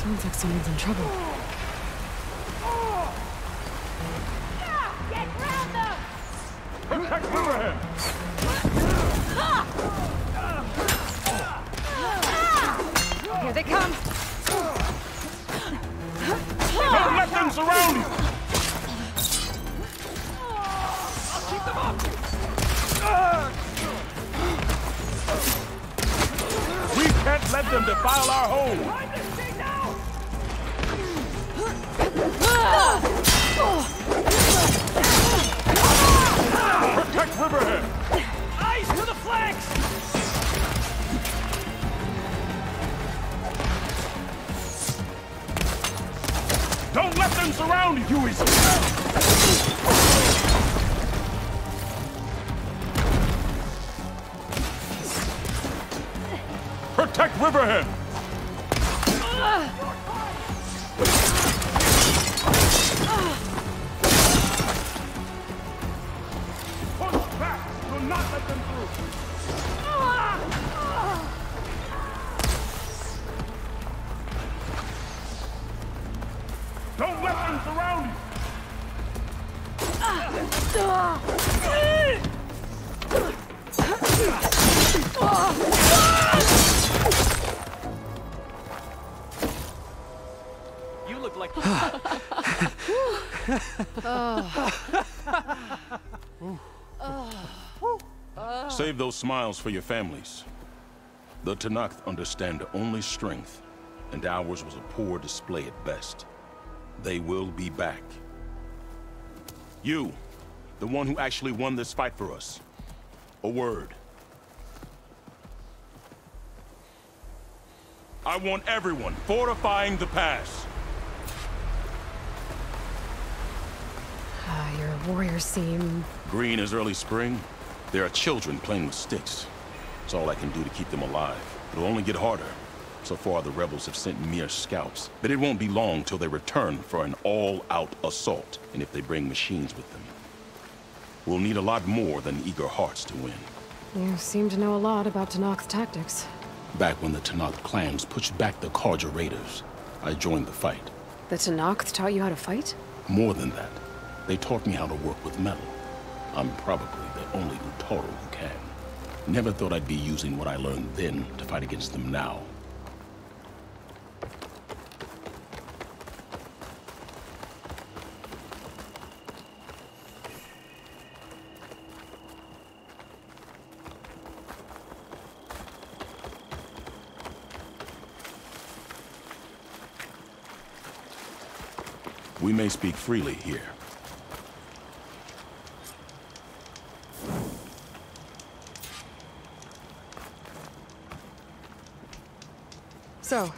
Sounds like someone's in trouble. Get round them! Protect Riverhead! Here they come! Don't let them surround you! I'll keep them up! We can't let them defile our home! Protect Riverhead! Eyes to the flanks! Don't let them surround you, Hueys! Protect Riverhead! Push back! Do not let them through! Don't let them surround you! You look like... Save those smiles for your families. The Tenakth understand only strength, and ours was a poor display at best. They will be back. You, the one who actually won this fight for us. A word. I want everyone fortifying the pass. Your warriors seem... Green as early spring. There are children playing with sticks. It's all I can do to keep them alive. It'll only get harder. So far, the rebels have sent mere scouts, but it won't be long till they return for an all-out assault, and if they bring machines with them. We'll need a lot more than eager hearts to win. You seem to know a lot about Tenakth's tactics. Back when the Tenakth clans pushed back the Carja raiders, I joined the fight. The Tenakth taught you how to fight? More than that, they taught me how to work with metal. I'm probably the only Utaro who can. Never thought I'd be using what I learned then to fight against them now. We may speak freely here. So,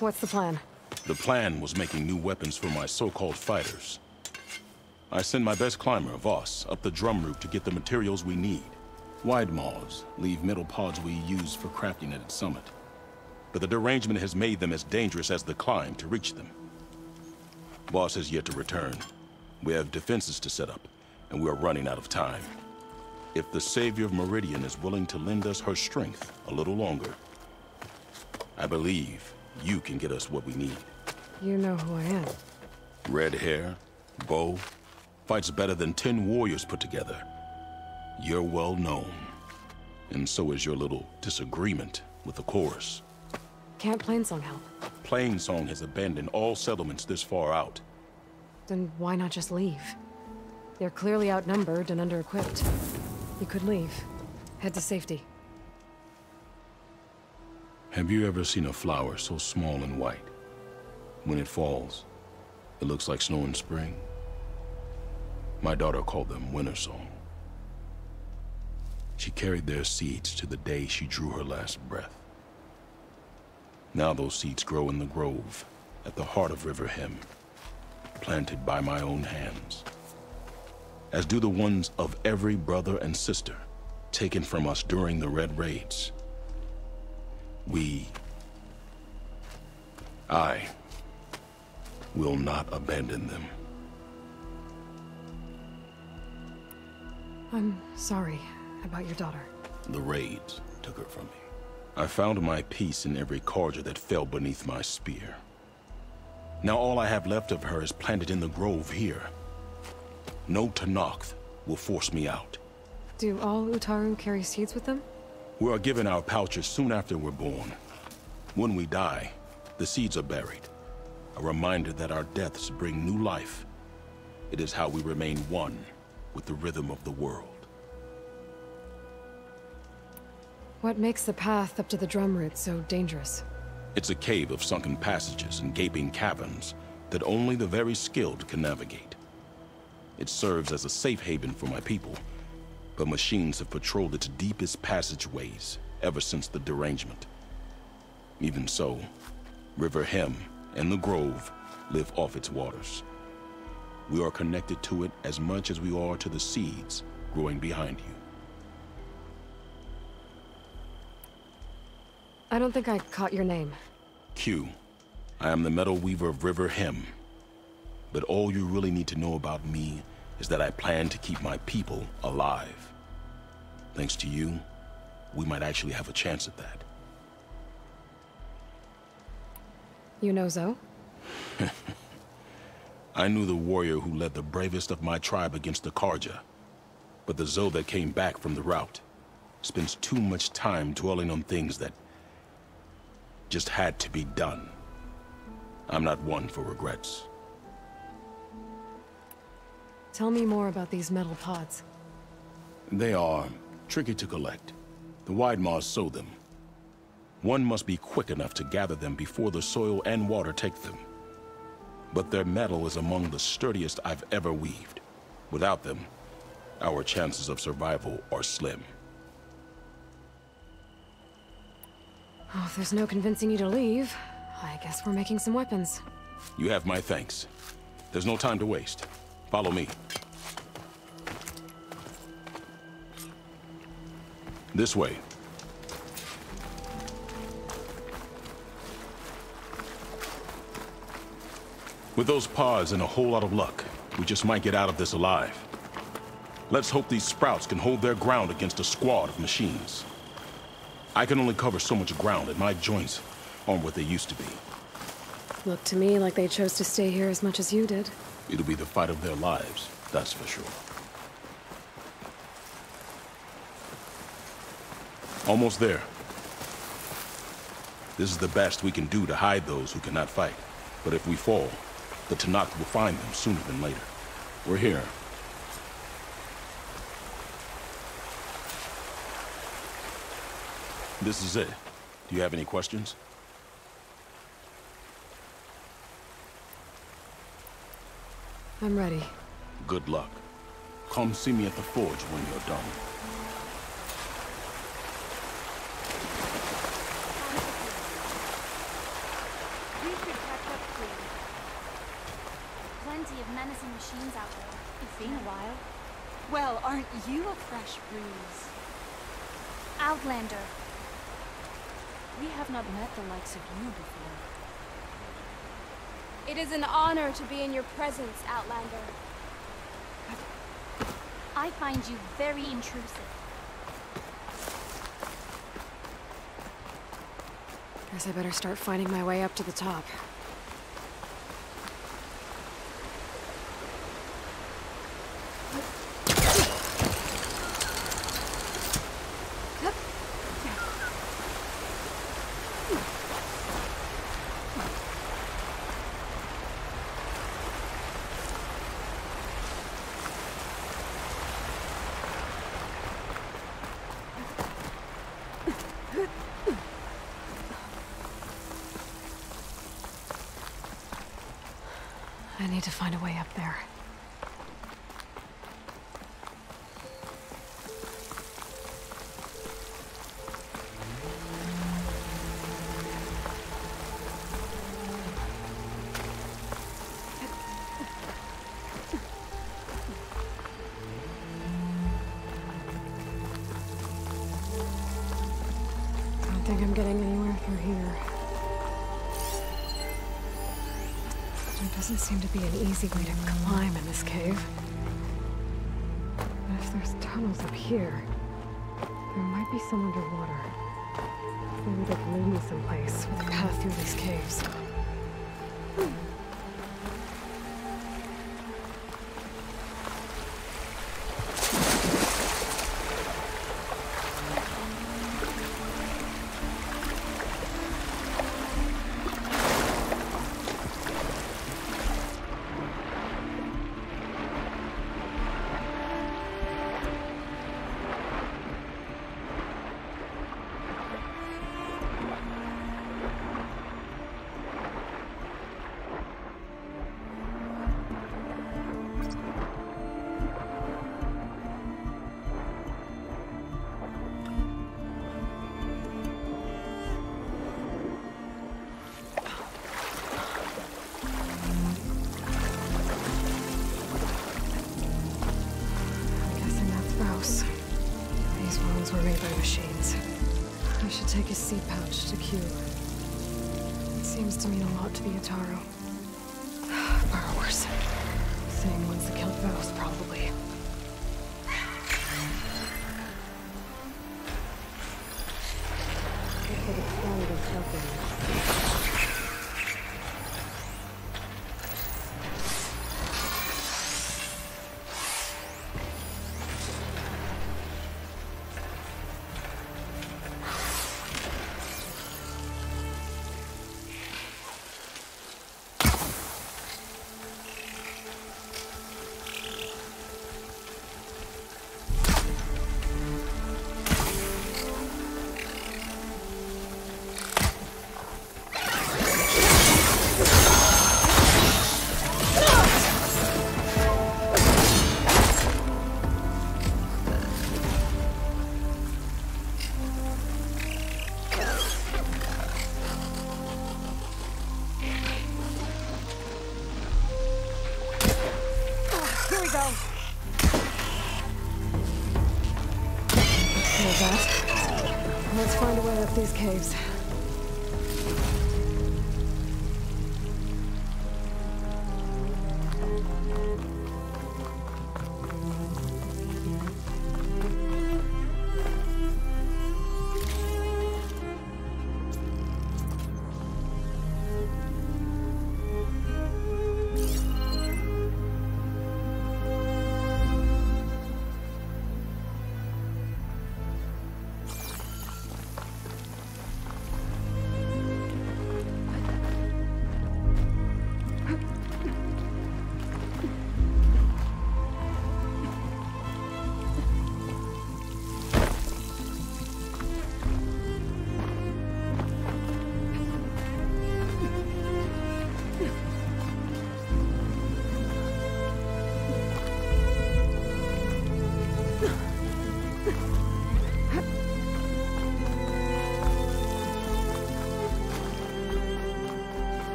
what's the plan? The plan was making new weapons for my so-called fighters. I send my best climber, Voss, up the drum route to get the materials we need. Wide maws leave metal pods we use for crafting at its summit. But the derangement has made them as dangerous as the climb to reach them. Boss has yet to return. We have defenses to set up, and we're running out of time. If the Savior of Meridian is willing to lend us her strength a little longer, I believe you can get us what we need. You know who I am. Red hair, bow, fights better than 10 warriors put together. You're well known, and so is your little disagreement with the chorus. Can't Plainsong help? Plainsong has abandoned all settlements this far out. Then why not just leave? They're clearly outnumbered and under-equipped. You could leave. Head to safety. Have you ever seen a flower so small and white? When it falls, it looks like snow in spring. My daughter called them winter song. She carried their seeds to the day she drew her last breath. Now those seeds grow in the grove, at the heart of River Hem, planted by my own hands. As do the ones of every brother and sister, taken from us during the Red Raids. I will not abandon them. I'm sorry about your daughter. The raids took her from me. I found my peace in every Carja that fell beneath my spear. Now all I have left of her is planted in the grove here. No Tenakth will force me out. Do all Utaru carry seeds with them? We are given our pouches soon after we're born. When we die, the seeds are buried. A reminder that our deaths bring new life. It is how we remain one with the rhythm of the world. What makes the path up to the drum root so dangerous? It's a cave of sunken passages and gaping caverns that only the very skilled can navigate. It serves as a safe haven for my people, but machines have patrolled its deepest passageways ever since the derangement. Even so, River Hem and the Grove live off its waters. We are connected to it as much as we are to the seeds growing behind you. I don't think I caught your name. Q. I am the Metal Weaver of River Hem. But all you really need to know about me is that I plan to keep my people alive. Thanks to you, we might actually have a chance at that. You know Zoe? I knew the warrior who led the bravest of my tribe against the Karja. But the Zoe that came back from the rout spends too much time dwelling on things that just had to be done. I'm not one for regrets. Tell me more about these metal pods. They are tricky to collect. The Widemaws sow them. One must be quick enough to gather them before the soil and water take them. But their metal is among the sturdiest I've ever weaved. Without them, our chances of survival are slim. Oh, if there's no convincing you to leave, I guess we're making some weapons. You have my thanks. There's no time to waste. Follow me. This way. With those pods and a whole lot of luck, we just might get out of this alive. Let's hope these sprouts can hold their ground against a squad of machines. I can only cover so much ground, and my joints aren't what they used to be. Looked to me like they chose to stay here as much as you did. It'll be the fight of their lives, that's for sure. Almost there. This is the best we can do to hide those who cannot fight. But if we fall, the Tenakth will find them sooner than later. We're here. This is it. Do you have any questions? I'm ready. Good luck. Come see me at the forge when you're done. We should catch up soon. Plenty of menacing machines out there. It's been a while. Well, aren't you a fresh breeze? Outlander. We have not met the likes of you before. It is an honor to be in your presence, Outlander. I find you very intrusive. Guess I better start finding my way up to the top. I need to find a way up there. I don't think I'm getting anywhere through here. There doesn't seem to be an easy way to climb in this cave. But if there's tunnels up here, there might be some underwater. Maybe they can lead me someplace with a path through these caves. cube. It seems to mean a lot to the Ataru. Borrowers. Same ones that killed Faust, probably. Looks like it's stronger than something. There's that. Let's find a way up these caves.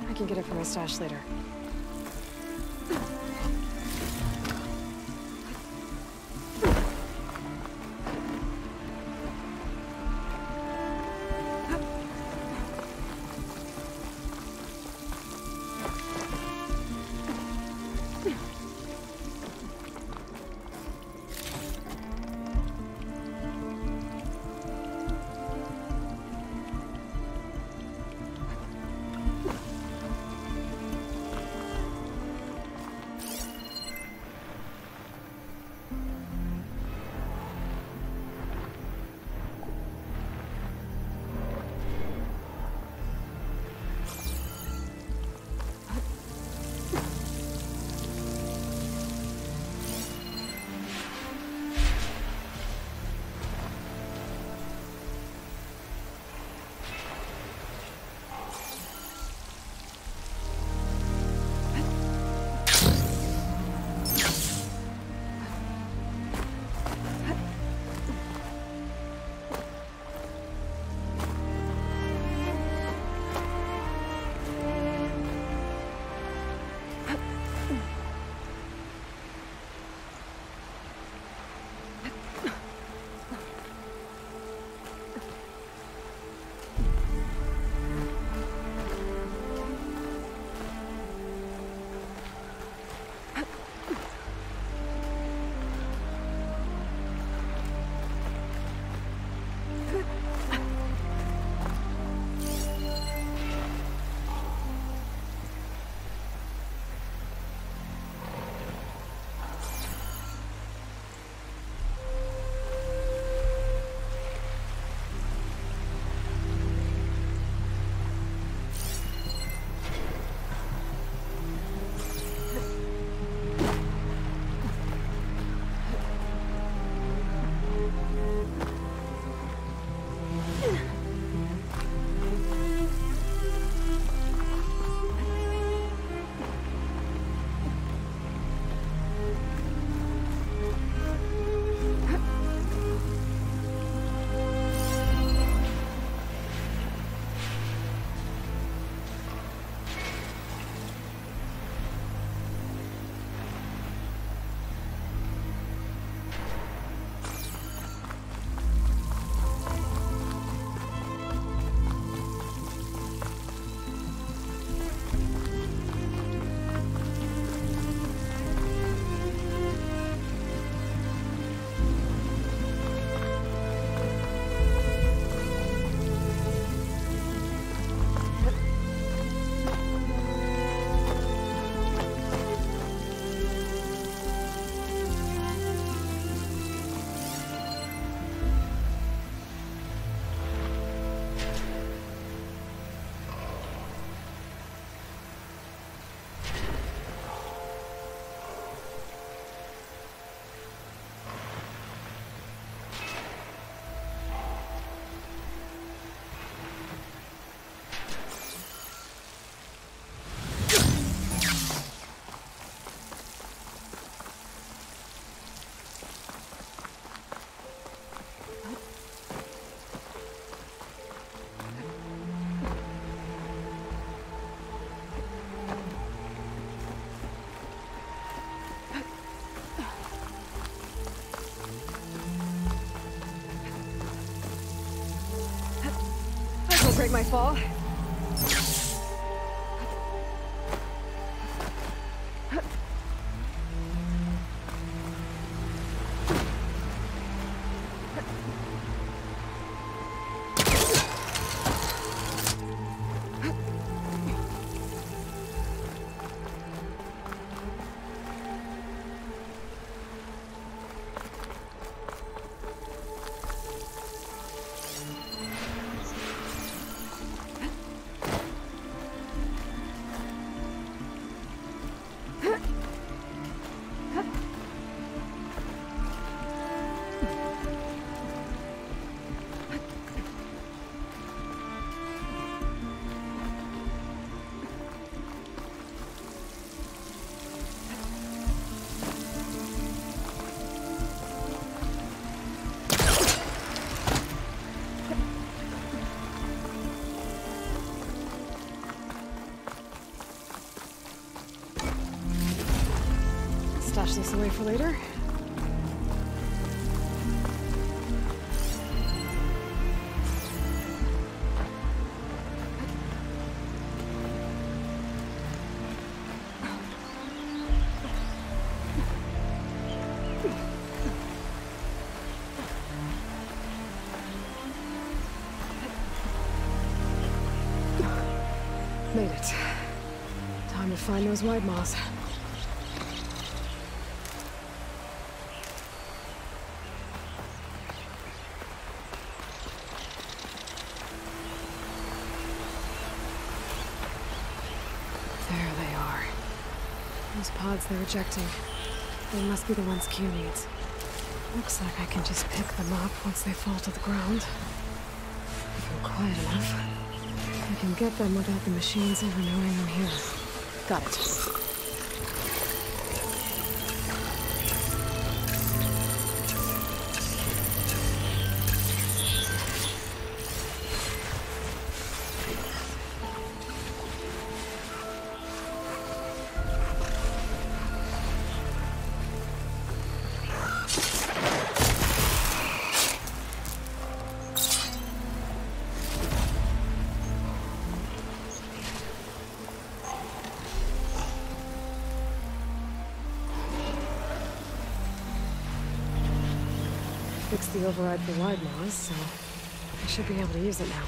I can get it from my stash later. right, my fall. Stash this away for later. Made it. Time to find those wide maws. There they are. Those pods they're ejecting. They must be the ones Q needs. Looks like I can just pick them up once they fall to the ground. If I'm quiet enough, I can get them without the machines ever knowing I'm here. Got it. Fixed the override for wide maws, so I should be able to use it now.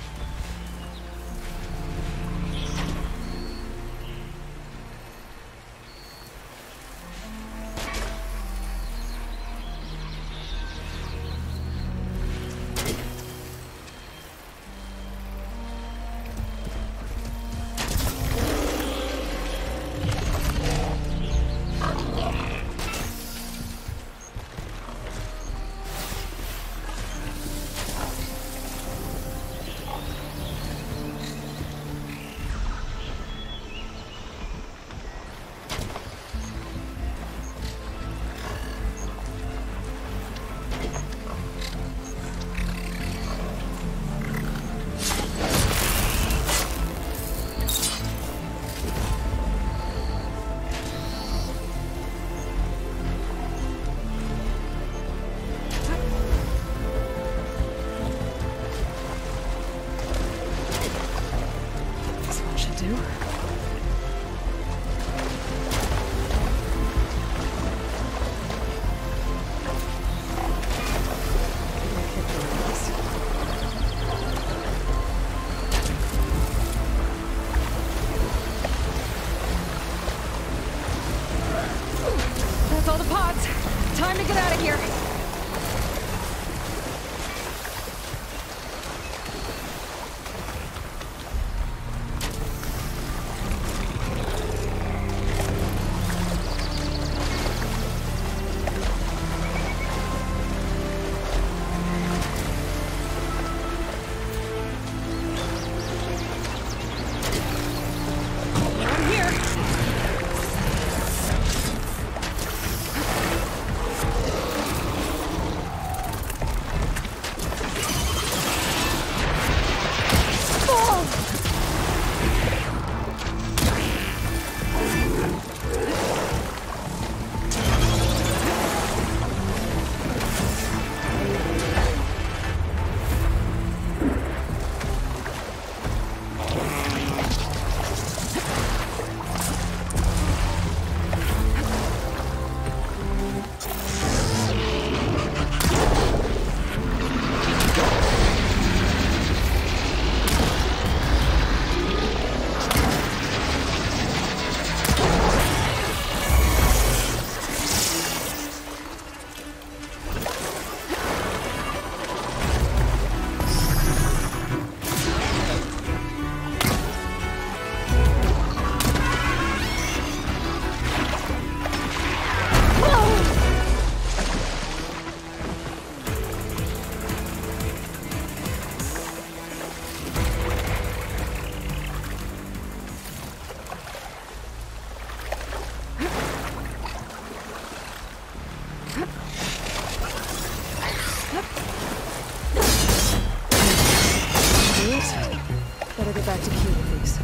back to Q with these.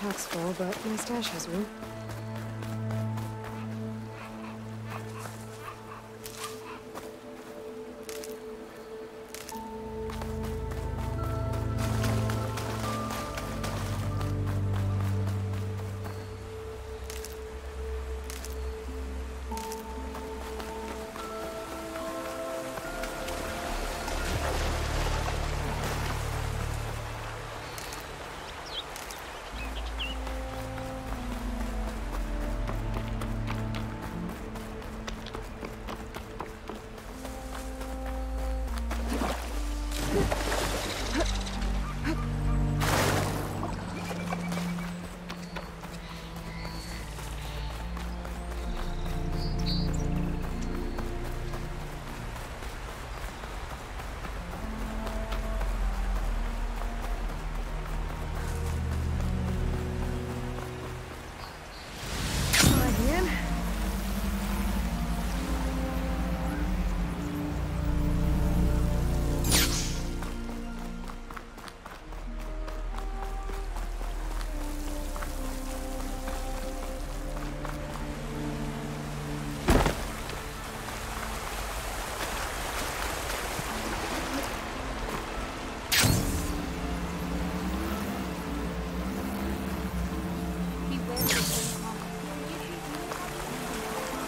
Pack's full, but my stash has room.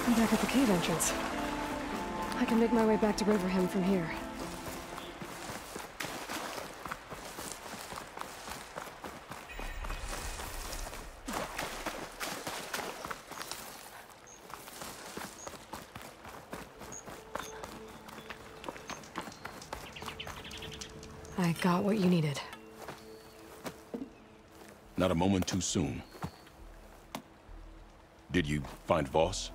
I'm back at the cave entrance. I can make my way back to Riverham from here. I got what you needed. Not a moment too soon. Did you find Voss?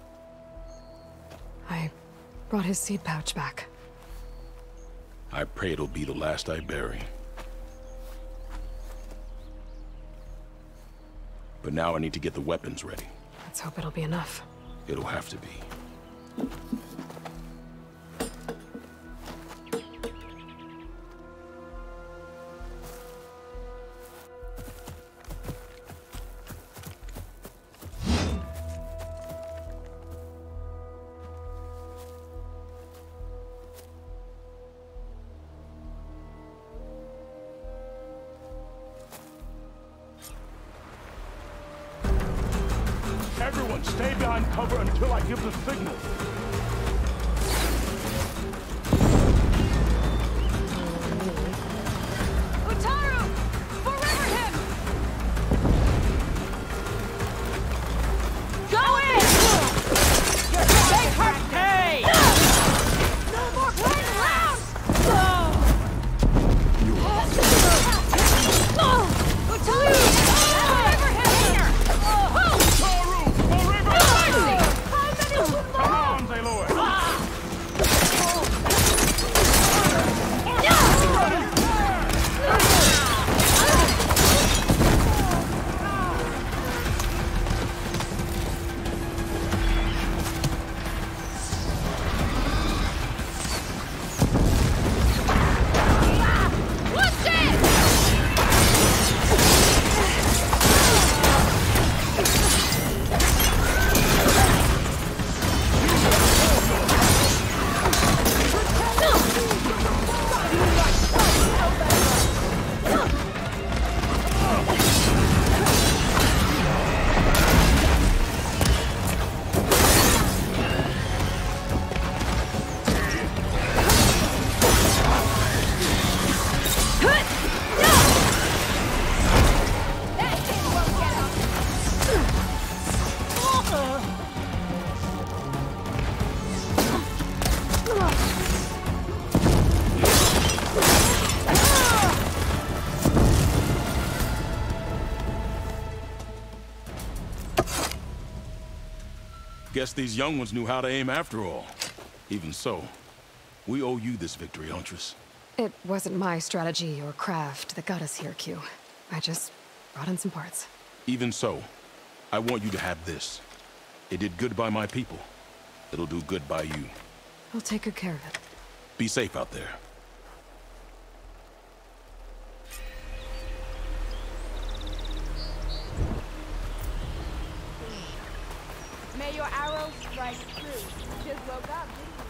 I brought his seed pouch back. I pray it'll be the last I bury. But now I need to get the weapons ready. Let's hope it'll be enough. It'll have to be. Everyone, stay behind cover until I give the signal. Utaru! For Riverham! Go in! Take her pay! No more playing around! Utaru! For Riverham here! Come on, they Guess these young ones knew how to aim after all. Even so, we owe you this victory, Huntress. It wasn't my strategy or craft that got us here, Q. I just brought in some parts. Even so, I want you to have this. It did good by my people. It'll do good by you. I'll take good care of it. Be safe out there. May your arrows strike true. Just woke up, didn't you?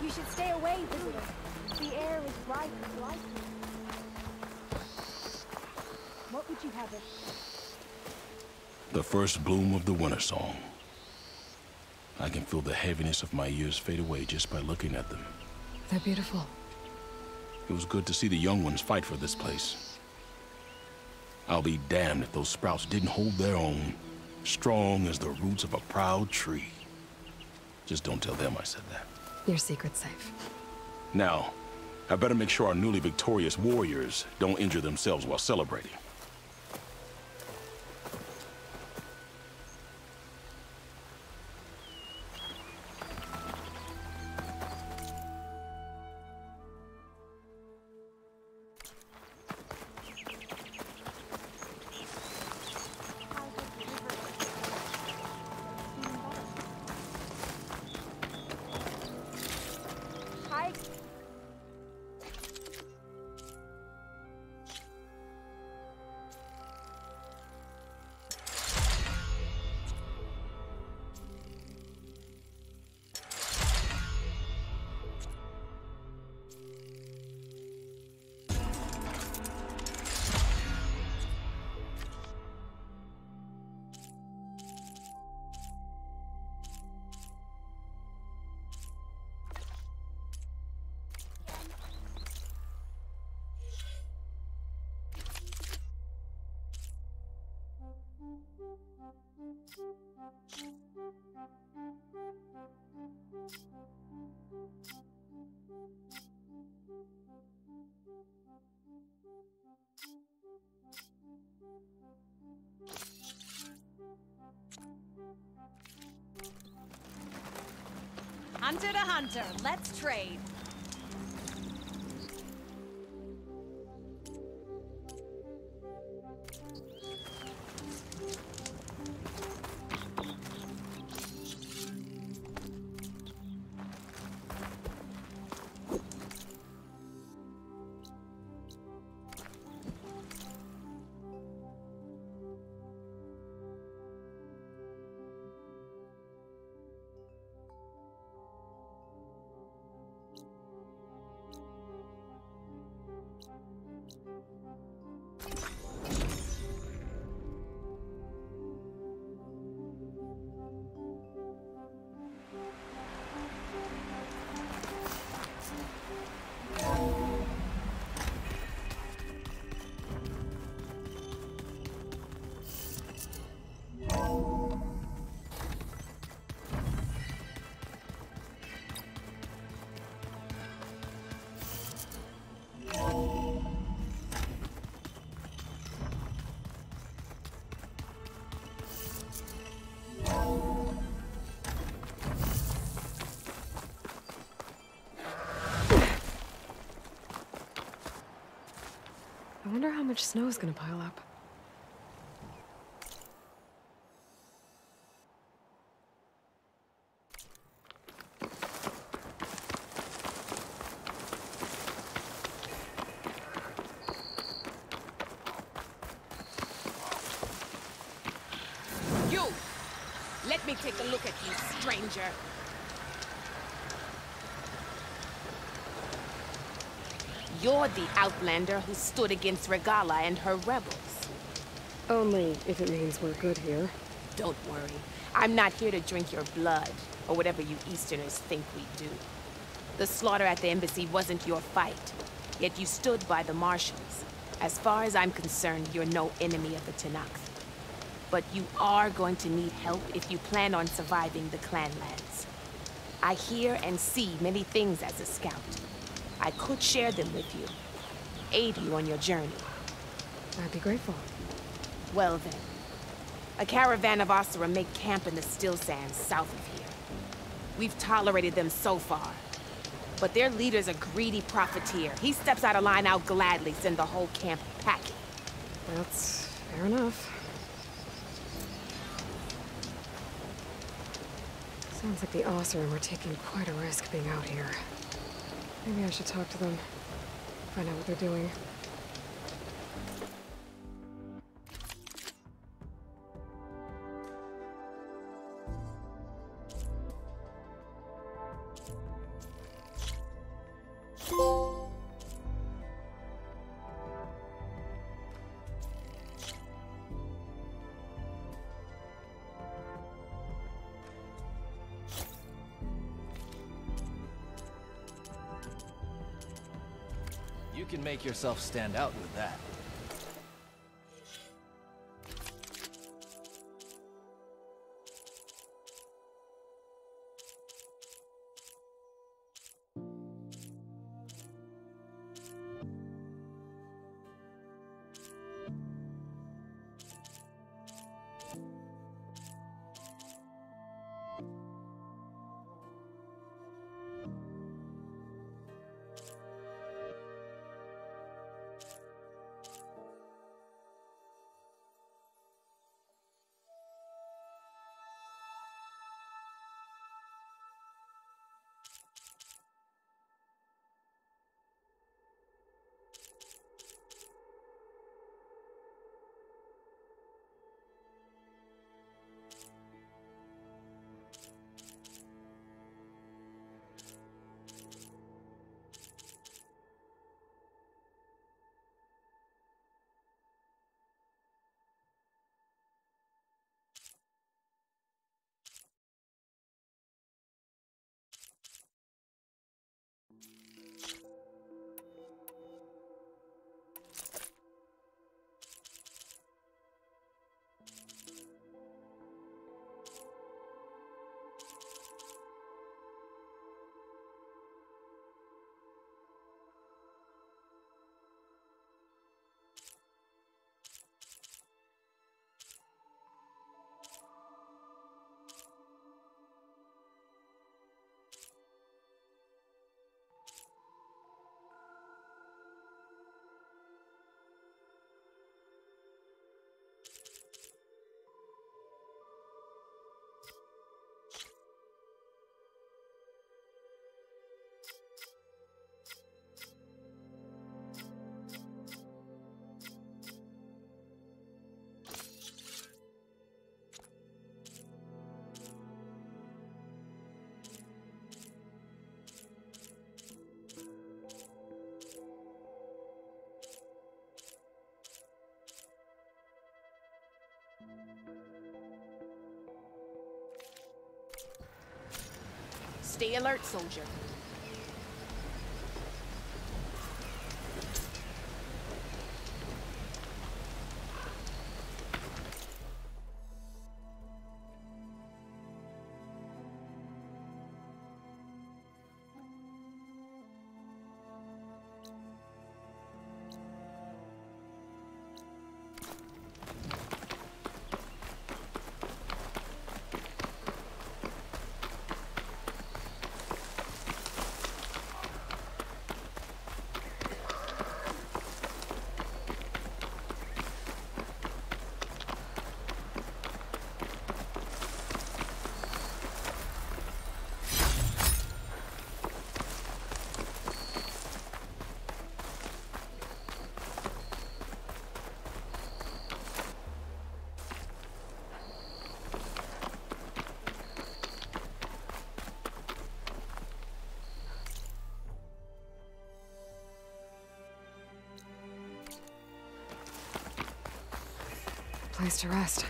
You should stay away, visitor. The air is ripe with life. What would you have it? The first bloom of the winter song. I can feel the heaviness of my years fade away just by looking at them. They're beautiful. It was good to see the young ones fight for this place. I'll be damned if those sprouts didn't hold their own, strong as the roots of a proud tree. Just don't tell them I said that. Your secret's safe. Now, I better make sure our newly victorious warriors don't injure themselves while celebrating. Hunter to hunter, let's trade. I wonder how much snow's gonna pile up. take a look at you, stranger. You're the outlander who stood against Regala and her rebels. Only if it means we're good here. Don't worry. I'm not here to drink your blood, or whatever you Easterners think we do. The slaughter at the embassy wasn't your fight, yet you stood by the marshals. As far as I'm concerned, you're no enemy of the Tenakth. But you are going to need help if you plan on surviving the clanlands. I hear and see many things as a scout. I could share them with you, aid you on your journey. I'd be grateful. Well then, a caravan of Asura make camp in the still sands south of here. We've tolerated them so far, but their leader's a greedy profiteer. He steps out of line, I'll gladly send the whole camp packing. That's fair enough. Sounds like the Oseram are taking quite a risk being out here. Maybe I should talk to them, find out what they're doing. You can make yourself stand out with that. Stay alert, soldier. place to rest.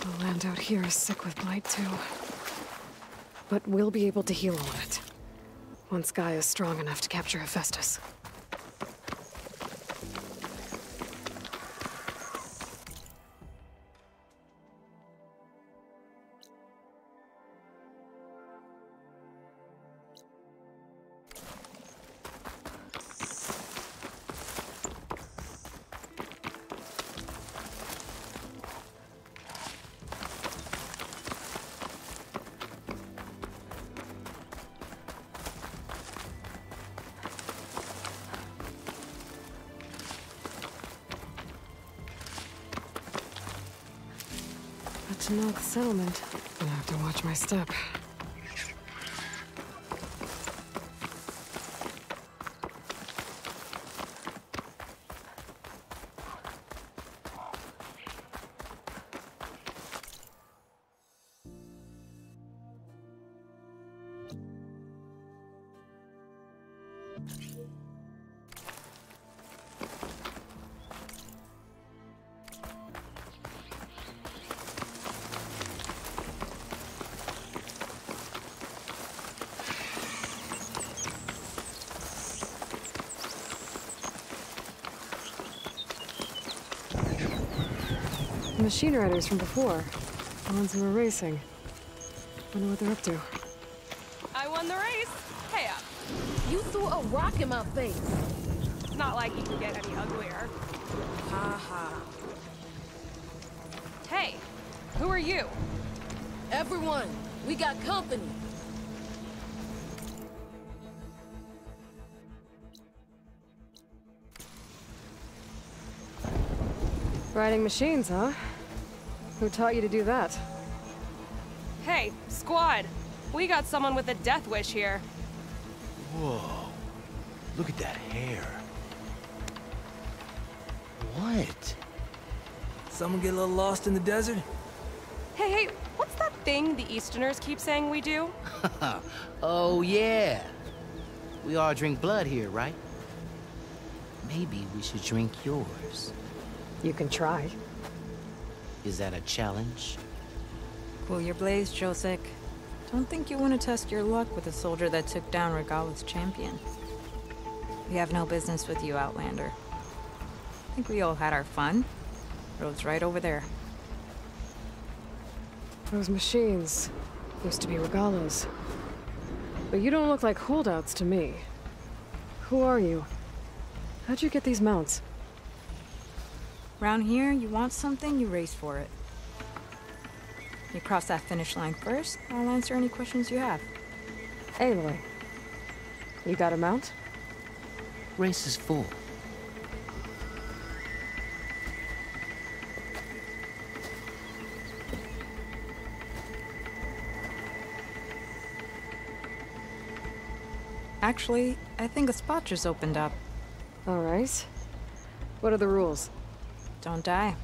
The land out here is sick with blight too. But we'll be able to heal all of it. Once Gaia is strong enough to capture Hephaestus. To know the settlement, I have to watch my step. The machine riders from before. The ones who were racing. Wonder what they're up to. I won the race! Hey up! You threw a rock in my face! It's not like you can get any uglier. Ha ha. Hey! Who are you? Everyone, we got company! Riding machines, huh? Who taught you to do that? Hey, squad! We got someone with a death wish here. Whoa. Look at that hair. What? Someone get a little lost in the desert? Hey, what's that thing the Easterners keep saying we do? Oh, yeah. We all drink blood here, right? Maybe we should drink yours. You can try. Is that a challenge? Cool your blaze, Josek. Don't think you want to test your luck with a soldier that took down Regala's champion. We have no business with you, Outlander. I think we all had our fun. Road's right over there. Those machines used to be Regala's. But you don't look like holdouts to me. Who are you? How'd you get these mounts? Around here, you want something, you race for it. You cross that finish line first, I'll answer any questions you have. Aloy, you got a mount? Race is full. Actually, I think a spot just opened up. All right. What are the rules? Don't die.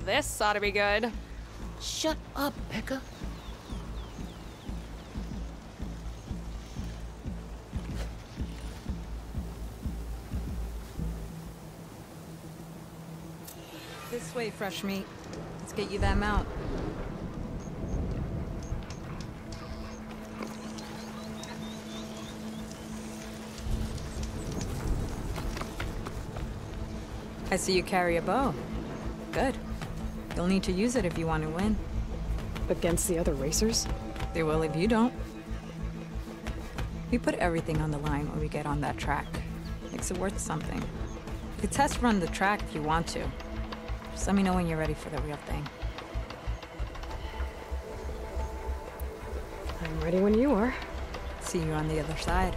This ought to be good. Shut up, Becca. This way, fresh meat. Let's get you that mount. I see you carry a bow. Good. You'll need to use it if you want to win. Against the other racers? They will if you don't. We put everything on the line when we get on that track. Makes it worth something. You could test run the track if you want to. Just let me know when you're ready for the real thing. I'm ready when you are. See you on the other side.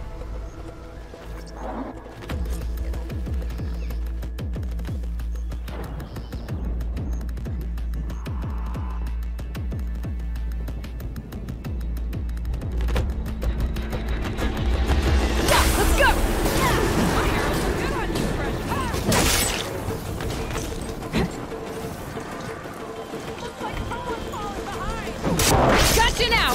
Gotcha now!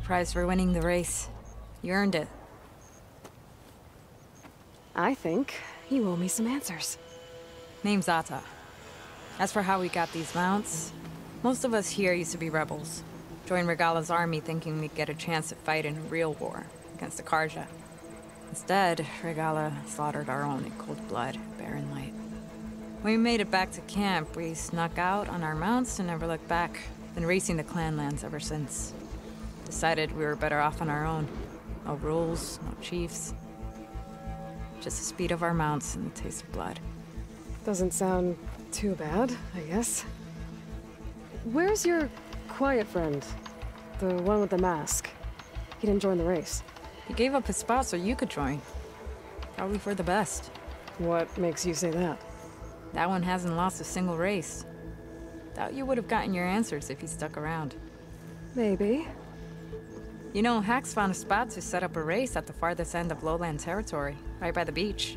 Prize for winning the race. You earned it. I think you owe me some answers. Name's Ata. As for how we got these mounts, most of us here used to be rebels. Joined Regala's army thinking we'd get a chance to fight in a real war against the Karja. Instead, Regala slaughtered our own in cold blood, barren light. When we made it back to camp, we snuck out on our mounts and never looked back. Been racing the clan lands ever since. Decided we were better off on our own. No rules, no chiefs. Just the speed of our mounts and the taste of blood. Doesn't sound too bad, I guess. Where's your quiet friend? The one with the mask. He didn't join the race. He gave up his spot so you could join. Probably for the best. What makes you say that? That one hasn't lost a single race. Doubt you would have gotten your answers if you stuck around. Maybe. You know, Hax found a spot to set up a race at the farthest end of lowland territory, right by the beach.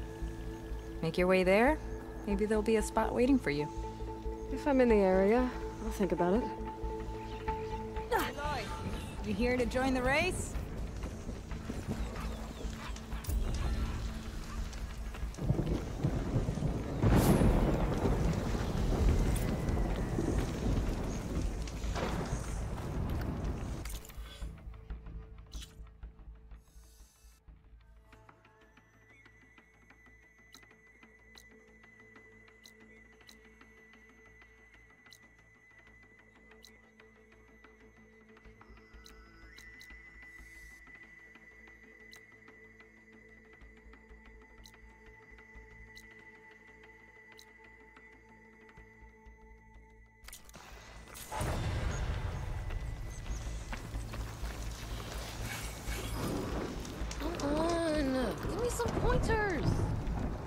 Make your way there, maybe there'll be a spot waiting for you. If I'm in the area, I'll think about it. Aloy, you here to join the race? Give me some pointers.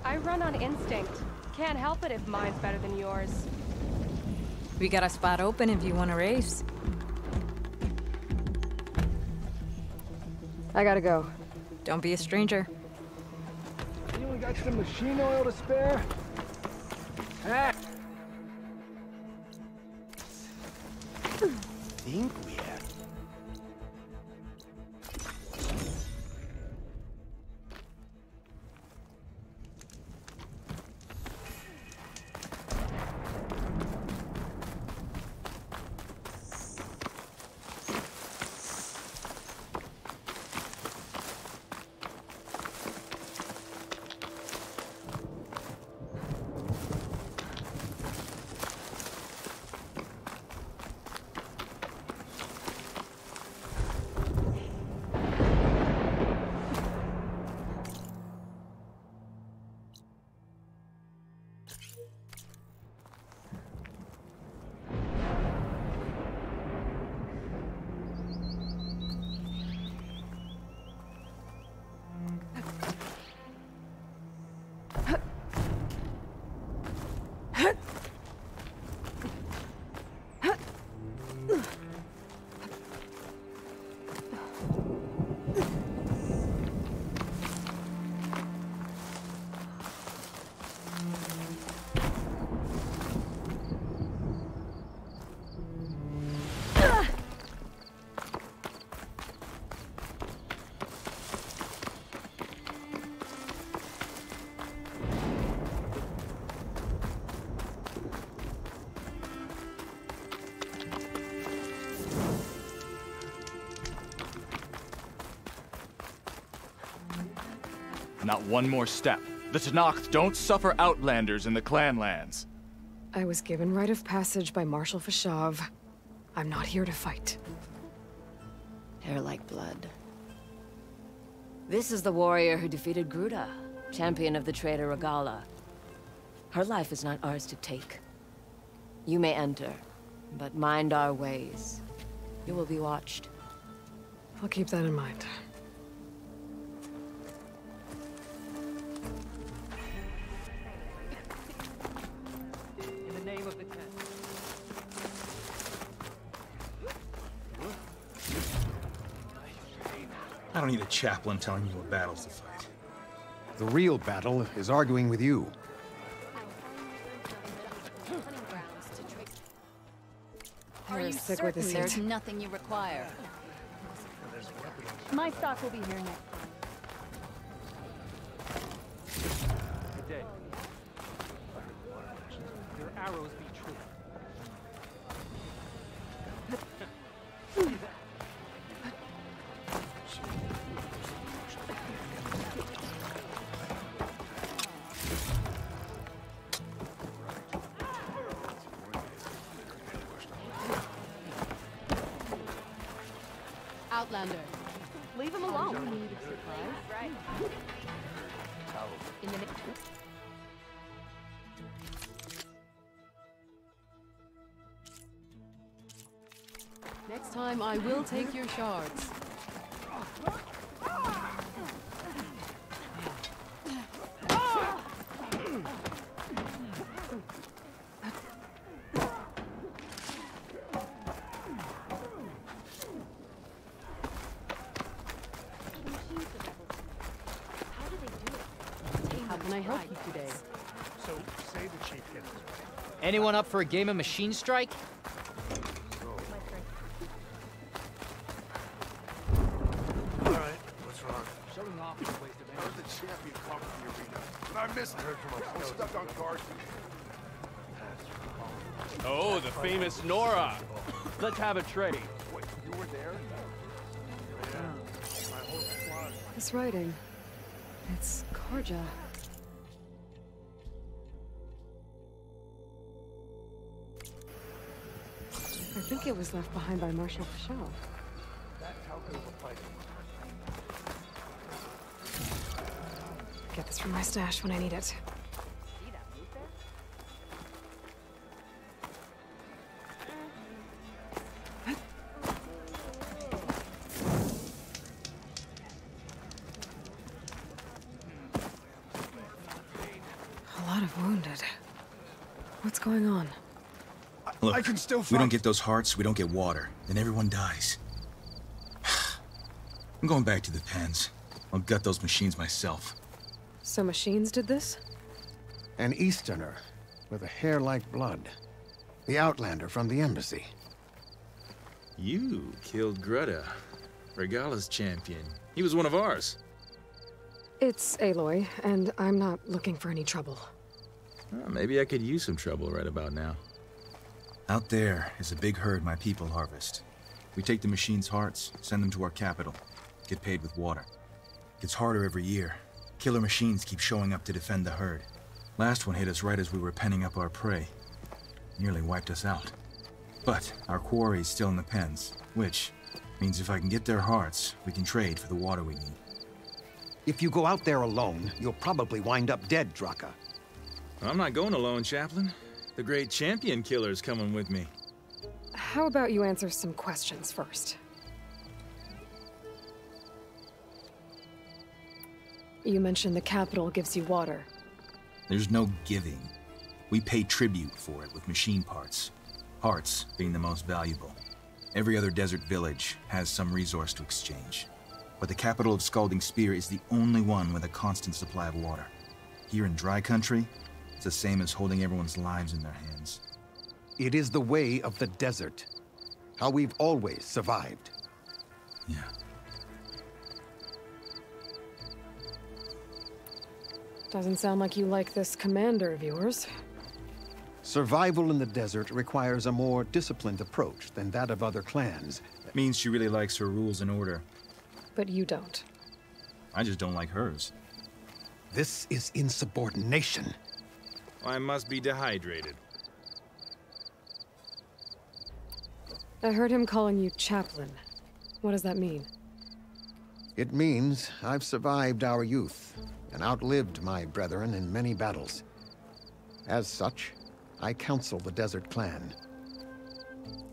I run on instinct. Can't help it if mine's better than yours. We got a spot open if you want to race. I gotta go. Don't be a stranger. Anyone got some machine oil to spare? Ah! Think we have. Not one more step. The Tenakth don't suffer outlanders in the Clanlands. I was given rite of passage by Marshal Fashav. I'm not here to fight. Hair like blood. This is the warrior who defeated Gruda, champion of the traitor Regala. Her life is not ours to take. You may enter, but mind our ways. You will be watched. I'll keep that in mind. I don't need a chaplain telling you what battles to fight. The real battle is arguing with you. Are you Stick with the certain there's seat. nothing you require? My stock will be here next. Good day. Your arrows be true. Outlander. Leave him alone. Right. In the Next time, I will take your shards. So, say the chief gets his way. Anyone up for a game of machine strike? Alright, what's wrong? Showing off is a waste of I was the champion conquered the arena, and I missed it. I was stuck on guard. Oh, the famous Nora. Let's have a trade. Wait, you were there? Yeah. My whole squad. This writing. It's Karja. I think it was left behind by Marshal Fischel. That's how good of a fight. Get this from my stash when I need it. A lot of wounded. What's going on? Look, I can still we fight. don't get those hearts, we don't get water, then everyone dies. I'm going back to the pens. I'll gut those machines myself. So machines did this? An Easterner with a hair like blood. The Outlander from the embassy. You killed Greta, Regala's champion. He was one of ours. It's Aloy, and I'm not looking for any trouble. Well, maybe I could use some trouble right about now. Out there is a big herd my people harvest. We take the machine's hearts, send them to our capital, get paid with water. Gets harder every year. Killer machines keep showing up to defend the herd. Last one hit us right as we were penning up our prey. Nearly wiped us out. But our quarry is still in the pens, which means if I can get their hearts, we can trade for the water we need. If you go out there alone, you'll probably wind up dead, Draka. I'm not going alone, Chaplain. The great champion killer's coming with me. How about you answer some questions first? You mentioned the capital gives you water. There's no giving. We pay tribute for it with machine parts. Hearts being the most valuable. Every other desert village has some resource to exchange. But the capital of Scalding Spear is the only one with a constant supply of water. Here in dry country, it's the same as holding everyone's lives in their hands. It is the way of the desert. How we've always survived. Yeah. Doesn't sound like you like this commander of yours. Survival in the desert requires a more disciplined approach than that of other clans. That means she really likes her rules and order. But you don't. I just don't like hers. This is insubordination. I must be dehydrated. I heard him calling you Chaplain. What does that mean? It means I've survived our youth and outlived my brethren in many battles. As such, I counsel the Desert Clan.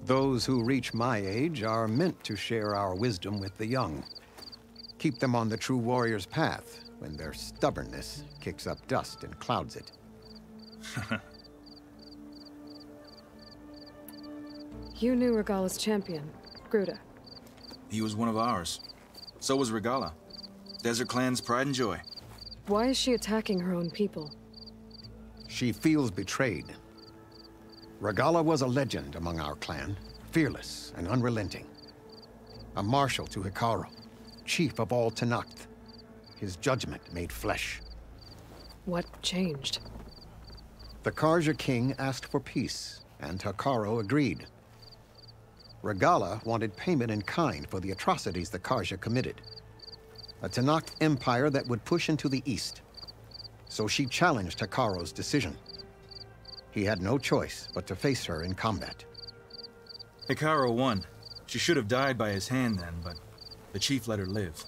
Those who reach my age are meant to share our wisdom with the young. Keep them on the true warrior's path when their stubbornness kicks up dust and clouds it. You knew Regala's champion, Gruta. He was one of ours. So was Regala. Desert Clan's pride and joy. Why is she attacking her own people? She feels betrayed. Regala was a legend among our clan, fearless and unrelenting. A marshal to Hikaru, chief of all Tenakth. His judgment made flesh. What changed? The Karja king asked for peace, and Hikaru agreed. Regala wanted payment in kind for the atrocities the Karja committed. A Tenakth empire that would push into the east. So she challenged Hikaru's decision. He had no choice but to face her in combat. Hikaru won. She should have died by his hand then, but the chief let her live.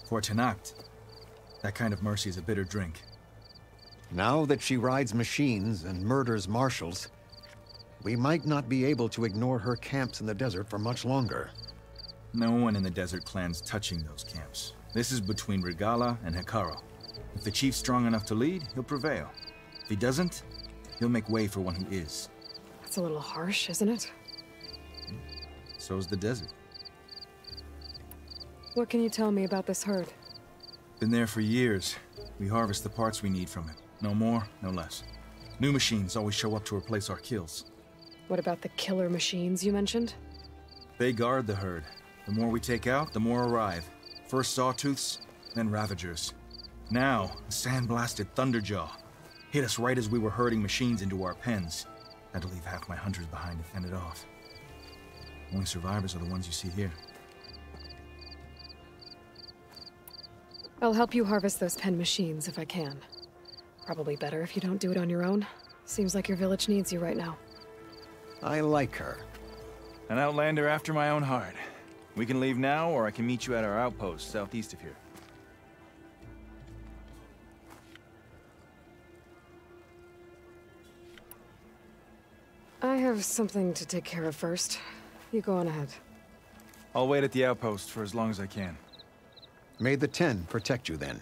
For Tenakth, that kind of mercy is a bitter drink. Now that she rides machines and murders marshals, we might not be able to ignore her camps in the desert for much longer. No one in the Desert Clan's touching those camps. This is between Regala and Hikaru. If the chief's strong enough to lead, he'll prevail. If he doesn't, he'll make way for one who is. That's a little harsh, isn't it? So's the desert. What can you tell me about this herd? Been there for years. We harvest the parts we need from it. No more, no less. New machines always show up to replace our kills. What about the killer machines you mentioned? They guard the herd. The more we take out, the more arrive. First sawtooths, then ravagers. Now, a sandblasted thunderjaw. Hit us right as we were herding machines into our pens. Had to leave half my hunters behind to fend it off. Only survivors are the ones you see here. I'll help you harvest those pen machines if I can. Probably better if you don't do it on your own. Seems like your village needs you right now. I like her. An outlander after my own heart. We can leave now, or I can meet you at our outpost southeast of here. I have something to take care of first. You go on ahead. I'll wait at the outpost for as long as I can. May the 10 protect you then.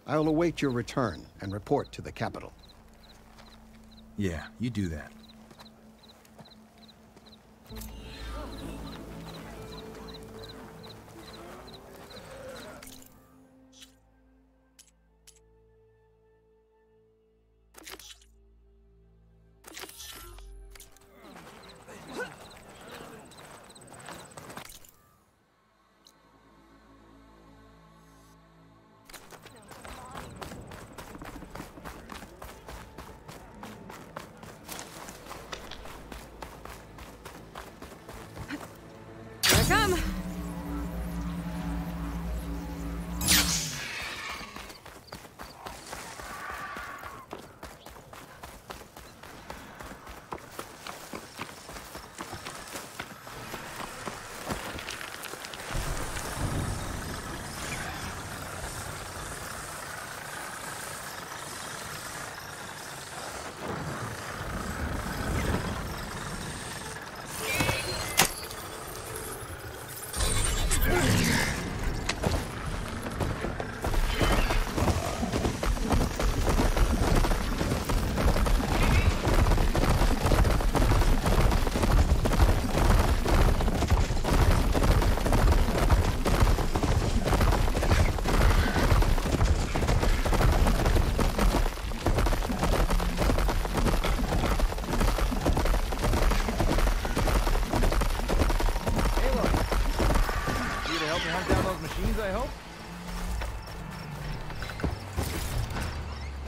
I'll await your return and report to the capital. Yeah, you do that. Come.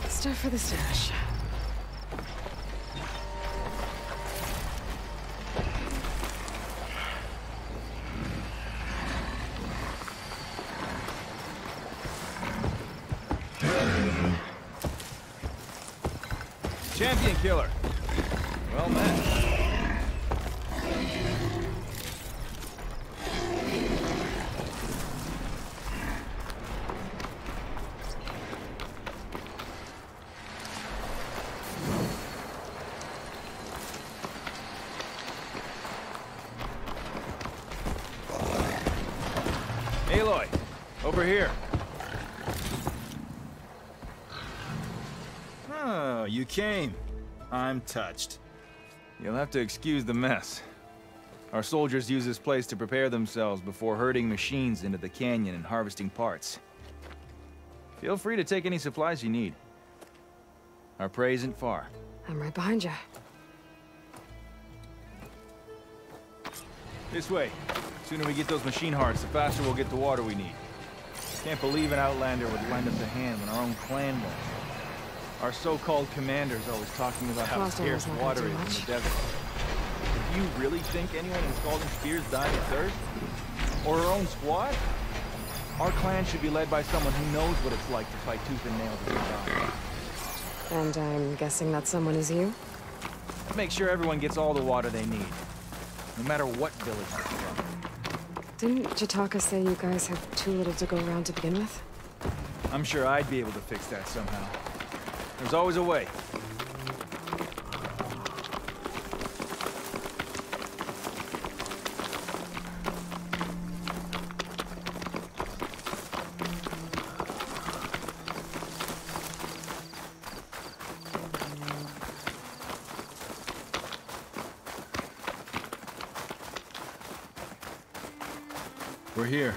Stuff for the stash. Champion killer. Well met. Aloy, over here. Oh, you came. I'm touched. You'll have to excuse the mess. Our soldiers use this place to prepare themselves before herding machines into the canyon and harvesting parts. Feel free to take any supplies you need. Our prey isn't far. I'm right behind you. This way. The sooner we get those machine hearts, the faster we'll get the water we need. Can't believe an outlander would lend us a hand when our own clan won't. Our so-called commander's always talking about how scarce water is in the desert. Do you really think anyone in Scalding Spears died of thirst? Or our own squad? Our clan should be led by someone who knows what it's like to fight tooth and nail to survive. And I'm guessing that someone is you? Make sure everyone gets all the water they need, no matter what village they're from. Didn't Jataka say you guys have too little to go around to begin with? I'm sure I'd be able to fix that somehow. There's always a way. We're here.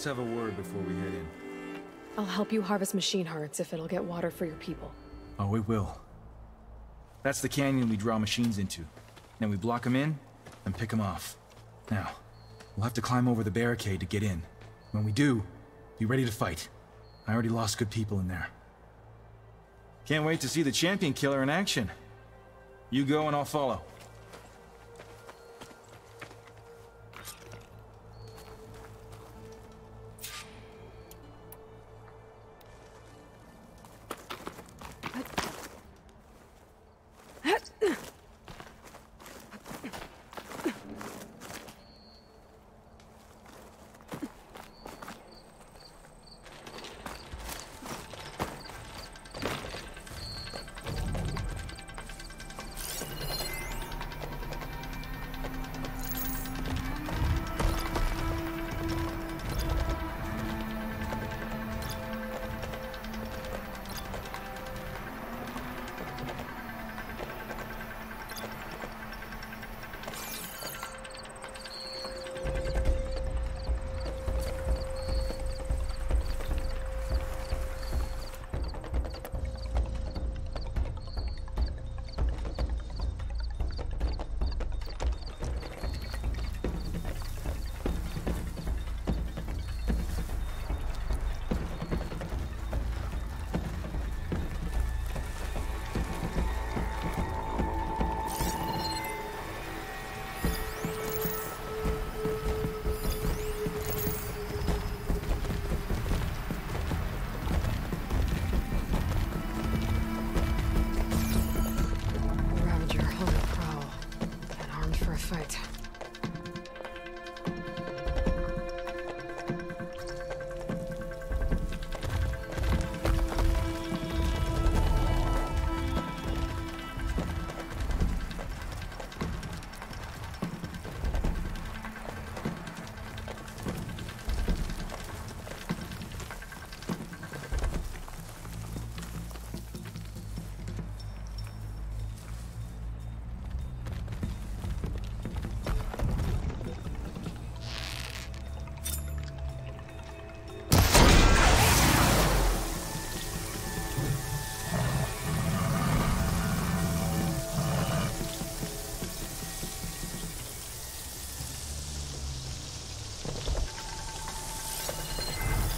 let's have a word before we head in. I'll help you harvest machine hearts if it'll get water for your people. Oh, it will. That's the canyon we draw machines into. Then we block them in and pick them off. Now, we'll have to climb over the barricade to get in. When we do, be ready to fight. I already lost good people in there. Can't wait to see the champion killer in action. You go and I'll follow.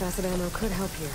Acid ammo could help here.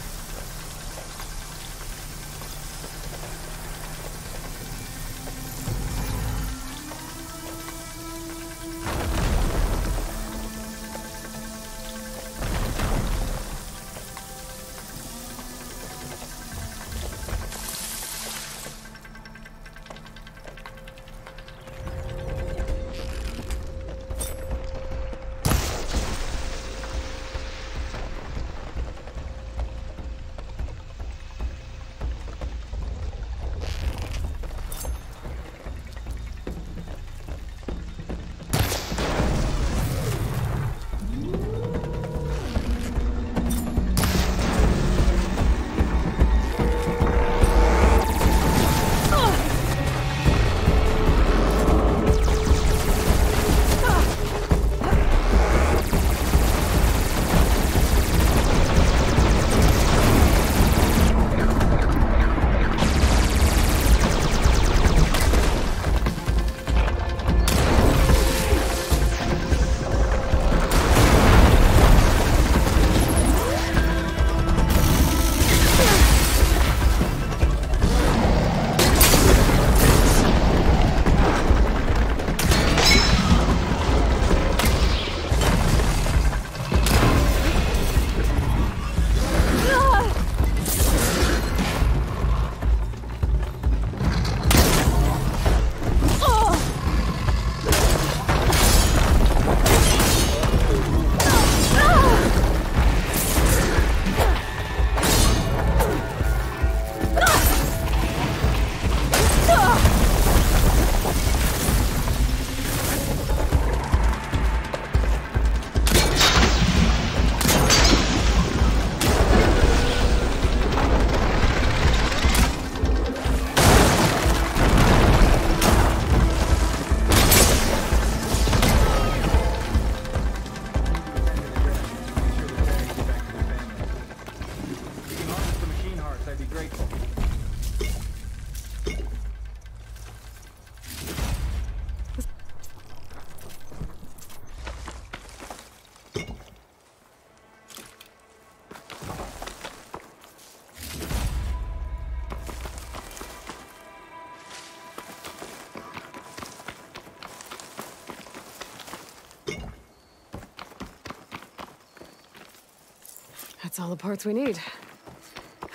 That's all the parts we need.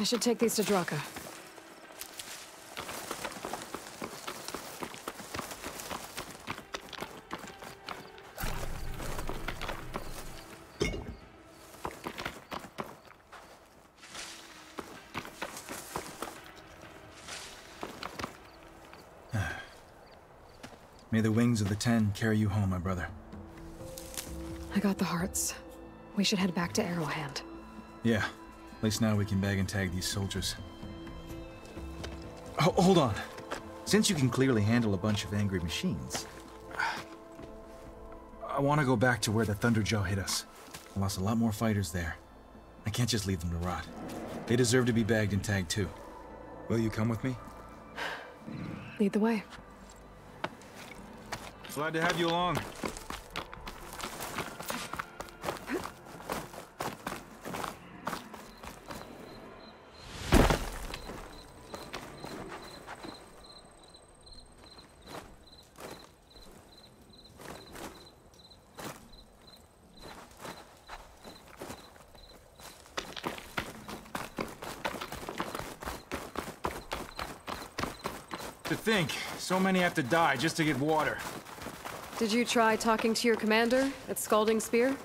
I should take these to Draka. May the wings of the 10 carry you home, my brother. I got the hearts. We should head back to Arrowhand. Yeah. At least now we can bag and tag these soldiers. Hold on. Since you can clearly handle a bunch of angry machines, I want to go back to where the Thunderjaw hit us. I lost a lot more fighters there. I can't just leave them to rot. They deserve to be bagged and tagged too. Will you come with me? Lead the way. Glad to have you along. To think, so many have to die just to get water. Did you try talking to your commander at Scalding Spear?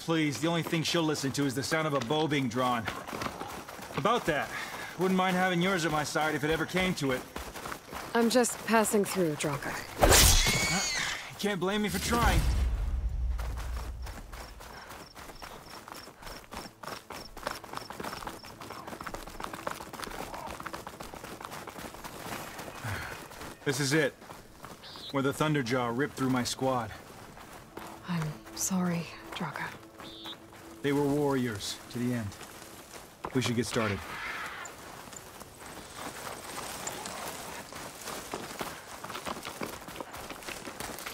Please, the only thing she'll listen to is the sound of a bow being drawn. About that, wouldn't mind having yours at my side if it ever came to it. I'm just passing through, Draka. You can't blame me for trying. This is it. Where the Thunderjaw ripped through my squad. I'm sorry, Draka. They were warriors to the end. We should get started.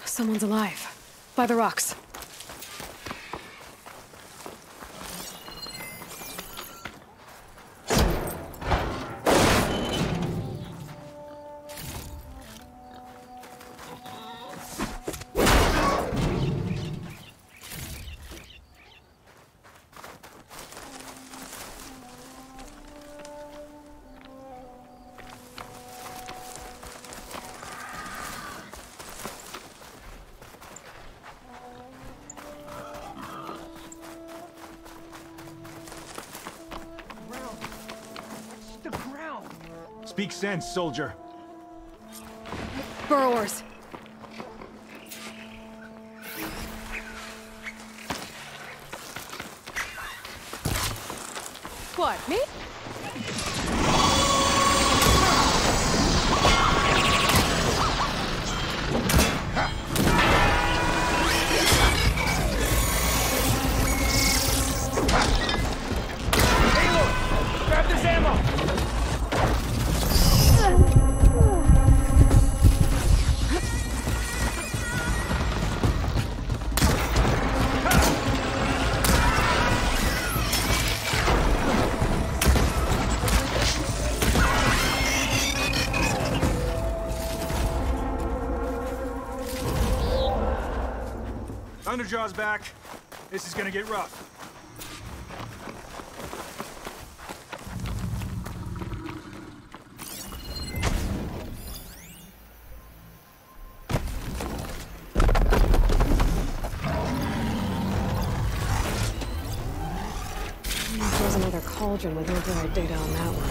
Someone's alive. By the rocks. Speak sense, soldier. Burrowers. What, me? Grab this ammo! Thunderjaw's back. This is gonna get rough. There's another cauldron with override data on that one.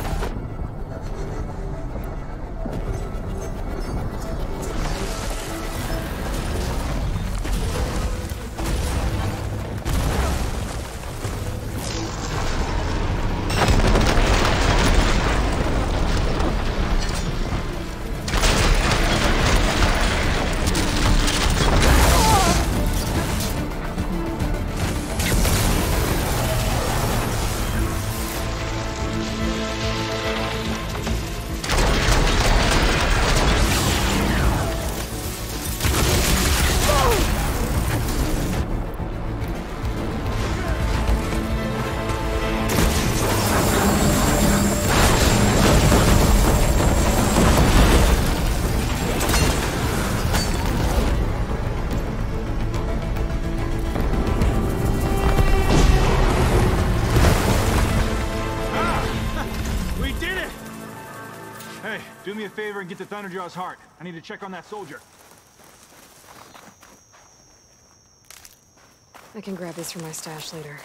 me a favor and get to Thunderjaw's heart. I need to check on that soldier. I can grab these from my stash later.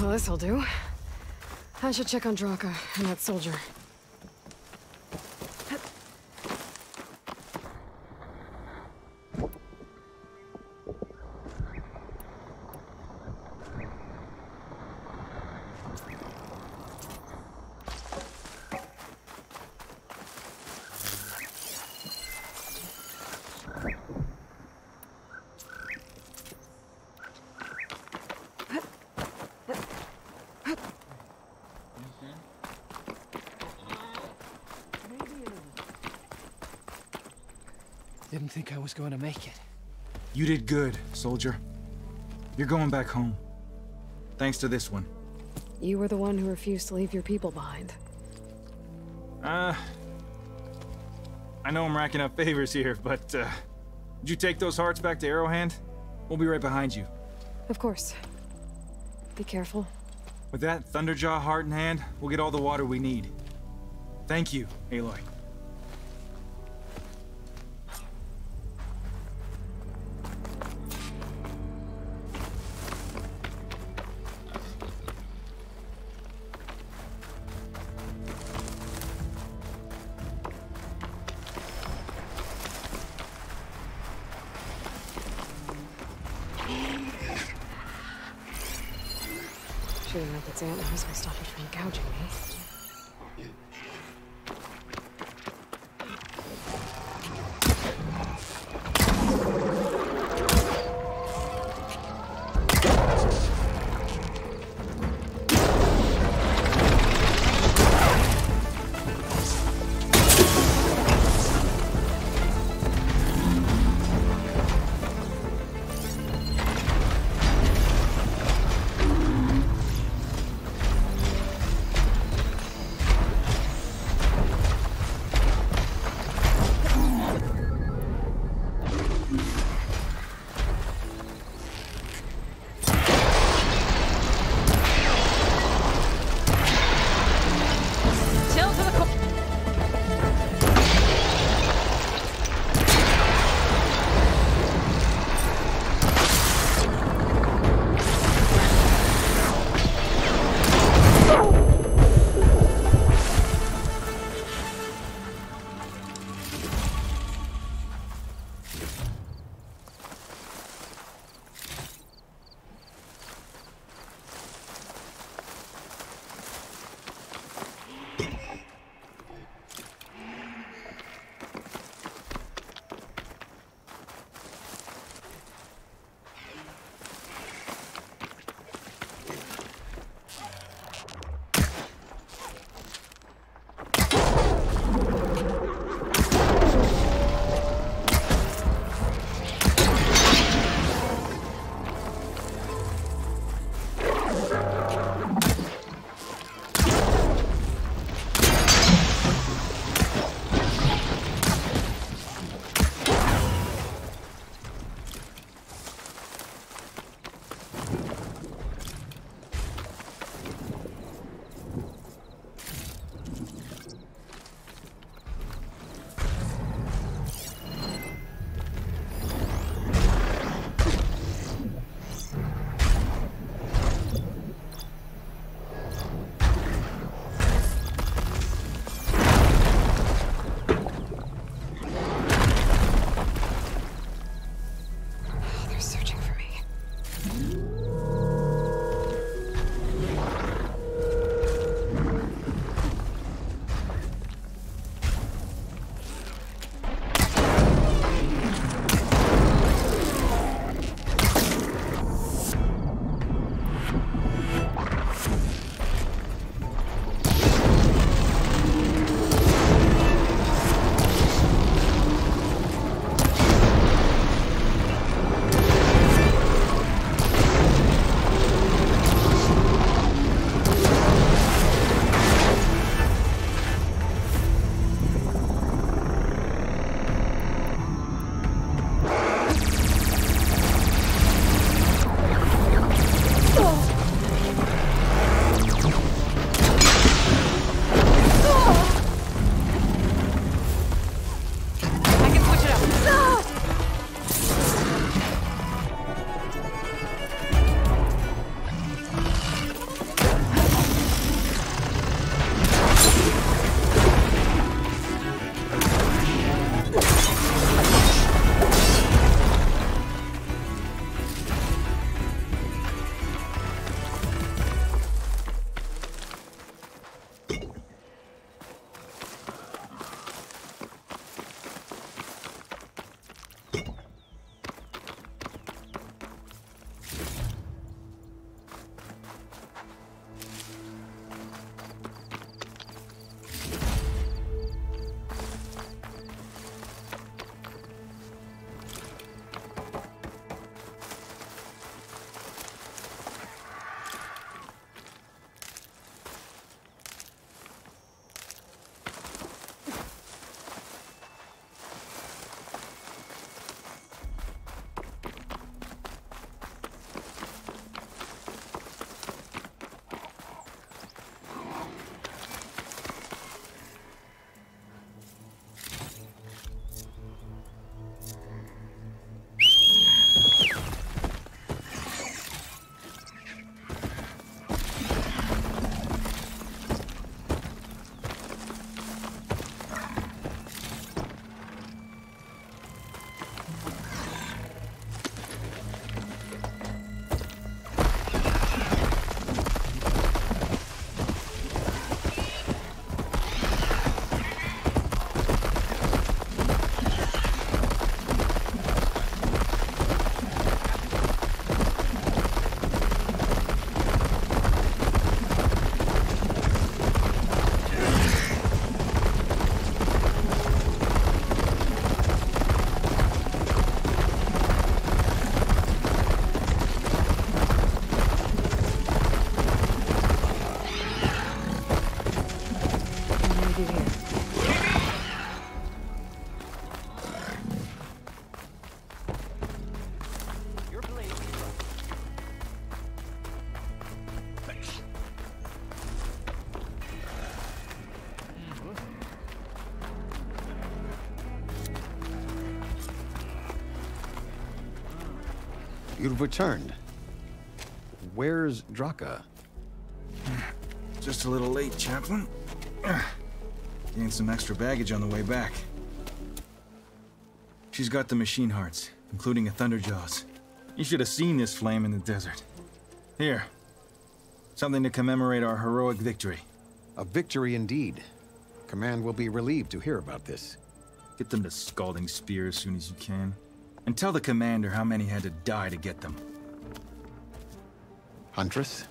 Well, this'll do. I should check on Draka and that soldier. Didn't think I was going to make it. You did good, soldier. You're going back home. Thanks to this one. You were the one who refused to leave your people behind. I know I'm racking up favors here, but, did you take those hearts back to Arrowhand? We'll be right behind you. Of course. Be careful. With that Thunderjaw heart in hand, we'll get all the water we need. Thank you, Aloy. Shooting up its antlers will stop it from gouging me. you here. Your blade is rough. You've returned. Where's Draka? Just a little late, Chaplain. Gained some extra baggage on the way back. She's got the machine hearts, including a Thunderjaws. You should have seen this flame in the desert. Here. Something to commemorate our heroic victory. A victory indeed. Command will be relieved to hear about this. Get them to Scalding Spear as soon as you can. And tell the commander how many had to die to get them. Huntress,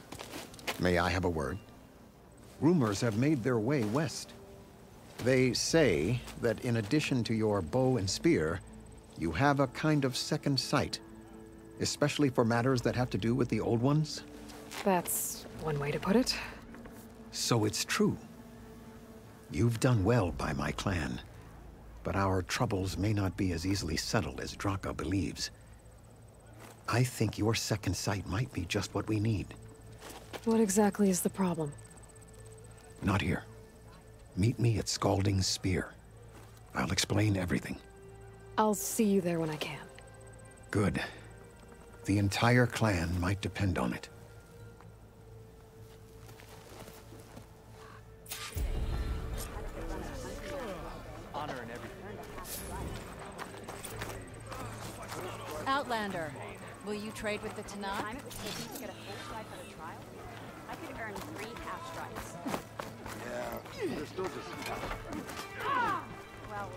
may I have a word? Rumors have made their way west. They say that in addition to your bow and spear, you have a kind of second sight, especially for matters that have to do with the old ones. That's one way to put it. So it's true. You've done well by my clan, but our troubles may not be as easily settled as Draka believes. I think your second sight might be just what we need. What exactly is the problem? Not here. Meet me at Scalding Spear. I'll explain everything. I'll see you there when I can. Good. The entire clan might depend on it. Honor and everything. Outlander, will you trade with the Tanakh? Climate was taken to get a full stripe at a trial. I could earn 3 half stripes. Yeah, they're still just... Well,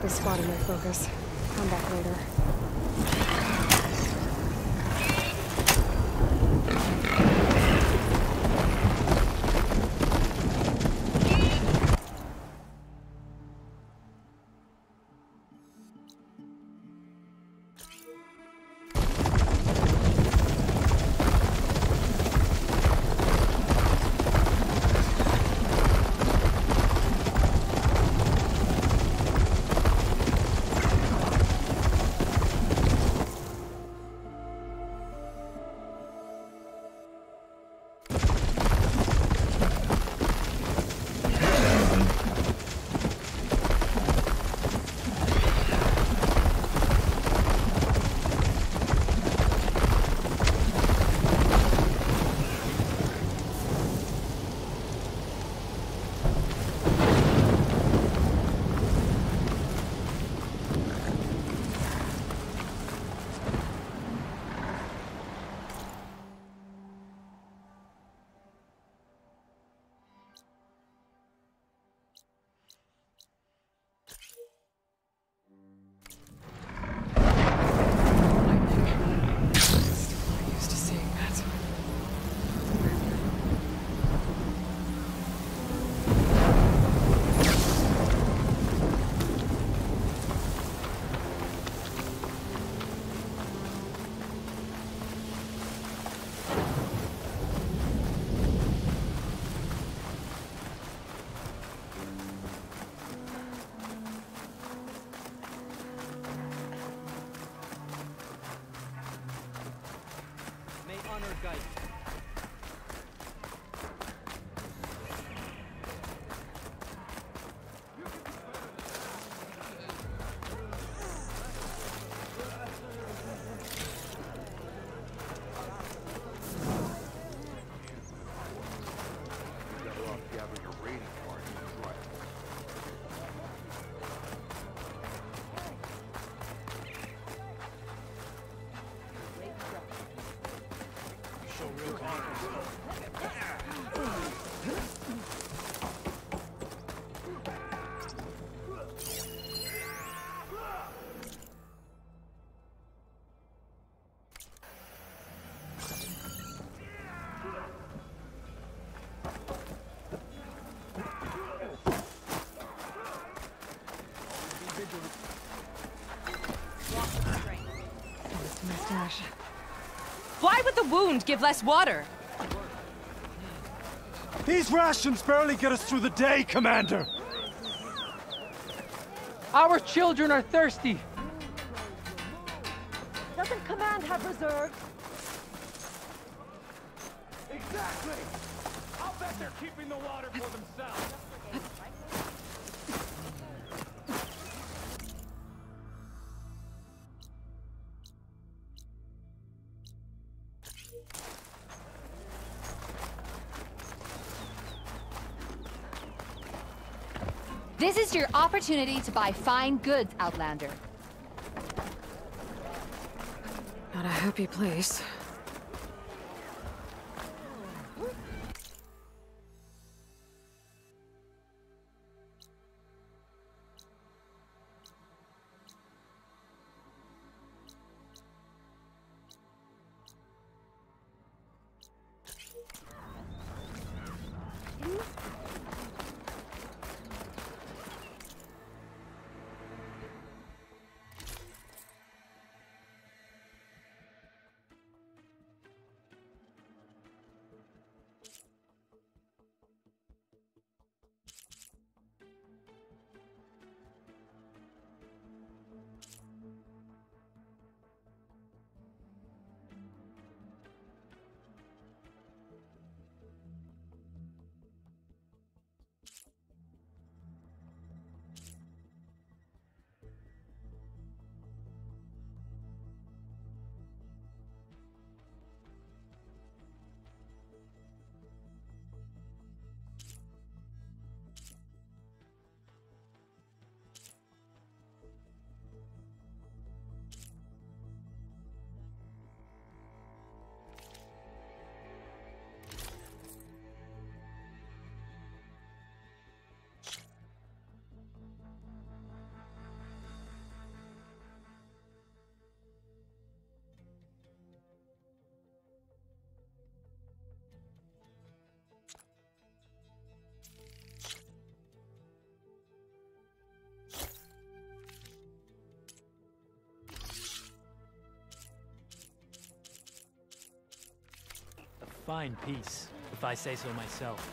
the squad in my focus. Come back later. Why would the wound give less water? These rations barely get us through the day, Commander! Our children are thirsty! Doesn't Command have reserves? Exactly! I'll bet they're keeping the water for themselves! This is your opportunity to buy fine goods, Outlander. Not a happy place. fine piece, if I say so myself.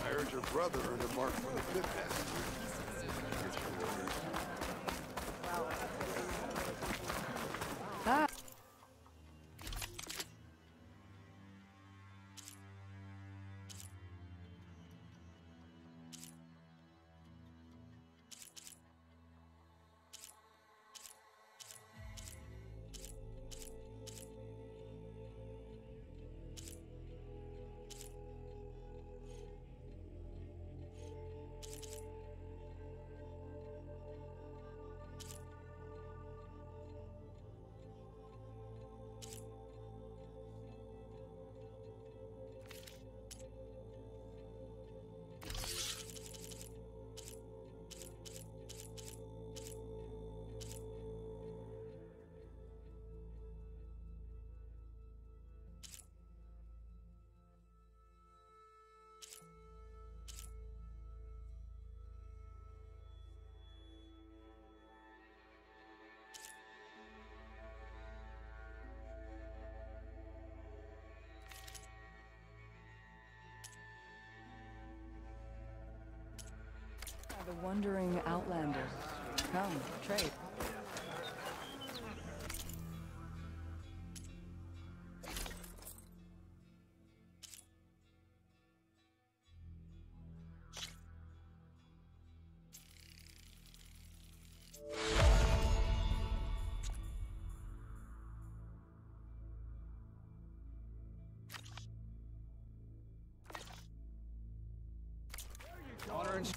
I heard your brother earned a mark from the pit master. The wandering outlander. Come, trade. Honor and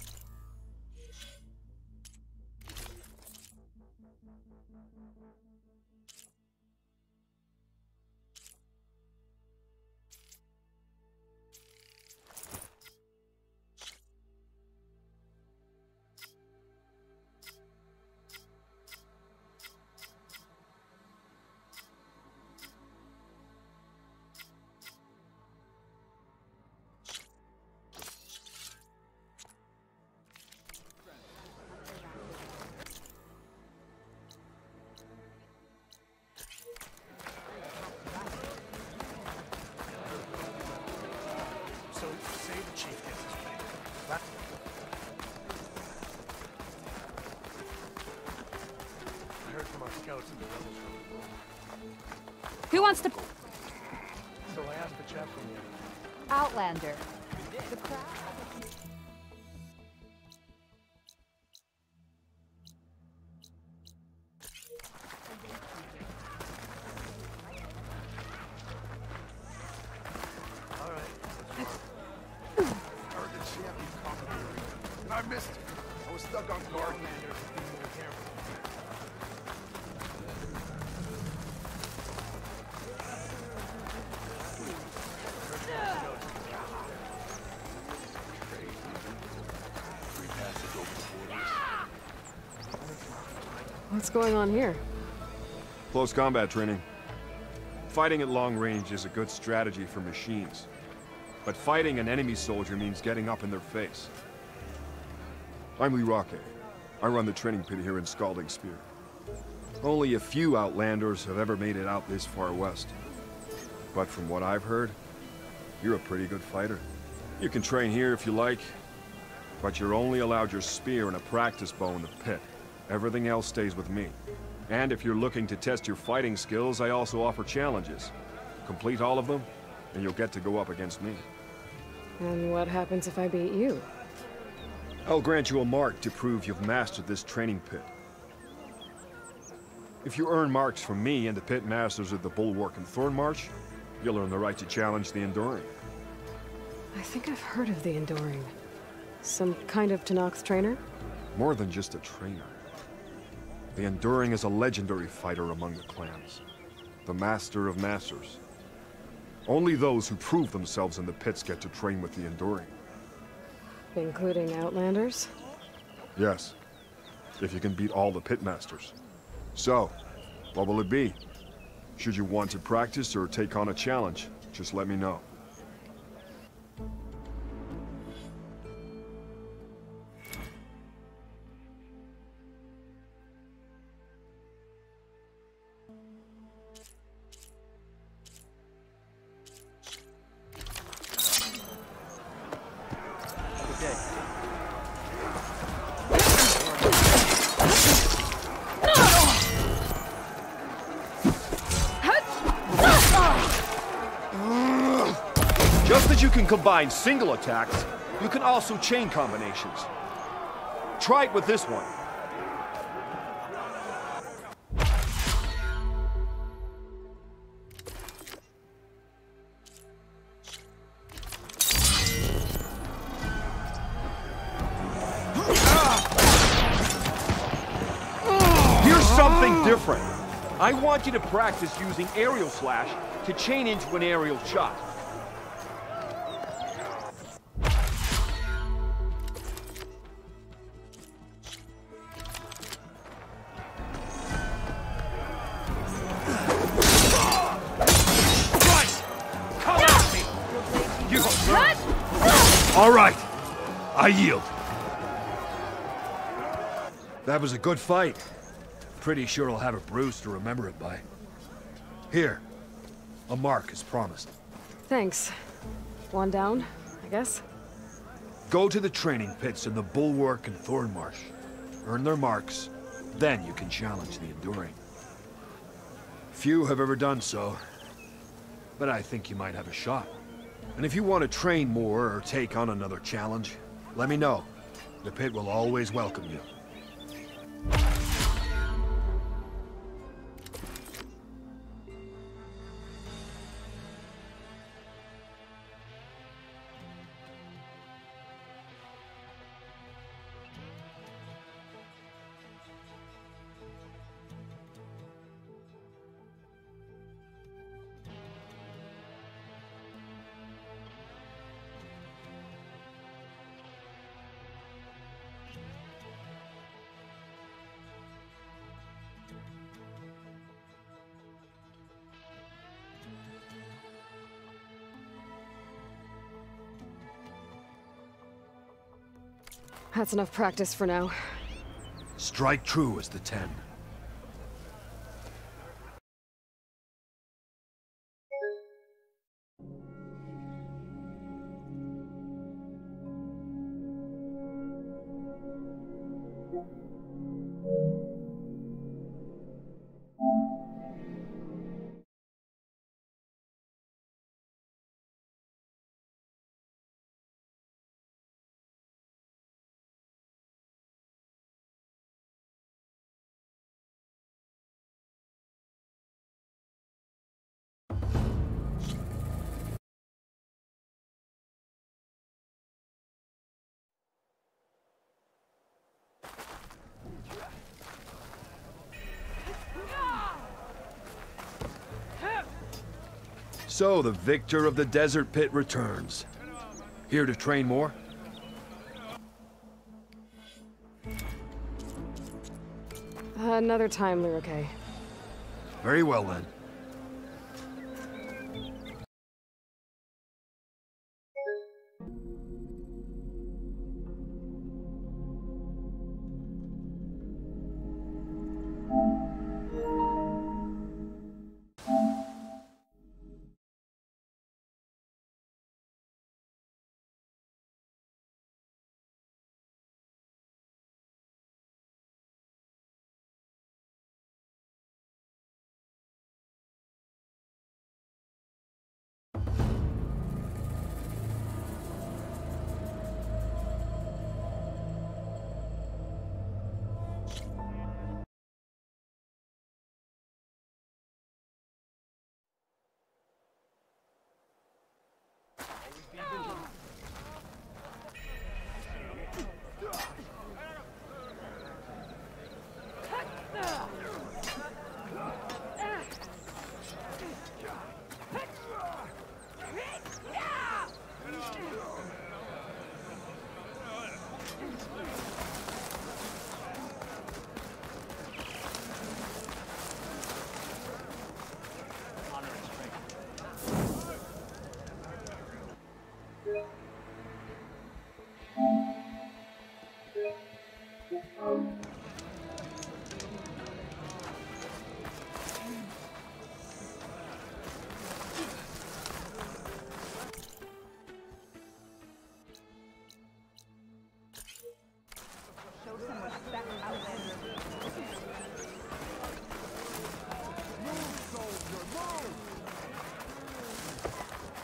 say the chief gets his way. I heard from our scouts in the rebels. Who wants to... So I asked the chap from the Outlander. The crowd... I missed it. I was stuck on guard. What's going on here? Close combat training. Fighting at long range is a good strategy for machines. But fighting an enemy soldier means getting up in their face. I'm Lee Roque. I run the training pit here in Scalding Spear. Only a few Outlanders have ever made it out this far west. But from what I've heard, you're a pretty good fighter. You can train here if you like, but you're only allowed your spear and a practice bow in the pit. Everything else stays with me. And if you're looking to test your fighting skills, I also offer challenges. Complete all of them, and you'll get to go up against me. And what happens if I beat you? I'll grant you a mark to prove you've mastered this training pit. If you earn marks from me and the pit masters of the Bulwark and Thornmarsh, you'll earn the right to challenge the Enduring. I think I've heard of the Enduring. Some kind of Tanox trainer? More than just a trainer. The Enduring is a legendary fighter among the clans. The Master of Masters. Only those who prove themselves in the pits get to train with the Enduring. Including Outlanders? Yes. If you can beat all the pit masters. So, what will it be? Should you want to practice or take on a challenge, just let me know. can combine single attacks, you can also chain combinations. Try it with this one. Here's something different. I want you to practice using aerial slash to chain into an aerial shot. All right, I yield. That was a good fight. Pretty sure I'll have a bruise to remember it by. Here, a mark as promised. Thanks. One down, I guess? Go to the training pits in the Bulwark and Thornmarsh. Earn their marks, then you can challenge the Enduring. Few have ever done so, but I think you might have a shot. And if you want to train more or take on another challenge, let me know. The pit will always welcome you. That's enough practice for now. Strike true as the 10. So the victor of the desert pit returns. Here to train more? Another time, Lyrique. Very well then.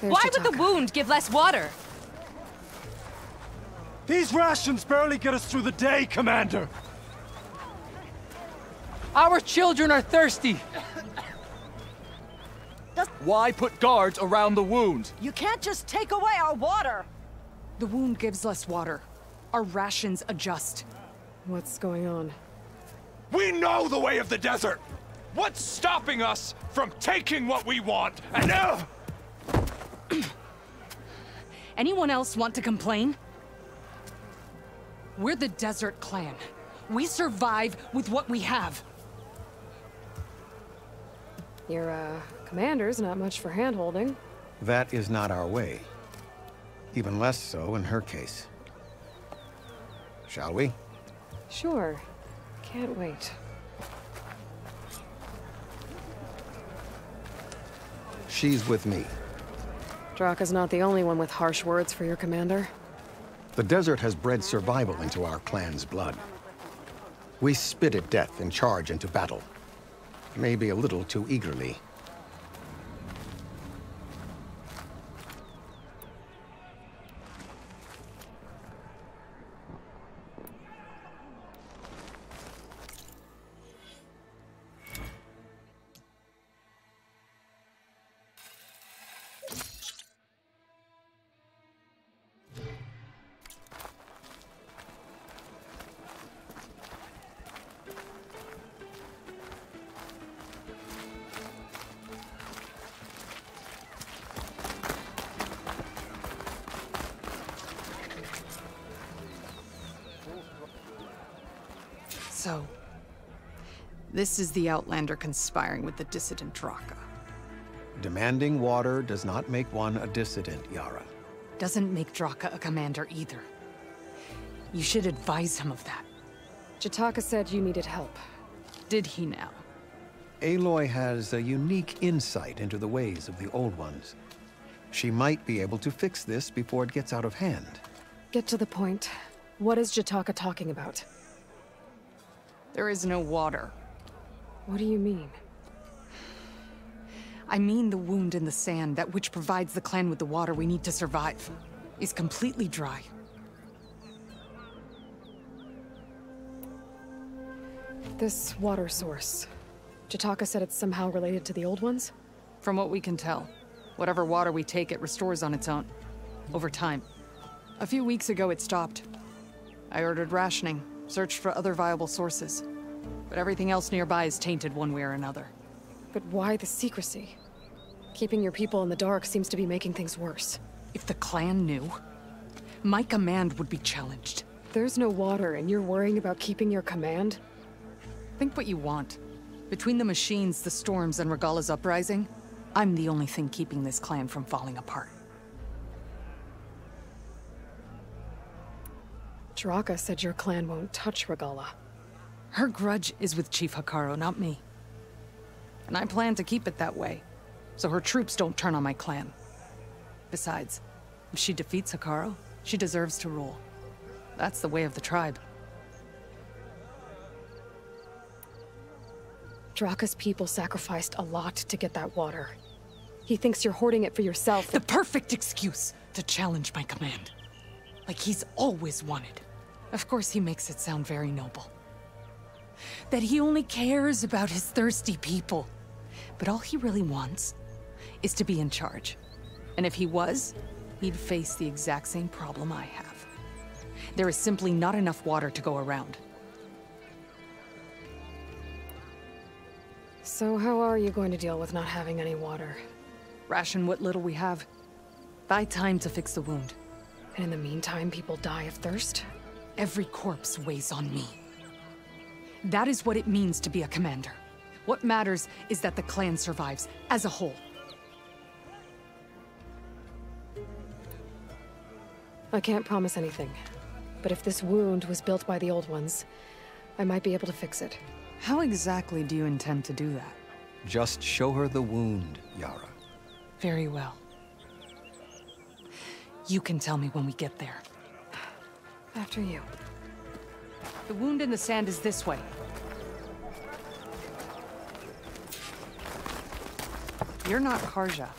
Why would the wound give less water? These rations barely get us through the day, Commander. Our children are thirsty. Why put guards around the wound? You can't just take away our water! The wound gives less water. Our rations adjust. What's going on? We know the way of the desert! What's stopping us from taking what we want and Anyone else want to complain? We're the Desert Clan. We survive with what we have. Your, commander's not much for hand-holding. That is not our way. Even less so in her case. Shall we? Sure. Can't wait. She's with me. Draka's not the only one with harsh words for your commander. The desert has bred survival into our clan's blood. We spit at death and charge into battle. Maybe a little too eagerly. So, this is the Outlander conspiring with the dissident Draka. Demanding water does not make one a dissident, Yara. Doesn't make Draka a commander either. You should advise him of that. Jataka said you needed help. Did he now? Aloy has a unique insight into the ways of the Old Ones. She might be able to fix this before it gets out of hand. Get to the point. What is Jataka talking about? There is no water. What do you mean? I mean the wound in the sand, that which provides the clan with the water we need to survive, is completely dry. This water source. Jataka said it's somehow related to the Old Ones? From what we can tell, whatever water we take, it restores on its own. Over time. A few weeks ago, it stopped. I ordered rationing, searched for other viable sources. But everything else nearby is tainted one way or another. But why the secrecy? Keeping your people in the dark seems to be making things worse. If the clan knew, my command would be challenged. There's no water and you're worrying about keeping your command? Think what you want. Between the machines, the storms, and Regala's uprising, I'm the only thing keeping this clan from falling apart. Draka said your clan won't touch Regala. Her grudge is with Chief Hekarro, not me. And I plan to keep it that way, so her troops don't turn on my clan. Besides, if she defeats Hekarro, she deserves to rule. That's the way of the tribe. Draka's people sacrificed a lot to get that water. He thinks you're hoarding it for yourself. The perfect excuse to challenge my command. Like he's always wanted. Of course he makes it sound very noble. That he only cares about his thirsty people. But all he really wants is to be in charge. And if he was, he'd face the exact same problem I have. There is simply not enough water to go around. So how are you going to deal with not having any water? Ration what little we have. Buy time to fix the wound. And in the meantime, people die of thirst? Every corpse weighs on me. That is what it means to be a commander. What matters is that the clan survives, as a whole. I can't promise anything. But if this wound was built by the Old Ones, I might be able to fix it. How exactly do you intend to do that? Just show her the wound, Yara. Very well. You can tell me when we get there. After you. The wound in the sand is this way. You're not Karja.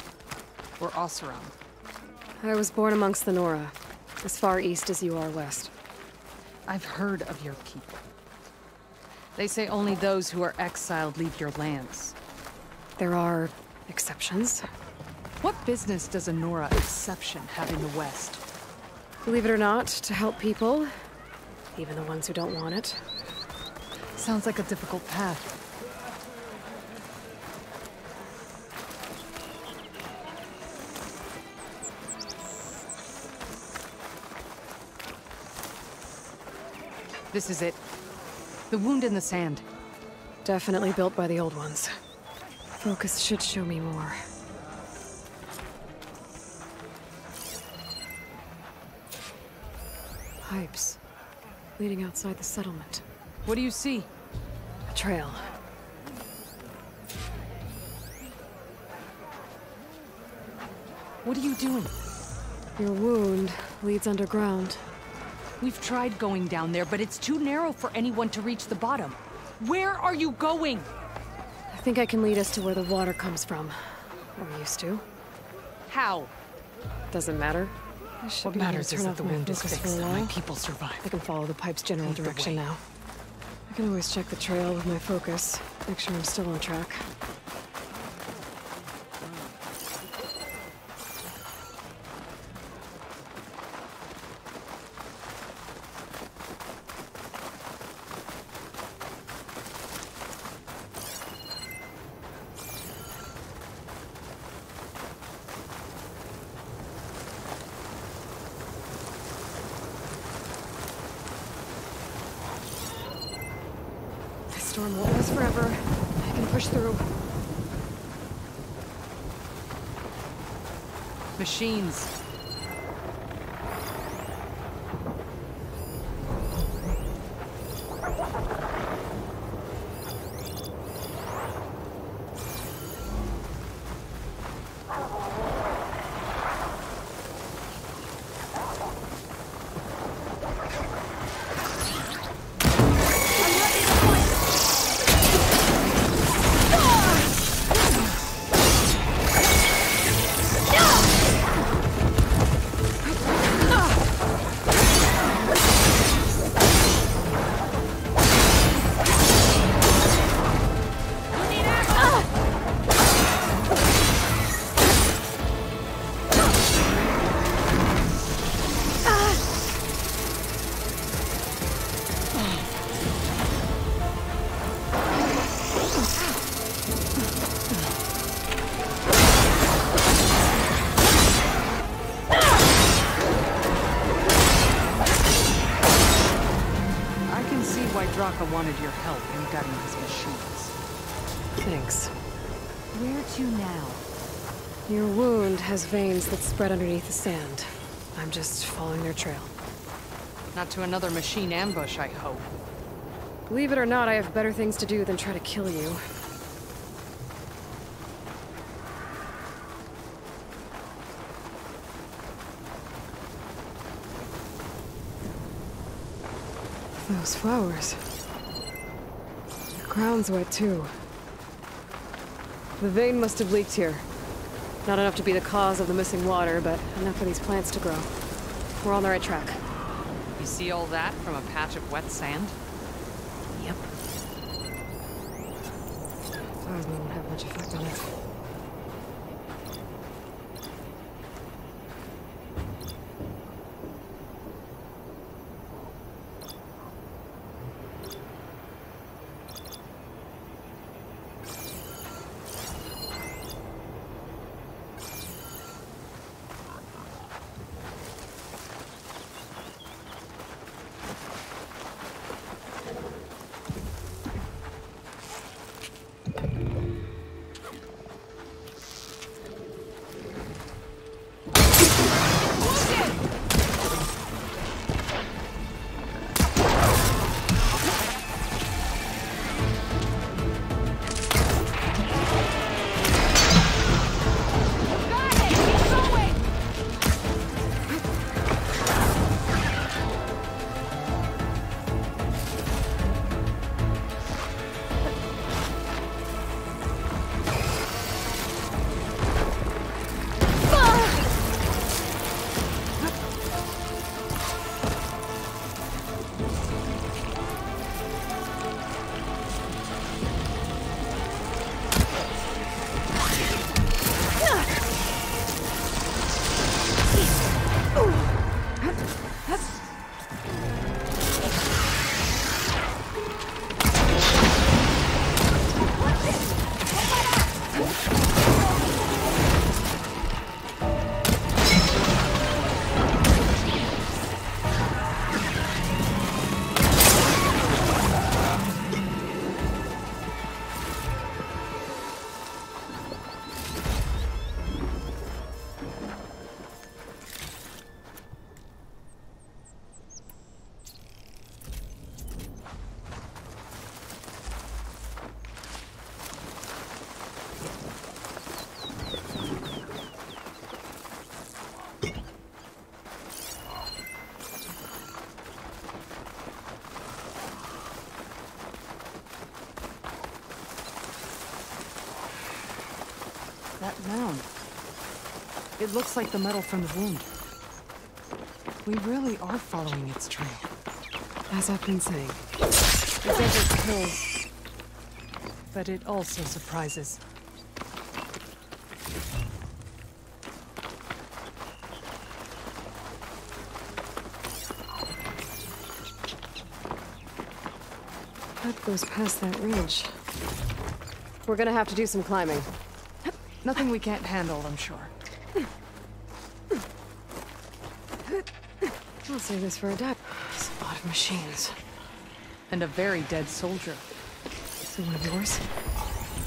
or Oseram? I was born amongst the Nora, as far east as you are west. I've heard of your people. They say only those who are exiled leave your lands. There are exceptions. What business does a Nora exception have in the West? Believe it or not, to help people, even the ones who don't want it. Sounds like a difficult path. This is it. The wound in the sand. Definitely built by the old ones. Focus should show me more. Pipes. Leading outside the settlement. What do you see? A trail. What are you doing? Your wound leads underground. We've tried going down there, but it's too narrow for anyone to reach the bottom. Where are you going? I think I can lead us to where the water comes from. Or used to. How? Doesn't matter. What matters is that the wound is fixed and my people survive. I can follow the pipe's general direction now. I can always check the trail with my focus. Make sure I'm still on track. Storm won't last forever. I can push through. Machines. Draka wanted your help in gutting his machines. Thanks. Where to now? Your wound has veins that spread underneath the sand. I'm just following their trail. Not to another machine ambush, I hope. Believe it or not, I have better things to do than try to kill you. Those flowers. The ground's wet too. The vein must have leaked here. Not enough to be the cause of the missing water, but enough for these plants to grow. We're on the right track. You see all that from a patch of wet sand? Yep. Plasma won't have much effect on it. That mound. It looks like the metal from the wound. We really are following its trail. As I've been saying. The desert kills, but it also surprises. That goes past that ridge. We're gonna have to do some climbing. Nothing we can't handle, I'm sure. I'll save this for a depth. It's a lot of machines. And a very dead soldier. So one of yours?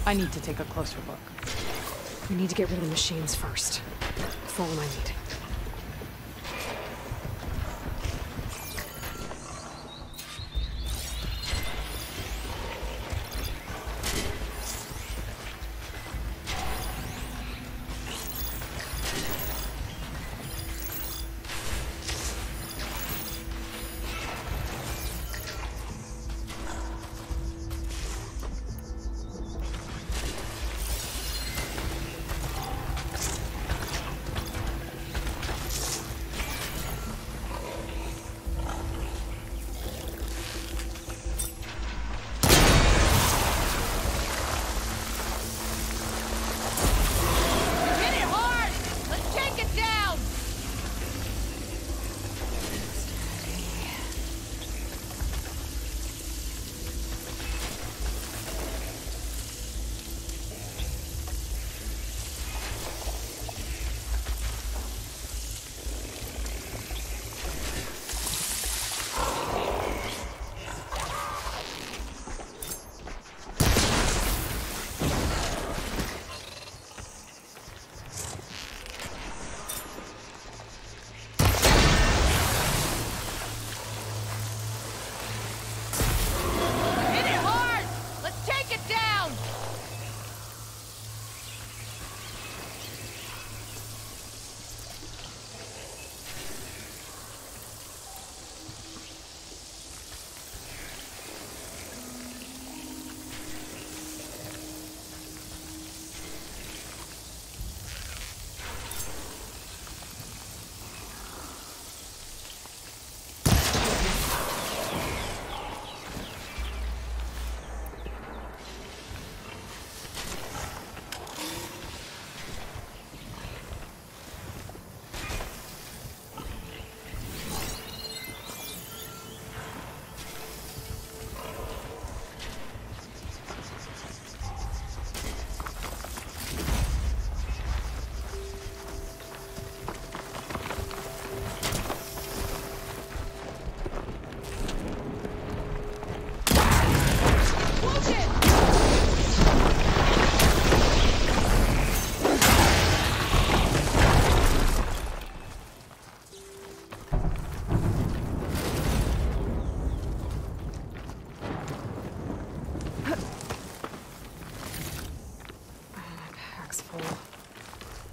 I need to take a closer look. We need to get rid of the machines first. Follow my lead.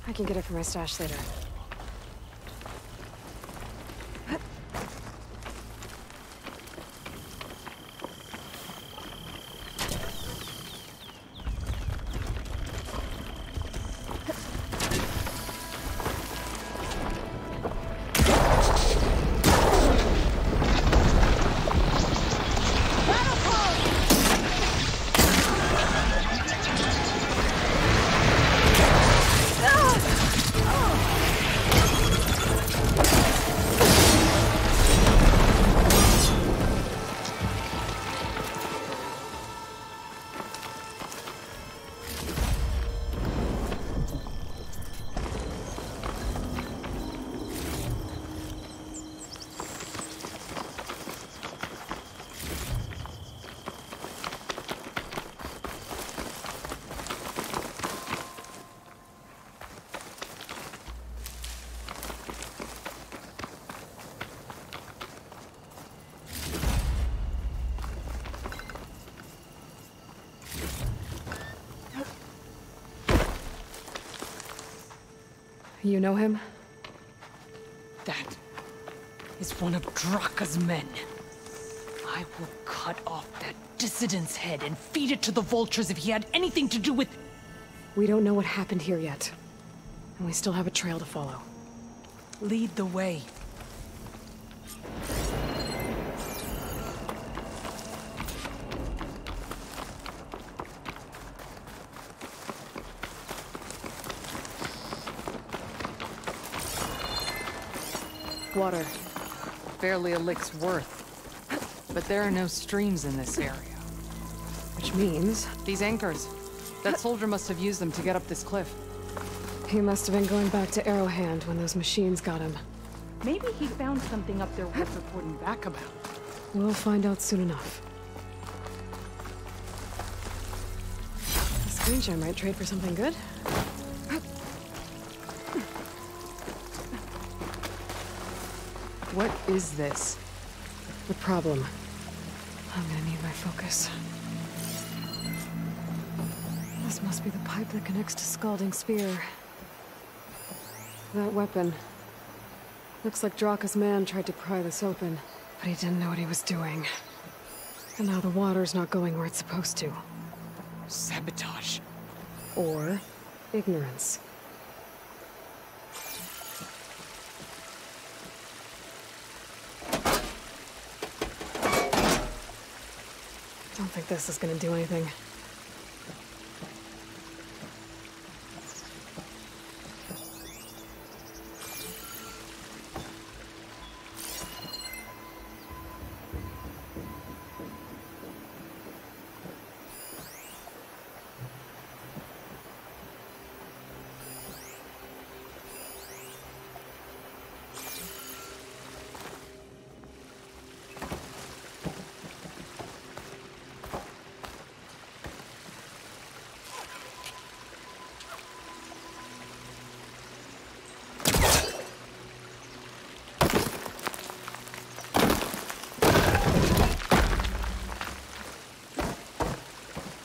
I can get it from my stash later. You know him? That is one of Draka's men. I will cut off that dissident's head and feed it to the vultures if he had anything to do with... We don't know what happened here yet. And we still have a trail to follow. Lead the way. Water. Barely a lick's worth. But there are no streams in this area. Which means... These anchors. That soldier must have used them to get up this cliff. He must have been going back to Arrowhand when those machines got him. Maybe he found something up there worth reporting back about. We'll find out soon enough. The screenshot might trade for something good. What is this? The problem. I'm gonna need my focus. This must be the pipe that connects to Scalding Spear. That weapon. Looks like Draka's man tried to pry this open, but he didn't know what he was doing. And now the water's not going where it's supposed to. Sabotage. Or ignorance. Don't think this is gonna do anything.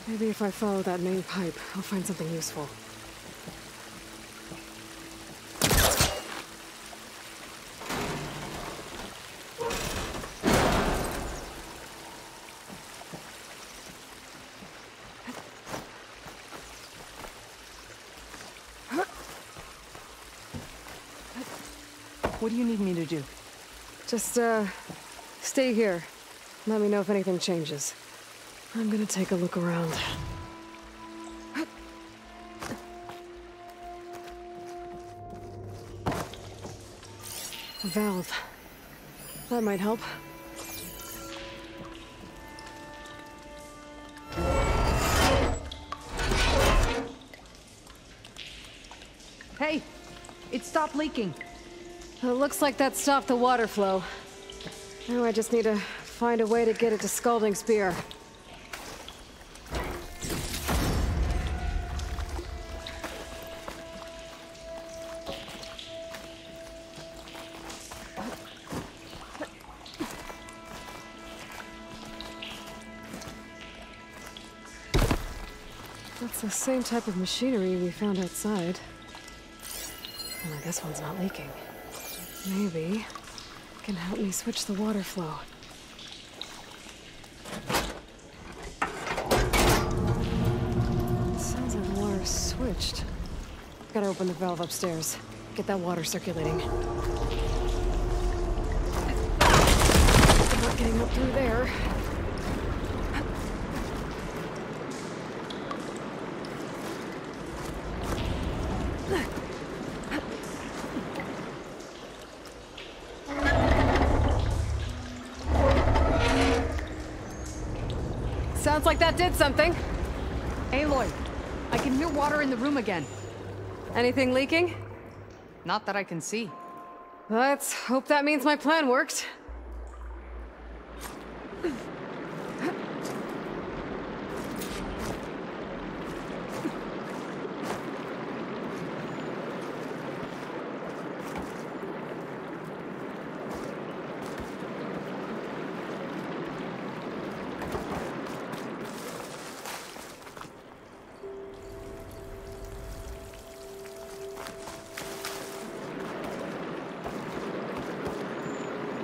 Maybe if I follow that main pipe, I'll find something useful. What do you need me to do? Just, stay here. Let me know if anything changes. I'm gonna take a look around. A valve. That might help. Hey! It stopped leaking. It looks like that stopped the water flow. Now I just need to find a way to get it to Scalding Spear. That's the same type of machinery we found outside. Only this one's not leaking. Maybe it can help me switch the water flow. It sounds like the water's switched. Gotta open the valve upstairs. Get that water circulating. Not getting up through there. Sounds like that did something. Aloy, I can hear water in the room again. Anything leaking? Not that I can see. Let's hope that means my plan worked.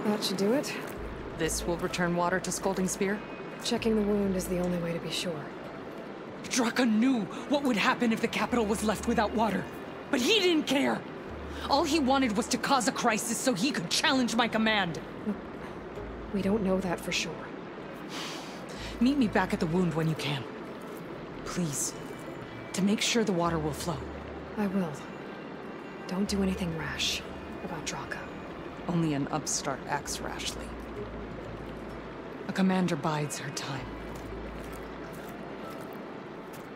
That should do it. This will return water to Scalding Spear? Checking the wound is the only way to be sure. Draka knew what would happen if the capital was left without water. But he didn't care! All he wanted was to cause a crisis so he could challenge my command. We don't know that for sure. Meet me back at the wound when you can. Please. To make sure the water will flow. I will. Don't do anything rash about Draka. Only an upstart acts rashly. A commander bides her time.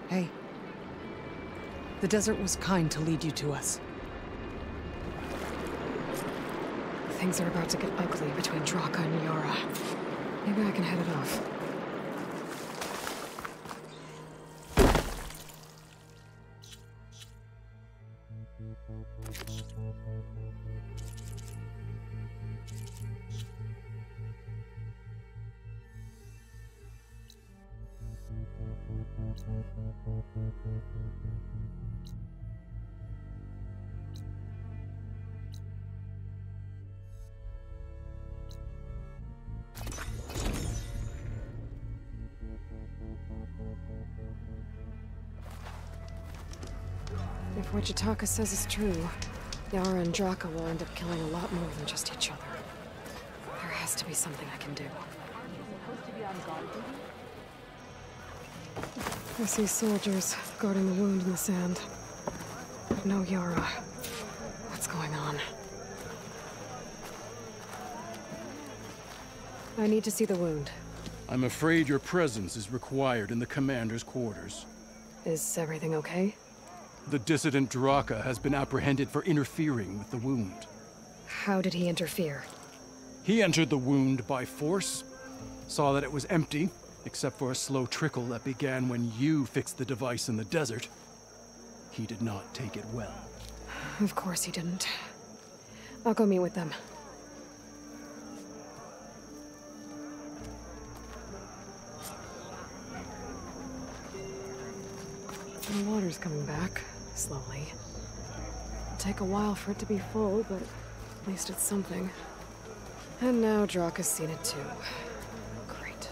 Hey. The desert was kind to lead you to us. Things are about to get ugly between Draka and Yara. Maybe I can head it off. If what Jataka says is true, Yara and Draka will end up killing a lot more than just each other. There has to be something I can do. I see soldiers guarding the wound in the sand. But no Yara. What's going on? I need to see the wound. I'm afraid your presence is required in the commander's quarters. Is everything okay? The dissident Draka has been apprehended for interfering with the wound. How did he interfere? He entered the wound by force, saw that it was empty, except for a slow trickle that began when you fixed the device in the desert. He did not take it well. Of course he didn't. I'll go meet with them. The water's coming back, slowly. It'll take a while for it to be full, but at least it's something. And now Draka's seen it too. Great.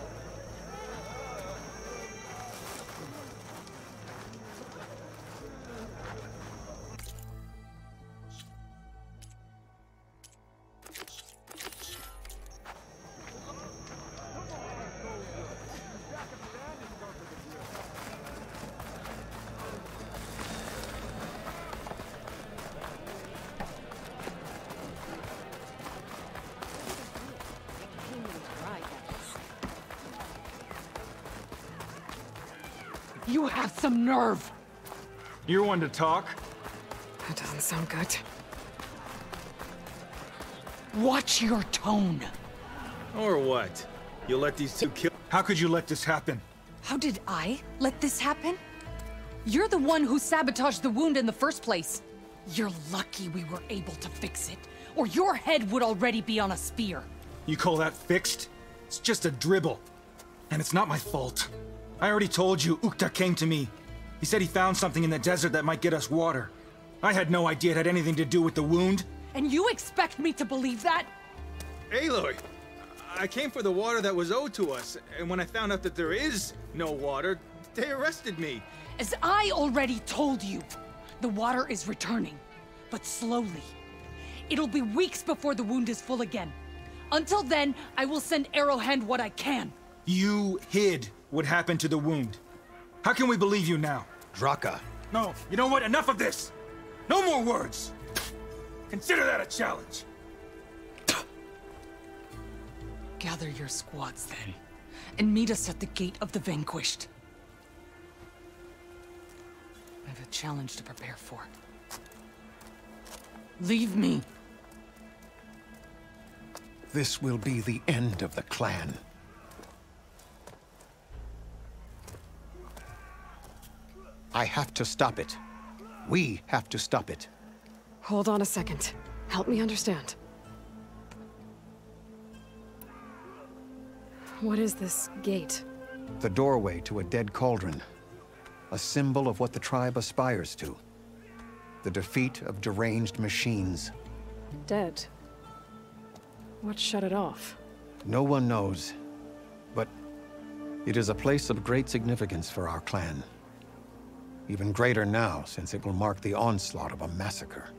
You have some nerve! You're one to talk? That doesn't sound good. Watch your tone! Or what? You'll let these two kill— How could you let this happen? How did I let this happen? You're the one who sabotaged the wound in the first place. You're lucky we were able to fix it, or your head would already be on a spear. You call that fixed? It's just a dribble. And it's not my fault. I already told you, Ukta came to me. He said he found something in the desert that might get us water. I had no idea it had anything to do with the wound. And you expect me to believe that? Aloy, I came for the water that was owed to us, and when I found out that there is no water, they arrested me. As I already told you, the water is returning, but slowly. It'll be weeks before the wound is full again. Until then, I will send Arrowhand what I can. You hid what happened to the wound. How can we believe you now? Draka. No, you know what? Enough of this! No more words! Consider that a challenge! Gather your squads then, and meet us at the Gate of the Vanquished. I have a challenge to prepare for. Leave me! This will be the end of the clan. I have to stop it. We have to stop it. Hold on a second. Help me understand. What is this gate? The doorway to a dead cauldron. A symbol of what the tribe aspires to. The defeat of deranged machines. Dead? What shut it off? No one knows. But it is a place of great significance for our clan. Even greater now, since it will mark the onslaught of a massacre.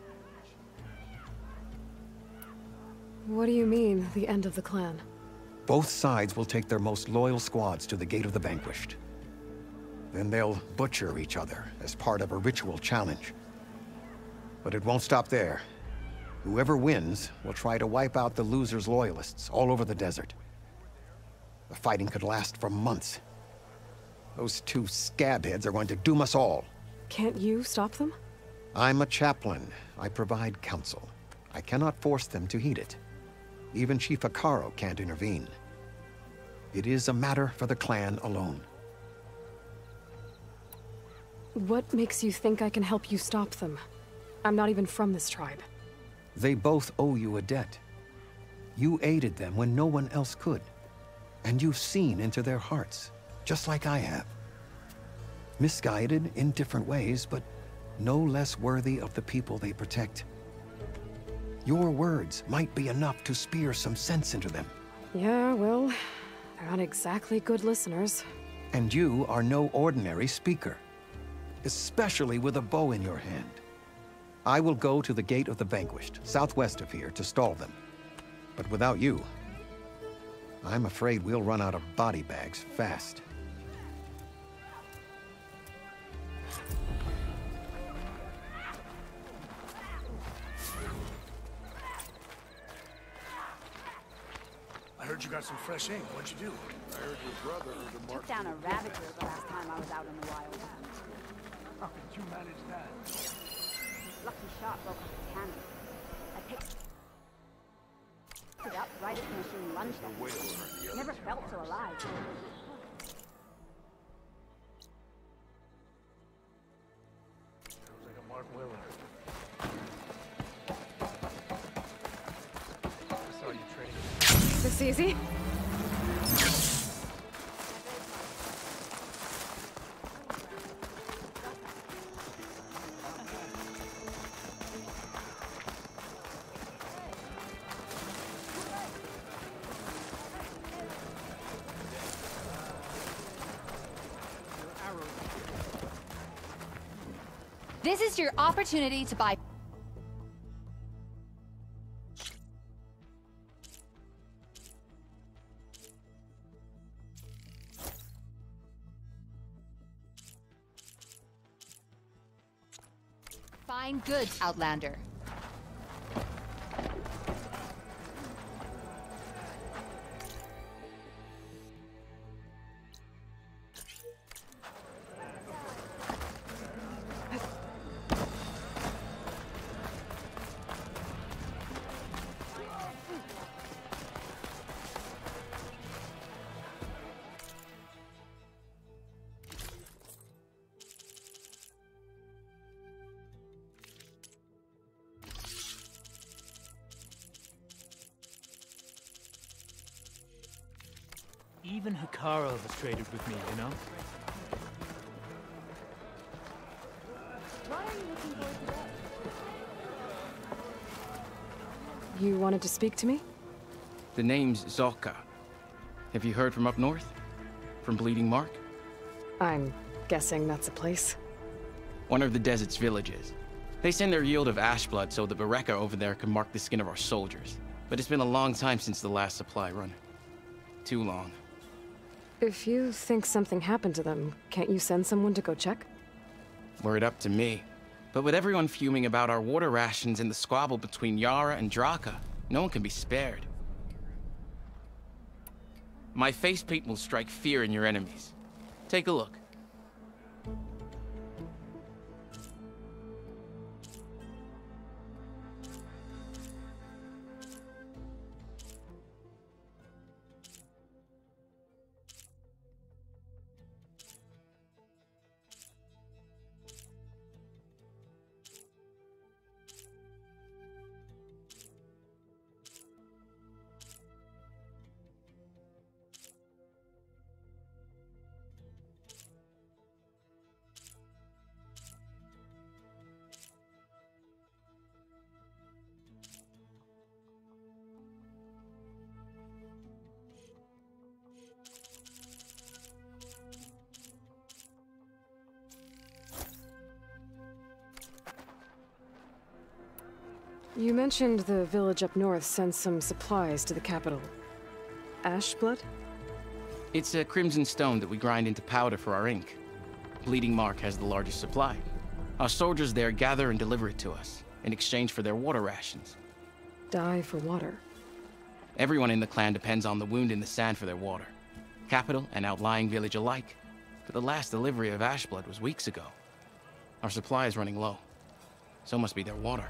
What do you mean, the end of the clan? Both sides will take their most loyal squads to the Gate of the Vanquished. Then they'll butcher each other as part of a ritual challenge. But it won't stop there. Whoever wins will try to wipe out the loser's loyalists all over the desert. The fighting could last for months. Those two scabheads are going to doom us all. Can't you stop them? I'm a chaplain. I provide counsel. I cannot force them to heed it. Even Chief Hikaru can't intervene. It is a matter for the clan alone. What makes you think I can help you stop them? I'm not even from this tribe. They both owe you a debt. You aided them when no one else could. And you've seen into their hearts, just like I have. Misguided in different ways, but no less worthy of the people they protect. Your words might be enough to spear some sense into them. Yeah, well, they're not exactly good listeners. And you are no ordinary speaker, especially with a bow in your hand. I will go to the Gate of the Vanquished, southwest of here, to stall them. But without you, I'm afraid we'll run out of body bags fast. I heard you got some fresh ink. What'd you do? I heard your brother earned a mark. Took down a ravager the last time I was out in the wild. How did you manage that? Lucky shot broke up his cannon. I picked it up right as the machine lunged at me. Never felt so alive. Sounds like a Mark Wheeler. I saw you trading. This easy? This is your opportunity to buy. Fine goods, Outlander. Even Hikaru has traded with me, you know? Why are you looking for today? You wanted to speak to me? The name's Zolka. Have you heard from up north? From Bleeding Mark? I'm guessing that's a place. One of the desert's villages. They send their yield of ash blood so the Bereka over there can mark the skin of our soldiers. But it's been a long time since the last supply run. Too long. If you think something happened to them, can't you send someone to go check? Were it up to me. But with everyone fuming about our water rations and the squabble between Yara and Draka, no one can be spared. My face paint will strike fear in your enemies. Take a look. You mentioned the village up north sent some supplies to the capital. Ashblood? It's a crimson stone that we grind into powder for our ink. Bleeding Mark has the largest supply. Our soldiers there gather and deliver it to us, in exchange for their water rations. Die for water. Everyone in the clan depends on the wound in the sand for their water. Capital and outlying village alike. But the last delivery of Ashblood was weeks ago. Our supply is running low. So must be their water.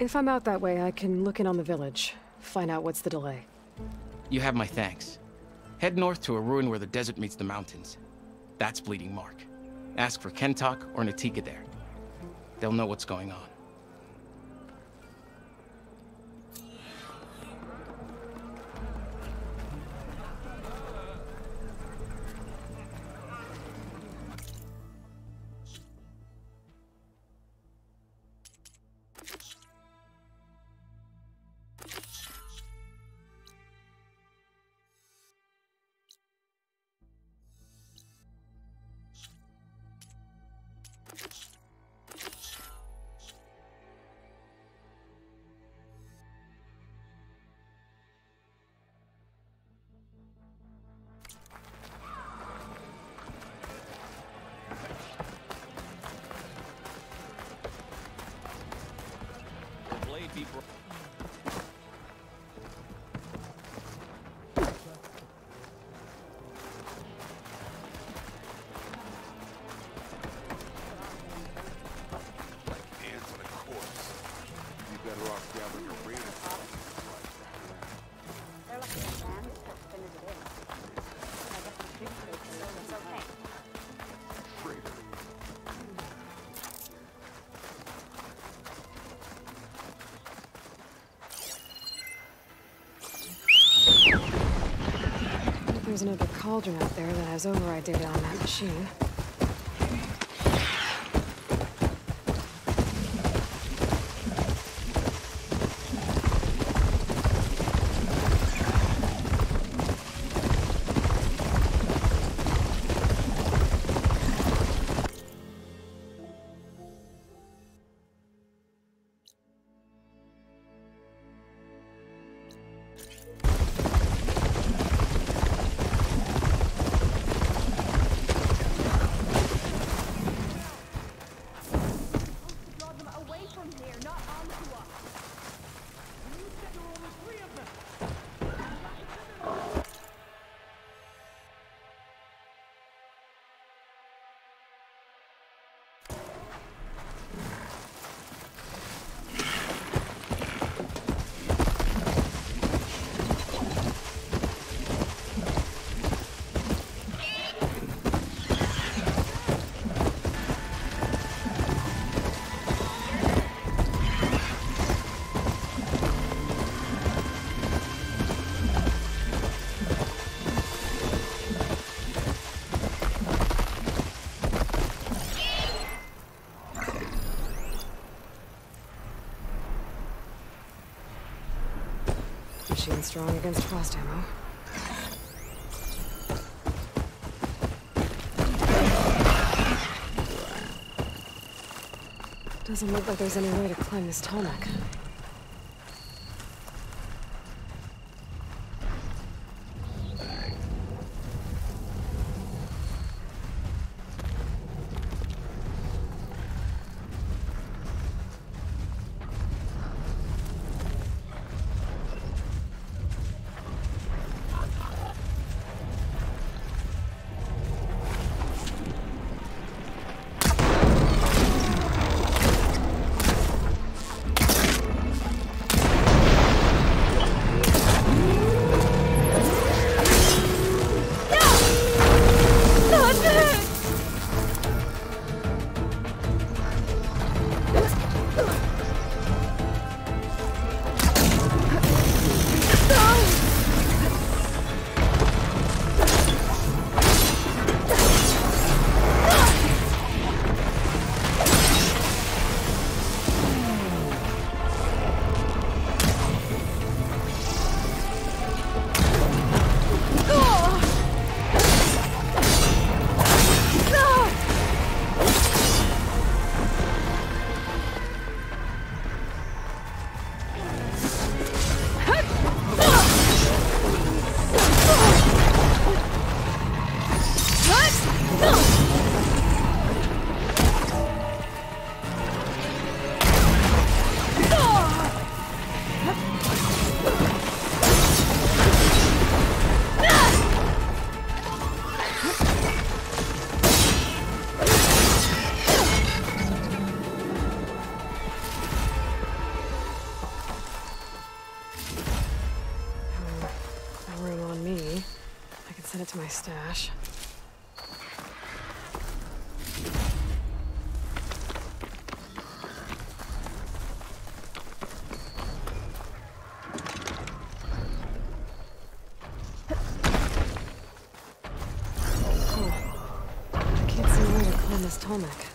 If I'm out that way, I can look in on the village. Find out what's the delay. You have my thanks. Head north to a ruin where the desert meets the mountains. That's Bleeding Mark. Ask for Kentok or Natika there. They'll know what's going on. There's another cauldron out there that has override data on that machine. Machine strong against frost ammo. Doesn't look like there's any way to climb this tarmac. me. I can send it to my stash. This Tomek.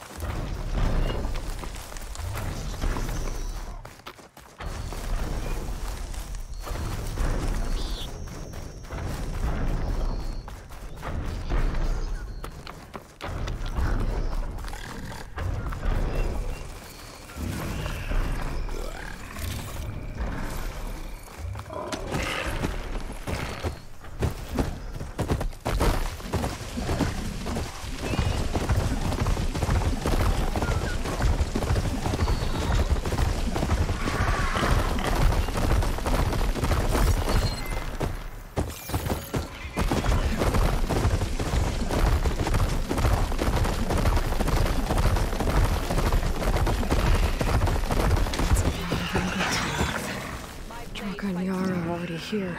Here.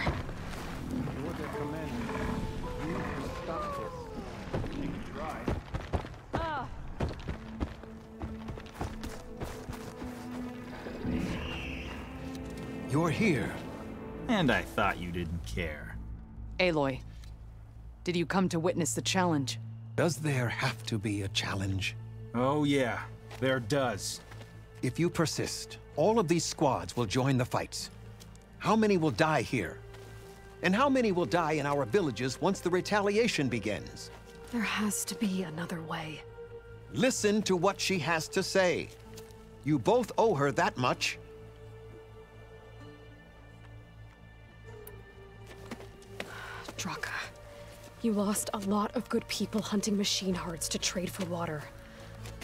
You're here. And I thought you didn't care. Aloy, did you come to witness the challenge? Does there have to be a challenge? Oh yeah, there does. If you persist, all of these squads will join the fights. How many will die here? And how many will die in our villages once the retaliation begins? There has to be another way. Listen to what she has to say. You both owe her that much. Draka, you lost a lot of good people hunting machine hearts to trade for water.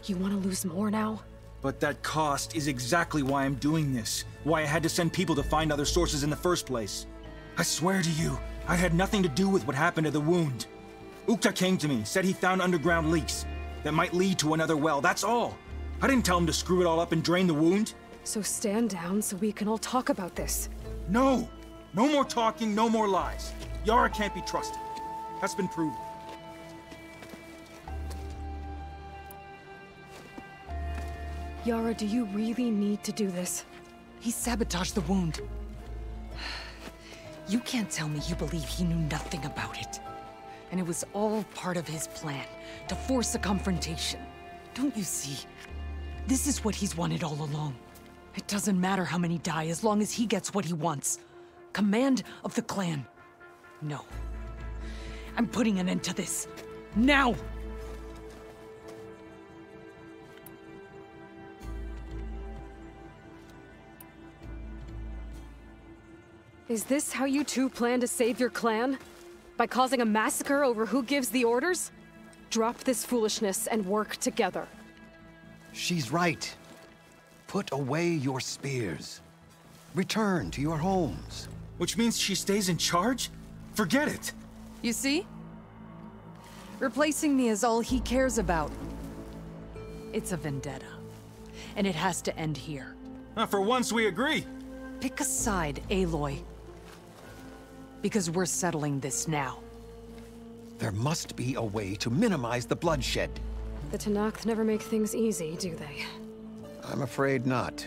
You want to lose more now? But that cost is exactly why I'm doing this. Why I had to send people to find other sources in the first place. I swear to you, I had nothing to do with what happened to the wound. Ukta came to me, said he found underground leaks that might lead to another well, that's all. I didn't tell him to screw it all up and drain the wound. So stand down so we can all talk about this. No! No more talking, no more lies. Yara can't be trusted. That's been proven. Yara, do you really need to do this? He sabotaged the wound. You can't tell me you believe he knew nothing about it. And it was all part of his plan, to force a confrontation. Don't you see? This is what he's wanted all along. It doesn't matter how many die as long as he gets what he wants. Command of the clan. No. I'm putting an end to this. Now! Is this how you two plan to save your clan? By causing a massacre over who gives the orders? Drop this foolishness and work together. She's right. Put away your spears. Return to your homes. Which means she stays in charge? Forget it! You see? Replacing me is all he cares about. It's a vendetta. And it has to end here. For once we agree. Pick a side, Aloy. Because we're settling this now. There must be a way to minimize the bloodshed. The Tenakth never make things easy, do they? I'm afraid not.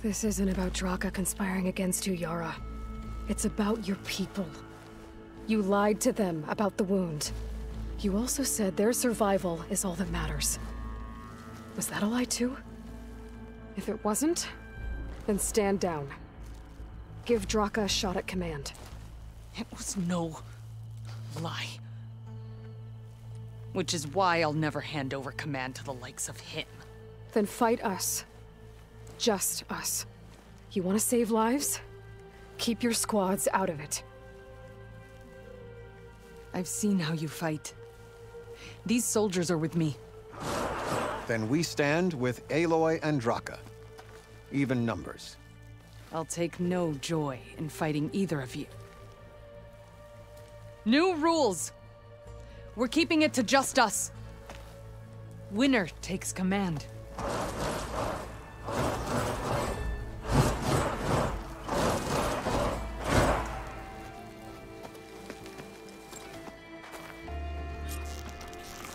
This isn't about Draka conspiring against you, Yara. It's about your people. You lied to them about the wound. You also said their survival is all that matters. Was that a lie too? If it wasn't, then stand down. Give Draka a shot at command. It was no lie. Which is why I'll never hand over command to the likes of him. Then fight us. Just us. You want to save lives? Keep your squads out of it. I've seen how you fight. These soldiers are with me. Then we stand with Aloy and Draka. Even numbers. I'll take no joy in fighting either of you. New rules! We're keeping it to just us. Winner takes command.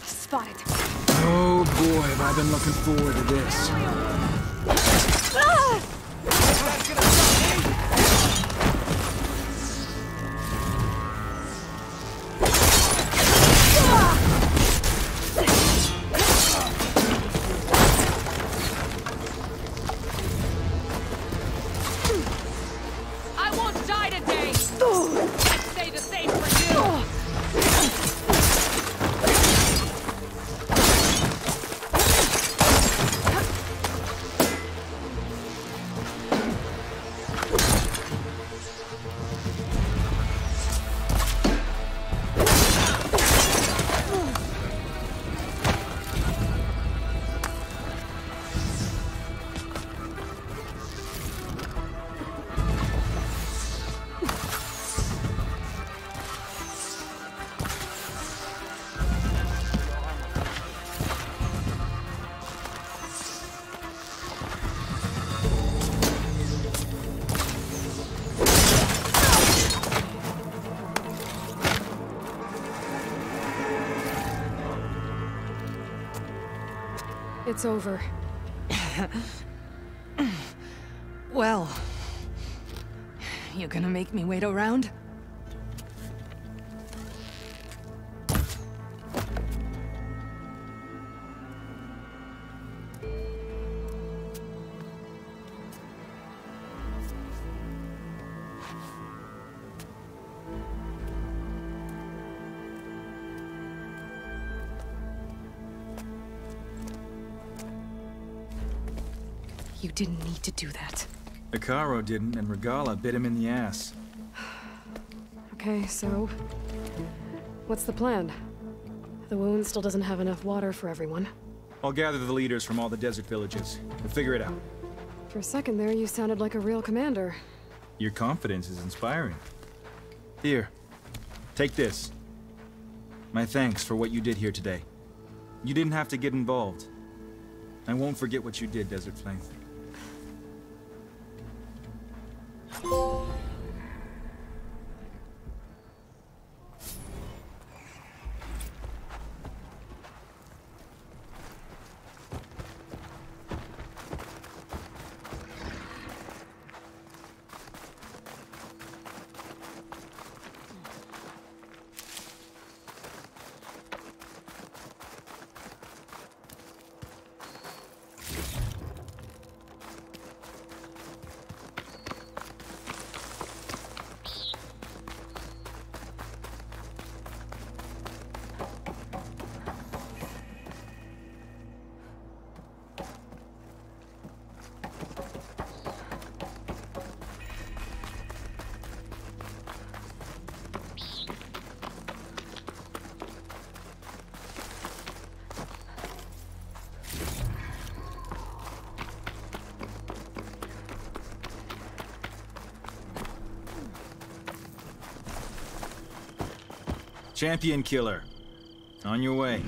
Spotted. Oh boy, have I been looking forward to this. Ah! I won't die today! I'd say the same for you! It's over. Well, you gonna make me wait around? You didn't need to do that. Icaro didn't, and Regala bit him in the ass. Okay, so... what's the plan? The wound still doesn't have enough water for everyone. I'll gather the leaders from all the desert villages. We'll figure it out. For a second there, you sounded like a real commander. Your confidence is inspiring. Here, take this. My thanks for what you did here today. You didn't have to get involved. I won't forget what you did, Desert Flame. Champion Killer, on your way.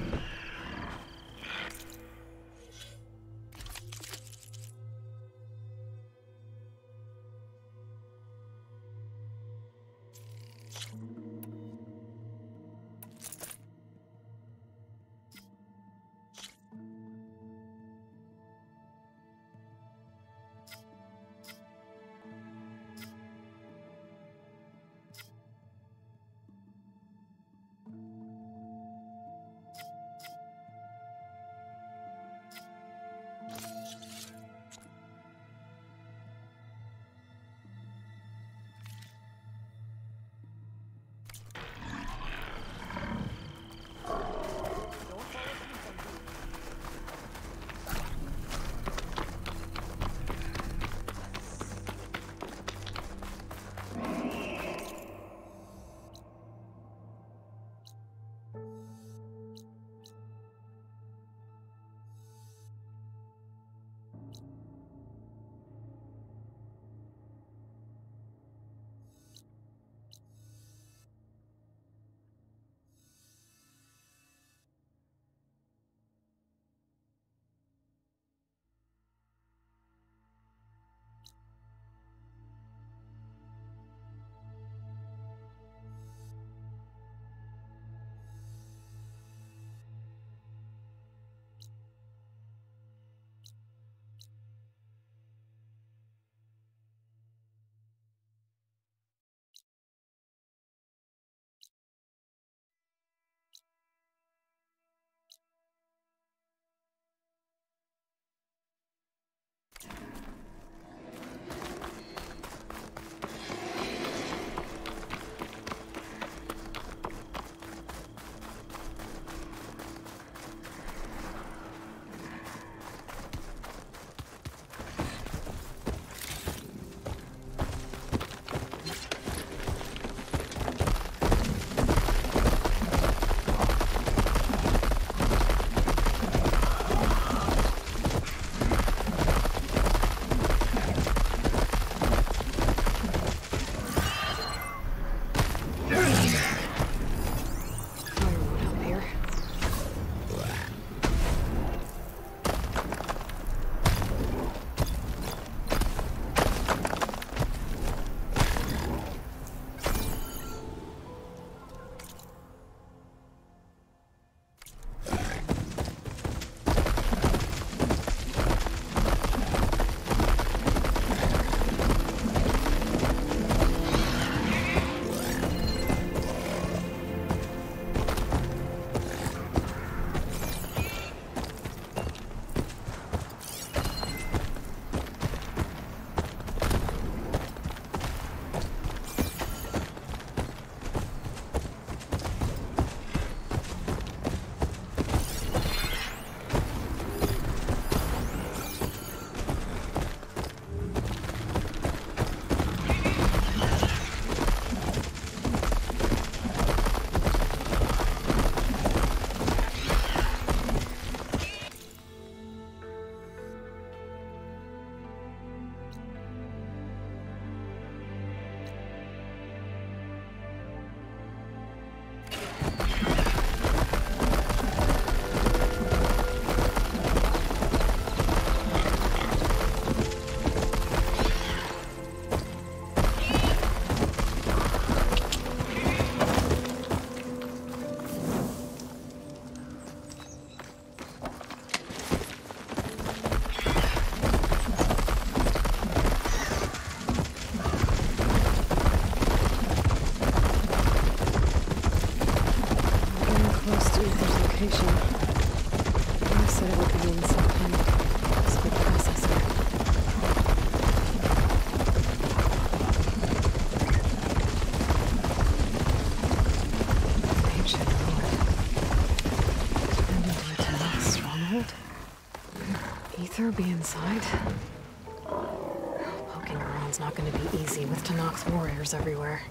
Ether be inside? Poking around's not gonna be easy with Tanak's warriors everywhere.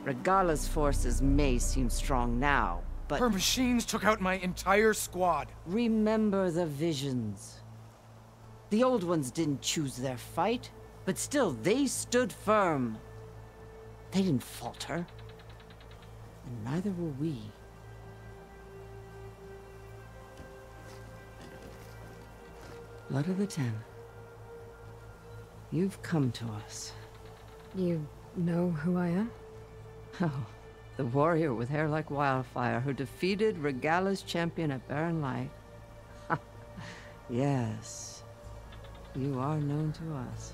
Regala's forces may seem strong now, but... Her machines took out my entire squad. Remember the visions. The old ones didn't choose their fight, but still, they stood firm. They didn't falter. And neither will we. Blood of the Ten. You've come to us. You know who I am? Oh, the warrior with hair like wildfire who defeated Regala's champion at Barren Light. Yes, you are known to us.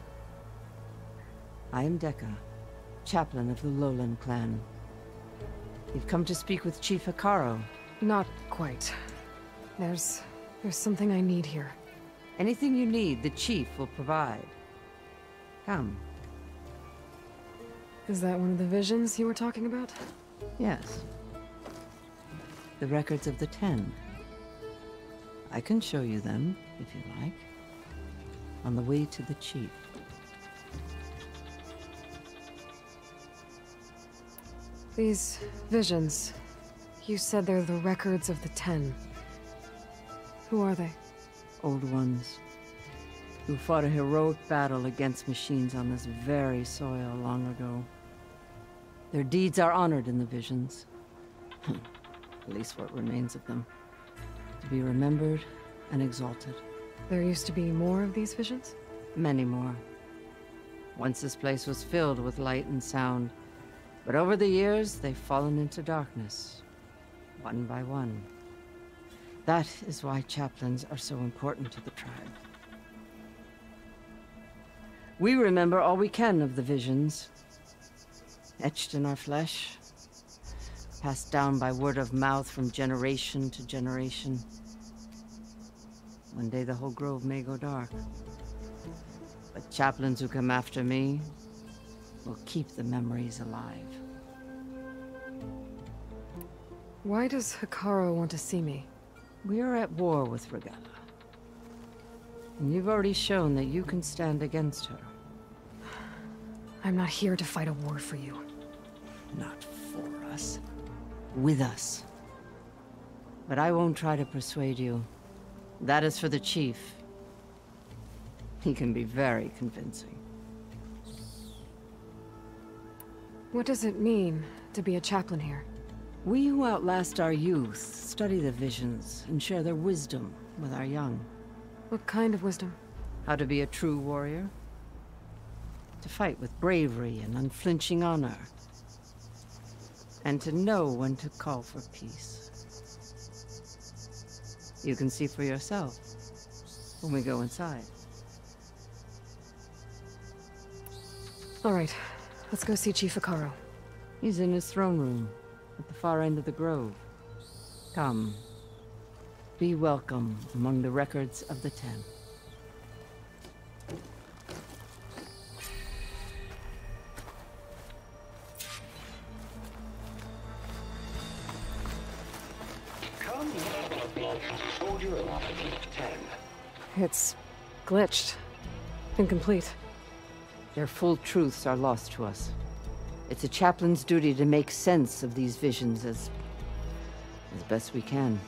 I am Dekka, chaplain of the Lowland clan. You've come to speak with Chief Hikaru. Not quite. There's something I need here. Anything you need, the chief will provide. Come. Is that one of the visions you were talking about? Yes. The records of the 10. I can show you them, if you like. On the way to the chief. These visions, you said they're the records of the 10. Who are they? Old ones, who fought a heroic battle against machines on this very soil long ago. Their deeds are honored in the visions. At least what remains of them. To be remembered and exalted. There used to be more of these visions? Many more. Once this place was filled with light and sound, but over the years, they've fallen into darkness, one by one. That is why chaplains are so important to the tribe. We remember all we can of the visions, etched in our flesh, passed down by word of mouth from generation to generation. One day the whole grove may go dark, but chaplains who come after me will keep the memories alive. Why does Hikaru want to see me? We are at war with Regala. And you've already shown that you can stand against her. I'm not here to fight a war for you. Not for us. With us. But I won't try to persuade you. That is for the chief. He can be very convincing. What does it mean to be a chaplain here? We who outlast our youth study the visions and share their wisdom with our young. What kind of wisdom? How to be a true warrior. To fight with bravery and unflinching honor. And to know when to call for peace. You can see for yourself when we go inside. All right, let's go see Chief Hikaru. He's in his throne room at the far end of the grove. Come. Be welcome among the records of the 10. It's glitched. Incomplete. Their full truths are lost to us. It's a chaplain's duty to make sense of these visions as best we can.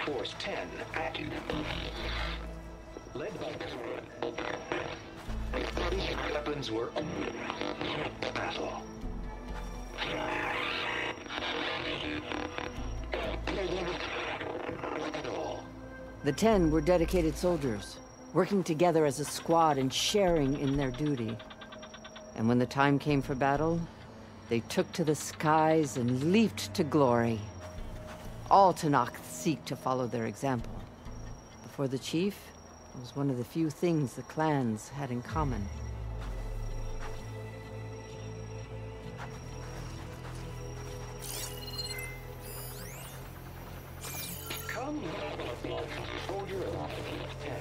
Force 10 active. Led by weapons were battle. The 10 were dedicated soldiers, working together as a squad and sharing in their duty. And when the time came for battle, they took to the skies and leaped to glory. All Tenakth seek to follow their example. Before the chief, it was one of the few things the clans had in common. Come, soldier of 10.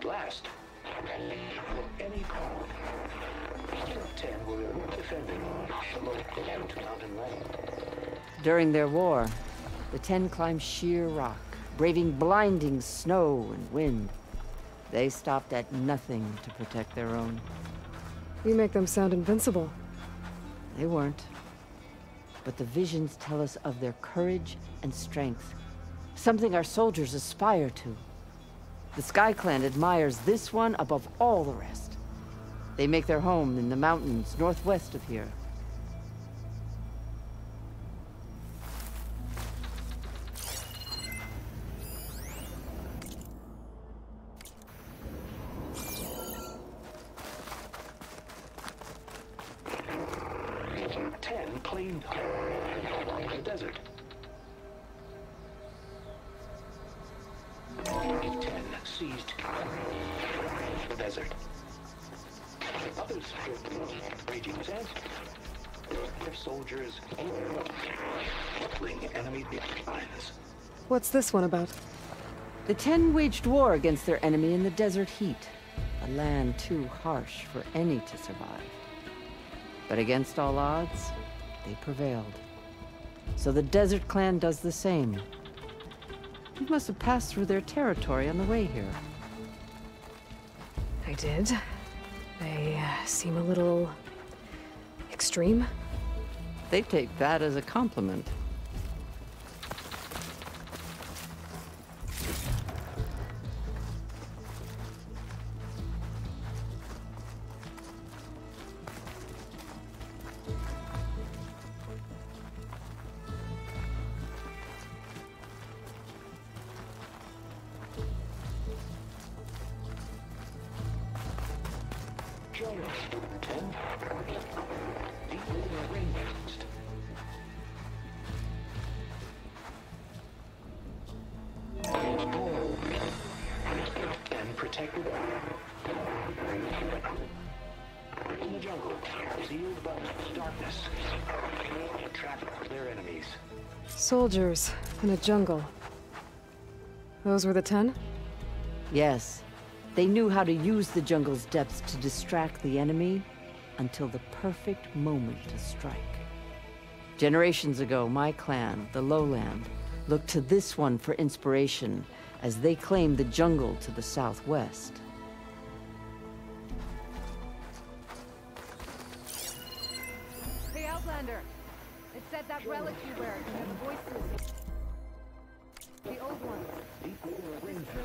Last, any call. 10 were defending the mountain range. During their war, the 10 climbed sheer rock, braving blinding snow and wind. They stopped at nothing to protect their own. You make them sound invincible. They weren't. But the visions tell us of their courage and strength, something our soldiers aspire to. The Sky Clan admires this one above all the rest. They make their home in the mountains northwest of here. Claimed the desert. 10 seized the desert. Others raging sands. Their soldiers killing enemy lines. What's this one about? The 10 waged war against their enemy in the desert heat, a land too harsh for any to survive. But against all odds, they prevailed. So the Desert Clan does the same. You must have passed through their territory on the way here. I did. They seem a little extreme. They take that as a compliment. And protected in the jungle, sealed by darkness, to trap their enemies. Soldiers in a jungle. Those were the 10? Yes. They knew how to use the jungle's depths to distract the enemy until the perfect moment to strike. Generations ago, my clan, the Lowland, looked to this one for inspiration as they claimed the jungle to the southwest. Hey, Outlander. It said that relic you wear can have voices. The old ones. Is this true?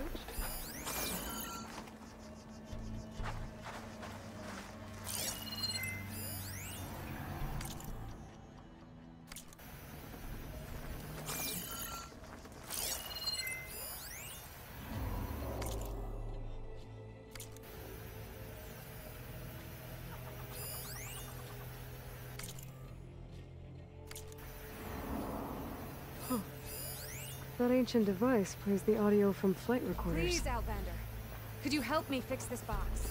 That ancient device plays the audio from flight recorders. Please, Outlander. Could you help me fix this box?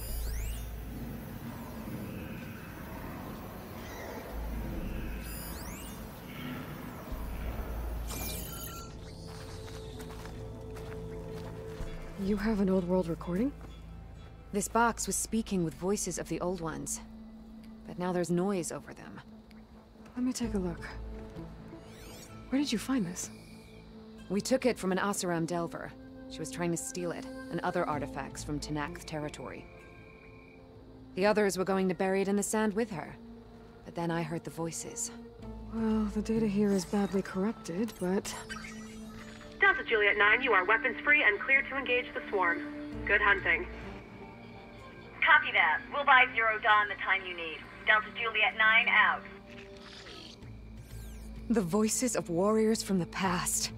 You have an old world recording? This box was speaking with voices of the old ones. But now there's noise over them. Let me take a look. Where did you find this? We took it from an Oseram Delver. She was trying to steal it, and other artifacts from Tenakth territory. The others were going to bury it in the sand with her. But then I heard the voices. Well, the data here is badly corrupted, but... Delta Juliet 9, you are weapons-free and clear to engage the swarm. Good hunting. Copy that. We'll buy Zero Dawn the time you need. Delta Juliet 9 out. The voices of warriors from the past.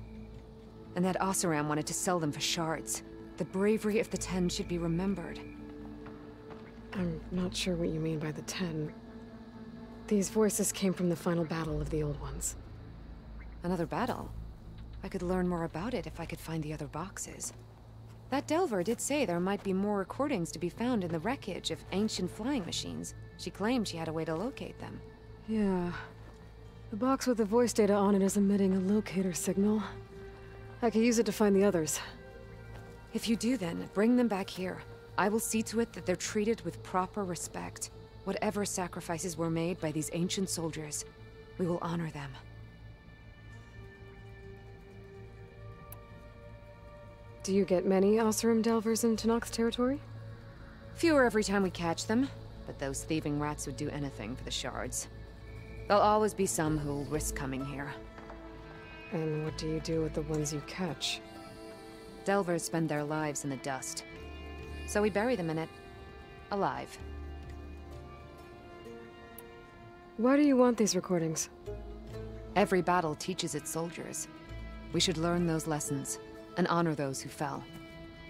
And that Oseram wanted to sell them for shards. The bravery of the 10 should be remembered. I'm not sure what you mean by the 10. These voices came from the final battle of the Old Ones. Another battle? I could learn more about it if I could find the other boxes. That Delver did say there might be more recordings to be found in the wreckage of ancient flying machines. She claimed she had a way to locate them. Yeah. The box with the voice data on it is emitting a locator signal. I could use it to find the others. If you do then, bring them back here. I will see to it that they're treated with proper respect. Whatever sacrifices were made by these ancient soldiers, we will honor them. Do you get many Oseram Delvers in Tenakth territory? Fewer every time we catch them, but those thieving rats would do anything for the shards. There'll always be some who'll risk coming here. And what do you do with the ones you catch? Delvers spend their lives in the dust. So we bury them in it, alive. Why do you want these recordings? Every battle teaches its soldiers. We should learn those lessons, and honor those who fell.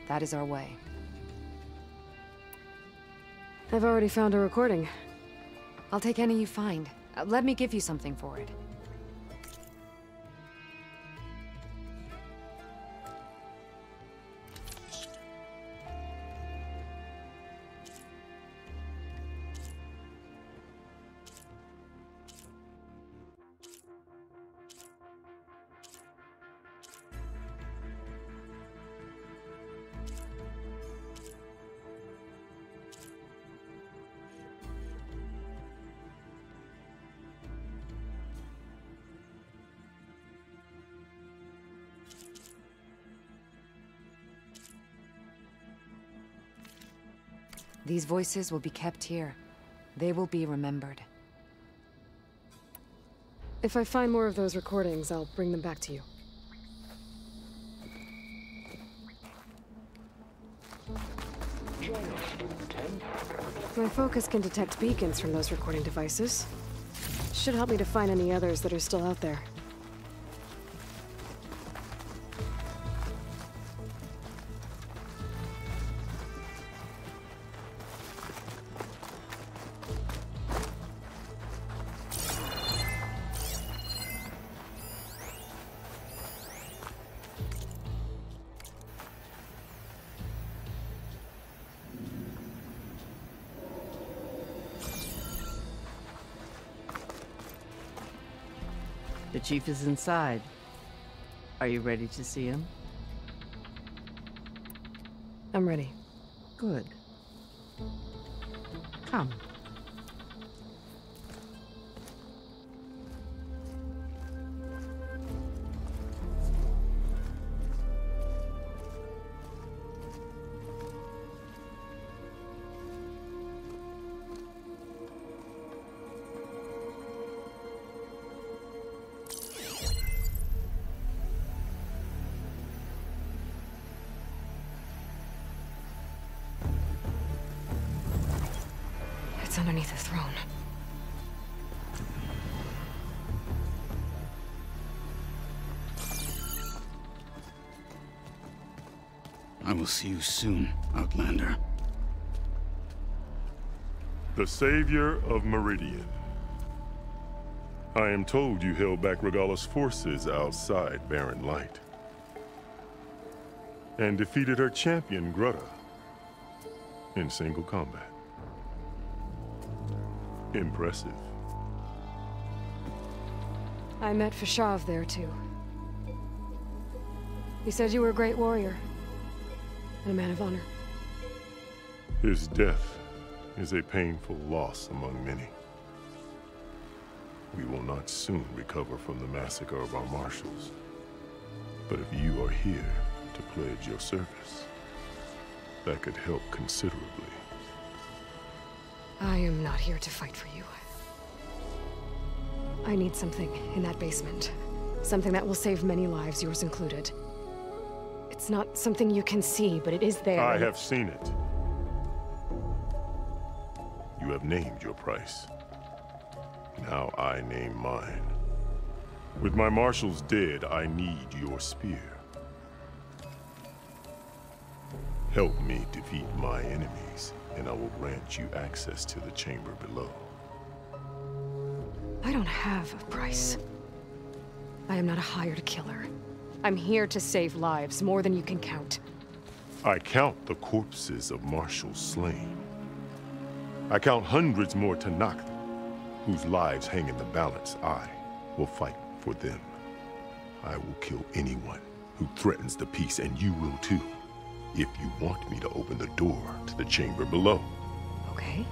That is our way. I've already found a recording. I'll take any you find. Let me give you something for it. These voices will be kept here. They will be remembered. If I find more of those recordings, I'll bring them back to you. My focus can detect beacons from those recording devices. Should help me to find any others that are still out there. The chief is inside. Are you ready to see him? I'm ready. Good. Come. It's underneath the throne. I will see you soon, Outlander. The savior of Meridian. I am told you held back Regalla's forces outside Barren Light. And defeated her champion, Grutta, in single combat. Impressive. I met Fashav there, too. He said you were a great warrior. and a man of honor. His death is a painful loss among many. We will not soon recover from the massacre of our marshals. But if you are here to pledge your service, that could help considerably. I am not here to fight for you. I need something in that basement. Something that will save many lives, yours included. It's not something you can see, but it is there. I have seen it. You have named your price. Now I name mine. With my marshals dead, I need your spear. Help me defeat my enemies, and I will grant you access to the chamber below. I don't have a price. I am not a hired killer. I'm here to save lives, more than you can count. I count the corpses of marshals slain. I count hundreds more Tanakh, whose lives hang in the balance. I will fight for them. I will kill anyone who threatens the peace, and you will too, if you want me to open the door to the chamber below. Okay.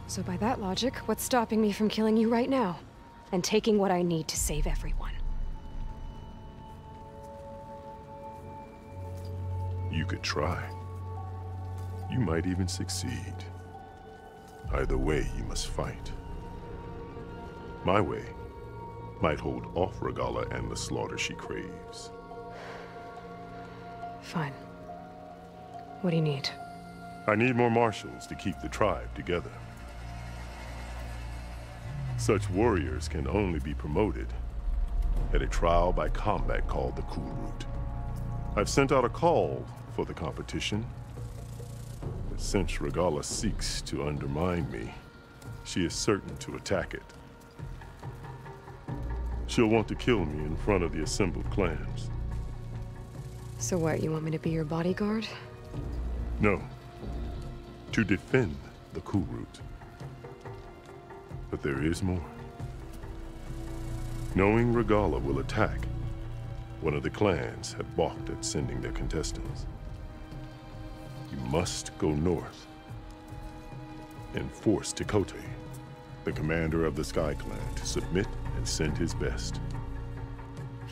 So by that logic, what's stopping me from killing you right now? And taking what I need to save everyone? You could try. You might even succeed. Either way, you must fight. My way might hold off Regalla and the slaughter she craves. Fine. What do you need? I need more marshals to keep the tribe together. Such warriors can only be promoted at a trial by combat called the Cool Route. I've sent out a call for the competition, but since Regalla seeks to undermine me, she is certain to attack it. She'll want to kill me in front of the assembled clans. So what, you want me to be your bodyguard? No. To defend the Cool Route. But there is more. Knowing Regalla will attack, one of the clans have balked at sending their contestants. You must go north and force Tekote, the commander of the Sky Clan, to submit and send his best.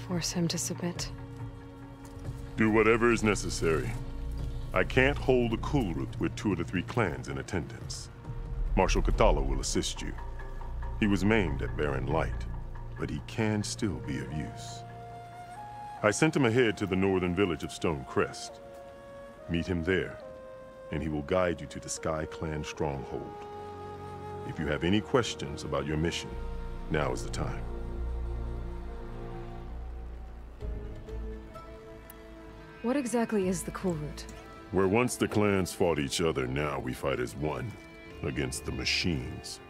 Force him to submit? Do whatever is necessary. I can't hold a Cool Route with 2 of the 3 clans in attendance. Marshal Kathala will assist you. He was maimed at Barren Light, but he can still be of use. I sent him ahead to the northern village of Stone Crest. Meet him there, and he will guide you to the Sky Clan stronghold. If you have any questions about your mission, now is the time. What exactly is the Cool Route? Where once the clans fought each other, now we fight as one, against the machines.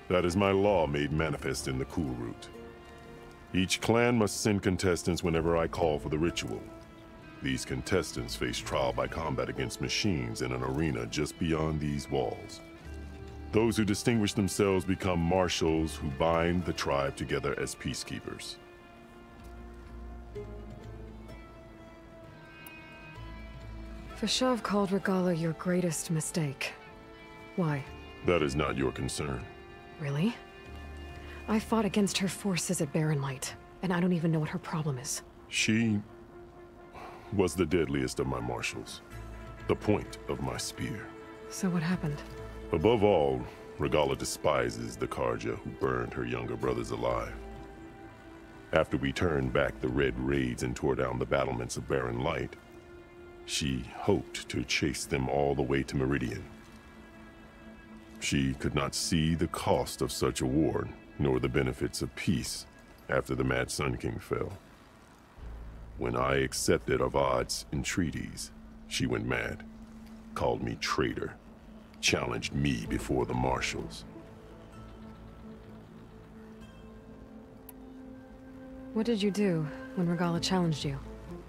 That is my law made manifest in the Cool Route. Each clan must send contestants whenever I call for the ritual. These contestants face trial by combat against machines in an arena just beyond these walls. Those who distinguish themselves become marshals who bind the tribe together as peacekeepers. Fashav called Regalla your greatest mistake. Why? That is not your concern. Really? I fought against her forces at Barren Light, and I don't even know what her problem is. She was the deadliest of my marshals, the point of my spear. So what happened? Above all, Regalla despises the Karja who burned her younger brothers alive. After we turned back the Red Raids and tore down the battlements of Barren Light, she hoped to chase them all the way to Meridian. She could not see the cost of such a war, nor the benefits of peace after the Mad Sun King fell. When I accepted Avad's entreaties, she went mad, called me traitor, challenged me before the marshals. What did you do when Regalla challenged you?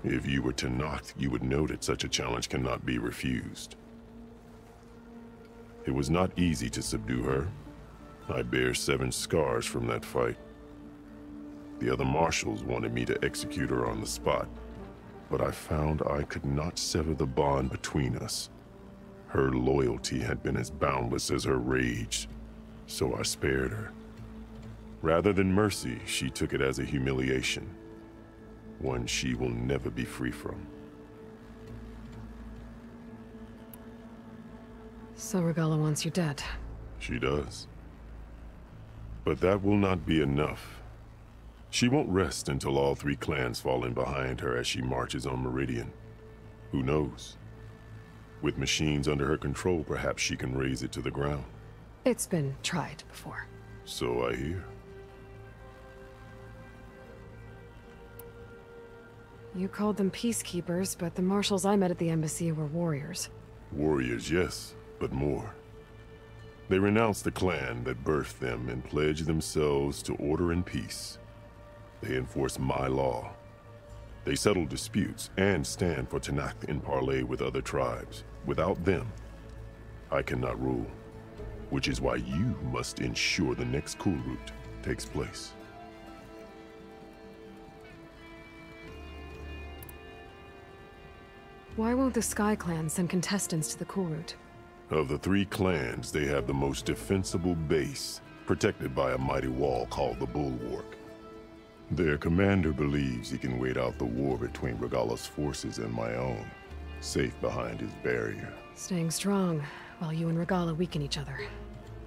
If you were Tanakh, you would know that such a challenge cannot be refused. It was not easy to subdue her. I bear 7 scars from that fight. The other marshals wanted me to execute her on the spot, but I found I could not sever the bond between us. Her loyalty had been as boundless as her rage, so I spared her. Rather than mercy, she took it as a humiliation, one she will never be free from. So Regalla wants you dead. She does. But that will not be enough. She won't rest until all 3 clans fall in behind her as she marches on Meridian. Who knows? With machines under her control, perhaps she can raze it to the ground. It's been tried before. So I hear. You called them peacekeepers, but the marshals I met at the embassy were warriors. Warriors, yes, but more. They renounce the clan that birthed them and pledge themselves to order and peace. They enforce my law. They settle disputes and stand for Tanakh in parley with other tribes. Without them, I cannot rule. Which is why you must ensure the next cool route takes place. Why won't the Sky Clan send contestants to the cool route? Of the 3 clans, they have the most defensible base, protected by a mighty wall called the Bulwark. Their commander believes he can wait out the war between Regalla's forces and my own, safe behind his barrier. Staying strong, while you and Regalla weaken each other.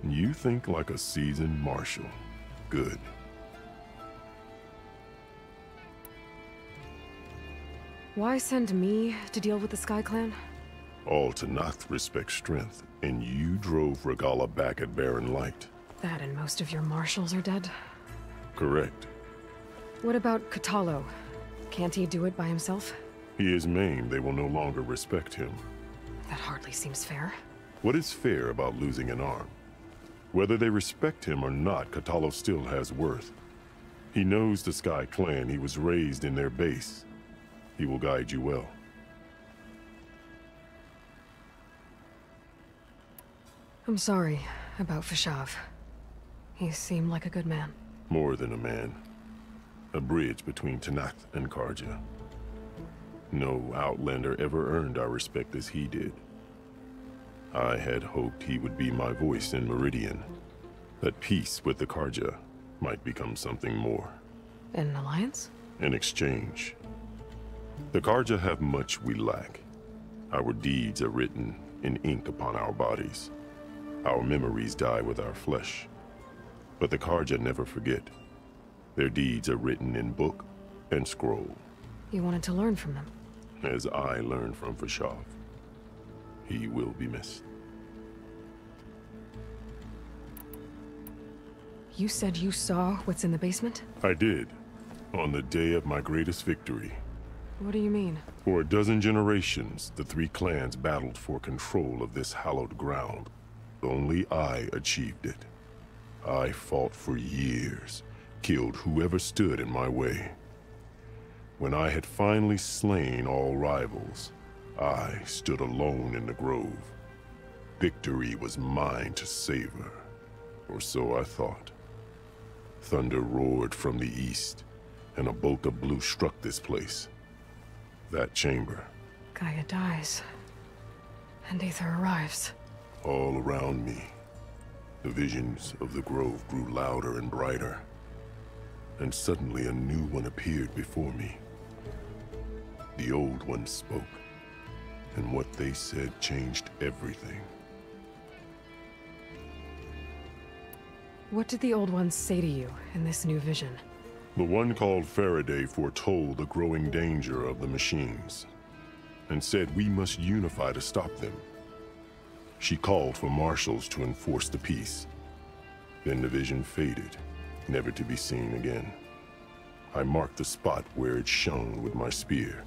You think like a seasoned marshal. Good. Why send me to deal with the Sky Clan? All Tanakh respect strength, and you drove Regalla back at Barren Light. That and most of your marshals are dead? Correct. What about Kotallo? Can't he do it by himself? He is maimed. They will no longer respect him. That hardly seems fair. What is fair about losing an arm? Whether they respect him or not, Kotallo still has worth. He knows the Sky Clan. He was raised in their base. He will guide you well. I'm sorry about Fashav. He seemed like a good man. More than a man. A bridge between Tanakh and Karja. No Outlander ever earned our respect as he did. I had hoped he would be my voice in Meridian. That peace with the Karja might become something more. An alliance? In exchange. The Karja have much we lack. Our deeds are written in ink upon our bodies. Our memories die with our flesh. But the Karja never forget. Their deeds are written in book and scroll. You wanted to learn from them? As I learned from Fashav. He will be missed. You said you saw what's in the basement? I did. On the day of my greatest victory. What do you mean? For a dozen generations, the 3 clans battled for control of this hallowed ground. Only I achieved it. I fought for years, killed whoever stood in my way. When I had finally slain all rivals, I stood alone in the grove. Victory was mine to savor, or so I thought. Thunder roared from the east, and a bolt of blue struck this place. That chamber. Gaia dies, and Aether arrives. All around me, the visions of the grove grew louder and brighter, and suddenly a new one appeared before me. The old one spoke, and what they said changed everything. What did the old ones say to you in this new vision? The one called Faraday foretold the growing danger of the machines, and said we must unify to stop them. She called for marshals to enforce the peace. Then the vision faded, never to be seen again. I marked the spot where it shone with my spear,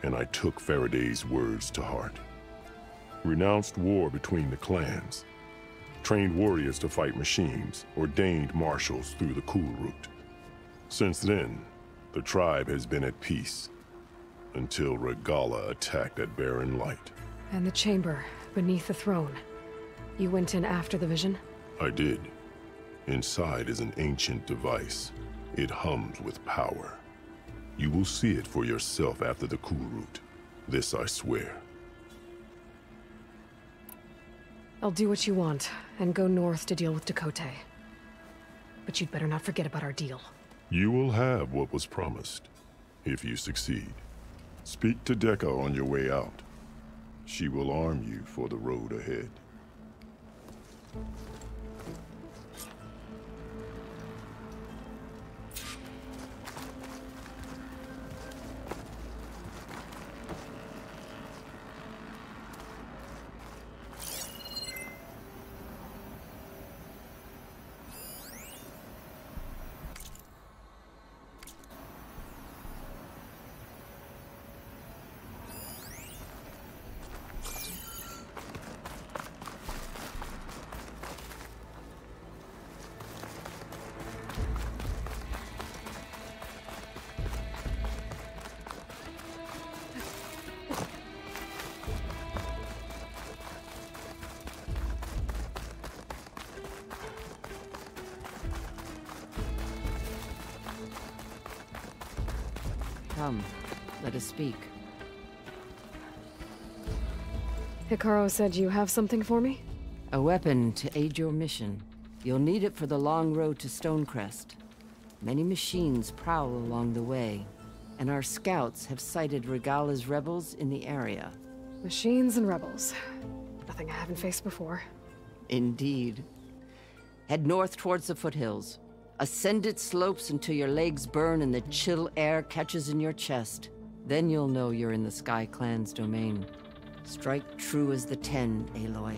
and I took Faraday's words to heart. Renounced war between the clans, trained warriors to fight machines, ordained marshals through the cool route. Since then, the tribe has been at peace, until Regalla attacked at Barren Light. And the chamber, beneath the throne. You went in after the vision? I did. Inside is an ancient device. It hums with power. You will see it for yourself after the cool route. This I swear. I'll do what you want, and go north to deal with Dakota. But you'd better not forget about our deal. You will have what was promised, if you succeed. Speak to Decca on your way out. She will arm you for the road ahead. Come, let us speak. Hikaru said you have something for me? A weapon to aid your mission. You'll need it for the long road to Stonecrest. Many machines prowl along the way, and our scouts have sighted Regala's rebels in the area. Machines and rebels. Nothing I haven't faced before. Indeed. Head north towards the foothills. Ascend its slopes until your legs burn and the chill air catches in your chest. Then you'll know you're in the Sky Clan's domain. Strike true as the 10, Aloy.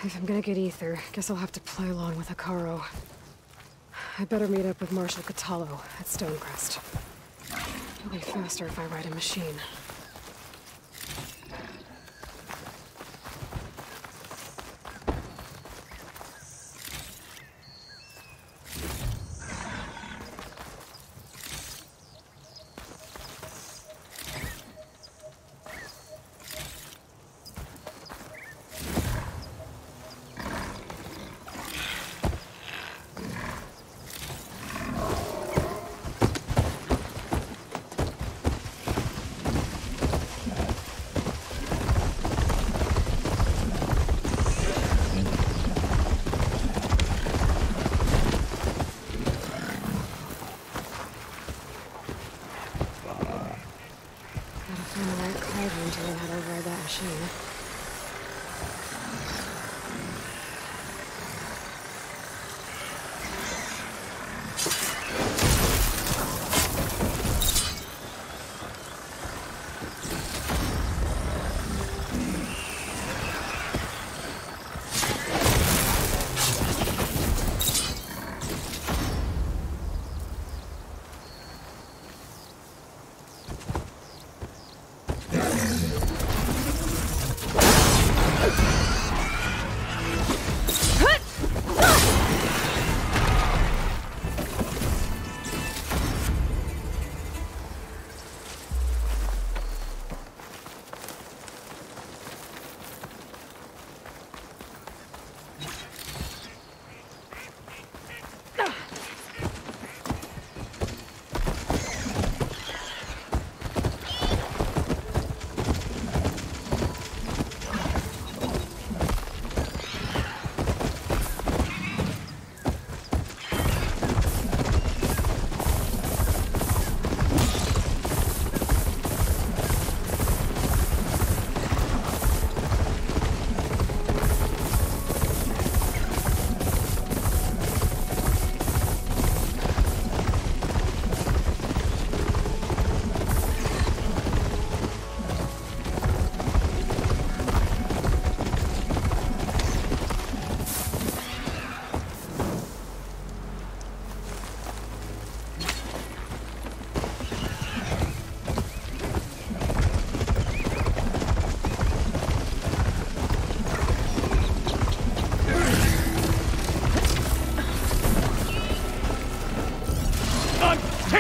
If I'm gonna get ether, guess I'll have to play along with Hikaru. I better meet up with Marshal Catallo at Stonecrest. It'll be faster if I ride a machine.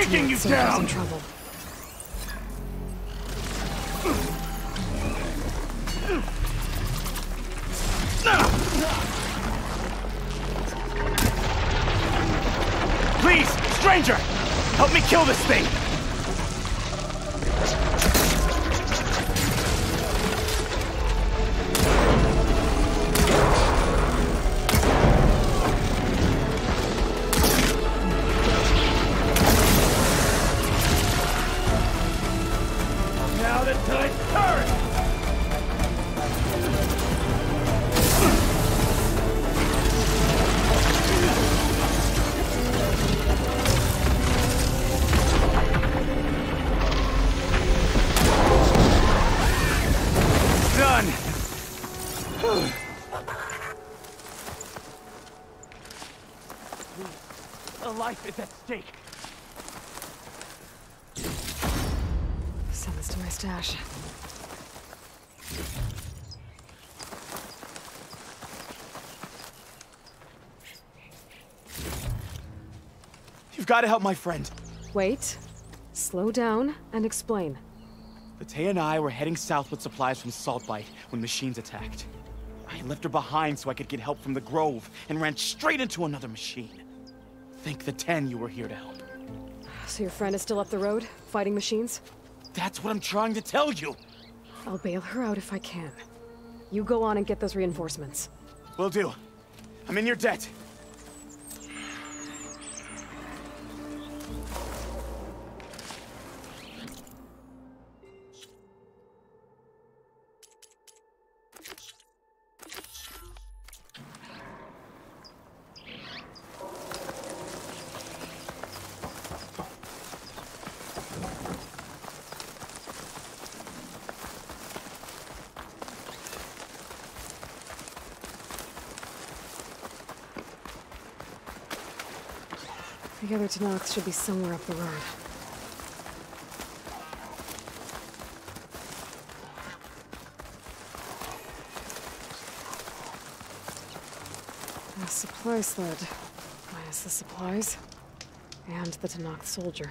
taking you down! In trouble. Please, stranger! Help me kill this thing! Now the tide's turned! Done! A life is at stake. Send this to my stash. You've got to help my friend. Wait. Slow down and explain. Latea and I were heading south with supplies from Saltbite when machines attacked. I left her behind so I could get help from the Grove and ran straight into another machine. Thank the 10 you were here to help. So your friend is still up the road, fighting machines? That's what I'm trying to tell you. I'll bail her out if I can. You go on and get those reinforcements. Will do. I'm in your debt. The other Tanox should be somewhere up the road. A supply sled. Minus the supplies. And the Tanox soldier.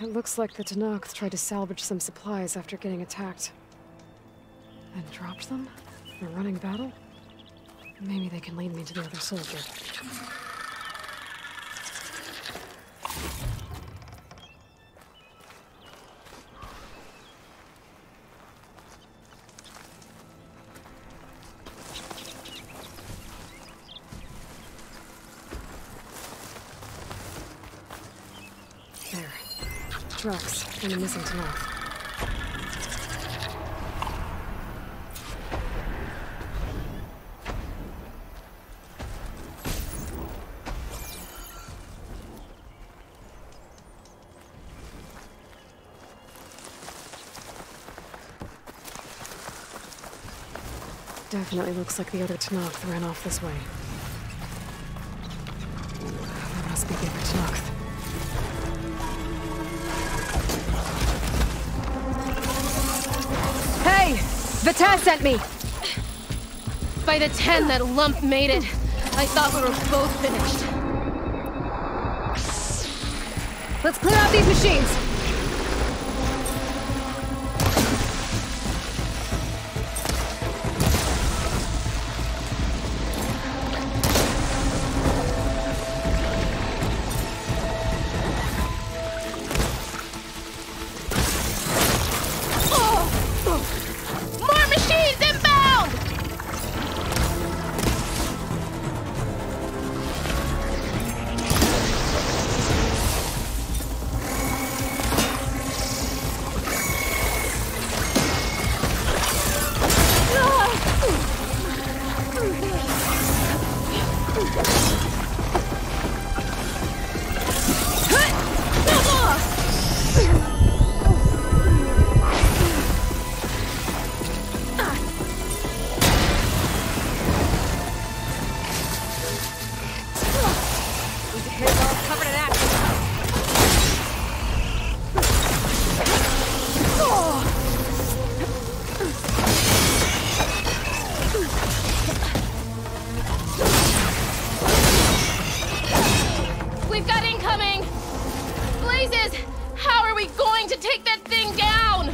It looks like the Tanox tried to salvage some supplies after getting attacked. And dropped them? In a running battle? Maybe they can lead me to the other soldier. There. Trucks and the missing Tanox. Definitely looks like the other Tanox ran off this way. There must be the other Tanox. Hey! Vita sent me! By the 10 that lump made it, I thought we were both finished. Let's clear out these machines! More machines inbound! incoming! Blazes! How are we going to take that thing down?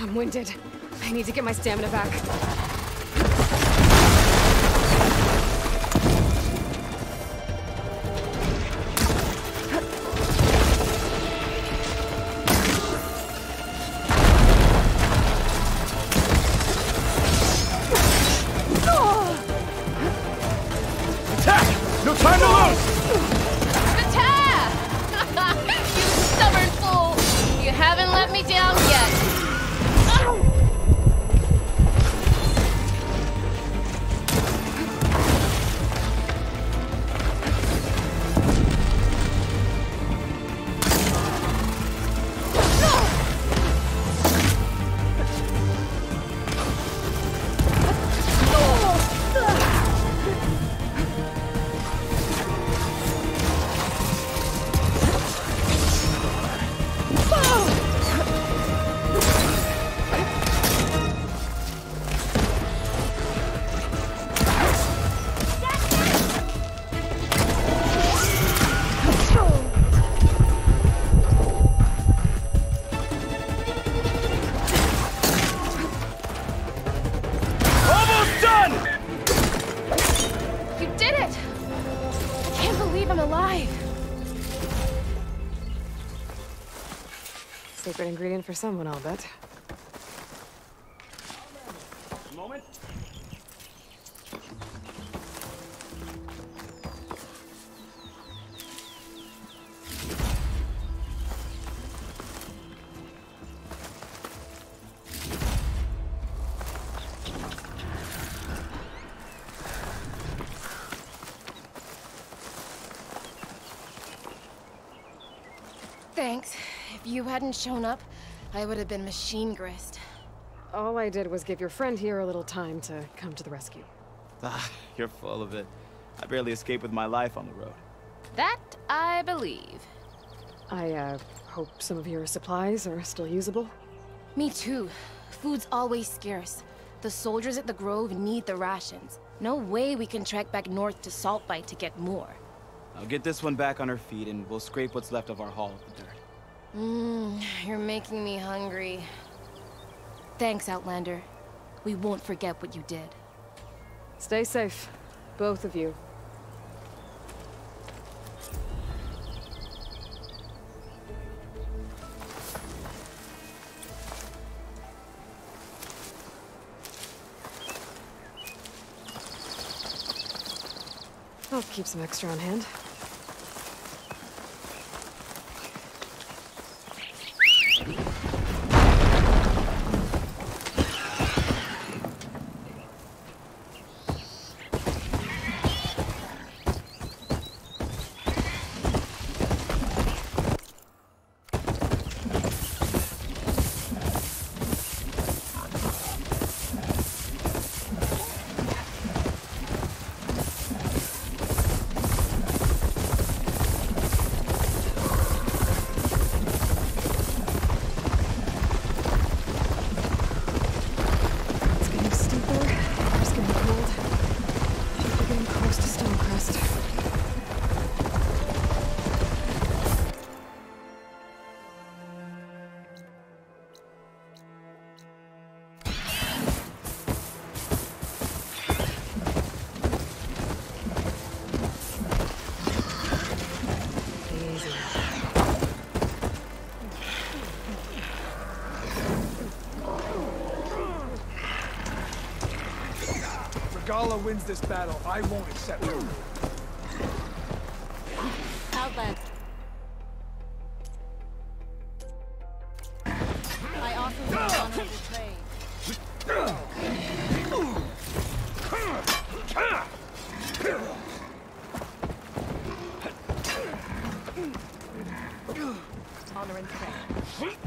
I'm winded. I need to get my stamina back. Attack! No time to lose! Attack! You stubborn fool! You haven't let me down yet. Secret ingredient for someone, I'll bet. Moment. Thanks. If you hadn't shown up, I would have been machine grist. All I did was give your friend here a little time to come to the rescue. Ah, you're full of it. I barely escaped with my life on the road. That I believe. I, hope some of your supplies are still usable. Me too. Food's always scarce. The soldiers at the Grove need the rations. No way we can trek back north to Saltbite to get more. I'll get this one back on her feet and we'll scrape what's left of our haul of the dirt. You're making me hungry. Thanks, Outlander. We won't forget what you did. Stay safe, both of you. I'll keep some extra on hand. Gala wins this battle, I won't accept it. Outland. I offer you an honorable trade. Honor and trade.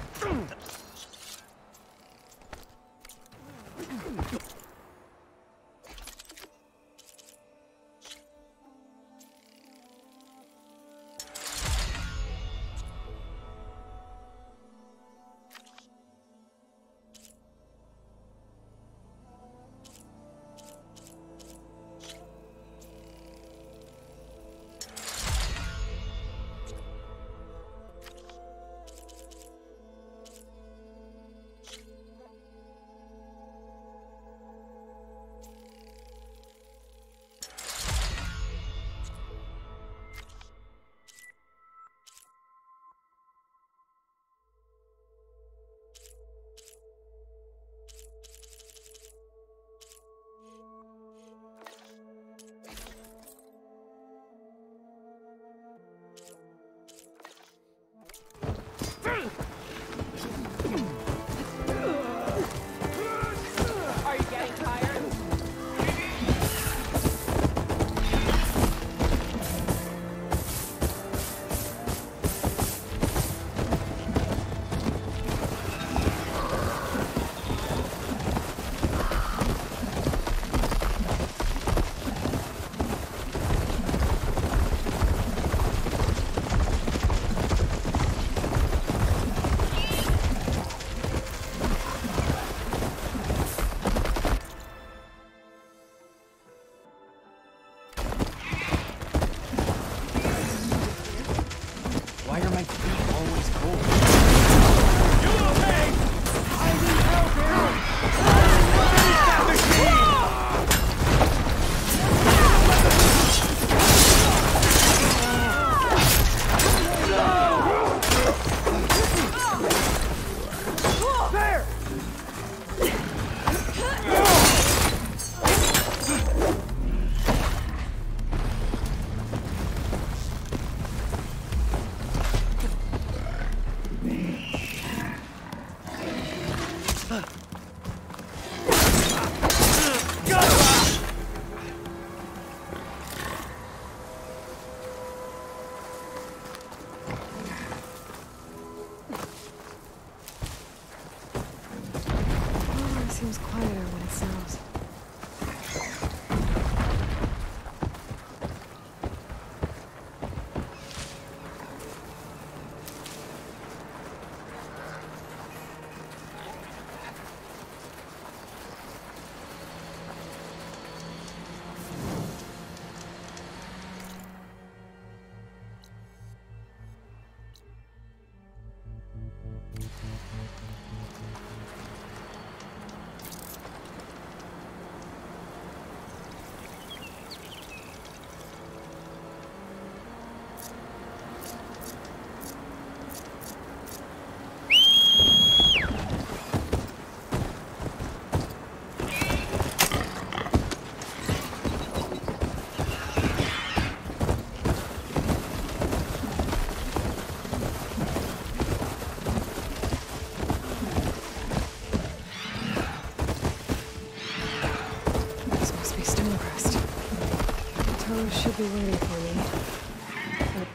Catalo should be waiting for me.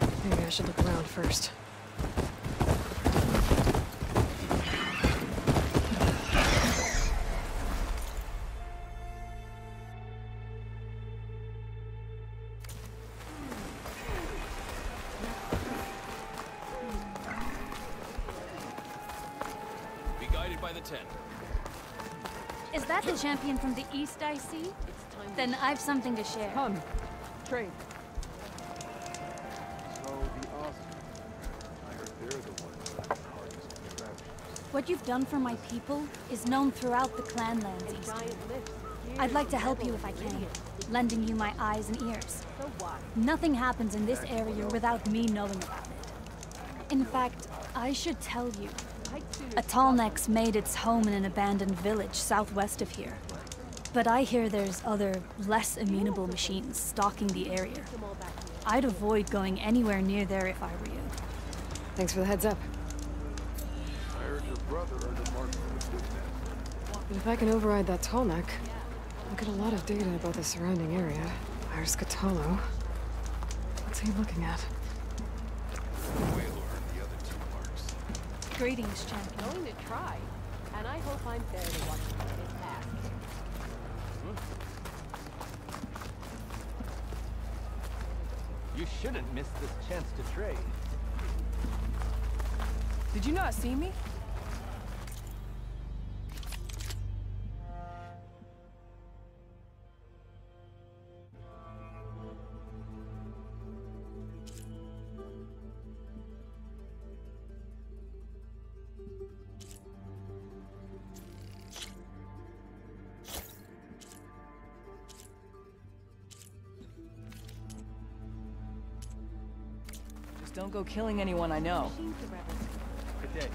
But maybe I should look around first. Be guided by the tent. Is that the champion from the east I see? Then I've something to share. Come, trade. So the Austrians, I heard they're the ones that are hardest to get out. What you've done for my people is known throughout the clan lands east. I'd like to help you if I can, lending you my eyes and ears. Nothing happens in this area without me knowing about it. In fact, I should tell you, a Tallneck's made its home in an abandoned village southwest of here. But I hear there's other, less amenable machines stalking the area. I'd avoid going anywhere near there if I were you. Thanks for the heads up. I heard your brother earned a mark from the pit master. But if I can override that Tallneck, I'll get a lot of data about the surrounding area. Where's Catalo? What's he looking at? Whale earned the other 2 marks. Greetings, champion. Going to try, and I hope I'm there to watch his ass. You shouldn't miss this chance to trade. Did you not see me? Don't go killing anyone I know. Good day.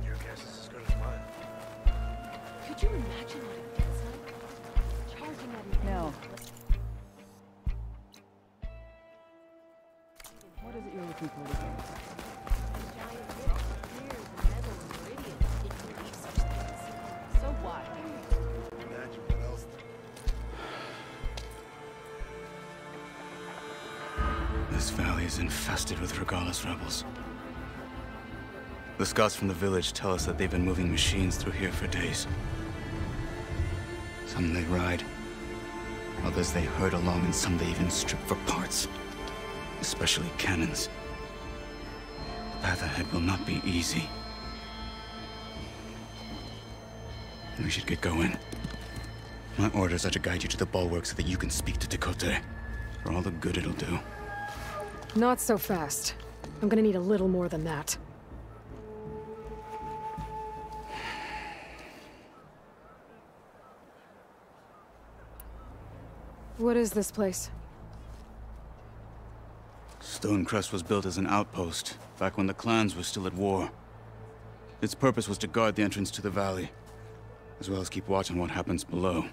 Your guess is as good as mine. Could you imagine what it feels like? Charging at an No. What is it you're looking for again? So what? Imagine what else. This valley is infested with Regalla's rebels. The scouts from the village tell us that they've been moving machines through here for days. Some they ride, others they herd along, and some they even strip for parts, especially cannons. The path ahead will not be easy. We should get going. My orders are to guide you to the bulwark so that you can speak to Tekote, for all the good it'll do. Not so fast. I'm gonna need a little more than that. What is this place? Stonecrest was built as an outpost, back when the clans were still at war. Its purpose was to guard the entrance to the valley, as well as keep watch on what happens below.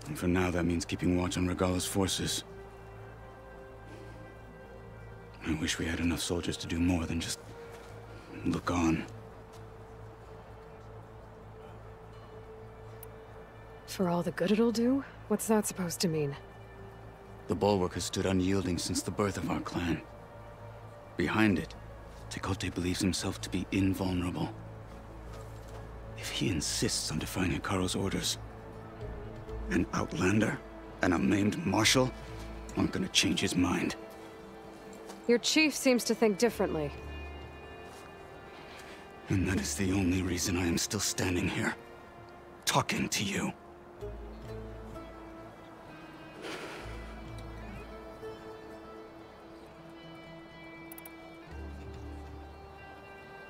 And for now, that means keeping watch on Regalla's forces. I wish we had enough soldiers to do more than just look on. For all the good it'll do? What's that supposed to mean? The bulwark has stood unyielding since the birth of our clan. Behind it, Tekote believes himself to be invulnerable. If he insists on defying Hikaru's orders, an outlander and a maimed marshal aren't gonna change his mind. Your chief seems to think differently. And that is the only reason I am still standing here, talking to you.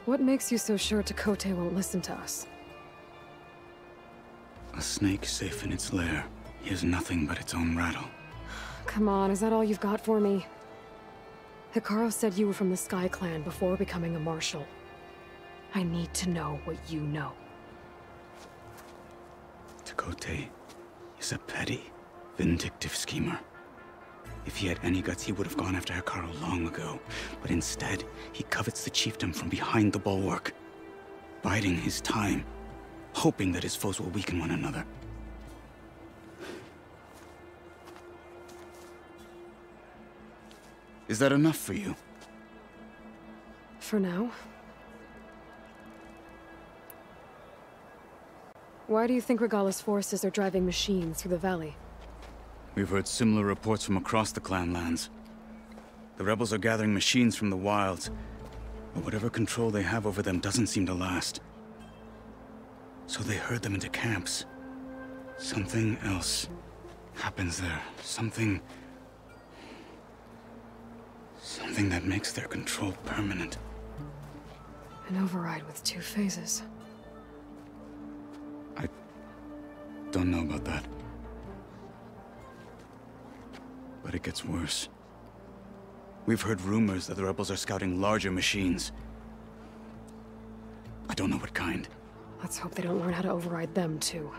What makes you so sure Tekote won't listen to us? A snake safe in its lair hears nothing but its own rattle. Come on, is that all you've got for me? Hikaru said you were from the Sky Clan before becoming a marshal. I need to know what you know. Tekote is a petty, vindictive schemer. If he had any guts, he would have gone after Hikaru long ago. But instead, he covets the chiefdom from behind the bulwark, biding his time, hoping that his foes will weaken one another. Is that enough for you? For now. Why do you think Regala's forces are driving machines through the valley? We've heard similar reports from across the clan lands. The rebels are gathering machines from the wilds, but whatever control they have over them doesn't seem to last. So they herd them into camps. Something else happens there. Something that makes their control permanent. An override with 2 phases. I don't know about that. But it gets worse. We've heard rumors that the rebels are scouting larger machines. I don't know what kind. Let's hope they don't learn how to override them, too.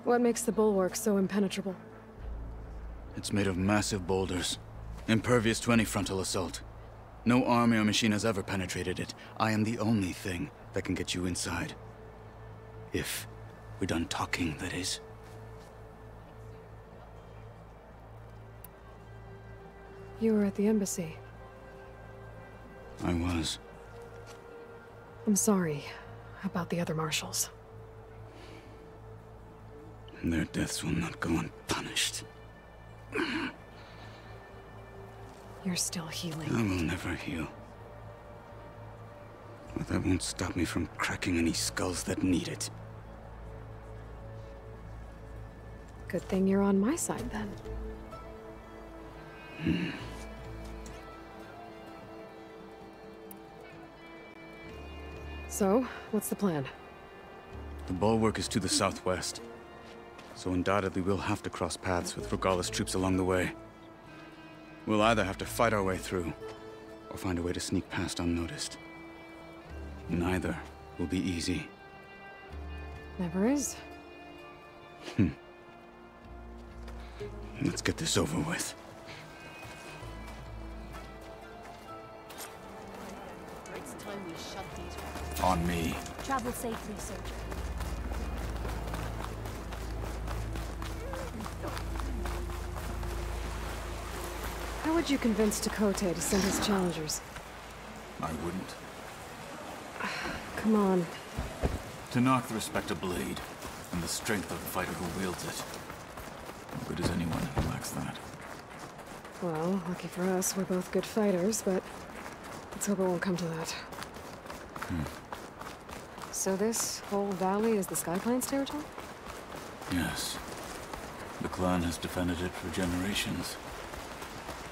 What makes the bulwark so impenetrable? It's made of massive boulders, impervious to any frontal assault. No army or machine has ever penetrated it. I am the only thing that can get you inside. If we're done talking, that is. You were at the embassy. I was. I'm sorry about the other marshals. Their deaths will not go unpunished. You're still healing. I will never heal. But that won't stop me from cracking any skulls that need it. Good thing you're on my side, then. So, what's the plan? The bulwark is to the southwest. So undoubtedly we'll have to cross paths with Regala's troops along the way. We'll either have to fight our way through, or find a way to sneak past unnoticed. Neither will be easy. Never is. Let's get this over with. It's time we shut these. On me. Travel safely, soldier. How would you convince Tekote to send his challengers? I wouldn't. Come on. To knock the respect of blade, and the strength of the fighter who wields it. How good is anyone who lacks that? Well, lucky for us, we're both good fighters, but let's hope it won't come to that. So this whole valley is the Sky Clan's territory? Yes. The clan has defended it for generations.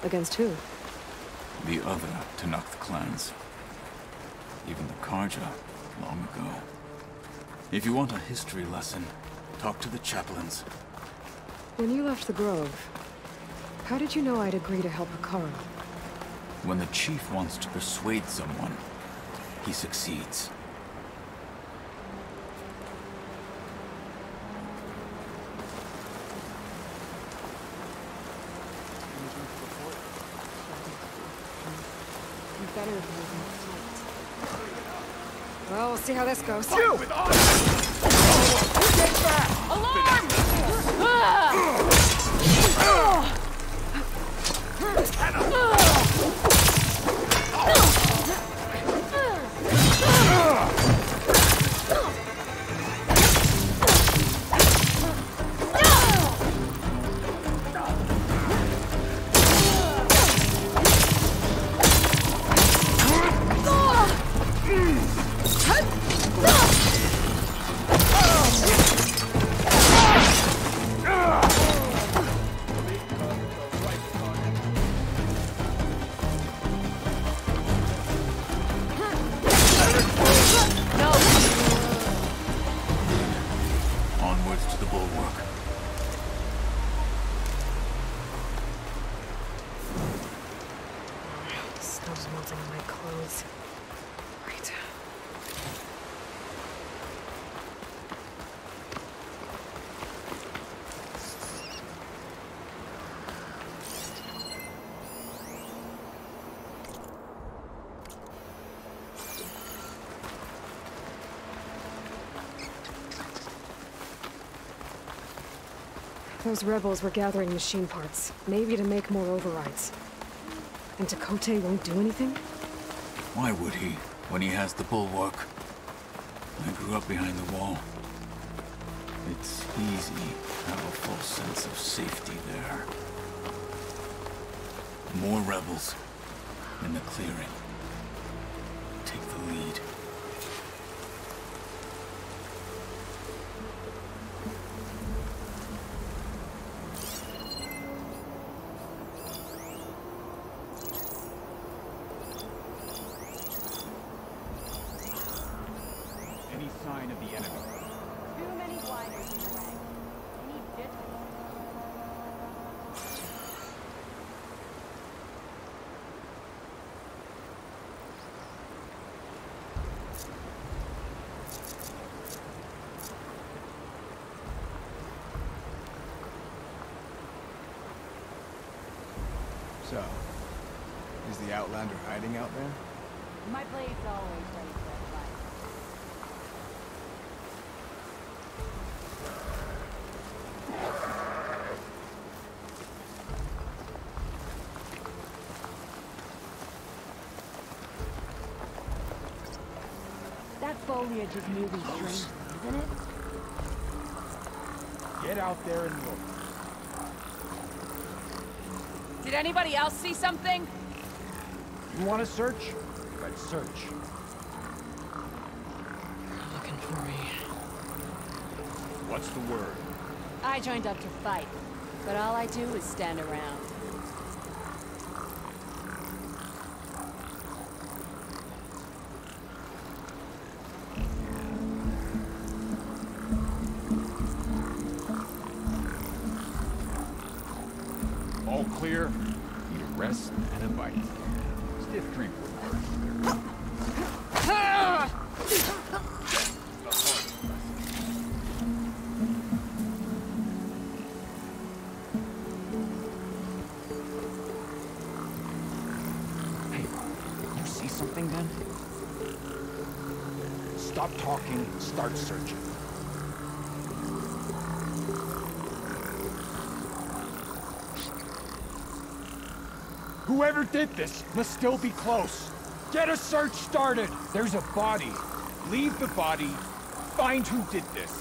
Against who? The other Tanakh clans. Even the Karja, long ago. If you want a history lesson, talk to the chaplains. When you left the Grove, how did you know I'd agree to help Hikaru? When the chief wants to persuade someone, he succeeds. Better if it wasn't tight. Well, we'll see how this goes. You! Get back! Alarm! Onwards to the bulwark. Snow's melting on my clothes. Right. Those rebels were gathering machine parts, maybe to make more overrides. And Tekote won't do anything? Why would he, when he has the bulwark? I grew up behind the wall. It's easy to have a false sense of safety there. More rebels in the clearing. Take the lead. Any sign of the enemy? Too many gliders in the way. We need ditches. So, is the Outlander hiding out there? My blade's always ready for a fight. That foliage is moving strange, isn't it? Get out there and look. Did anybody else see something? You want to search? Let's search. Looking for me. What's the word? I joined up to fight, but all I do is stand around. All clear. Need a rest and a bite. Stiff drink would work. Hey, you see something then? Stop talking, start searching. Whoever did this must still be close. Get a search started. There's a body. Leave the body. Find who did this.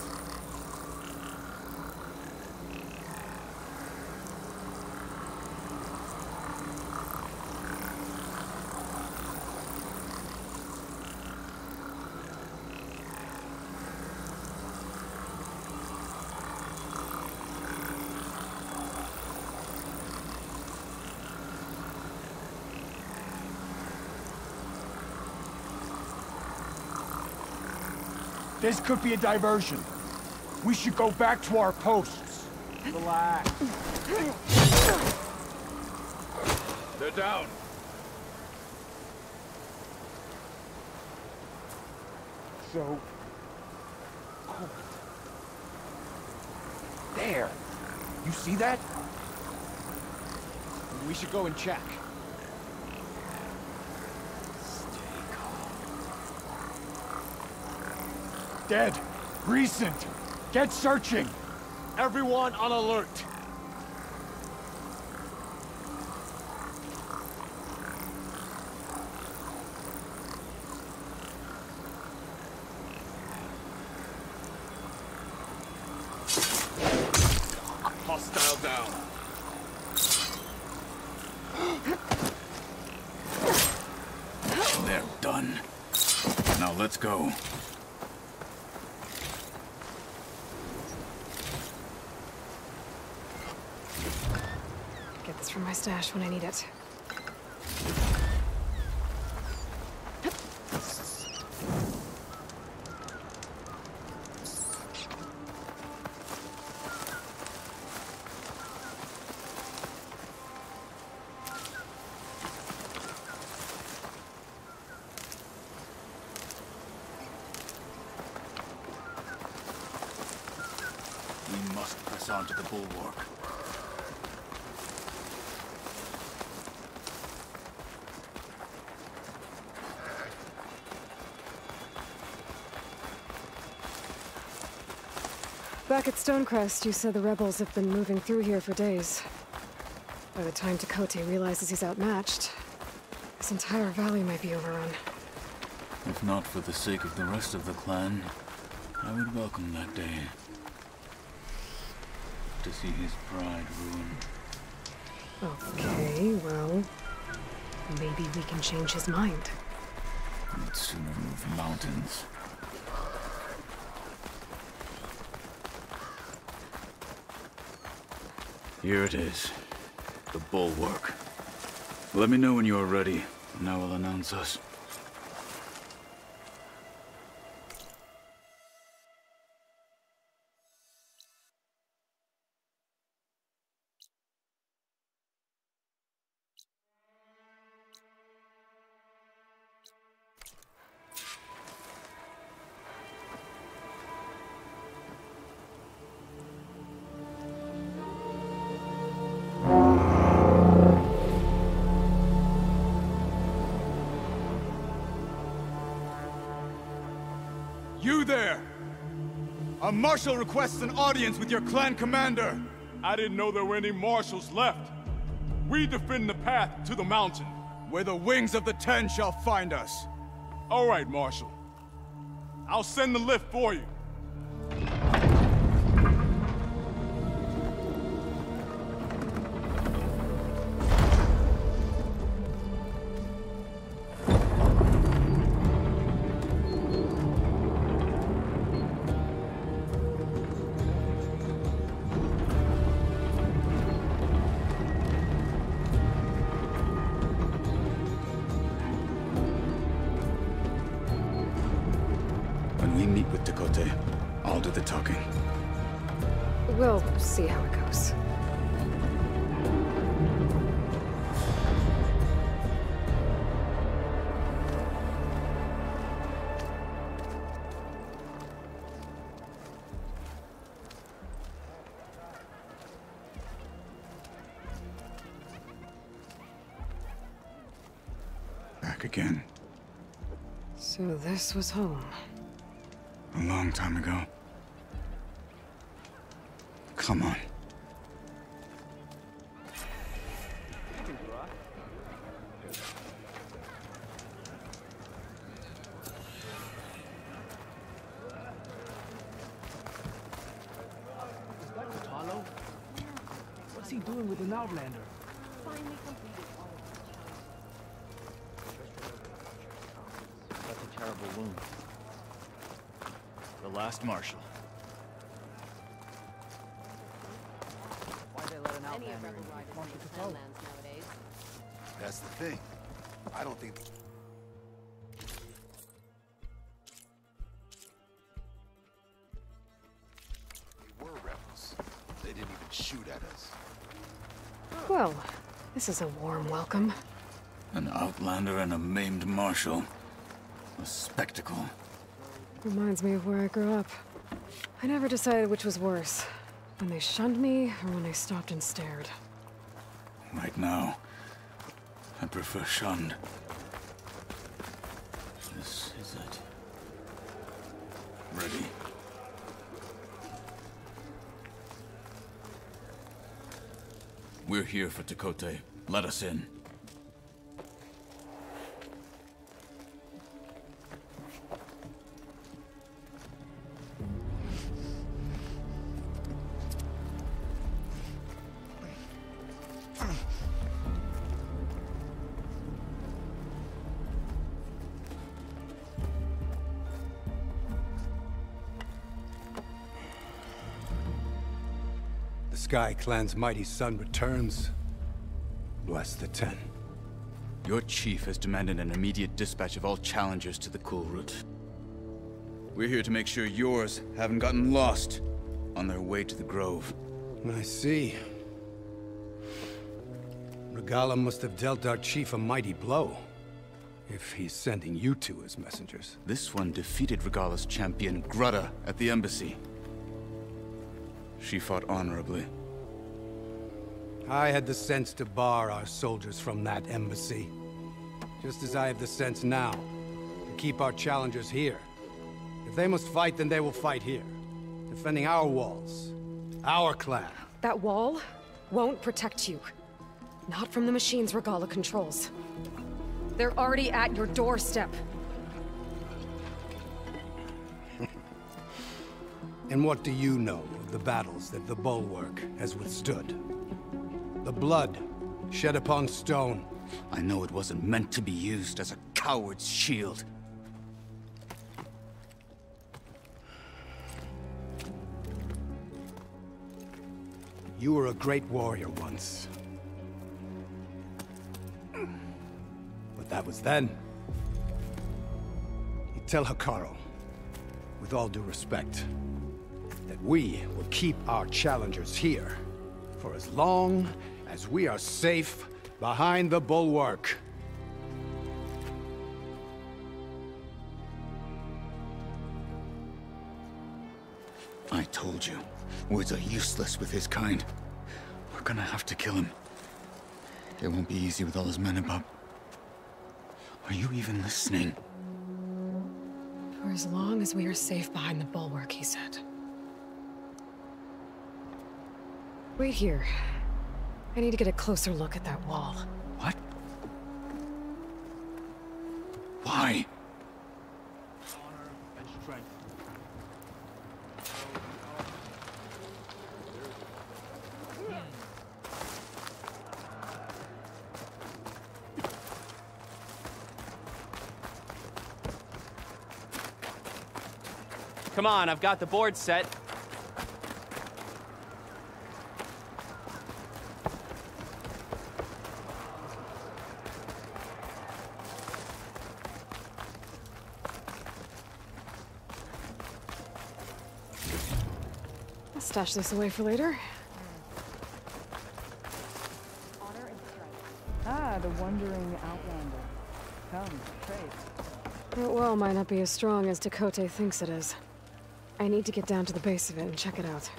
This could be a diversion. We should go back to our posts. Relax. They're down. So cold. There. You see that? We should go and check. Dead. Recent. Get searching. Everyone on alert. Hostile down. They're done. Now let's go. Get this from my stash when I need it. We must press on to the bulwark. Back at Stonecrest, you said the rebels have been moving through here for days. By the time Tekote realizes he's outmatched, this entire valley might be overrun. If not for the sake of the rest of the clan, I would welcome that day. To see his pride ruined. Okay, well, maybe we can change his mind. We'd sooner move mountains. Here it is. The bulwark. Let me know when you are ready, and I will announce us. You there! A marshal requests an audience with your clan commander. I didn't know there were any marshals left. We defend the path to the mountain. Where the wings of the Ten shall find us. All right, Marshal. I'll send the lift for you. When we meet with Tekote, I'll do the talking. We'll see how it goes. Back again. So this was home. A long time ago. Come on. Is that Katalo? What's he doing with an Outlander? Finally completed all of That's a terrible wound. The last marshal. Why they let an Any of Outlander rebel into riders Marshal make Katalo? landlands nowadays. That's the thing. I don't think... They were rebels. They didn't even shoot at us. Well, this is a warm welcome. An outlander and a maimed marshal. A spectacle. Reminds me of where I grew up. I never decided which was worse. When they shunned me, or when they stopped and stared. Right now, I prefer shunned. This is it. Ready. We're here for Tekote. Let us in. Sky Clan's mighty son returns. Bless the Ten. Your chief has demanded an immediate dispatch of all challengers to the Cool Route. We're here to make sure yours haven't gotten lost on their way to the Grove. I see. Regala must have dealt our chief a mighty blow, if he's sending you two as messengers. This one defeated Regala's champion, Grutta, at the embassy. She fought honorably. I had the sense to bar our soldiers from that embassy. Just as I have the sense now to keep our challengers here. If they must fight, then they will fight here. Defending our walls. Our clan. That wall won't protect you. Not from the machines Regala controls. They're already at your doorstep. And what do you know of the battles that the Bulwark has withstood? The blood shed upon stone. I know it wasn't meant to be used as a coward's shield. You were a great warrior once. But that was then. You tell Hikaru, with all due respect, that we will keep our challengers here for as long as we are safe behind the Bulwark. I told you, words are useless with his kind. We're gonna have to kill him. It won't be easy with all his men above. Are you even listening? For as long as we are safe behind the Bulwark, he said. Wait here. I need to get a closer look at that wall. What? Why? Honor and strength. Come on, I've got the board set. I'll stash this away for later. Honor and strength. Ah, the wandering outlander. Come, trade. That wall might not be as strong as Tekote thinks it is. I need to get down to the base of it and check it out.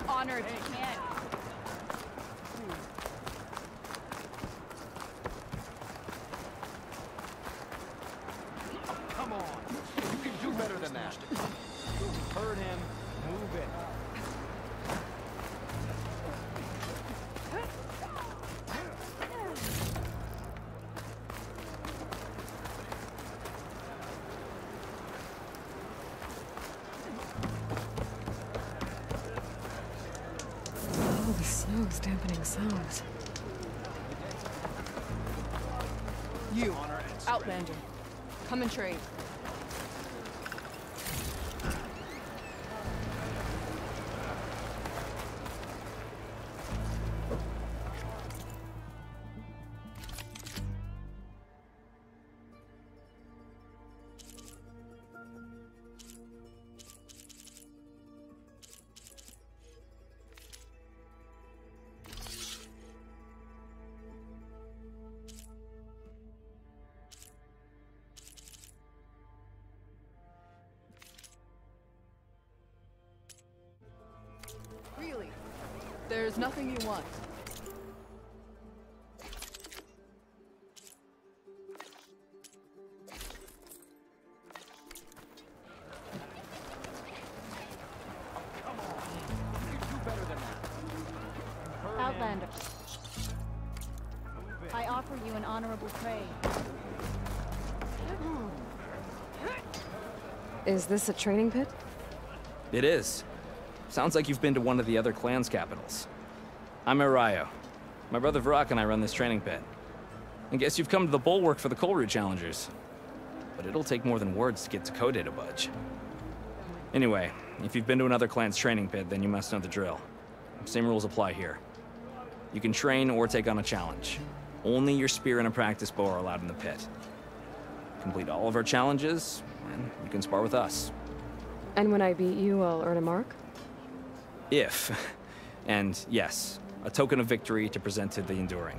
Honor if you can. Come on. You can do better than that. Hurt him. Move it. Oh, the snow's dampening sounds. You, Outlander. Come and trade. There's nothing you want. Outlander. I offer you an honorable trade. Is this a training pit? It is. Sounds like you've been to one of the other clans' capitals. I'm Arayo. My brother Varrock and I run this training pit. I guess you've come to the bulwark for the coal route challengers. But it'll take more than words to get Dakota to budge. Anyway, if you've been to another clan's training pit, then you must know the drill. Same rules apply here. You can train or take on a challenge. Only your spear and a practice bow are allowed in the pit. Complete all of our challenges, and you can spar with us. And when I beat you, I'll earn a mark? If. And yes, a token of victory to present to the Enduring.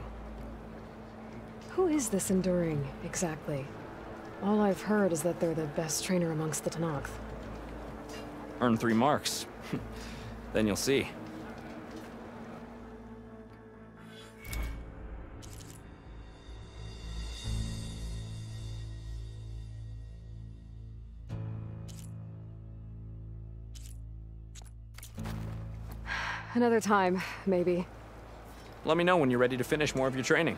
Who is this Enduring, exactly? All I've heard is that they're the best trainer amongst the Tenakth. Earn 3 marks. Then you'll see. Another time, maybe. Let me know when you're ready to finish more of your training.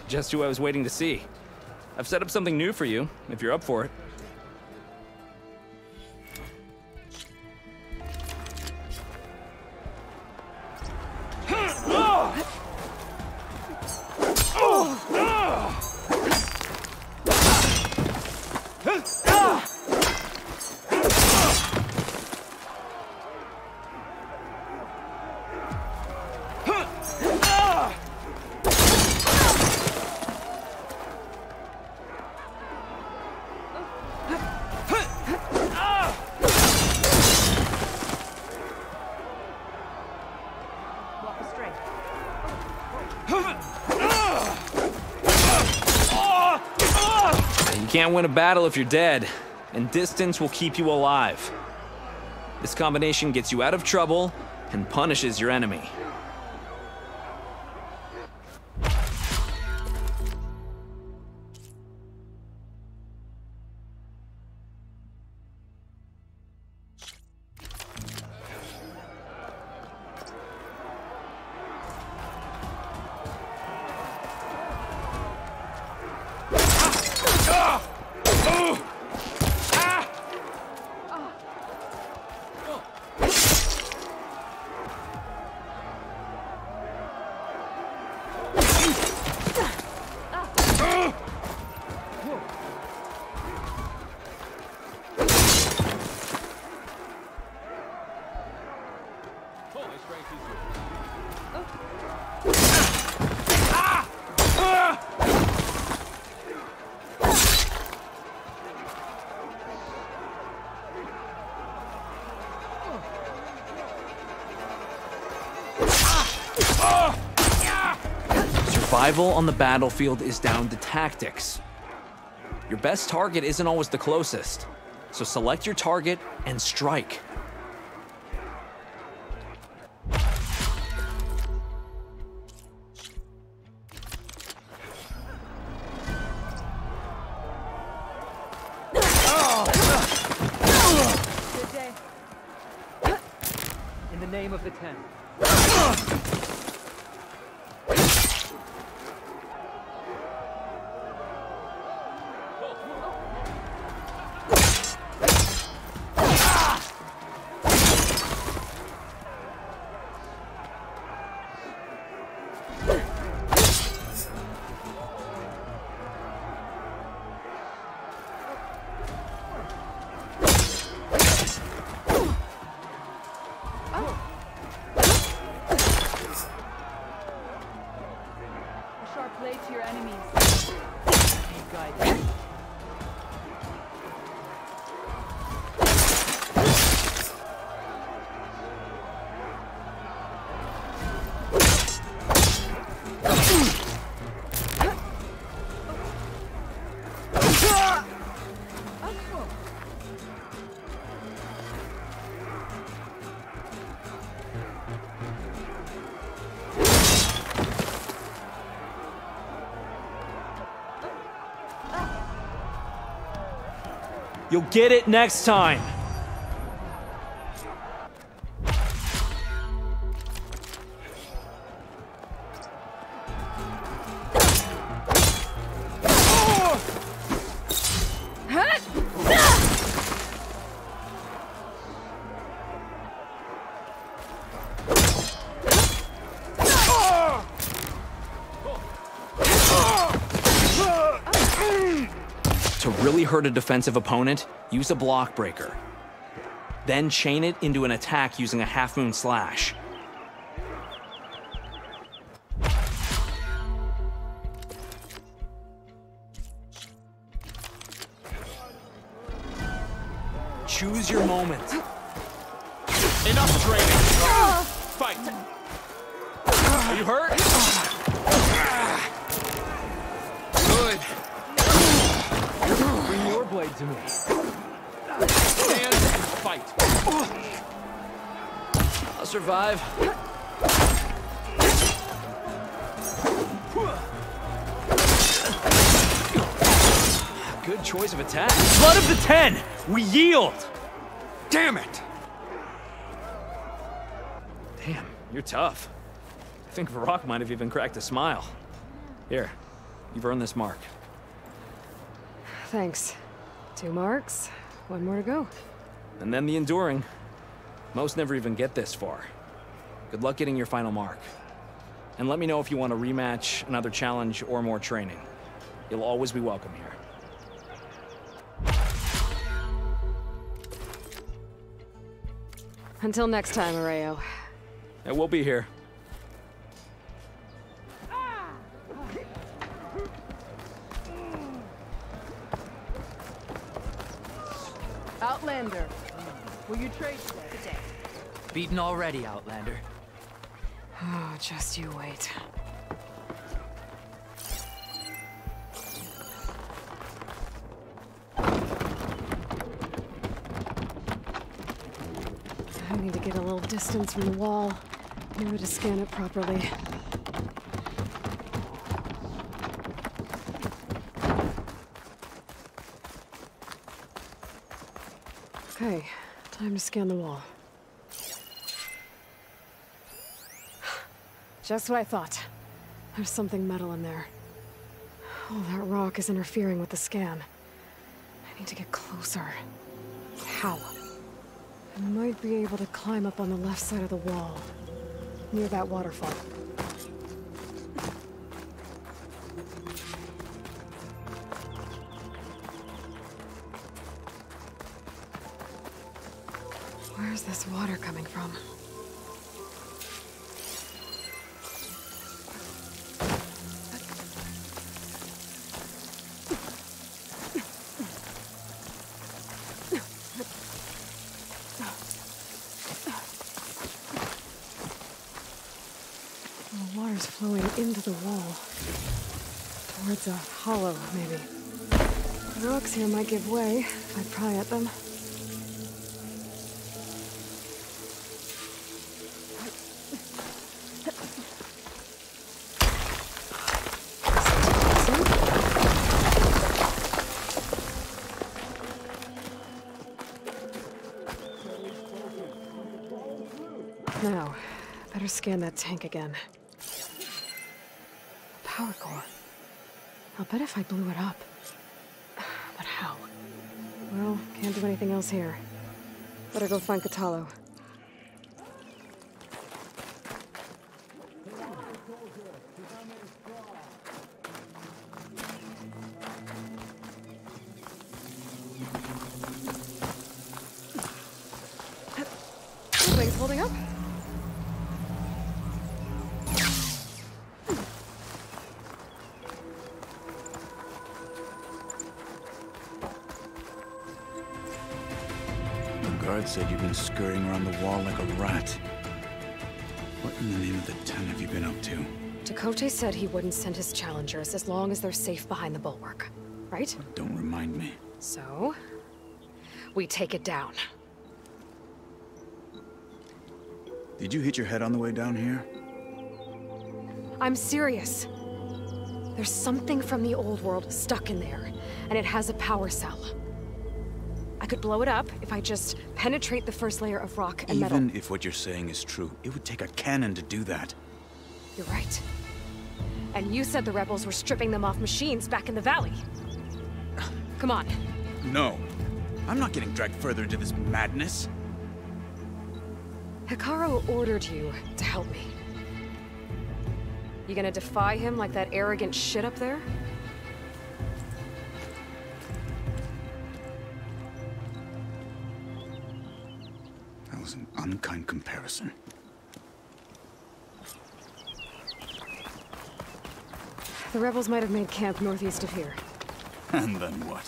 Just who I was waiting to see. I've set up something new for you, if you're up for it. You can't win a battle if you're dead, and distance will keep you alive. This combination gets you out of trouble and punishes your enemy. Survival on the battlefield is down to tactics. Your best target isn't always the closest, so select your target and strike. the name of the 10. You'll get it next time. To really hurt a defensive opponent, use a block breaker. Then chain it into an attack using a half-moon slash. Choose your moment. Enough training! Fight! Are you hurt? Good. Bring your blade to me. Stand and fight. I'll survive. Good choice of attack. Blood of the 10! We yield! Damn it! Damn, you're tough. I think Varrock might have even cracked a smile. Here, you've earned this mark. Thanks. 2 marks, 1 more to go. And then the enduring. Most never even get this far. Good luck getting your final mark. And let me know if you want a rematch, another challenge, or more training. You'll always be welcome here. Until next time, Areo. And we'll be here. Outlander, will you trade today? Beaten already, Outlander. Oh, just you wait. I need to get a little distance from the wall. Maybe to scan it properly. Okay, time to scan the wall. Just what I thought. There's something metal in there. Oh, that rock is interfering with the scan. I need to get closer. How? I might be able to climb up on the left side of the wall, near that waterfall. Where's this water coming from? The water's flowing into the wall. Towards a hollow, maybe. The rocks here might give way if I pry at them. Better scan that tank again. Power core. I'll bet if I blew it up. But how? Well, can't do anything else here. Better go find Katalo. Things holding up? The guard said you've been scurrying around the wall like a rat. What in the name of the 10 have you been up to? Dakota said he wouldn't send his challengers as long as they're safe behind the bulwark, right? Don't remind me. So, we take it down. Did you hit your head on the way down here? I'm serious. There's something from the old world stuck in there, and it has a power cell. I could blow it up if I just penetrate the first layer of rock and metal. Even if what you're saying is true, it would take a cannon to do that. You're right. And you said the rebels were stripping them off machines back in the valley. Come on. No. I'm not getting dragged further into this madness. Hikaru ordered you to help me. You gonna defy him like that arrogant shit up there? That was an unkind comparison. The rebels might have made camp northeast of here. And then what?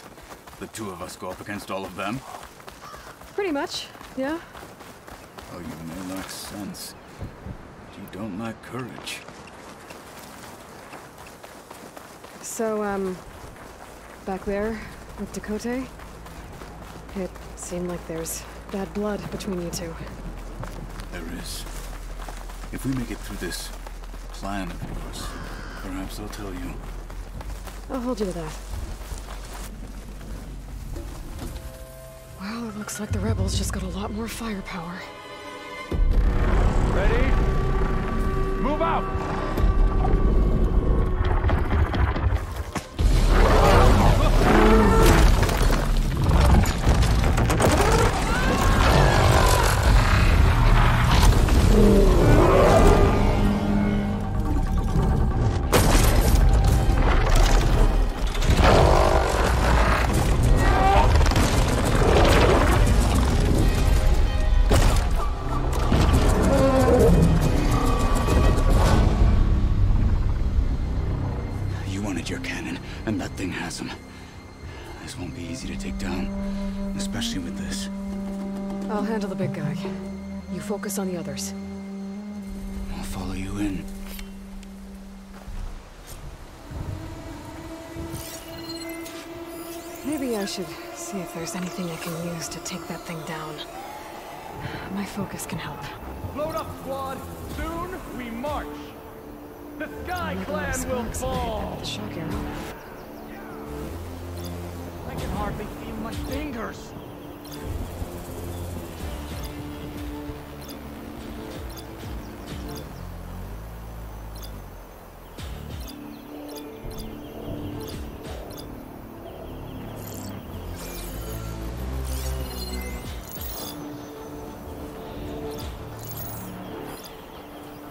The two of us go up against all of them? Pretty much, yeah. Oh, you may lack sense, but you don't lack courage. So, back there, with Dakota, it seemed like there's bad blood between you two. There is. If we make it through this plan of yours, perhaps I'll tell you. I'll hold you to that. Well, it looks like the rebels just got a lot more firepower. Ready? Move out! Your cannon, and that thing has him. This won't be easy to take down, especially with this. I'll handle the big guy. You focus on the others. I'll follow you in. Maybe I should see if there's anything I can use to take that thing down. My focus can help. Load up, squad! Soon we march! The Sky Clan will fall! The shock arrow. I can hardly feel my fingers!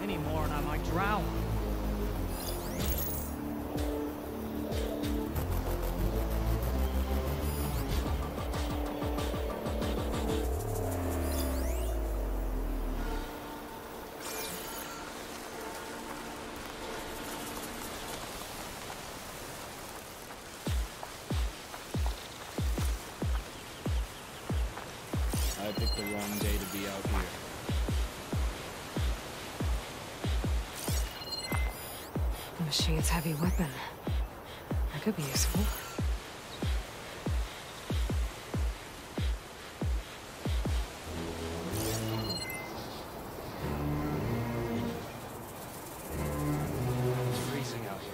Any more and I might drown. I picked the wrong day to be out here. The machine's heavy weapon. That could be useful. It's freezing out here.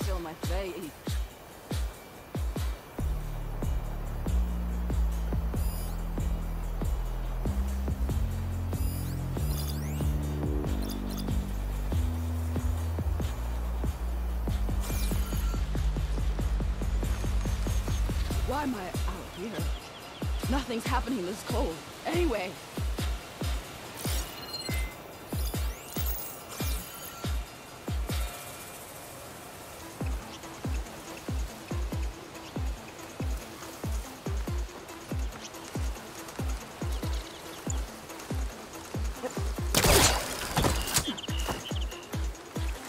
still my face. Why am I out here? Nothing's happening this cold. Anyway.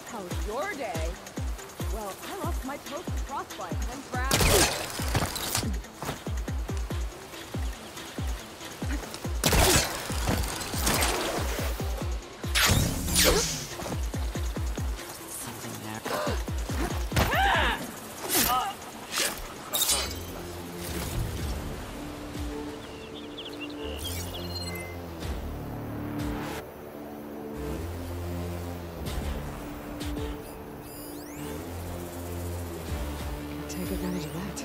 How's your day? Well, I lost my toast to frostbite and grabbed. Take advantage of that.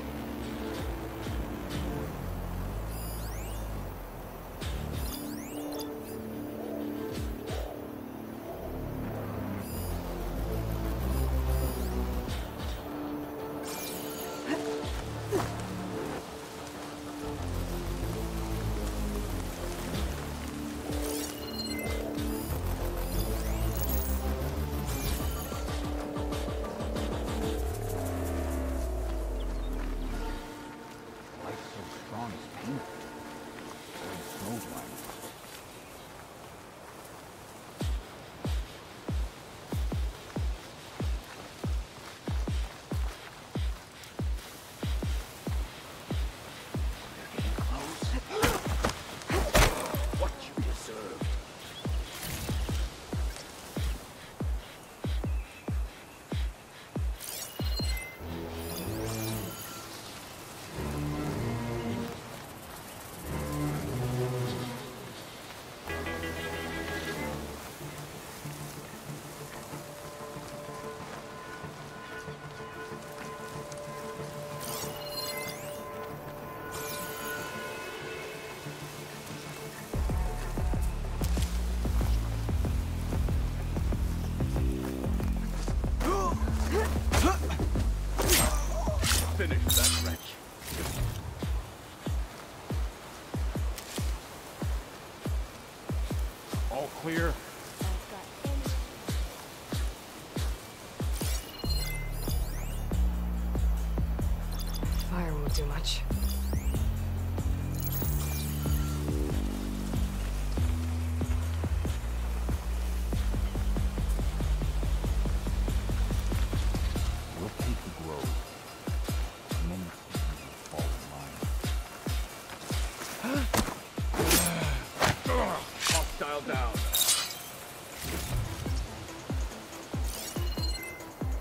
Finish that wretch. All clear? Fire won't do much. We'll take the grove. And then fall in line. Hostile down.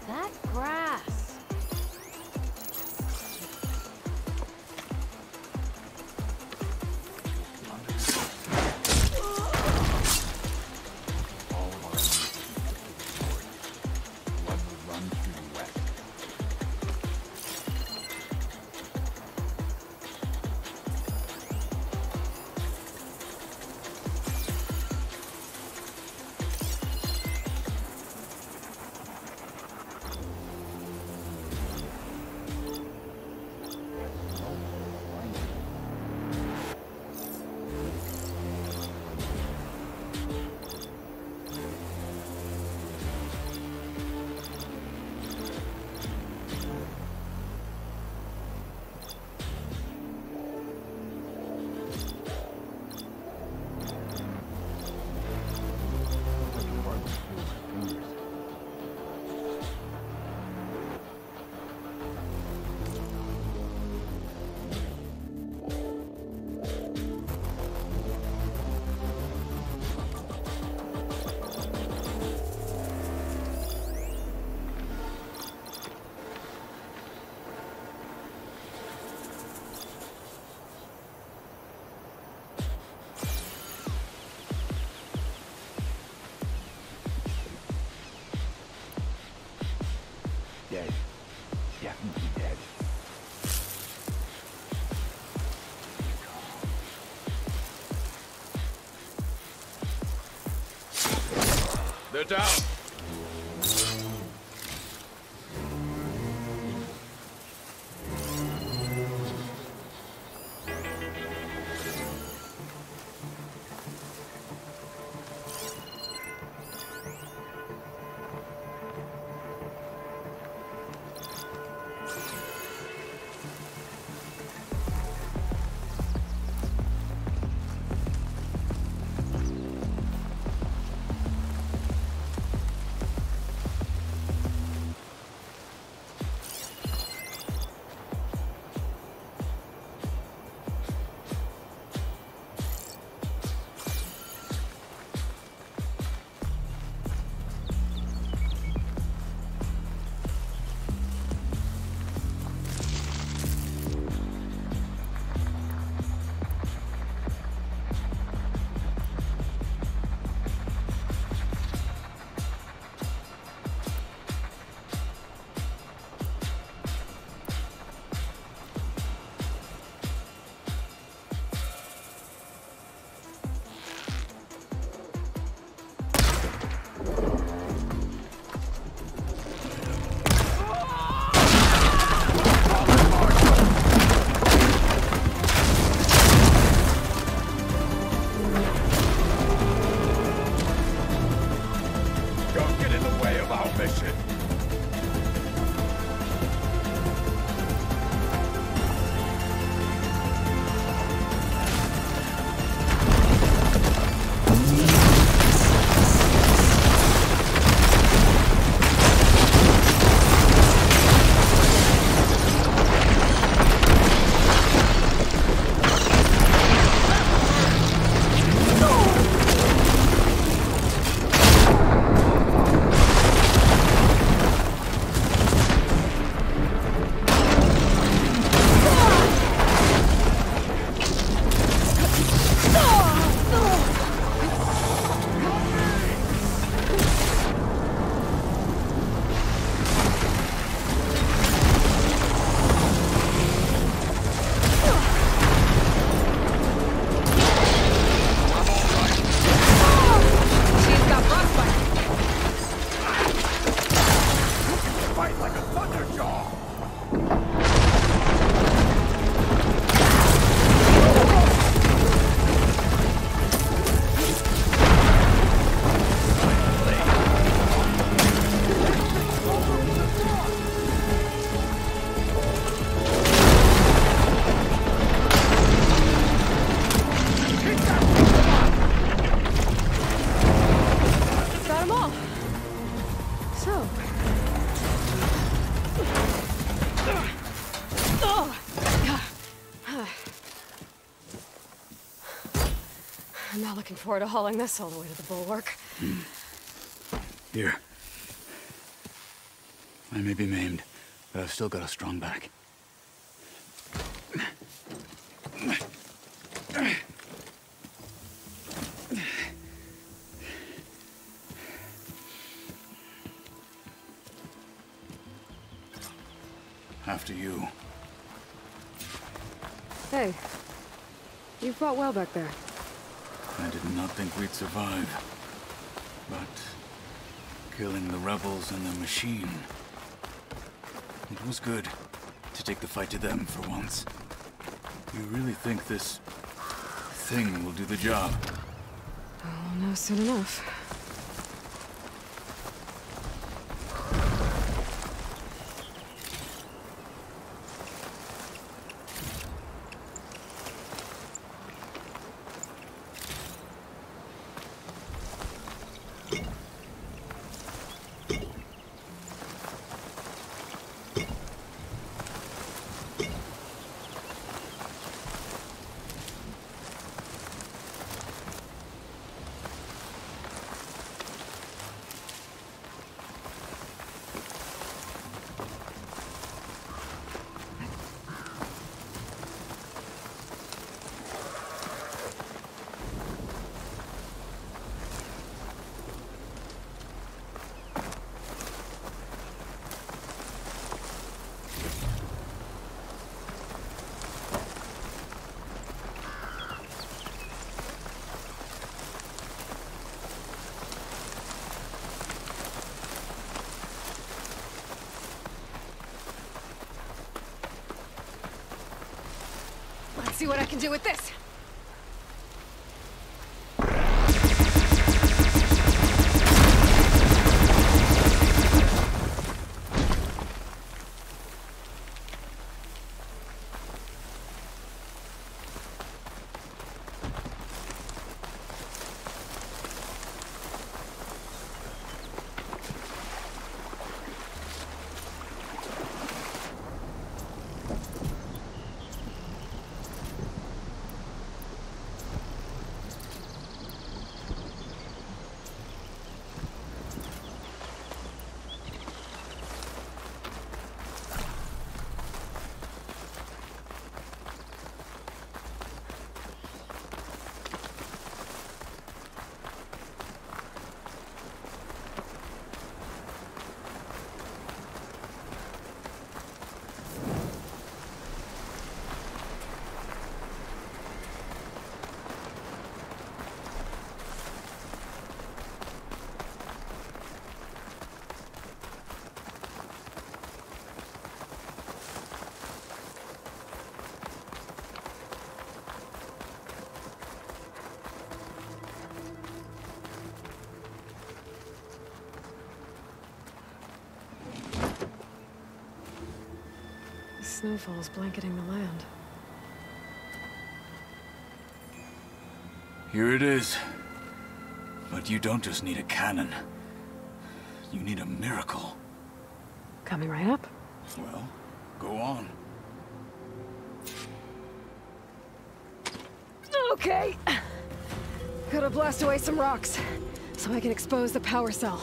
That grass. definitely dead. They're down. I'm not looking forward to hauling this all the way to the bulwark. Here. I may be maimed, but I've still got a strong back. After you. Hey. You fought well back there. I did not think we'd survive. But killing the rebels and the machine... it was good to take the fight to them for once. You really think this thing will do the job? I'll know soon enough. see what I can do with this. Snowfall's blanketing the land. Here it is. But you don't just need a cannon. You need a miracle. Coming right up. Well, go on. Okay. Gotta blast away some rocks, so I can expose the power cell.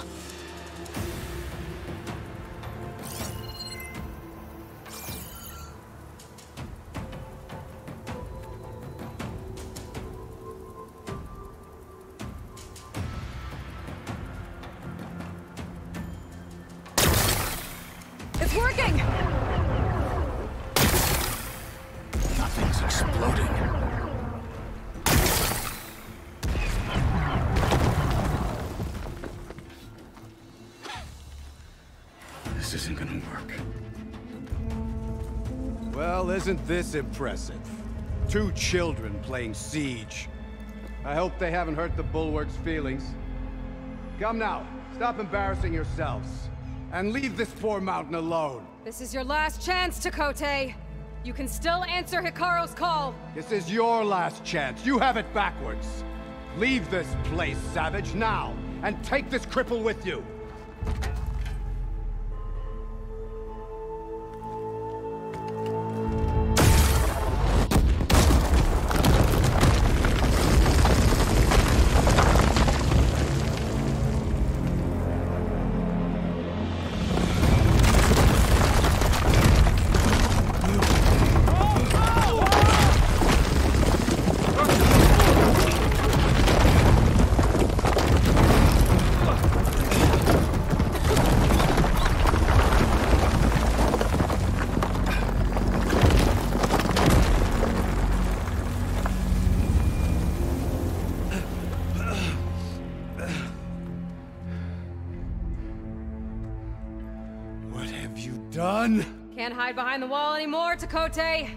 It's working! Nothing's exploding. This isn't gonna work. Well, isn't this impressive? 2 children playing siege. I hope they haven't hurt the Bulwark's feelings. Come now, stop embarrassing yourselves. And leave this poor mountain alone. This is your last chance, Chakotay. You can still answer Hikaru's call. This is your last chance. You have it backwards. Leave this place, Savage, now, and take this cripple with you. Done? Can't hide behind the wall anymore, Chakotay.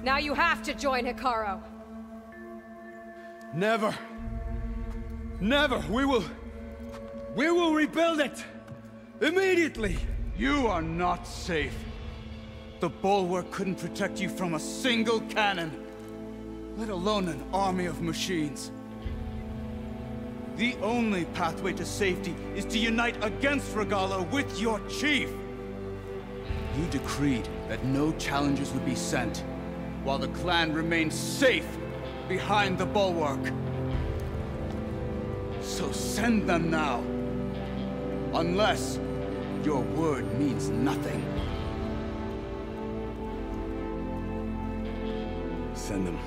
Now you have to join Hikaru. Never. Never. We will rebuild it. Immediately. You are not safe. The Bulwark couldn't protect you from a single cannon, let alone an army of machines. The only pathway to safety is to unite against Regalo with your chief. You decreed that no challengers would be sent, while the clan remained safe behind the Bulwark. So send them now. Unless your word means nothing. Send them.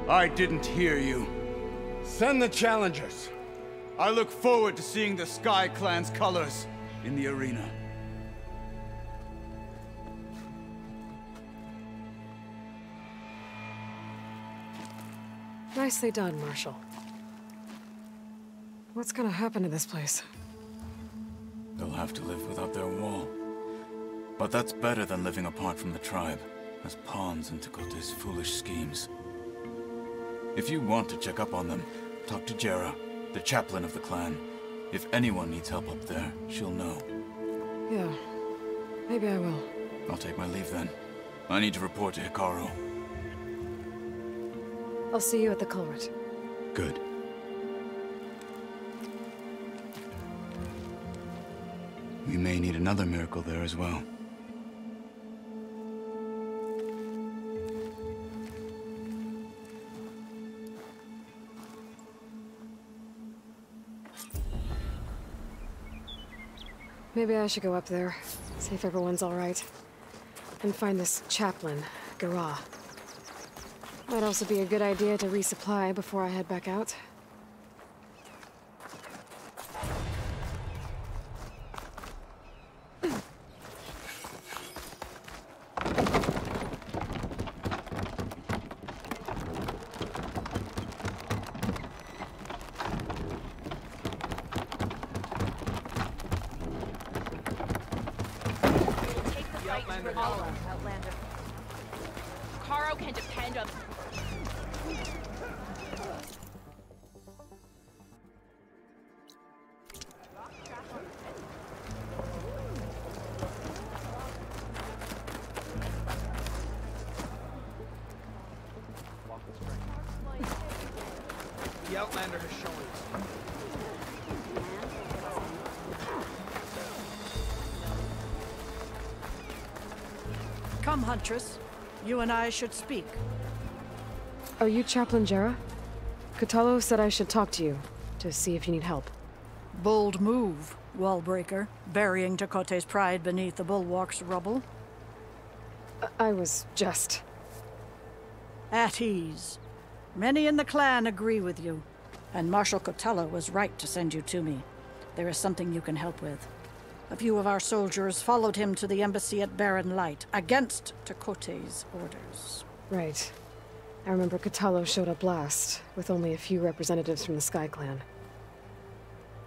I didn't hear you. Send the challengers. I look forward to seeing the Sky Clan's colors in the arena. Nicely done, Marshal. What's gonna happen to this place? They'll have to live without their wall. But that's better than living apart from the tribe. as pawns in Tekote's foolish schemes. If you want to check up on them, talk to Jera, the chaplain of the clan. If anyone needs help up there, she'll know. Yeah, maybe I will. I'll take my leave then. I need to report to Hikaru. I'll see you at the culvert. Good. We may need another miracle there as well. Maybe I should go up there, see if everyone's all right. And find this chaplain, Garah. Might also be a good idea to resupply before I head back out. Outlander. Caro can depend on... The Outlander has shown us. Come, Huntress. You and I should speak. Are you Chaplain Jera? Kotallo said I should talk to you, to see if you need help. Bold move, Wallbreaker, burying Tekote's pride beneath the bulwark's rubble. I was just... At ease. Many in the clan agree with you, and Marshal Kotallo was right to send you to me. There is something you can help with. A few of our soldiers followed him to the embassy at Barren Light, against Tekote's orders. Right. I remember Kotallo showed up last, with only a few representatives from the Sky Clan.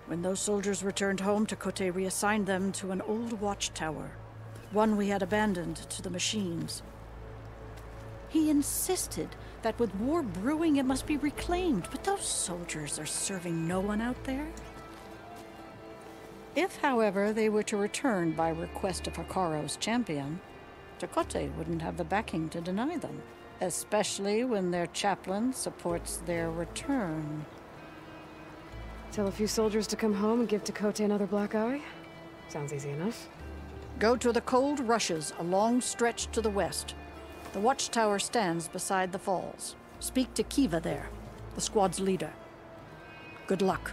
When those soldiers returned home, Tekote reassigned them to an old watchtower, one we had abandoned to the machines. He insisted that with war brewing it must be reclaimed, but those soldiers are serving no one out there. If, however, they were to return by request of Hikaru's champion, Tekote wouldn't have the backing to deny them, especially when their chaplain supports their return. Tell a few soldiers to come home and give Tekote another black eye? Sounds easy enough. Go to the cold rushes, a long stretch to the west. The watchtower stands beside the falls. Speak to Kiva there, the squad's leader. Good luck.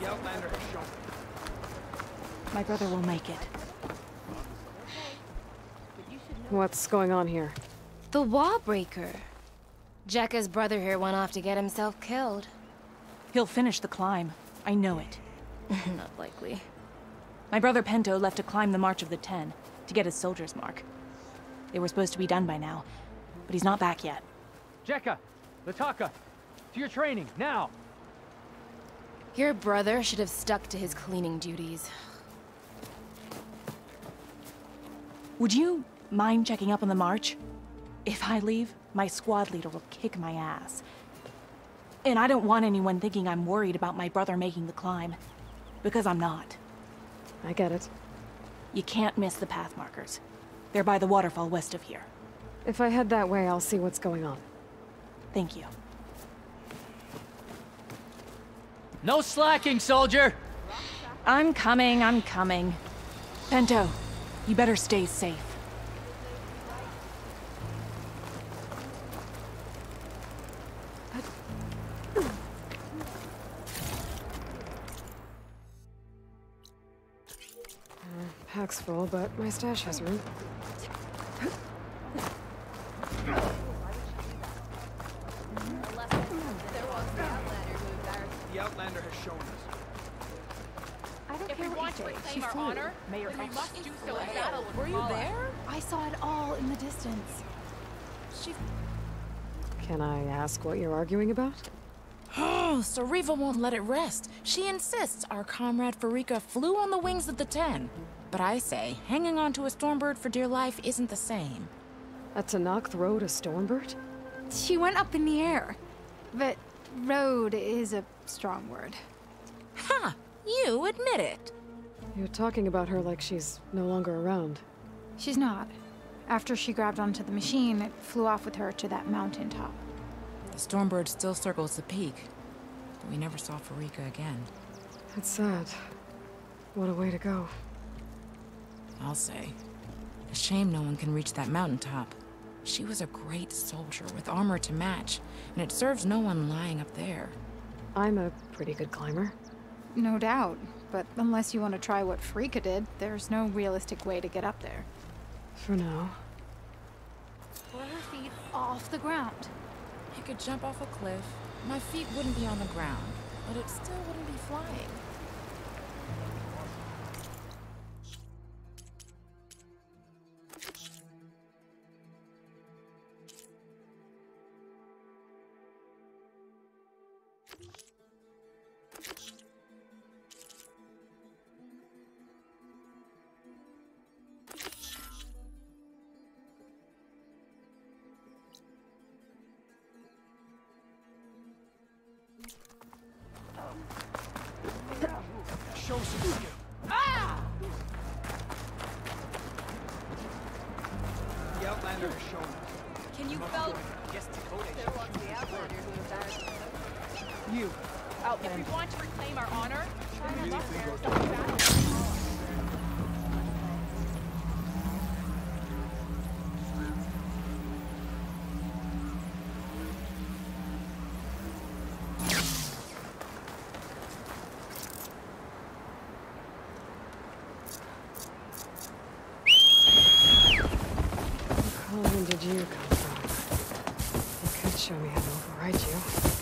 The Outlander has shown. My brother will make it. What's going on here? The Wallbreaker. Jekka's brother here went off to get himself killed. He'll finish the climb. I know it. Not likely. My brother Pento left to climb the March of the Ten, to get his soldier's mark. They were supposed to be done by now, but he's not back yet. Jekka! Lataka! To your training, now! Your brother should have stuck to his cleaning duties. Would you mind checking up on the march? If I leave, my squad leader will kick my ass. And I don't want anyone thinking I'm worried about my brother making the climb. Because I'm not. I get it. You can't miss the path markers. They're by the waterfall west of here. If I head that way, I'll see what's going on. Thank you. No slacking, soldier! I'm coming, I'm coming. Pento, you better stay safe. Pack's full, but my stash has room. The Outlander has shown us. I don't care what you She flew. Mayor We must do so in battle with Were you Kamala. there? I saw it all in the distance. Can I ask what you're arguing about? Oh, Sariva won't let it rest. She insists our comrade Farika flew on the wings of the 10. But I say, hanging on to a Stormbird for dear life isn't the same. A Tanakh rode a Stormbird? She went up in the air. But rode is a strong word. Ha! You admit it. You're talking about her like she's no longer around. She's not. After she grabbed onto the machine, it flew off with her to that mountaintop. The Stormbird still circles the peak, but we never saw Farika again. It's sad. What a way to go. I'll say. A shame no one can reach that mountaintop. She was a great soldier with armor to match, and it serves no one lying up there. I'm a pretty good climber. No doubt, but unless you want to try what Farika did, there's no realistic way to get up there. For now. Pull her feet off the ground. I could jump off a cliff. My feet wouldn't be on the ground, but it still wouldn't be flying. Show some skill. Ah! The Outlander has shown us. Can you belt? Yes, Dakota. There was the Outlander who embarrassed us. You, If we want to reclaim our honor, try Really not think to we're embarrass us. Where did you come from? You could show me how to override you.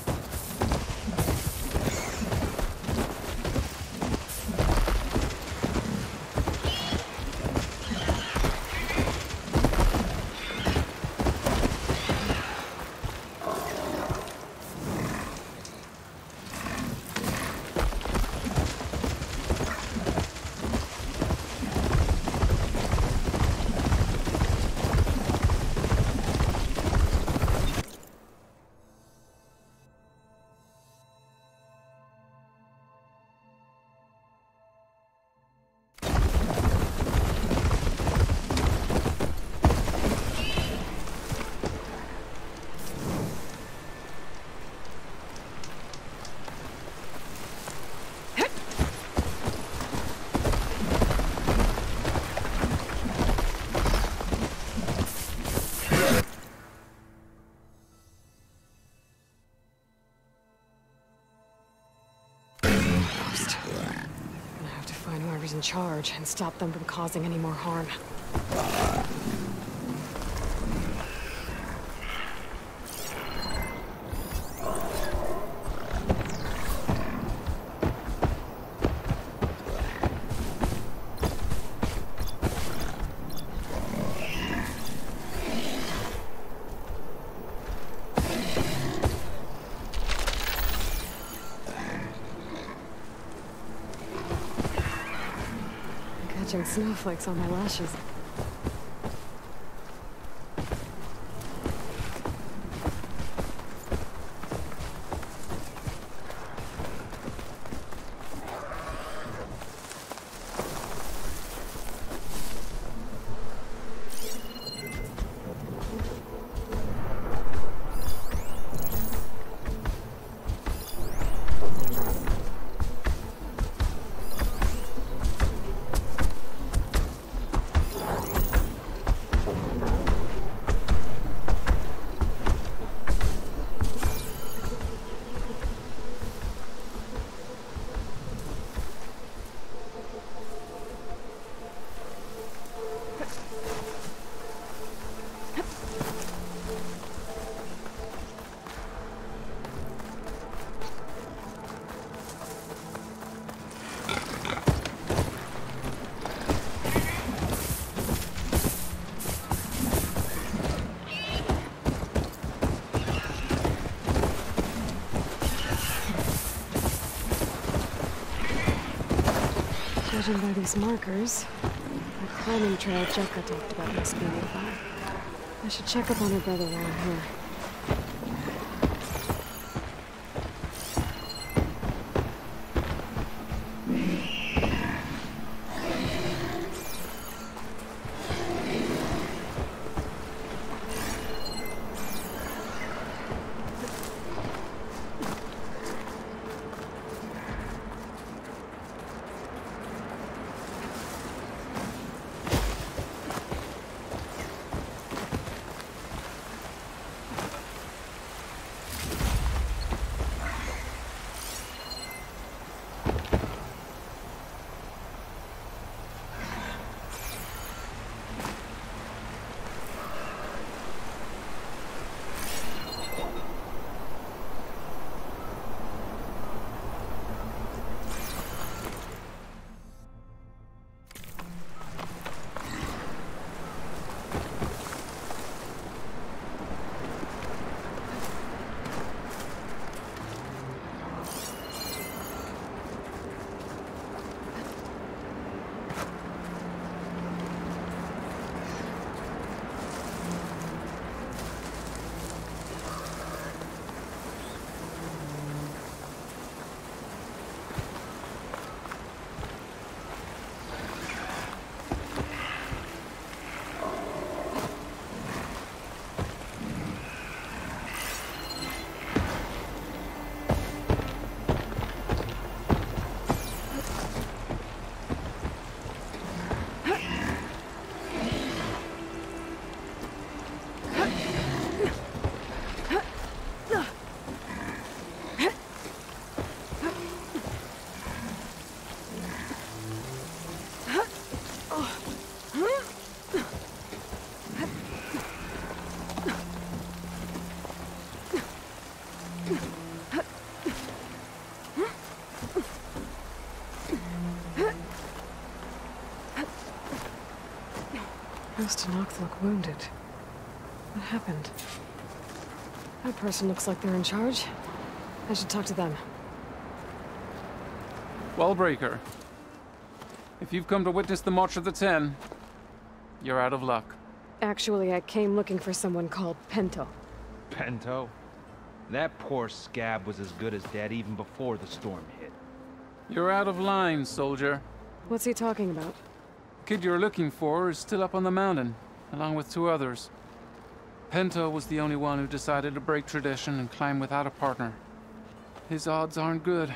In charge and stop them from causing any more harm. Catching snowflakes on my lashes. Judging by these markers, that climbing trail Jekka talked about must be nearby. I should check up on her brother while I'm here. Those Tenakth look wounded. What happened? That person looks like they're in charge. I should talk to them. Wellbreaker. If you've come to witness the March of the Ten, you're out of luck. Actually, I came looking for someone called Pento. Pento? That poor scab was as good as dead even before the storm hit. You're out of line, soldier. What's he talking about? The kid you're looking for is still up on the mountain, along with 2 others. Pento was the only one who decided to break tradition and climb without a partner. His odds aren't good.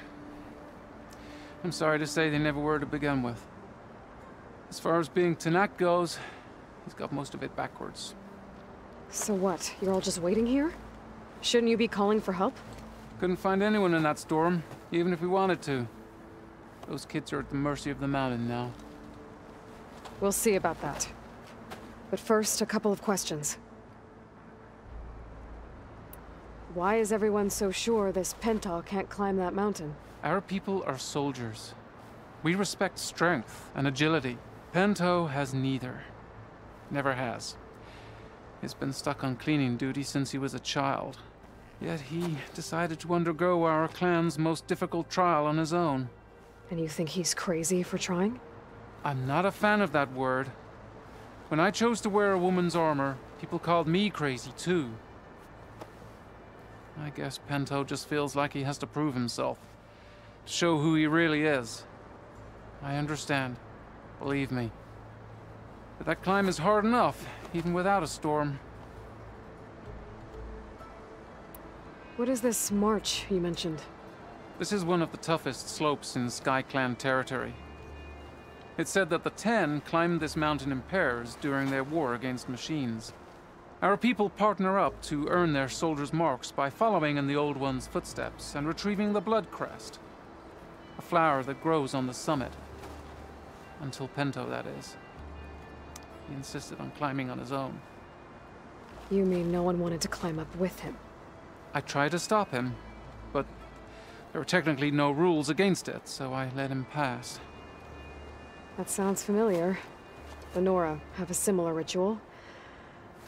I'm sorry to say they never were to begin with. As far as being Tenakth goes, he's got most of it backwards. So what? You're all just waiting here? Shouldn't you be calling for help? Couldn't find anyone in that storm, even if we wanted to. Those kids are at the mercy of the mountain now. We'll see about that. But first, a couple of questions. Why is everyone so sure this Pento can't climb that mountain? Our people are soldiers. We respect strength and agility. Pento has neither. Never has. He's been stuck on cleaning duty since he was a child. Yet he decided to undergo our clan's most difficult trial on his own. And you think he's crazy for trying? I'm not a fan of that word. When I chose to wear a woman's armor, people called me crazy too. I guess Pento just feels like he has to prove himself. To show who he really is. I understand. Believe me. But that climb is hard enough, even without a storm. What is this march you mentioned? This is one of the toughest slopes in Sky Clan territory. It's said that the Ten climbed this mountain in pairs during their war against machines. Our people partner up to earn their soldiers' marks by following in the Old One's footsteps and retrieving the Blood Crest, a flower that grows on the summit. Until Pento, that is. He insisted on climbing on his own. You mean no one wanted to climb up with him? I tried to stop him, but there were technically no rules against it, so I let him pass. That sounds familiar. The Nora have a similar ritual.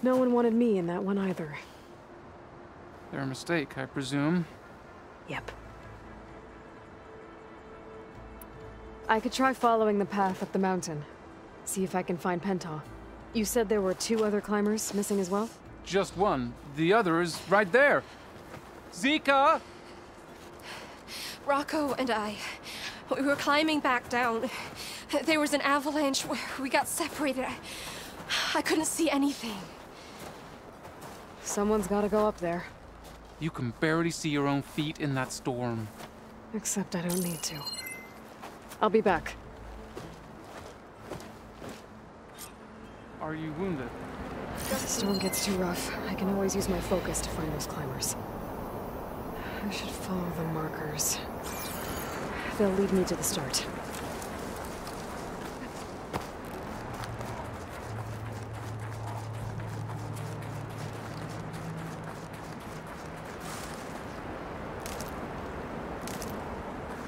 No one wanted me in that one either. Their mistake, I presume. Yep. I could try following the path up the mountain. See if I can find Penta. You said there were 2 other climbers missing as well? Just one. The other is right there. Zika! Rocco and I, we were climbing back down. There was an avalanche where we got separated. I couldn't see anything. Someone's gotta go up there. You can barely see your own feet in that storm. Except I don't need to. I'll be back. Are you wounded? If the storm gets too rough, I can always use my focus to find those climbers. I should follow the markers. They'll lead me to the start.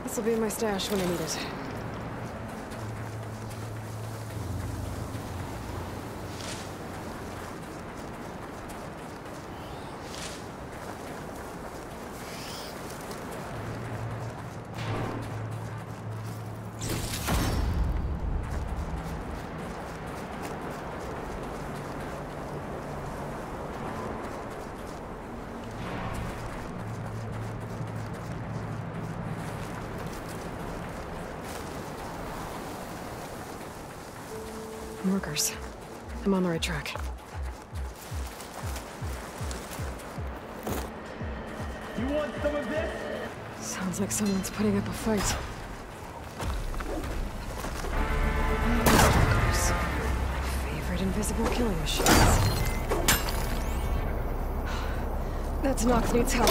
This'll be my stash when I need it. Markers. I'm on the right track. You want some of this? Sounds like someone's putting up a fight. Markers. My favorite invisible killing machines. That's Nox needs help.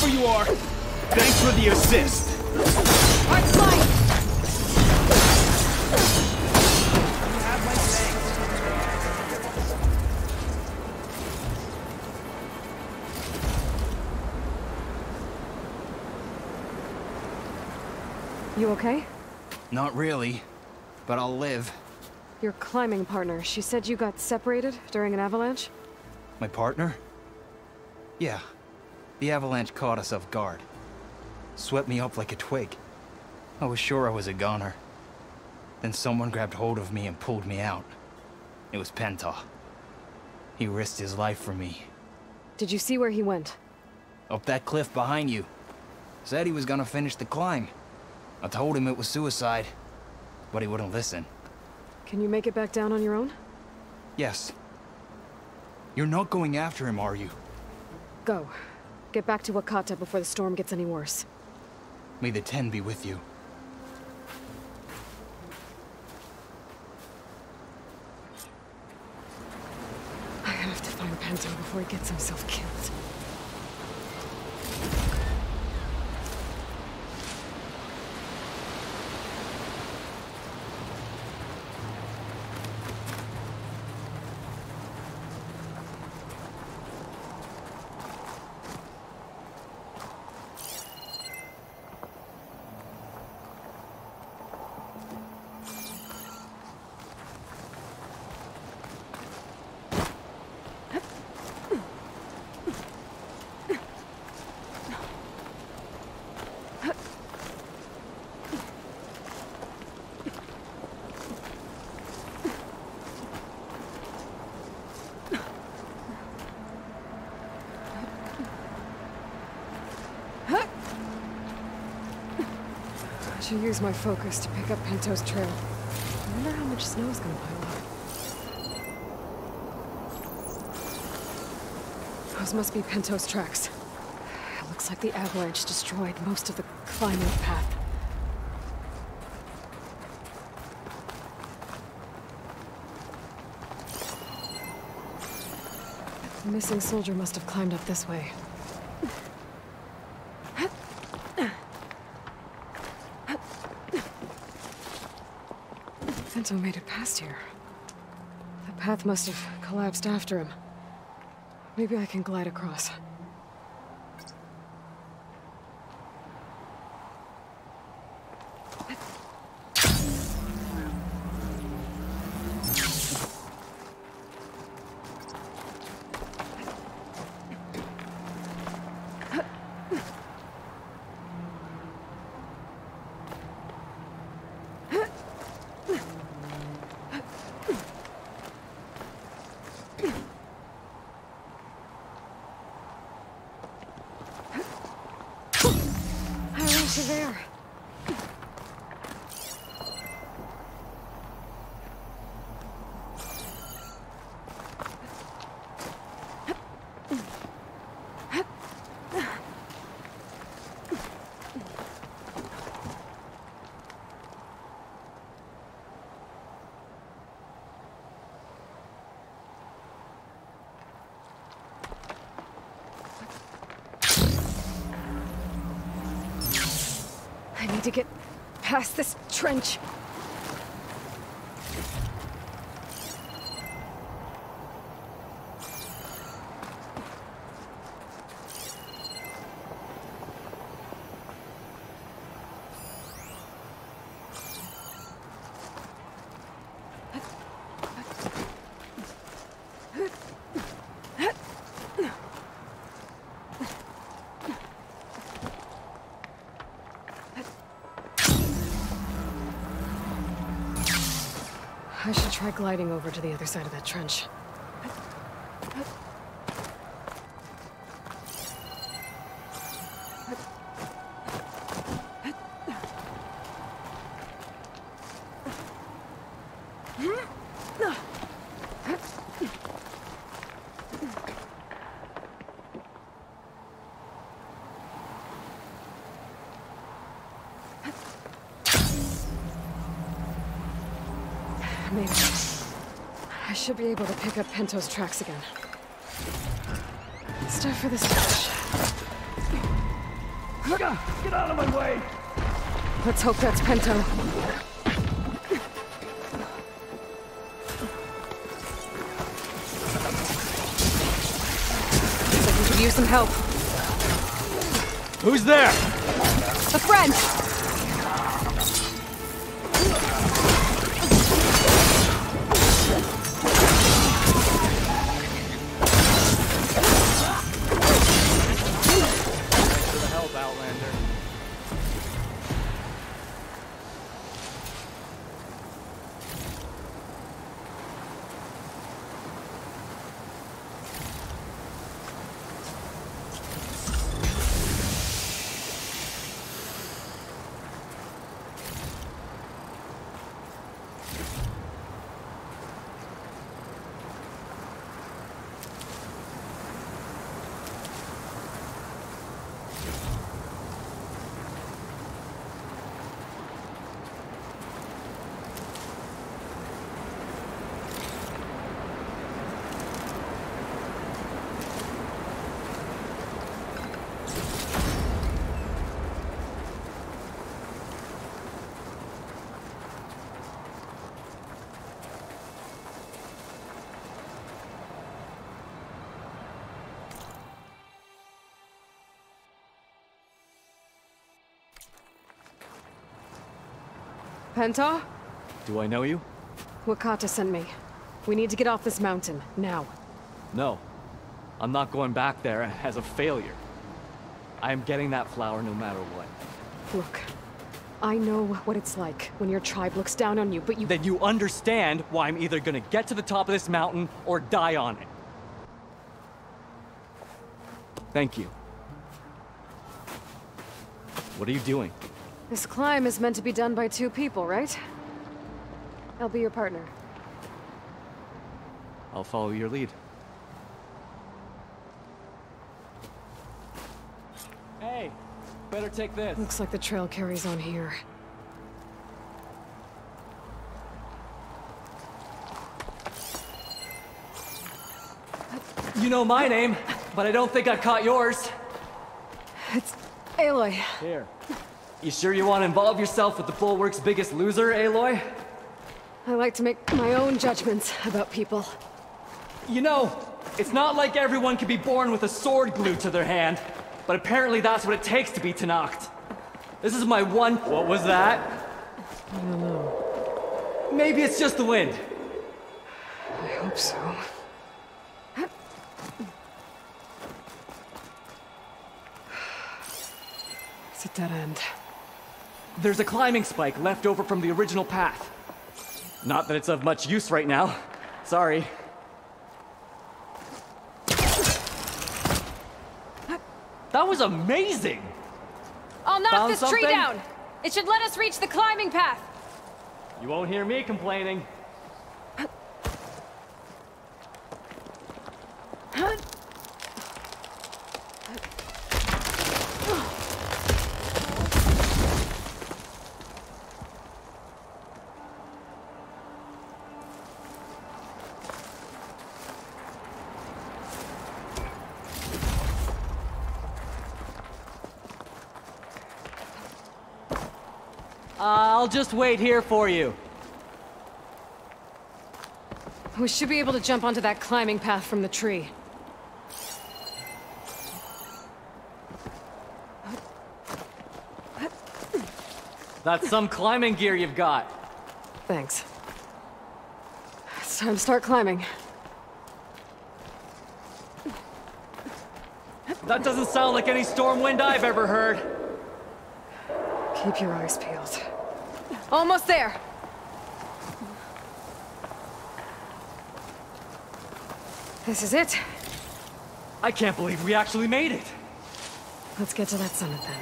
You are. Thanks for the assist. Art's mine. You have my thanks. You okay? Not really, but I'll live. Your climbing partner, she said you got separated during an avalanche? My partner? Yeah. The avalanche caught us off guard. Swept me up like a twig. I was sure I was a goner. Then someone grabbed hold of me and pulled me out. It was Penta. He risked his life for me. Did you see where he went? Up that cliff behind you. Said he was gonna finish the climb. I told him it was suicide, but he wouldn't listen. Can you make it back down on your own? Yes. You're not going after him, are you? Go. Get back to Wakata before the storm gets any worse. May the 10 be with you. I have to find Penta before he gets himself killed. I should use my focus to pick up Pento's trail. I wonder how much snow is gonna pile up. Those must be Pento's tracks. It looks Looks like the avalanche destroyed most of the climbing path. The missing soldier must have climbed up this way. Pinto made it past here. The path must have collapsed after him. Maybe I can glide across. There. I need to get past this trench. I should try gliding over to the other side of that trench. Maybe. I should be able to pick up Pinto's tracks again. Stuff for this trench. Get out of my way! Let's hope that's Pinto. I could use some help. Who's there? A friend! Pinto? Do I know you? Wakata sent me. We need to get off this mountain, now. No. I'm not going back there as a failure. I am getting that flower no matter what. Look, I know what it's like when your tribe looks down on you, but you— Then you understand why I'm either gonna get to the top of this mountain or die on it. Thank you. What are you doing? This climb is meant to be done by two people, right? I'll be your partner. I'll follow your lead. Better take this. Looks like the trail carries on here. You know my name, but I don't think I caught yours. It's Aloy. Here. You sure you want to involve yourself with the Bulwark's biggest loser, Aloy? I like to make my own judgments about people. You know, it's not like everyone can be born with a sword glued to their hand, but apparently that's what it takes to be Tenakth. This is my one... What was that? I don't know. Maybe it's just the wind. I hope so. It's a dead end. There's a climbing spike left over from the original path. Not that it's of much use right now. Sorry. That was amazing! I'll knock Found this something? tree down! It should let us reach the climbing path! You won't hear me complaining. I'll just wait here for you. We should be able to jump onto that climbing path from the tree. That's some climbing gear you've got. Thanks. It's time to start climbing. That doesn't sound like any storm wind I've ever heard. Keep your eyes peeled. Almost there! This is it. I can't believe we actually made it. Let's get to that summit then.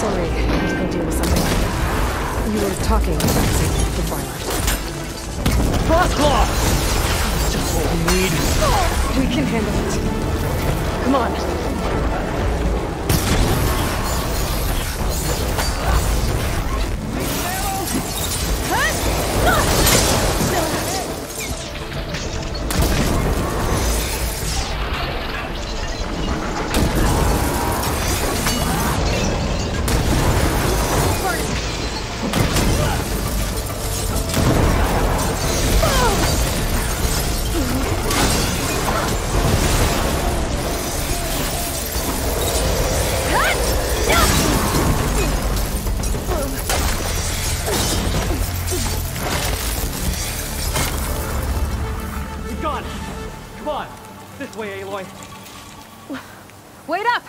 Sorry, I had to go deal with something. You were talking about the farmer. Frostclaw! Just what we need. We can handle it. Come on. We've got it. Come on. This way, Aloy. Wait up!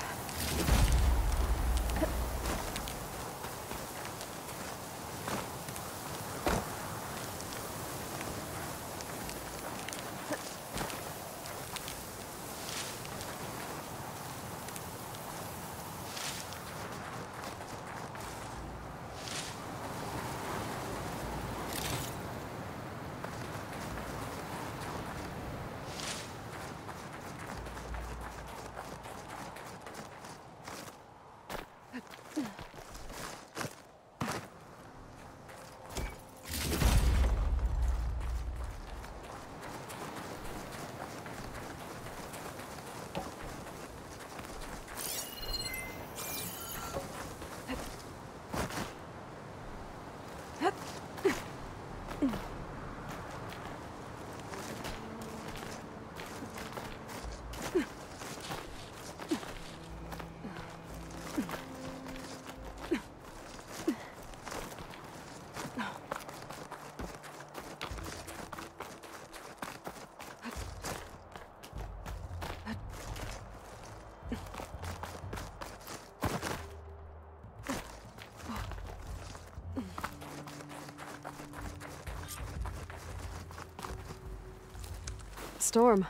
storm.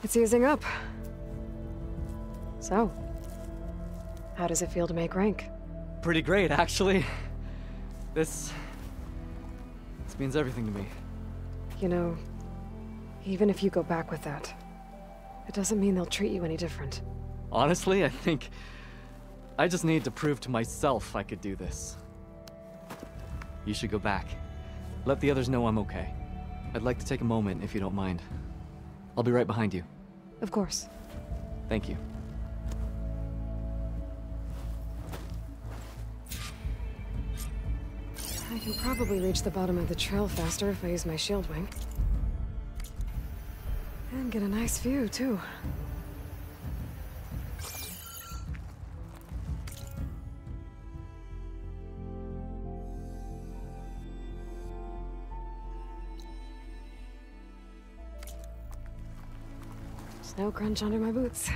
It's easing up. So, how does it feel to make rank? Pretty great, actually. This means everything to me. You know, even if you go back with that, it doesn't mean they'll treat you any different. Honestly, I think I just need to prove to myself I could do this. You should go back. Let the others know I'm okay. I'd like to take a moment, if you don't mind. I'll be right behind you. Of course. Thank you. I can probably reach the bottom of the trail faster if I use my shield wing. And get a nice view, too. Snow crunch under my boots.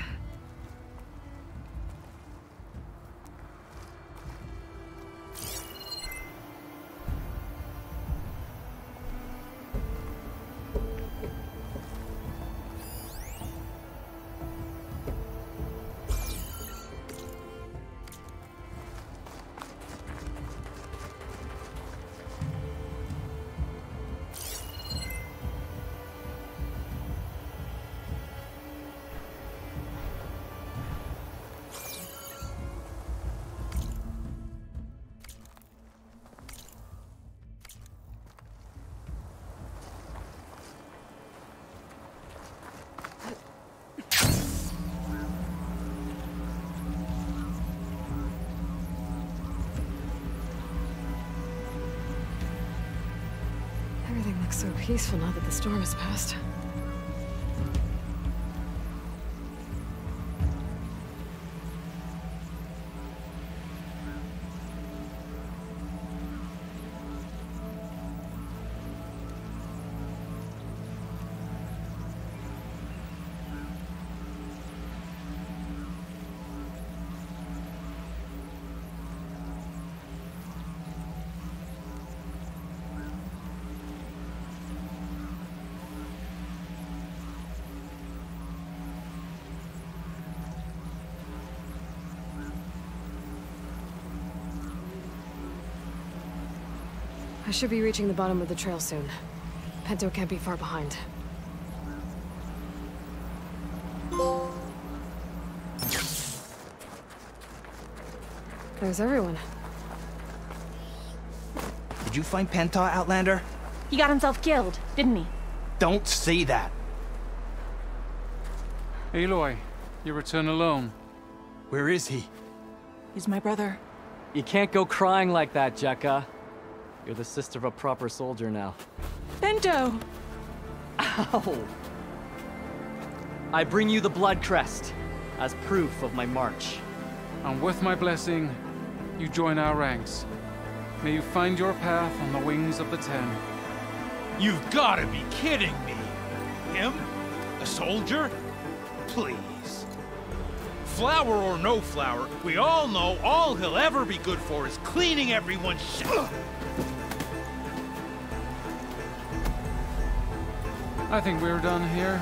Everything looks so peaceful now that the storm has passed. I should be reaching the bottom of the trail soon. Pento can't be far behind. There's everyone. Did you find Penta, Outlander? He got himself killed, didn't he? Don't say that. Aloy, you return alone. Where is he? He's my brother. You can't go crying like that, Jekka. You're the sister of a proper soldier now. Bento! Ow! I bring you the blood crest as proof of my march. And with my blessing, you join our ranks. May you find your path on the wings of the Ten. You've got to be kidding me! Him? A soldier? Please. Flower or no flower, we all know all he'll ever be good for is cleaning everyone's shit. I think we're done here.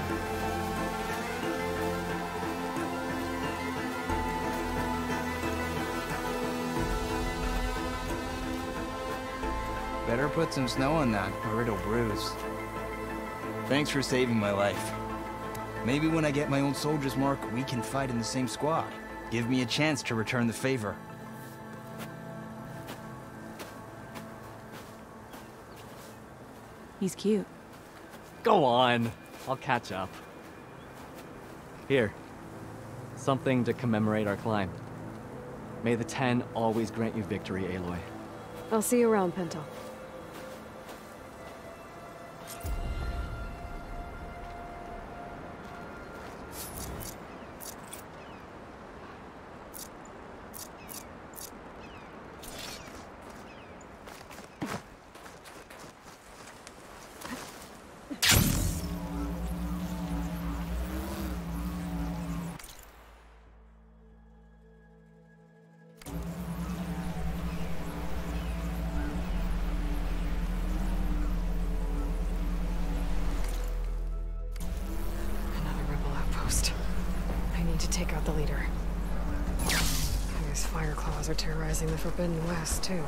Better put some snow on that, or it'll bruise. Thanks for saving my life. Maybe when I get my own soldier's mark, we can fight in the same squad. Give me a chance to return the favor. He's cute. Go on. I'll catch up. Here. Something to commemorate our climb. May the Ten always grant you victory, Aloy. I'll see you around, Pento. out the leader. And these fire claws are terrorizing the Forbidden West, too.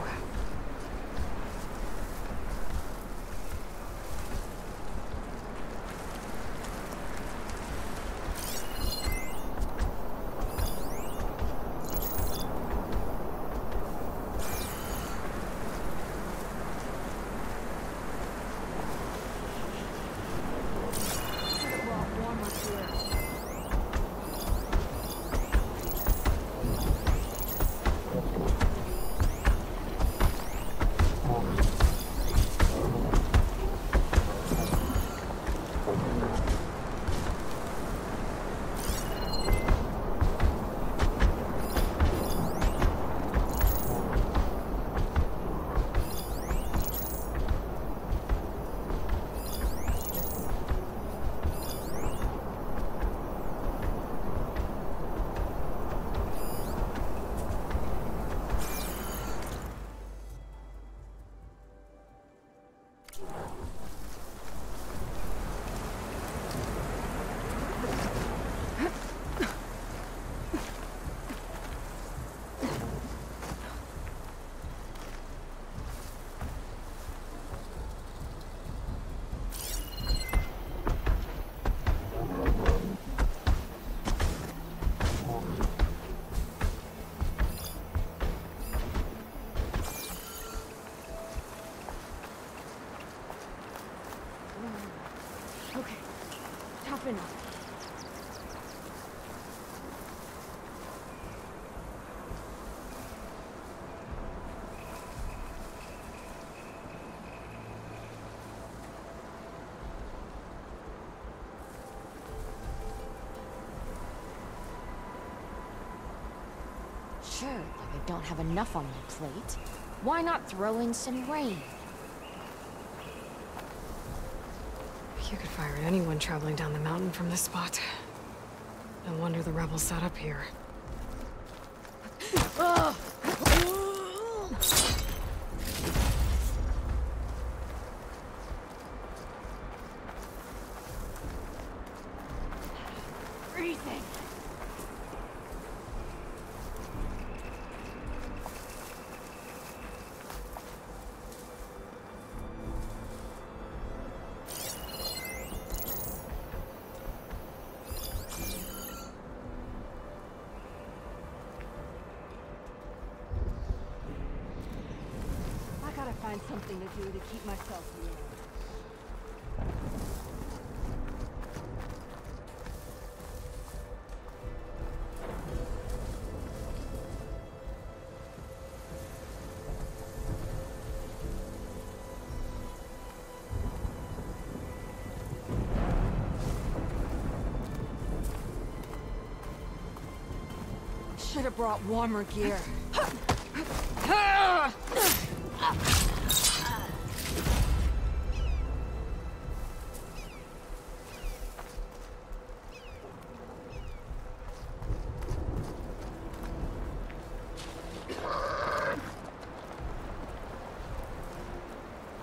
Okay, toughen up. Sure, like I don't have enough on my plate. Why not throw in some rain? You could fire at anyone traveling down the mountain from this spot. No wonder the rebels set up here. Freezing. Find something to do to keep myself warm. Should have brought warmer gear.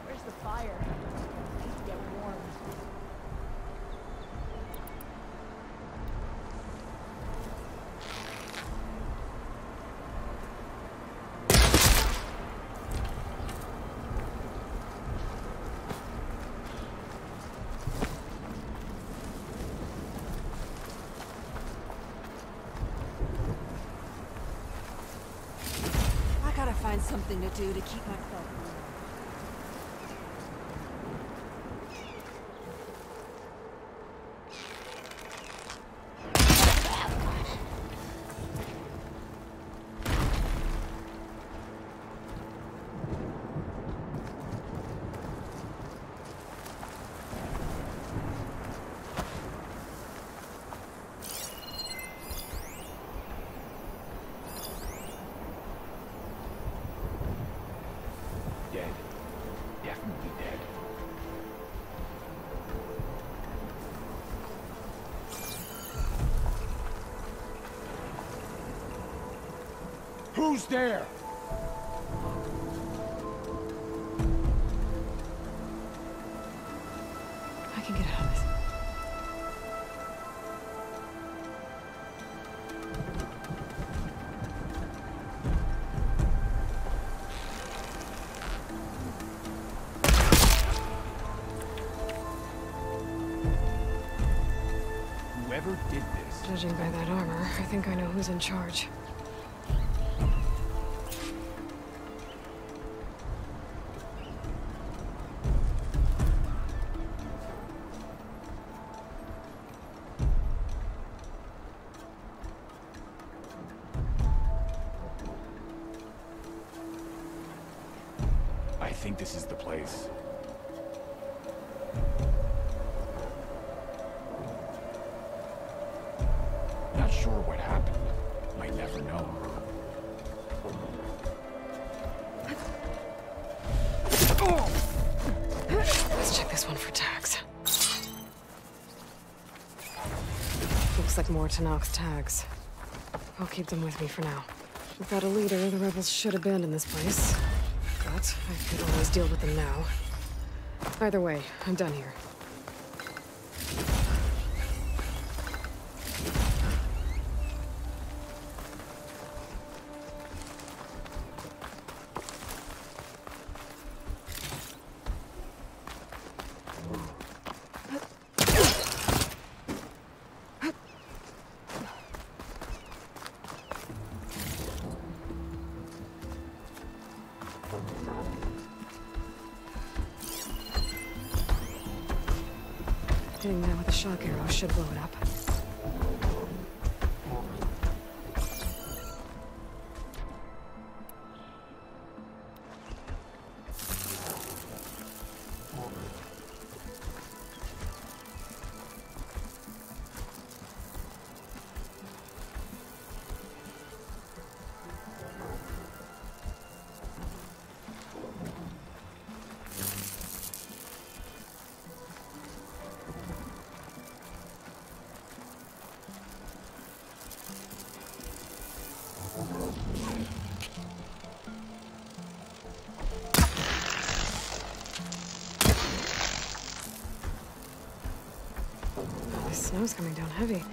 Where's the fire? I need to get warm. Find something to do to keep myself warm. Dead. Definitely dead. Who's there? I can get out of this. Whoever did this... Judging by that armor, I think I know who's in charge. I think this is the place. Not sure what happened. Might never know. Let's check this one for tags. Looks like more Tanakh's tags. I'll keep them with me for now. Without a leader, the rebels should abandon this place. But I could always deal with them now. Either way, I'm done here. Hitting that with a shock arrow should blow it up. The snow's coming down heavy.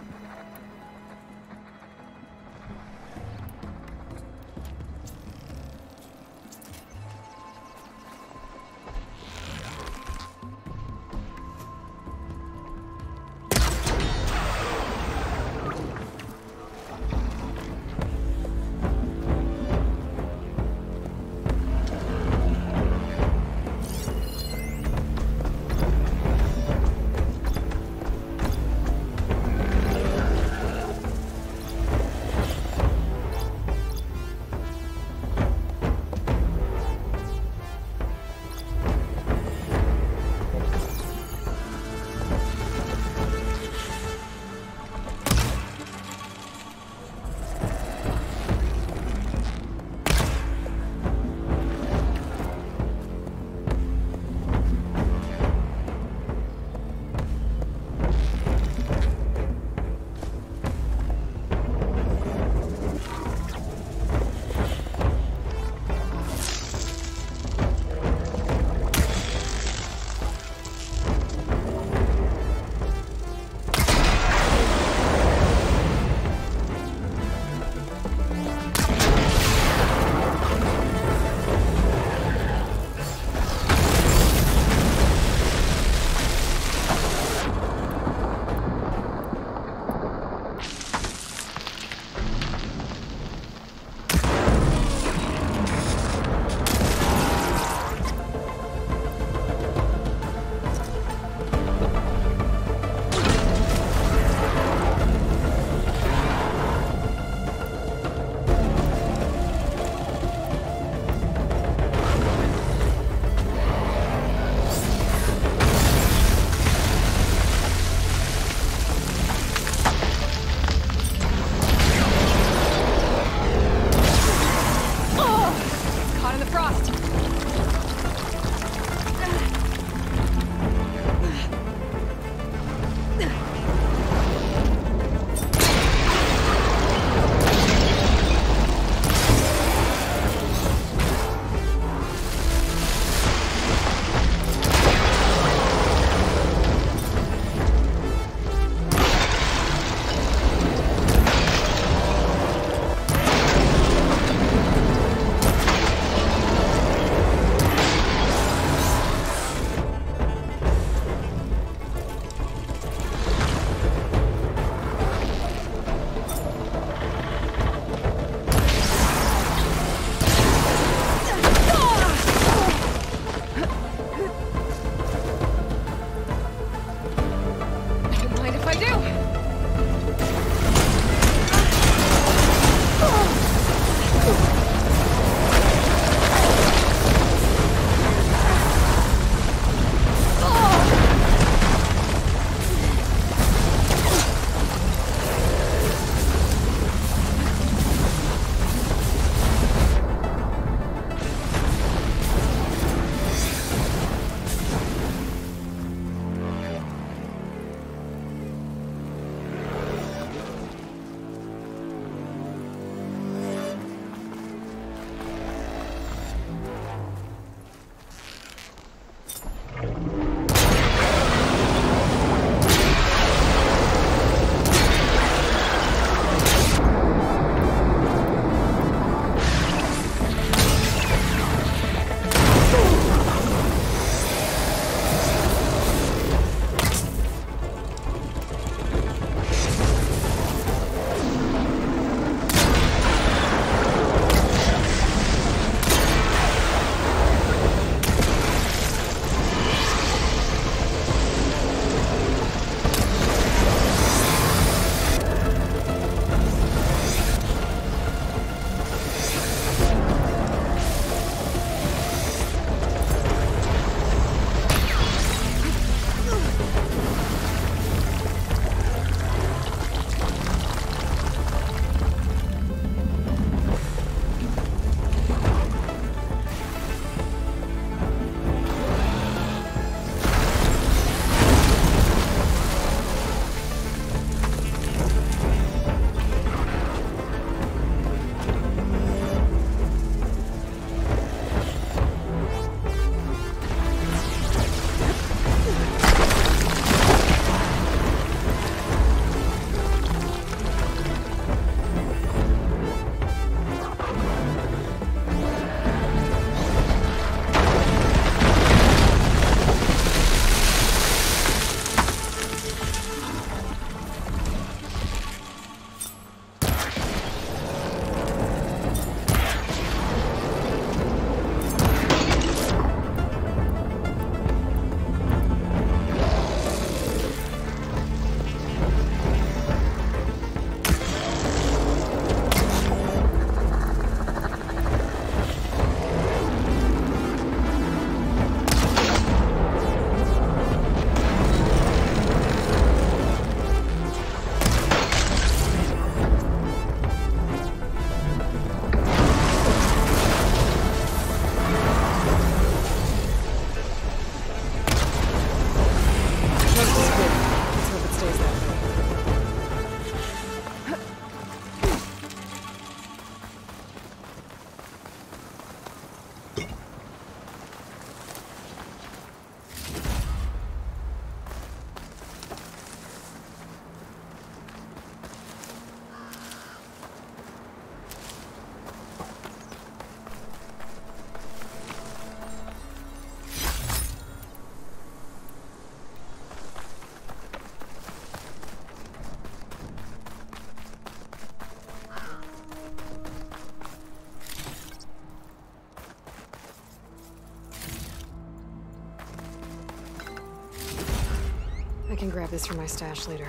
can grab this from my stash later.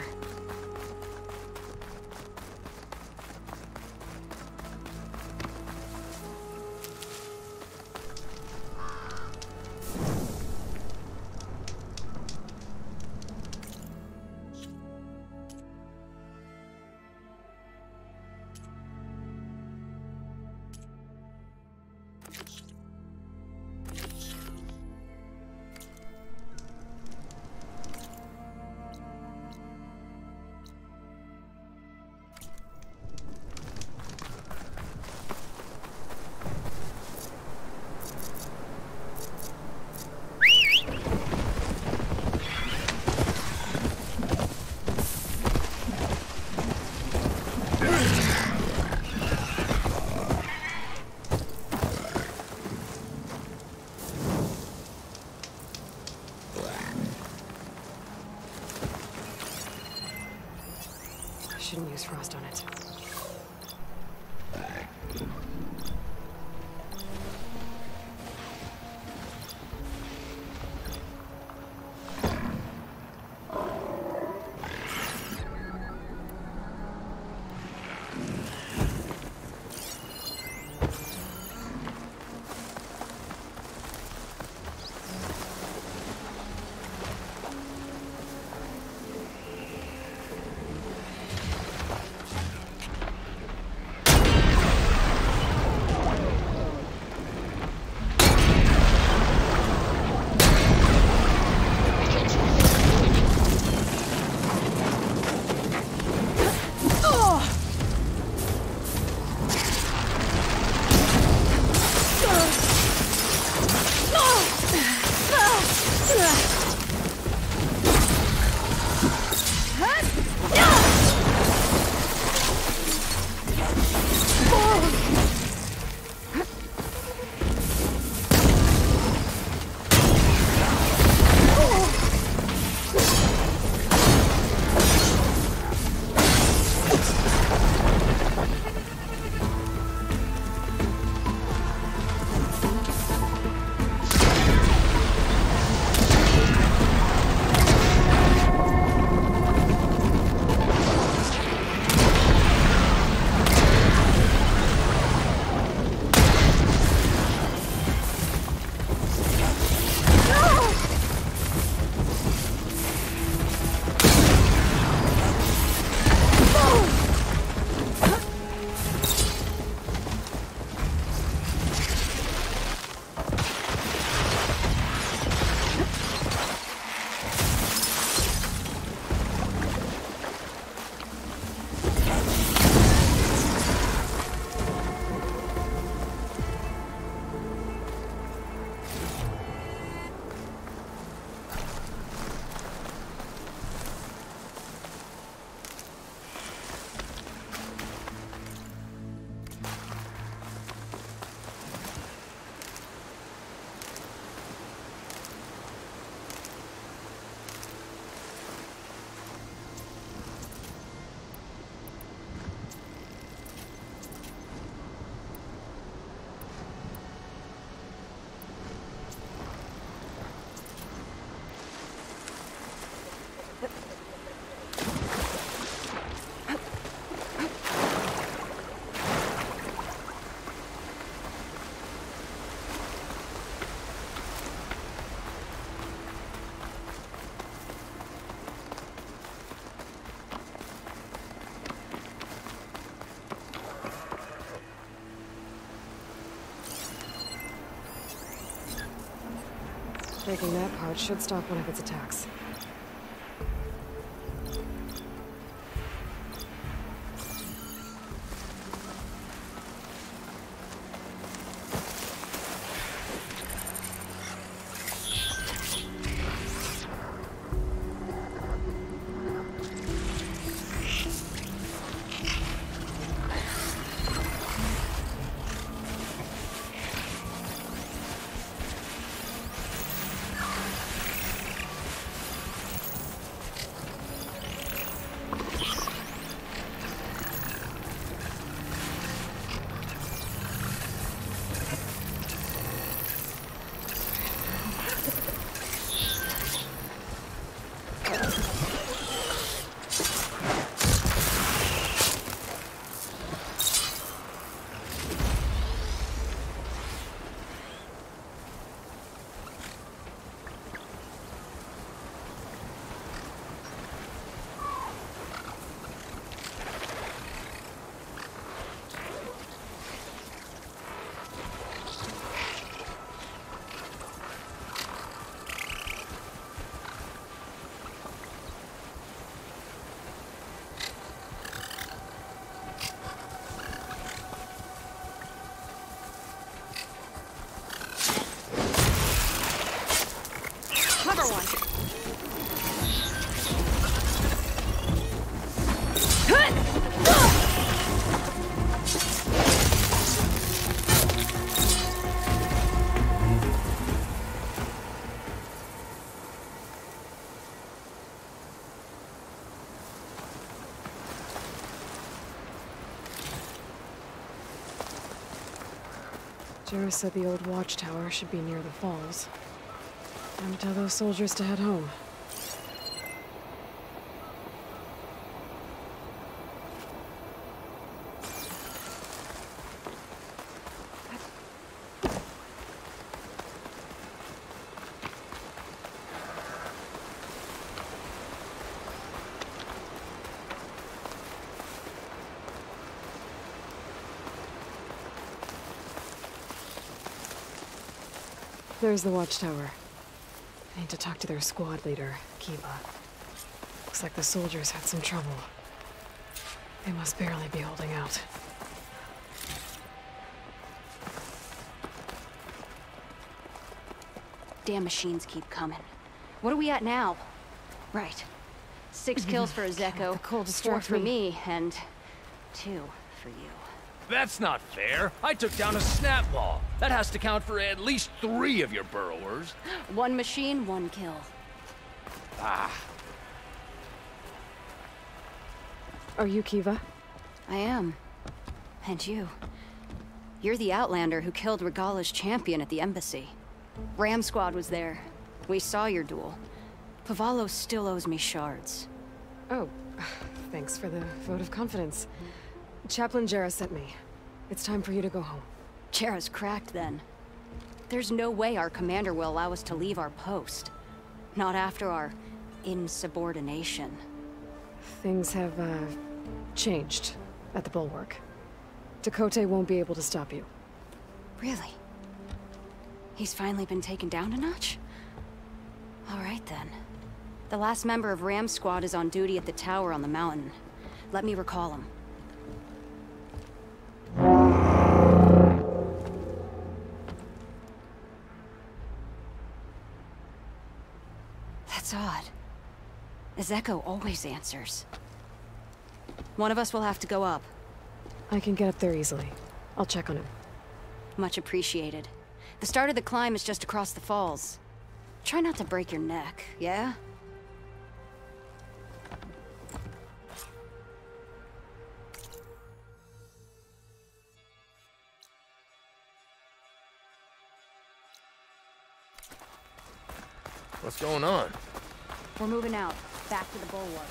Shouldn't use frost on it. Breaking that part should stop one of its attacks. Jarrah said the old watchtower should be near the falls. Time to tell those soldiers to head home. There's the watchtower. I need to talk to their squad leader, Kiva. Looks like the soldiers had some trouble. They must barely be holding out. Damn machines keep coming. What are we at now? Right. 6 kills for Ezeko, 4 for me, and 2 for you. That's not fair. I took down a snapball. That has to count for at least 3 of your burrowers. 1 machine, 1 kill. Ah. Are you Kiva? I am. And you. You're the Outlander who killed Regala's champion at the embassy. Ram Squad was there. We saw your duel. Pavalo still owes me shards. Oh, thanks for the vote of confidence. Chaplain Jarrah sent me. It's time for you to go home. Jarrah's cracked then. There's no way our commander will allow us to leave our post. Not after our insubordination. Things have, changed at the Bulwark. Tekotteh won't be able to stop you. Really? He's finally been taken down a notch? All right then. The last member of Ram Squad is on duty at the tower on the mountain. Let me recall him. That's odd. Ezeko always answers. One of us will have to go up. I can get up there easily. I'll check on him. Much appreciated. The start of the climb is just across the falls. Try not to break your neck, yeah? What's going on? We're moving out, back to the bulwark.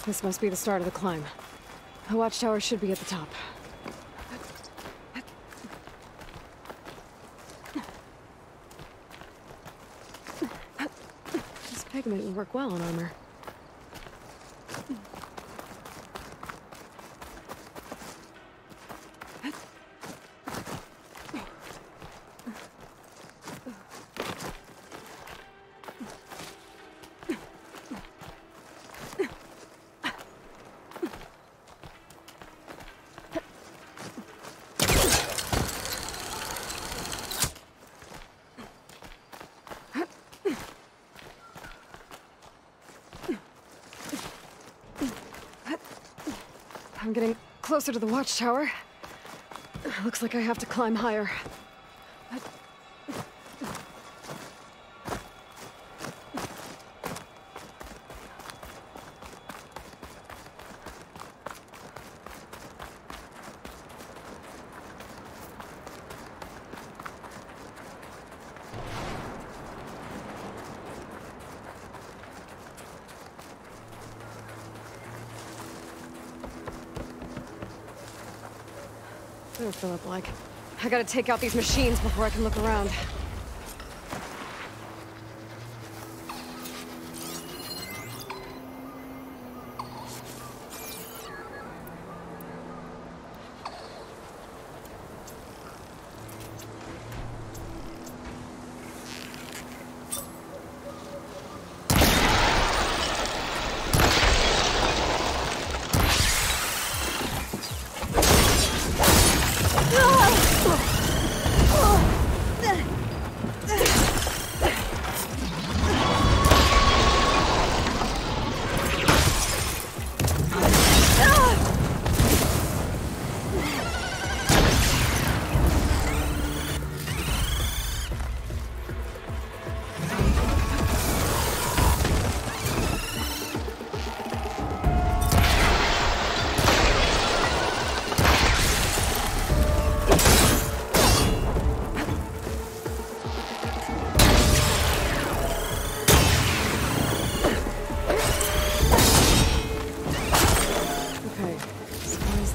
This must be the start of the climb. The watchtower should be at the top. This pigment would work well on armor. I'm getting closer to the watchtower. Looks like I have to climb higher. There, Philip, like. I gotta take out these machines before I can look around.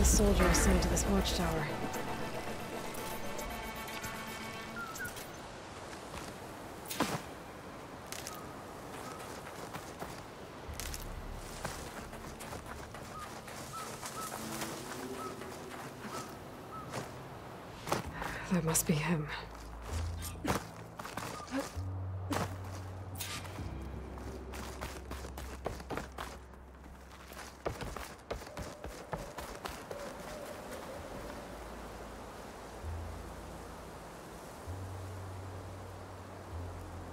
Soldier assigned to this watchtower. That must be him.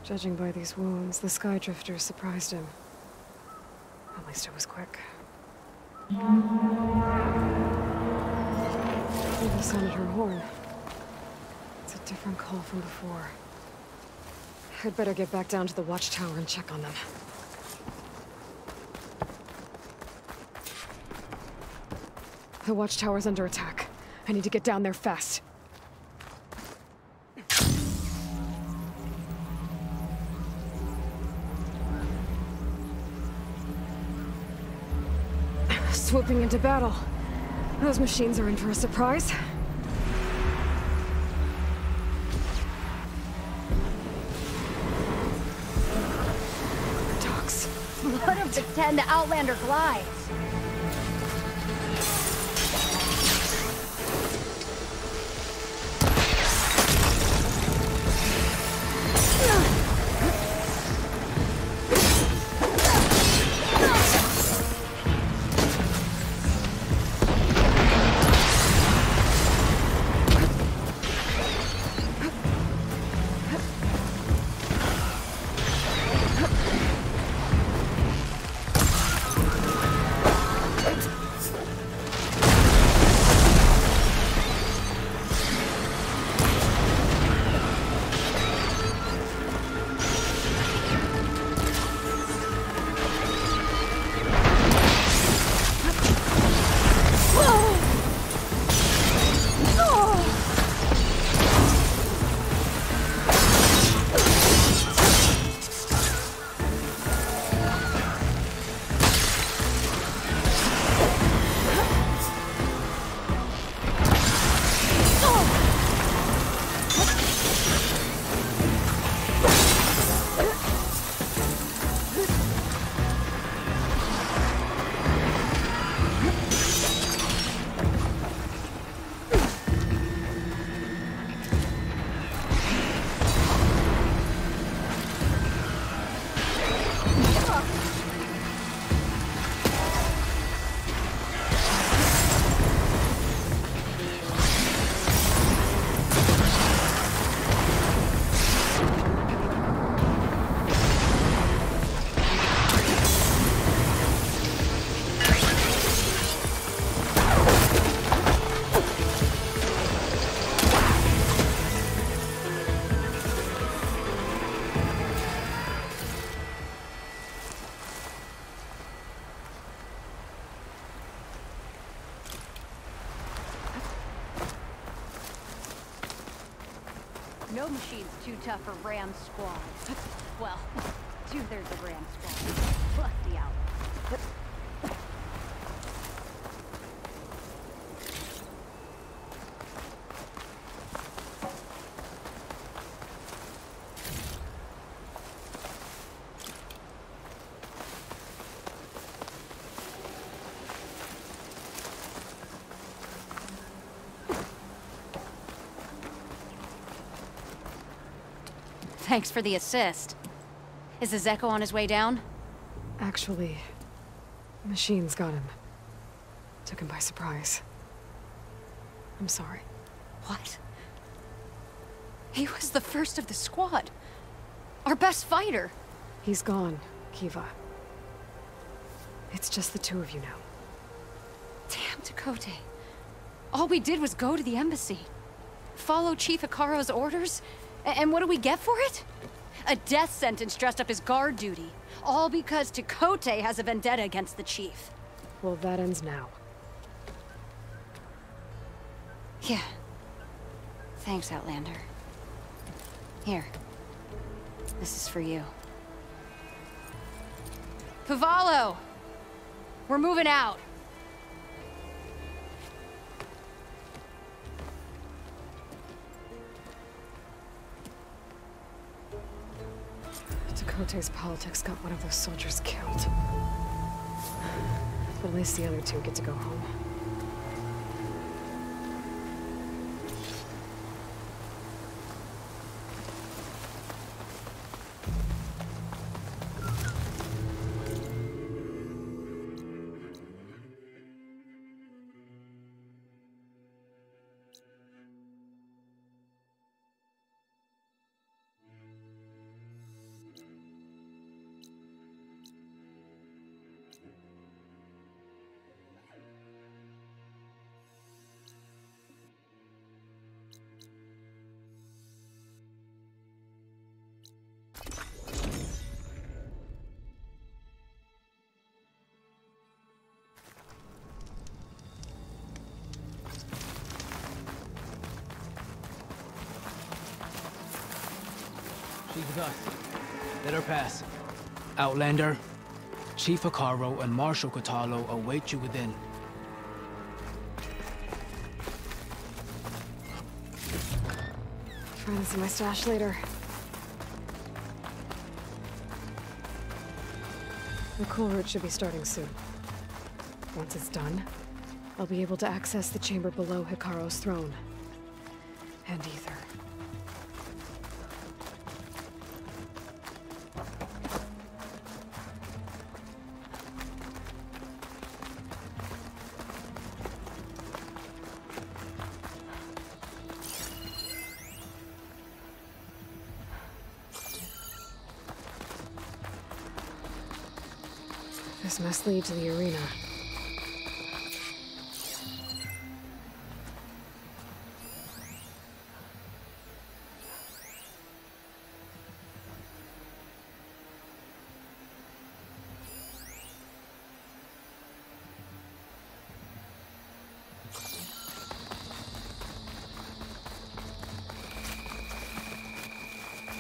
Judging by these wounds, the Sky Drifter surprised him. At least it was quick. Maybe sounded her horn. It's a different call from before. I'd better get back down to the watchtower and check on them. The watchtower's under attack. I need to get down there fast. Swooping into battle. Those machines are in for a surprise. Dogs. Blood of the 10, the Outlander glides. No machine's too tough for Ram Squad. Well, 2/3 of Ram Squad, plus the out. Thanks for the assist. Is the Zeko on his way down? Actually, machines got him. Took him by surprise. I'm sorry. What? He was the first of the squad. Our best fighter. He's gone, Kiva. It's just the two of you now. Damn, Tekote. All we did was go to the embassy. Follow Chief Hikaro's orders? And what do we get for it? A death sentence dressed up as guard duty. All because Tekote has a vendetta against the chief. Well, that ends now. Yeah. Thanks, Outlander. Here. This is for you. Pavalo! We're moving out. Tekote's politics got one of those soldiers killed. But at least the other two get to go home. She's with us. Let her pass. Outlander, Chief Hikaro and Marshal Kotallo await you within. Trying to see my stash later. The cool route should be starting soon. Once it's done, I'll be able to access the chamber below Hikaro's throne. And Ether. This must lead to the arena.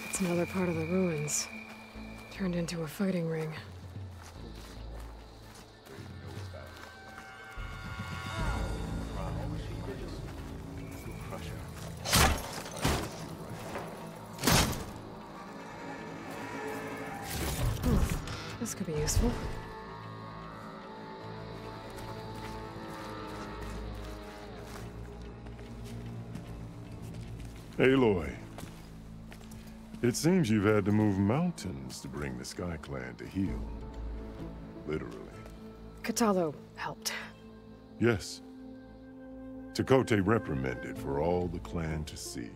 It's another part of the ruins, turned into a fighting ring. This could be useful. Aloy, it seems you've had to move mountains to bring the Sky Clan to heel. Literally. Kotallo helped. Yes. Tekote reprimanded for all the clan to see.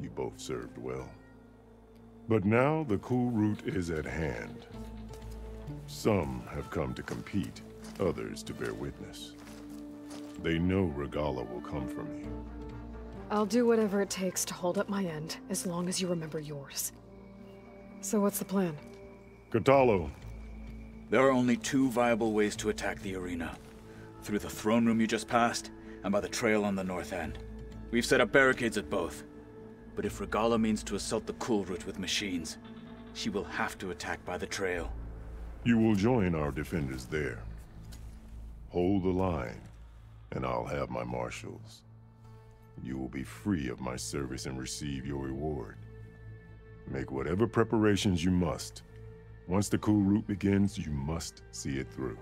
You both served well. But now the cool route is at hand. Some have come to compete, others to bear witness. They know Regalla will come for me. I'll do whatever it takes to hold up my end, as long as you remember yours. So what's the plan? Kotallo. There are only two viable ways to attack the arena. Through the throne room you just passed, and by the trail on the north end. We've set up barricades at both. But if Regalla means to assault the cool route with machines, she will have to attack by the trail. You will join our defenders there. Hold the line, and I'll have my marshals. You will be free of my service and receive your reward. Make whatever preparations you must. Once the cool route begins, you must see it through.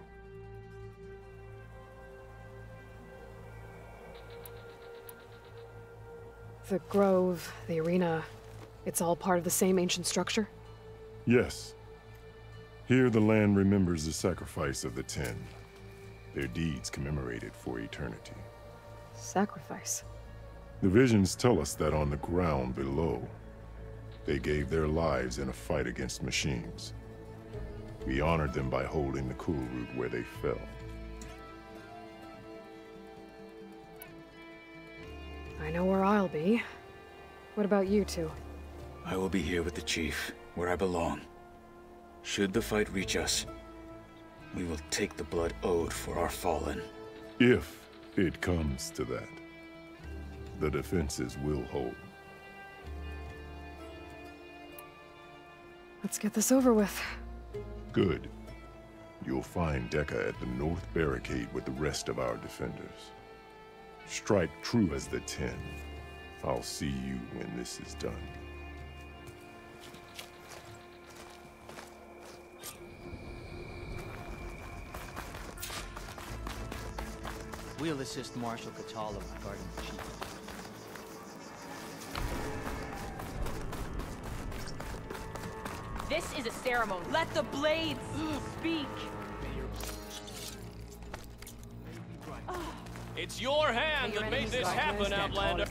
The Grove, the arena. It's all part of the same ancient structure? Yes. Here the land remembers the sacrifice of the 10. Their deeds commemorated for eternity. Sacrifice? The visions tell us that on the ground below, they gave their lives in a fight against machines. We honored them by holding the cool root where they fell. I know where I'll be. What about you two? I will be here with the chief, where I belong. Should the fight reach us, we will take the blood owed for our fallen. If it comes to that, the defenses will hold. Let's get this over with. Good. You'll find Dekka at the north barricade with the rest of our defenders. Strike true as the 10. I'll see you when this is done. We'll assist Marshal Catalo in guarding the chief. This is a ceremony. Let the blades speak. It's your hand that made this happen, Outlander.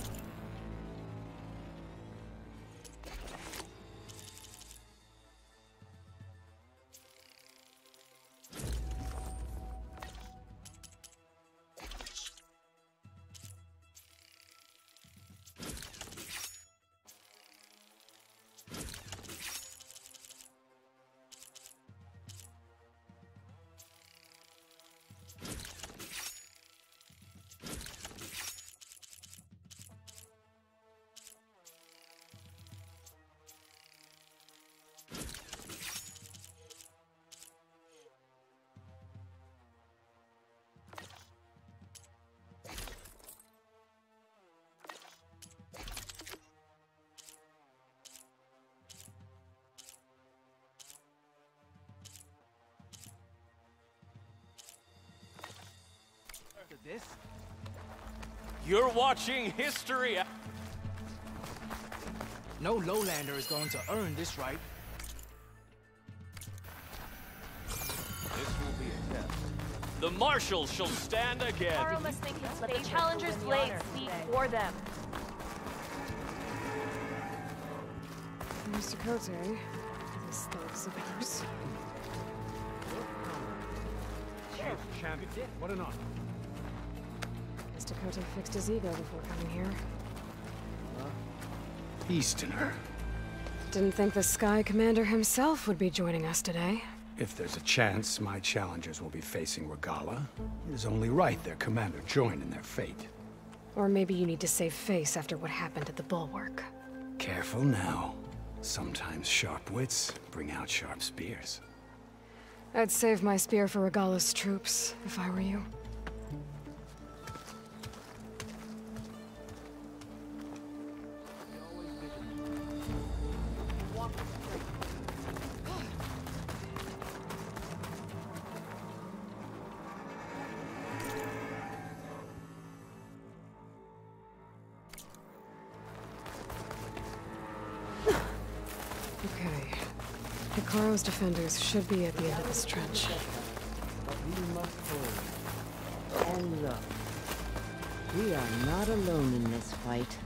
This? You're watching history. No lowlander is going to earn this right. This will be a test. The marshals shall stand again. Carl must think let the challenger's blades speak for them. Mr. Cote, this thugs of yours. Champion, what an honor. Mr. Cote fixed his ego before coming here. Easterner. Didn't think the Sky Commander himself would be joining us today. If there's a chance my challengers will be facing Regala, it is only right their commander join in their fate. Or maybe you need to save face after what happened at the Bulwark. Careful now. Sometimes sharp wits bring out sharp spears. I'd save my spear for Regala's troops, if I were you. Okay. Hikaru's defenders should be at the end of this trench. But we must hold. And look, we are not alone in this fight.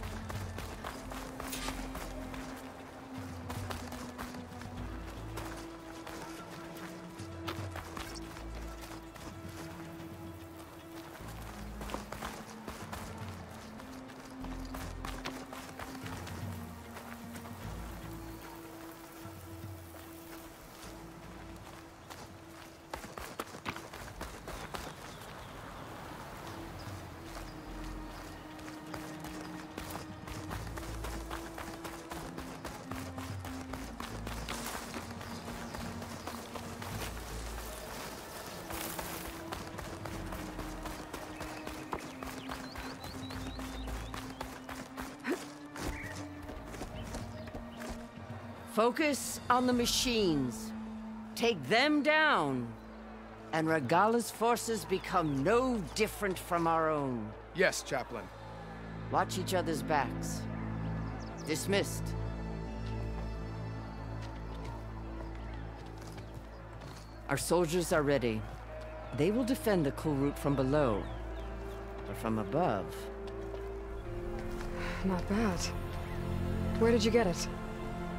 Focus on the machines. Take them down, and Regala's forces become no different from our own. Yes, Chaplain. Watch each other's backs. Dismissed. Our soldiers are ready. They will defend the cool route from below. But from above... Not bad. Where did you get it?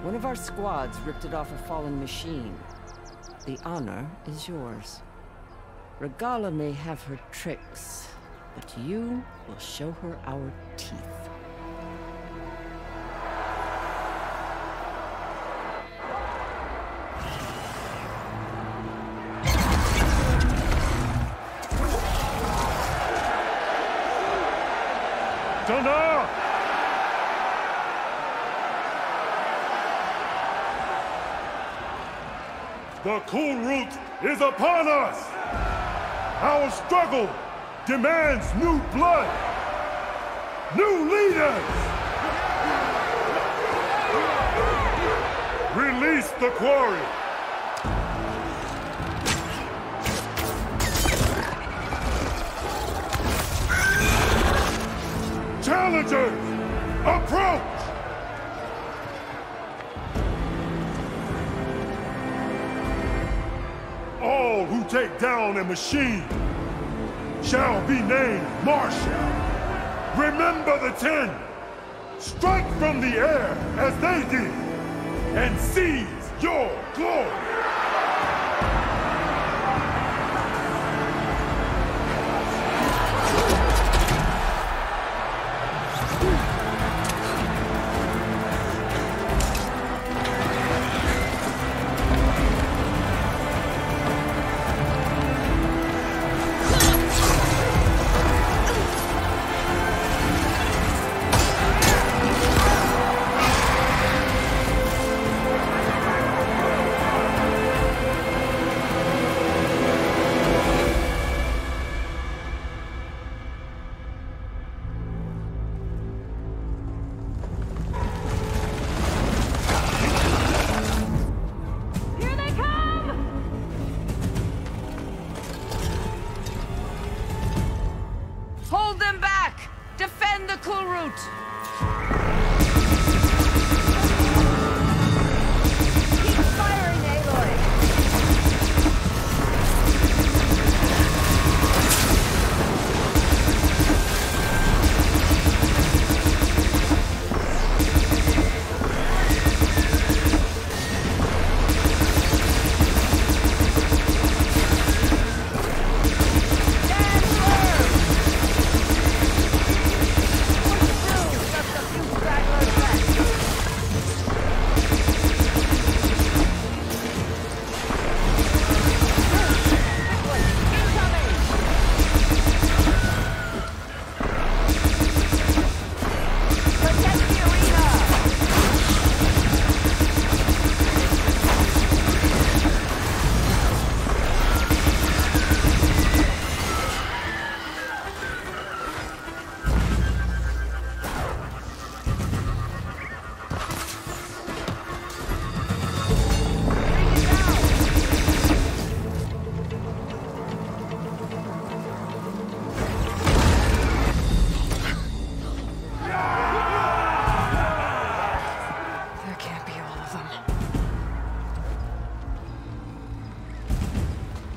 One of our squads ripped it off a fallen machine. The honor is yours. Regala may have her tricks, but you will show her our teeth. Thunder! The cool route is upon us! Our struggle demands new blood! New leaders! Release the quarry! Challengers, approach! All who take down a machine shall be named Marshal. Remember the 10. Strike from the air as they did, and seize your glory.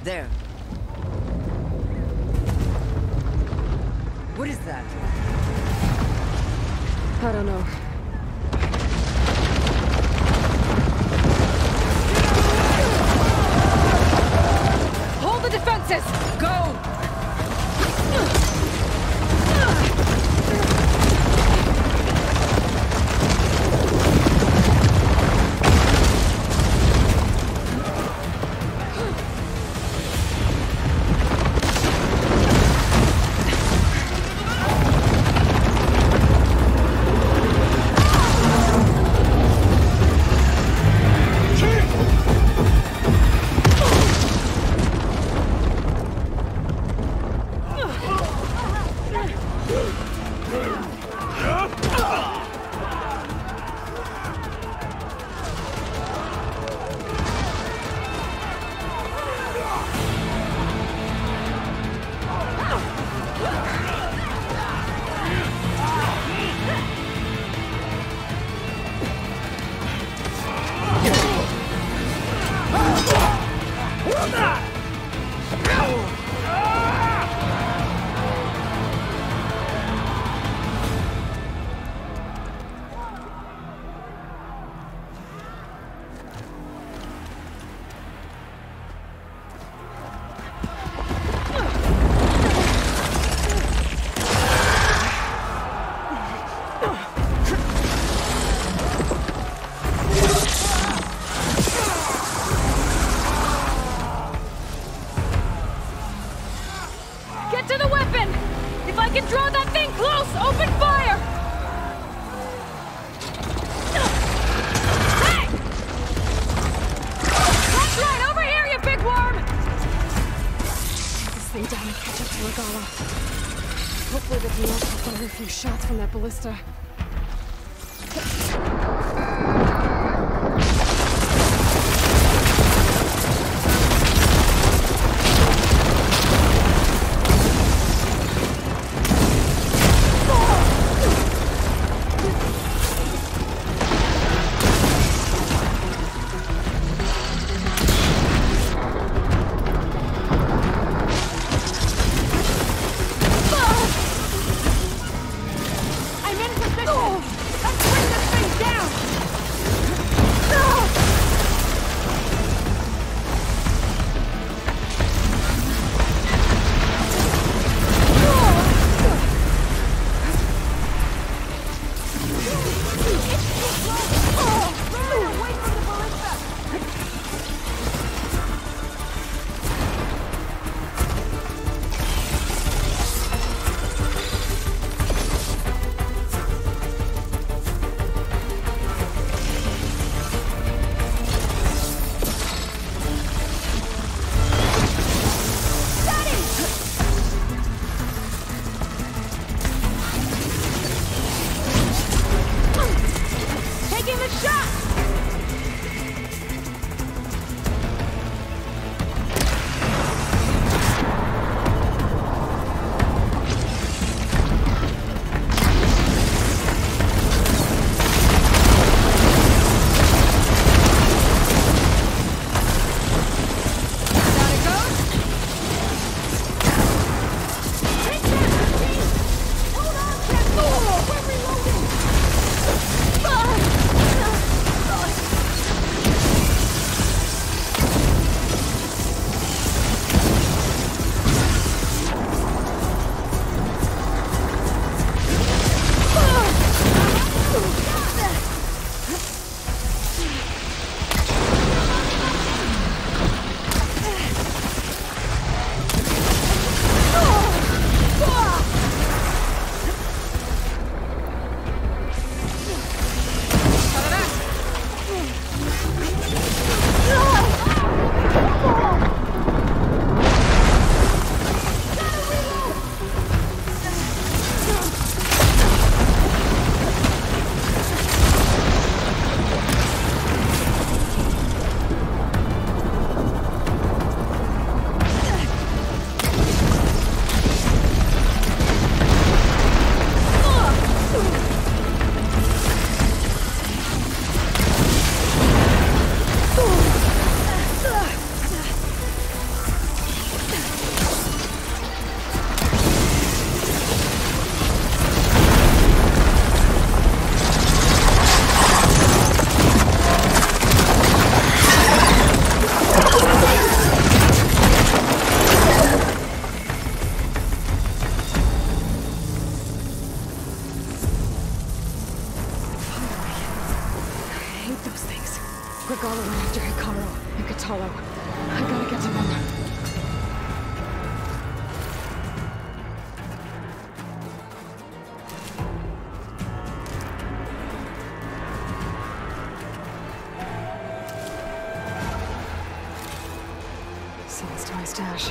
There. What is that? I don't know. Hold the defenses! Go! Catch up to Regala. Hopefully the Dios will fire a few shots from that ballista. Regala went after Hikaru and Katalo. I gotta get to them. Someone's to my stash.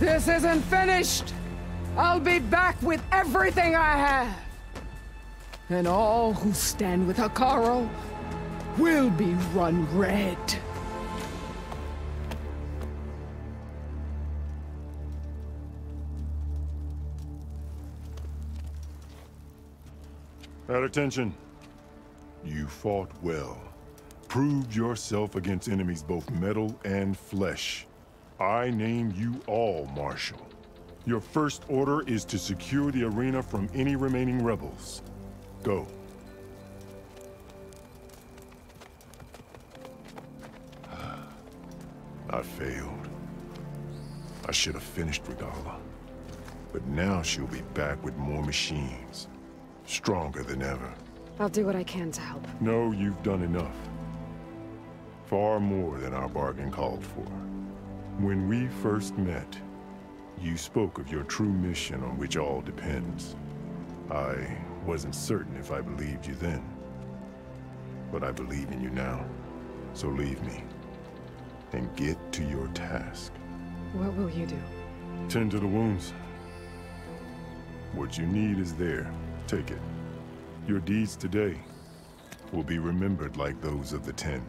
This isn't finished! I'll be back with everything I have! And all who stand with Hekarro will be run red. At attention. You fought well. Proved yourself against enemies both metal and flesh. I name you all Marshal. Your first order is to secure the arena from any remaining rebels. Go. I failed. I should have finished Regala. But now she'll be back with more machines. Stronger than ever. I'll do what I can to help. No, you've done enough. Far more than our bargain called for. When we first met, you spoke of your true mission on which all depends. I wasn't certain if I believed you then. But I believe in you now. So leave me. And get to your task. What will you do? Tend to the wounds. What you need is there. Take it. Your deeds today will be remembered like those of the 10.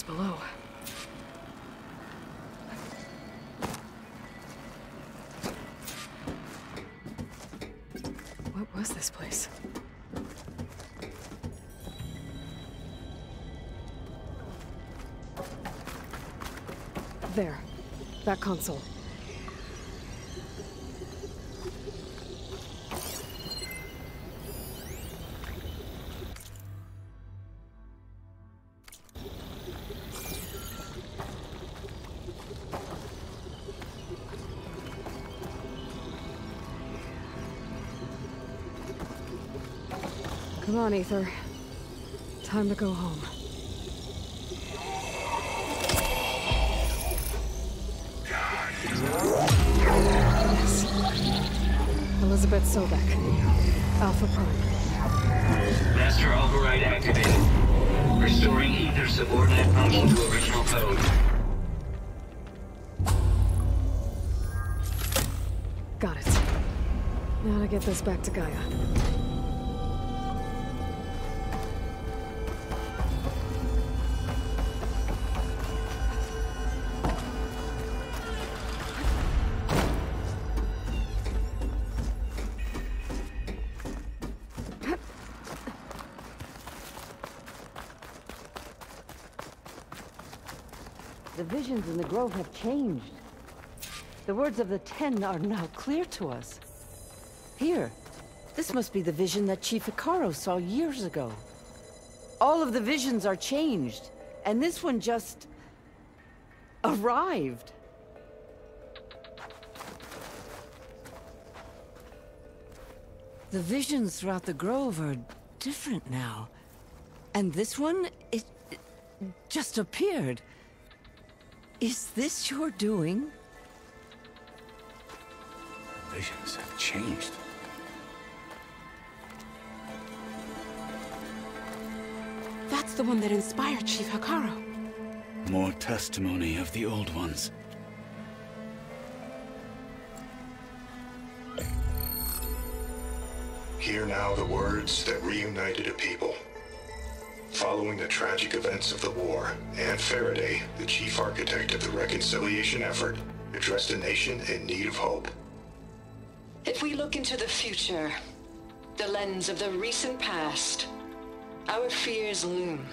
Below. What was this place? There. That console. Come on, Aether. Time to go home. Yes. Elizabeth Sobek. Alpha Prime. Master override activated. Restoring Aether subordinate function to original code. Got it. Now to get this back to Gaia. The visions in the grove have changed. The words of the 10 are now clear to us. Here, this must be the vision that Chief Hekarro saw years ago. All of the visions are changed, and this one just arrived. The visions throughout the grove are different now. And this one, it just appeared. Is this your doing? Visions have changed. That's the one that inspired Chief Hekarro. More testimony of the old ones. Hear now the words that reunited a people. Following the tragic events of the war, Anne Faraday, the chief architect of the reconciliation effort, addressed a nation in need of hope. If we look into the future, the lens of the recent past, our fears loom.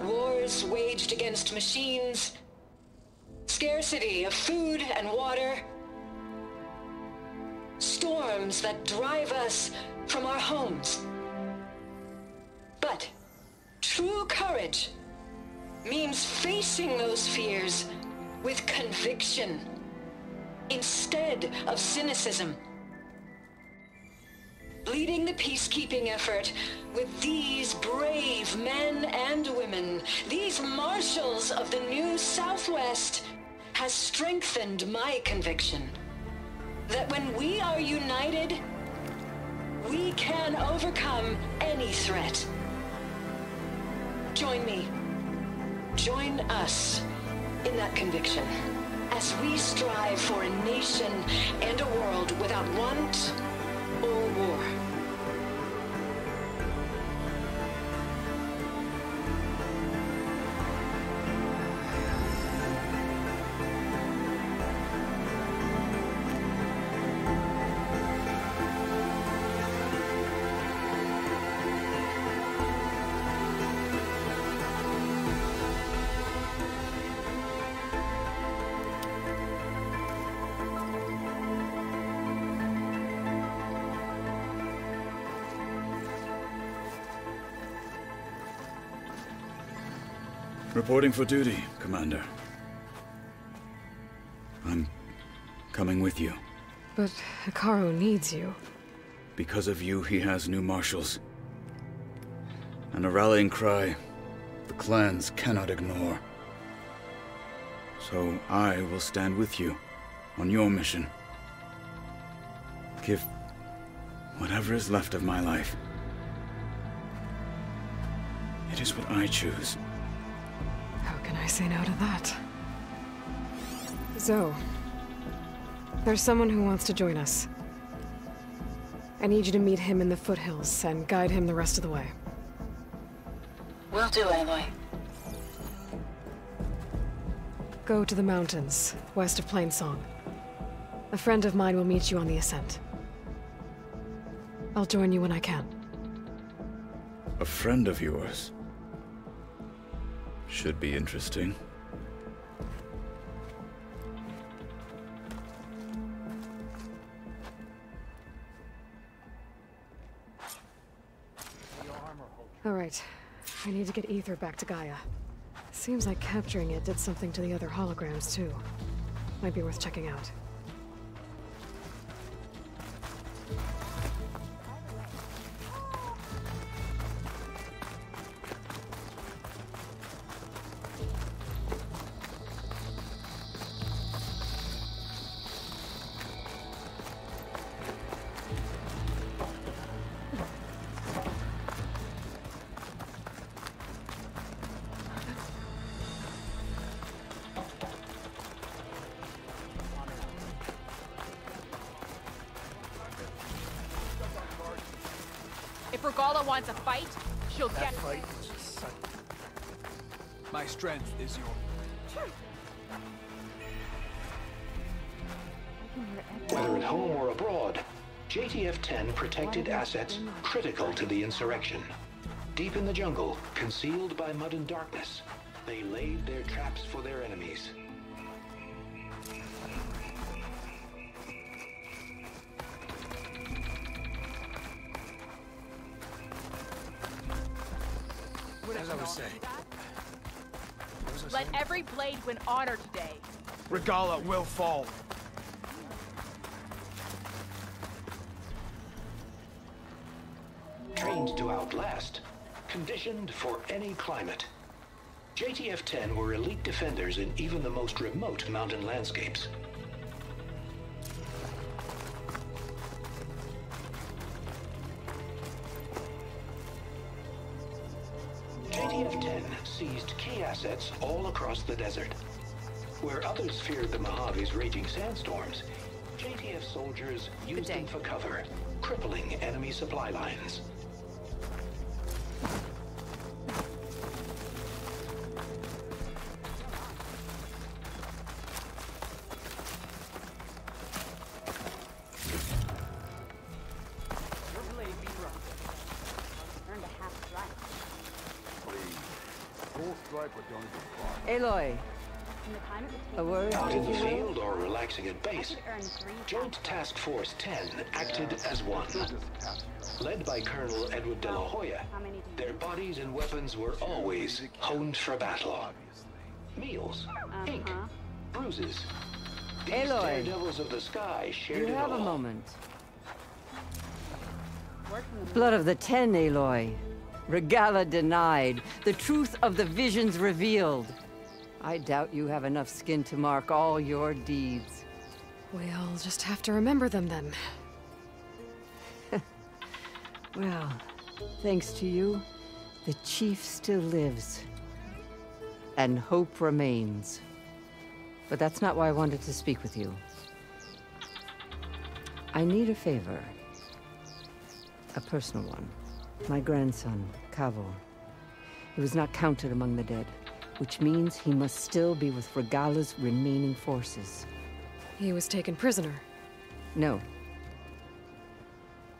Wars waged against machines, scarcity of food and water, storms that drive us from our homes. But true courage means facing those fears with conviction instead of cynicism. leading the peacekeeping effort with these brave men and women, these marshals of the new Southwest, has strengthened my conviction that when we are united, we can overcome any threat. Join me. Join us in that conviction as we strive for a nation and a world without want or war. Reporting for duty, Commander. I'm coming with you. But Hikaru needs you. Because of you, he has new marshals. And a rallying cry the clans cannot ignore. So I will stand with you on your mission. Give whatever is left of my life. It is what I choose. How can I say no to that? Zoe, there's someone who wants to join us. I need you to meet him in the foothills and guide him the rest of the way. Will do, Aloy. Go to the mountains, west of Plainsong. A friend of mine will meet you on the ascent. I'll join you when I can. A friend of yours? Should be interesting. All right. I need to get Ether back to Gaia. Seems like capturing it did something to the other holograms, too. Might be worth checking out. If Regala wants a fight, she'll get it. Fight was just sudden. My strength is your... Whether at home or abroad, JTF-10 protected assets critical to the insurrection. Deep in the jungle, concealed by mud and darkness, they laid their traps for their enemies. As I was saying... Let every blade win honor today. Regala will fall. Trained to outlast, conditioned for any climate. JTF-10 were elite defenders in even the most remote mountain landscapes. JTF-10 seized key assets all across the desert. Where others feared the Mojave's raging sandstorms, JTF soldiers used them for cover, crippling enemy supply lines. Aloy, a word? Out in the field or relaxing at base, Joint Task Force 10 acted as one. Led by Colonel Edward de la Hoya, their bodies and weapons were always honed for battle. Meals, ink, bruises. These Aloy, daredevils of the sky shared you it have all. a moment. Blood of the Ten, Aloy. Regala denied. The truth of the visions revealed. I doubt you have enough skin to mark all your deeds. We'll just have to remember them then. Well, thanks to you, the Chief still lives. And hope remains. But that's not why I wanted to speak with you. I need a favor. A personal one. My grandson, Cavo. He was not counted among the dead, which means he must still be with Regala's remaining forces. He was taken prisoner? No.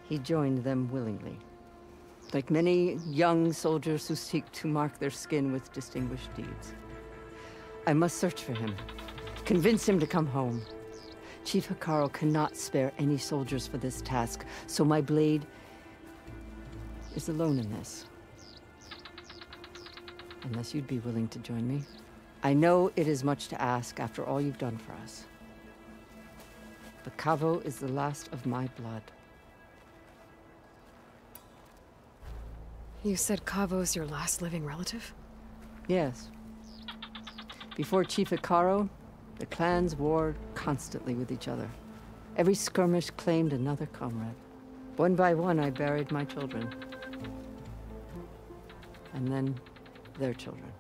He joined them willingly. Like many young soldiers who seek to mark their skin with distinguished deeds. I must search for him. Convince him to come home. Chief Hekarro cannot spare any soldiers for this task, so my blade is alone in this. Unless you'd be willing to join me. I know it is much to ask after all you've done for us. But Cavo is the last of my blood. You said Cavo's your last living relative? Yes. Before Chief Hekarro, the clans warred constantly with each other. Every skirmish claimed another comrade. One by one, I buried my children. And then, their children.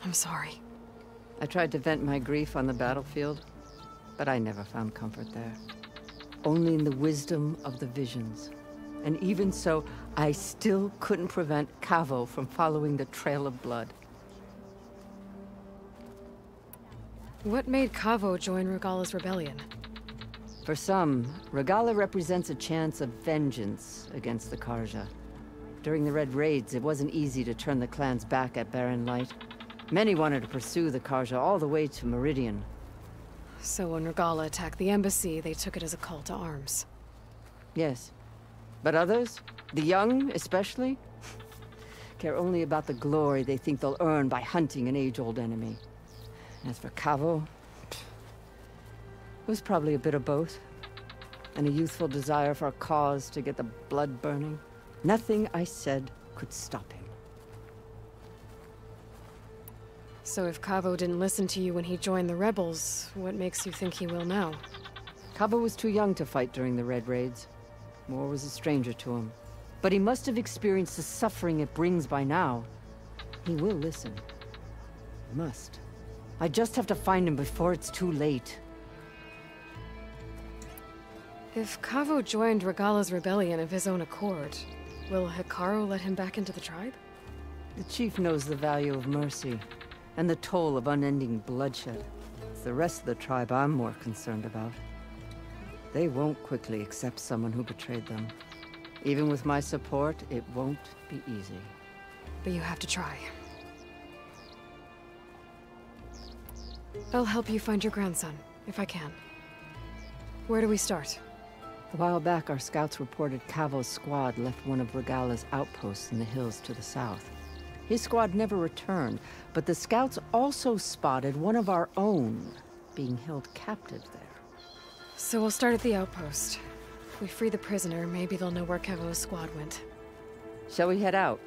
I'm sorry. I tried to vent my grief on the battlefield, but I never found comfort there. Only in the wisdom of the visions. And even so, I still couldn't prevent Cavo from following the trail of blood. What made Cavo join Regala's rebellion? For some, Regala represents a chance of vengeance against the Karja. During the Red Raids, it wasn't easy to turn the clans back at Barren Light. Many wanted to pursue the Karja all the way to Meridian. So when Regala attacked the embassy, they took it as a call to arms. Yes. But others, the young especially, care only about the glory they think they'll earn by hunting an age-old enemy. As for Cavo, it was probably a bit of both. And a youthful desire for a cause to get the blood burning. Nothing I said could stop him. So if Cavo didn't listen to you when he joined the rebels, what makes you think he will now? Cavo was too young to fight during the Red Raids. War was a stranger to him. But he must have experienced the suffering it brings by now. He will listen. He must. I just have to find him before it's too late. If Cavo joined Regala's rebellion of his own accord, will Hekarro let him back into the tribe? The chief knows the value of mercy, and the toll of unending bloodshed. It's the rest of the tribe I'm more concerned about. They won't quickly accept someone who betrayed them. Even with my support, it won't be easy. But you have to try. I'll help you find your grandson, if I can. Where do we start? A while back, our scouts reported Cavo's squad left one of Regala's outposts in the hills to the south. His squad never returned, but the scouts also spotted one of our own being held captive there. So we'll start at the outpost. If we free the prisoner, maybe they'll know where Cavo's squad went. Shall we head out?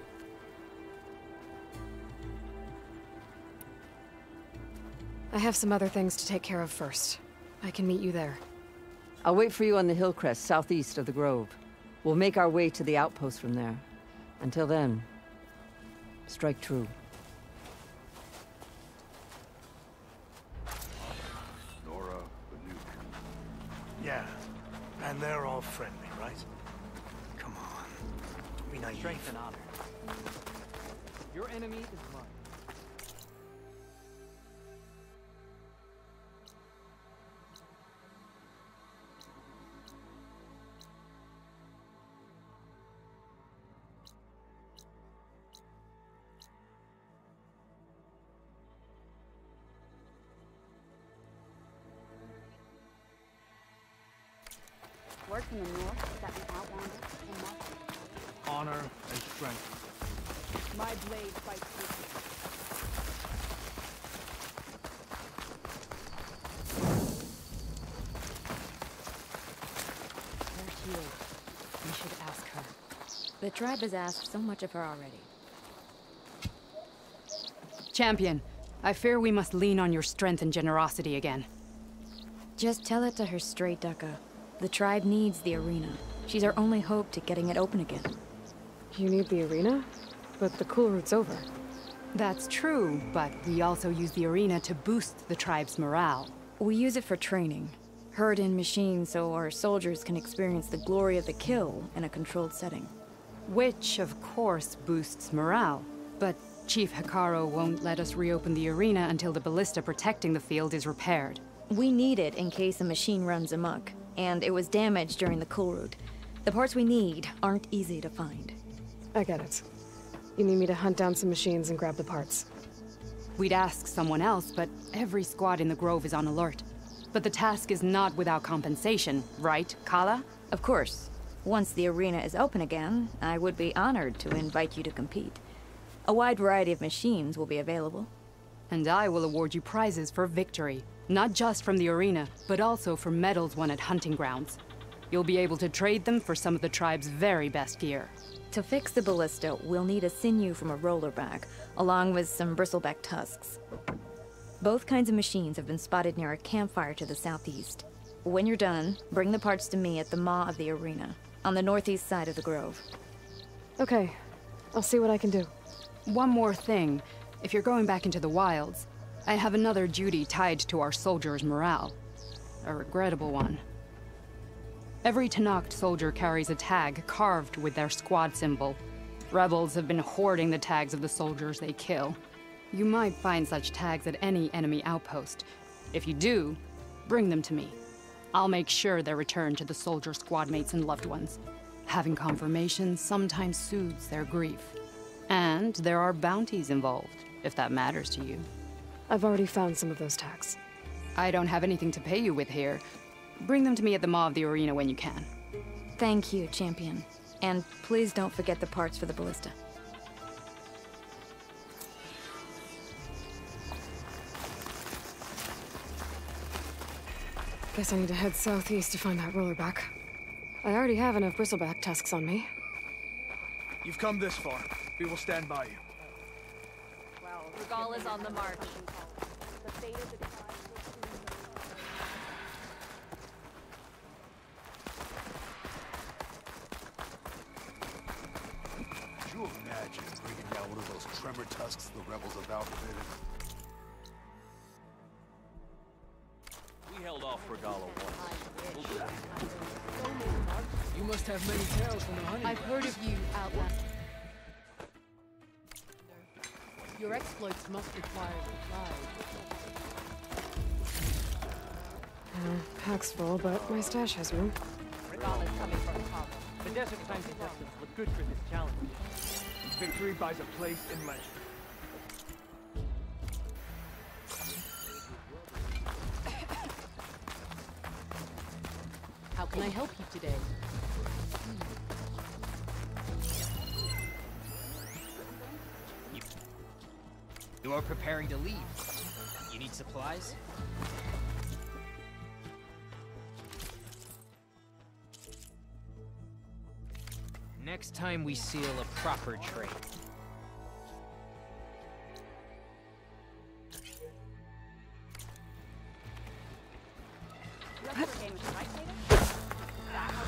I have some other things to take care of first. I can meet you there. I'll wait for you on the hill crest southeast of the grove. We'll make our way to the outpost from there. Until then, strike true. Nora, the nuke. Yeah, and they're all friendly, right? Come on, don't be naive. Strength and honor. Your enemy is mine. Word from the north that the Outlander and Marshal. Honor and strength. My blade fights with you. Their shield. The tribe has asked so much of her already. Champion, I fear we must lean on your strength and generosity again. Just tell it to her straight, Ducka. The tribe needs the arena. She's our only hope to getting it open again. You need the arena? But the cool route's over. That's true, but we also use the arena to boost the tribe's morale. We use it for training. Herd in machines so our soldiers can experience the glory of the kill in a controlled setting. Which, of course, boosts morale. But Chief Hekarro won't let us reopen the arena until the ballista protecting the field is repaired. We need it in case a machine runs amok, and it was damaged during the cool route. The parts we need aren't easy to find. I get it. You need me to hunt down some machines and grab the parts. We'd ask someone else, but every squad in the Grove is on alert. But the task is not without compensation, right, Kala? Of course. Once the arena is open again, I would be honored to invite you to compete. A wide variety of machines will be available. And I will award you prizes for victory. Not just from the arena, but also for medals won at hunting grounds. You'll be able to trade them for some of the tribe's very best gear. To fix the ballista, we'll need a sinew from a rollerback, along with some bristleback tusks. Both kinds of machines have been spotted near a campfire to the southeast. When you're done, bring the parts to me at the maw of the arena, on the northeast side of the Grove. Okay, I'll see what I can do. One more thing. If you're going back into the wilds, I have another duty tied to our soldiers' morale. A regrettable one. Every Tenakth soldier carries a tag carved with their squad symbol. Rebels have been hoarding the tags of the soldiers they kill. You might find such tags at any enemy outpost. If you do, bring them to me. I'll make sure they're returned to the soldier squad mates and loved ones. Having confirmation sometimes soothes their grief. And there are bounties involved, if that matters to you. I've already found some of those tags. I don't have anything to pay you with here. Bring them to me at the maw of the arena when you can. Thank you, Champion. And please don't forget the parts for the ballista. Guess I need to head southeast to find that rollerback. I already have enough bristleback tusks on me. You've come this far. We will stand by you. Regala's on the march. Could you imagine bringing down one of those tremor tusks the rebels have outfitted? We held off Regala once. We'll do that. You must have many tales from the hunting. I've heard of you, Outlander. Your exploits must require reply. Pack's full, but my stash has room. Regala's coming from Apollo. The desert time contestants look good for this challenge. Victory buys a place in legend. How can I help you today? You are preparing to leave. You need supplies? Next time we seal a proper trade.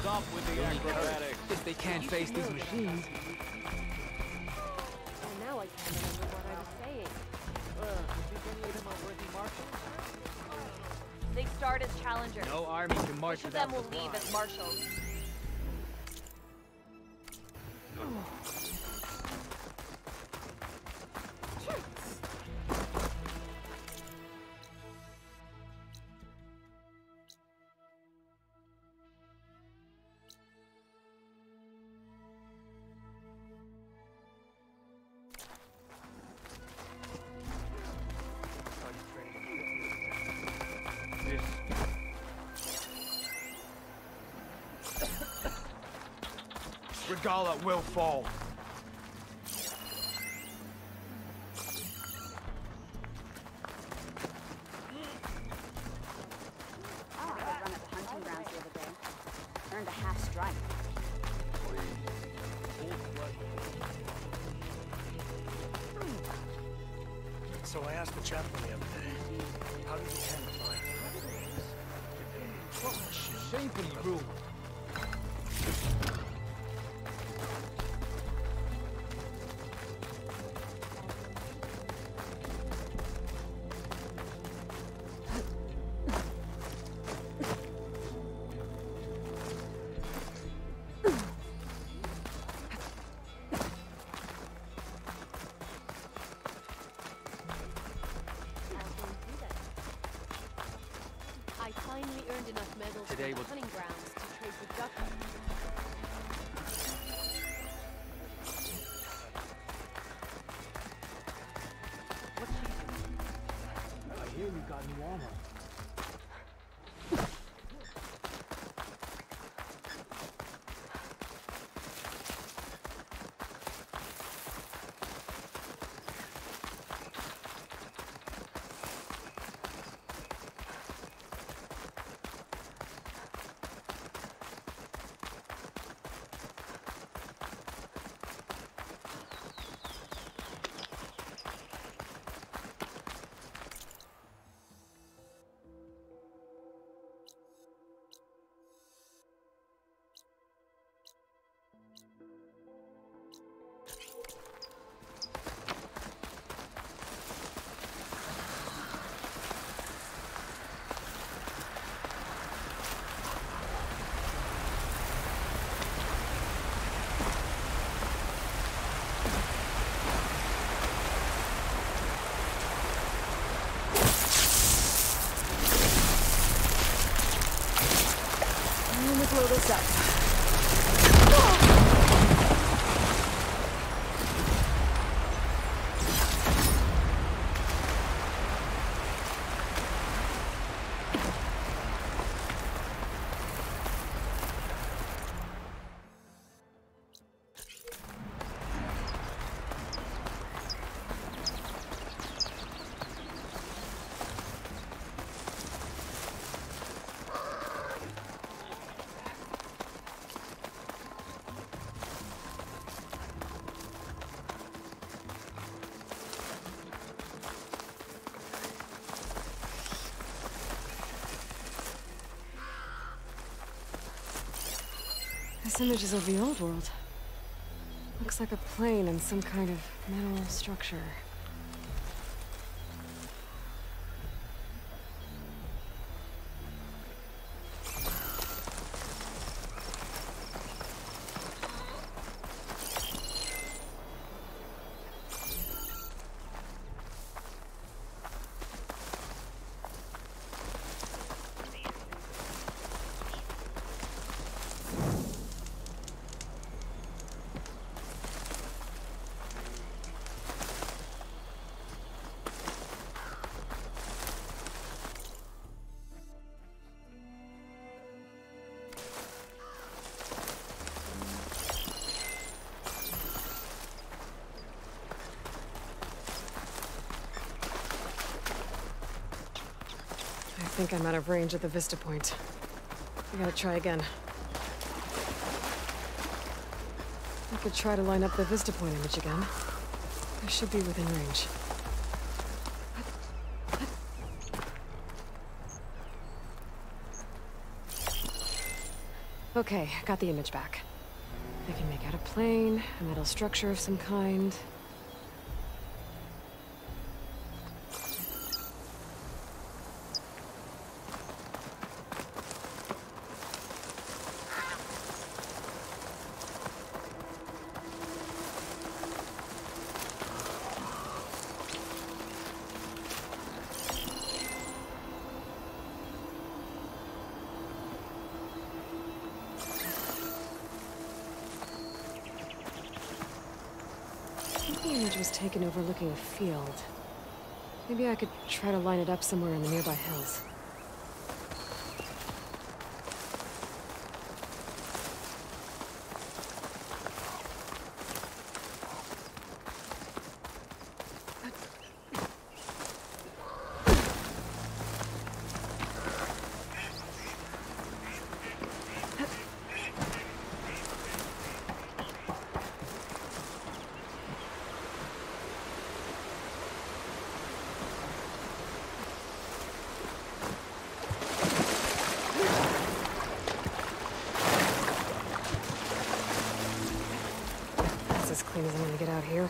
Stop with the acrobatics. If they can't face these machines. Now I can't remember what I was saying. They start as challengers. No army can march Each of them without will leave as marshals. Regala will fall. I had a run at the hunting grounds the other day. Earned a half strike. So I asked the chaplain the other day, how did he handle fire? Shamefully rude. I finally earned enough medals Today from was- the hunting grounds to trade with duck. I hear you got new armor. Let me blow this up. This image is of the old world. Looks like a plane and some kind of metal structure. I think I'm out of range at the vista point. I gotta try again. I could try to line up the vista point image again. I should be within range. Okay, got the image back. I can make out a plane, a metal structure of some kind. The image was taken overlooking a field. Maybe I could try to line it up somewhere in the nearby hills. get out here.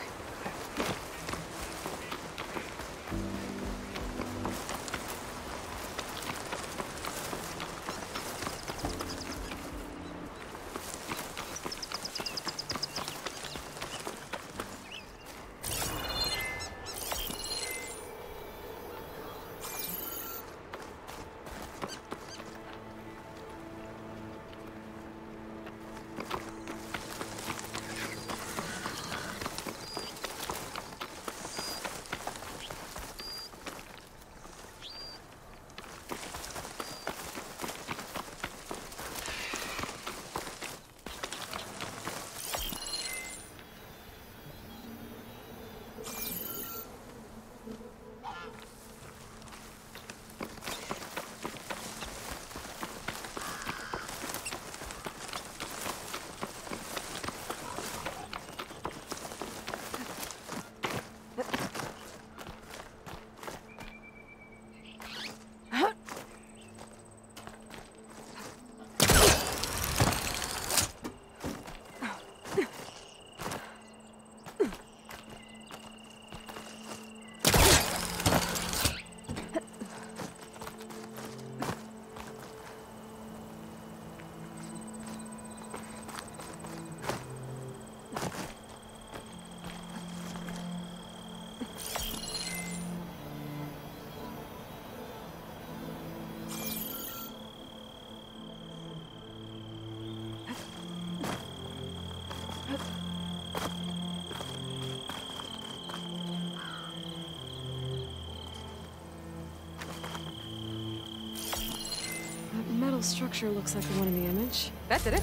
Metal structure looks like the one in the image. That's it.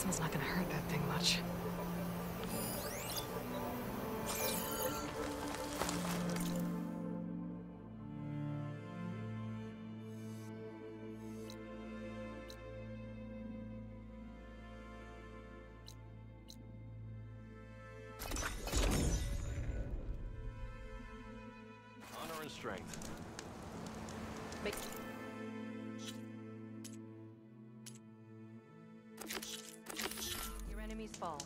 Plasma's not gonna hurt that thing much. Honor and strength. Your enemies fall.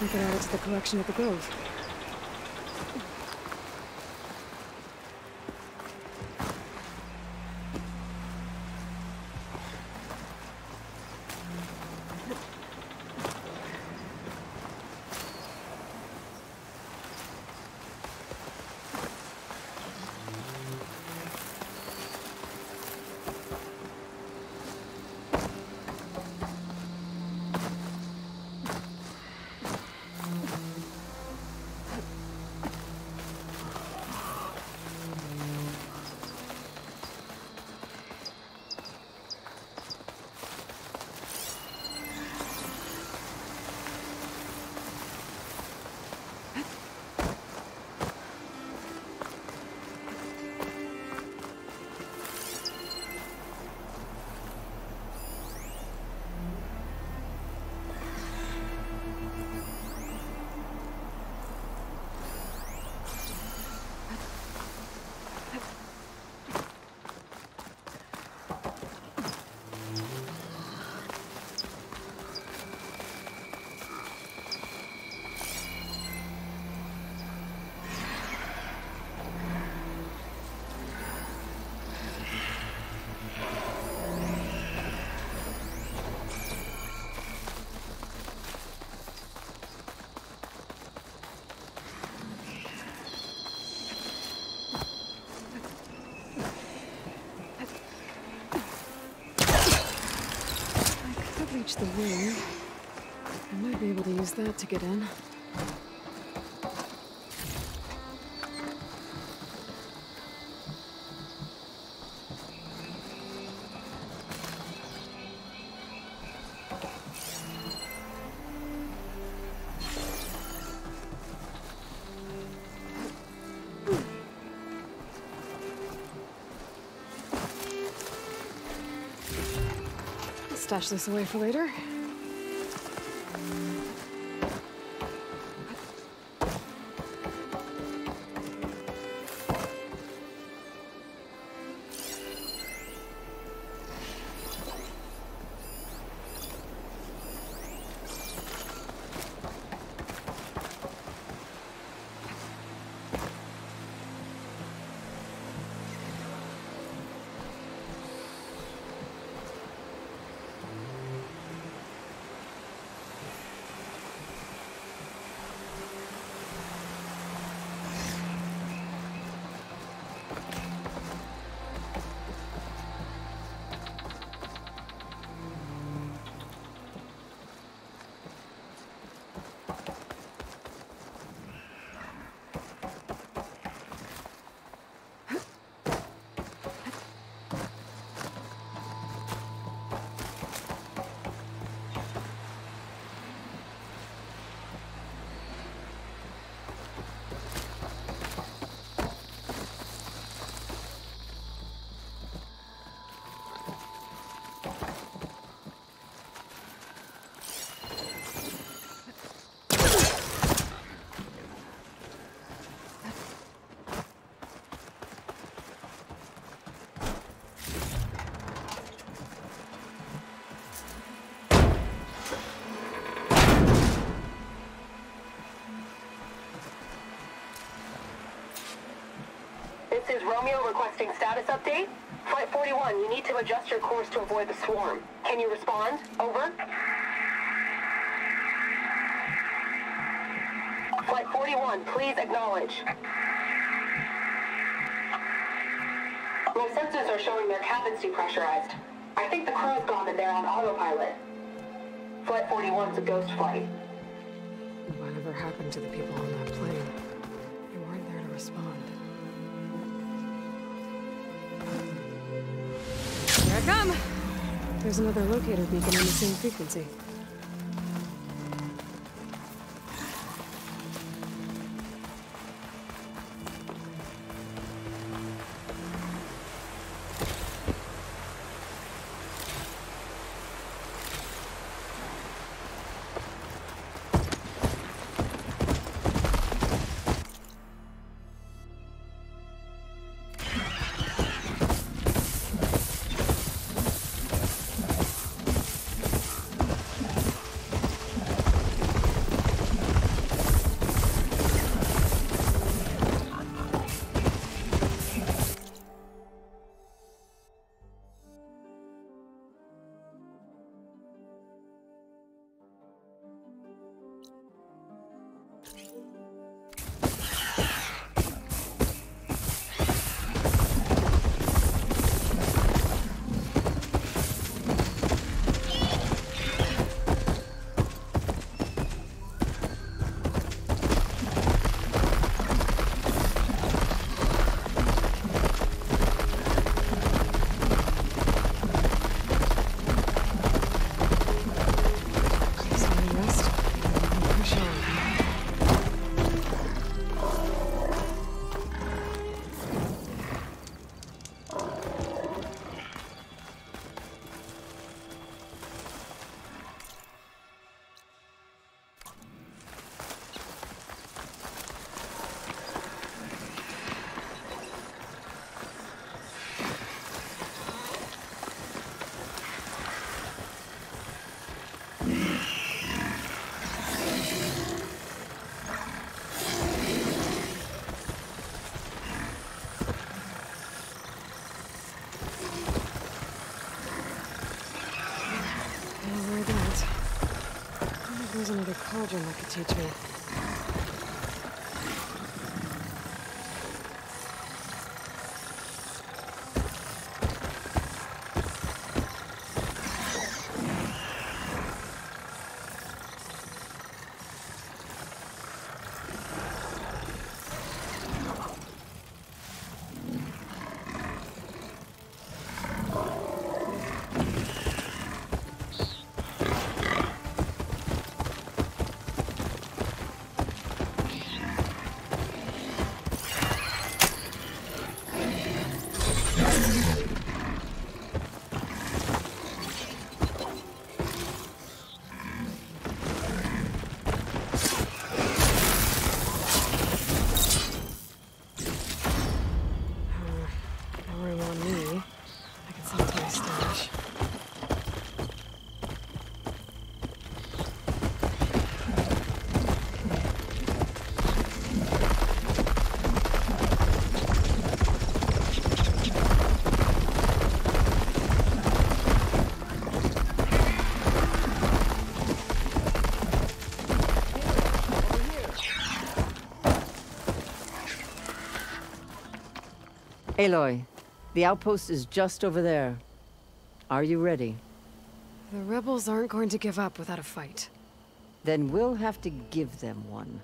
We could add it to the collection at the Grove. reach the wing. I might be able to use that to get in. Stash this away for later. This is Romeo requesting status update. Flight 41, you need to adjust your course to avoid the swarm. Can you respond? Over. Flight 41, please acknowledge. My sensors are showing their cabins depressurized. I think the crew's gone and they're on autopilot. Flight 41's a ghost flight. Whatever happened to the people on that plane? They weren't there to respond. Here I come! There's another locator beacon on the same frequency. There's another cauldron that could teach me. Aloy, the outpost is just over there. Are you ready? The rebels aren't going to give up without a fight. Then we'll have to give them one.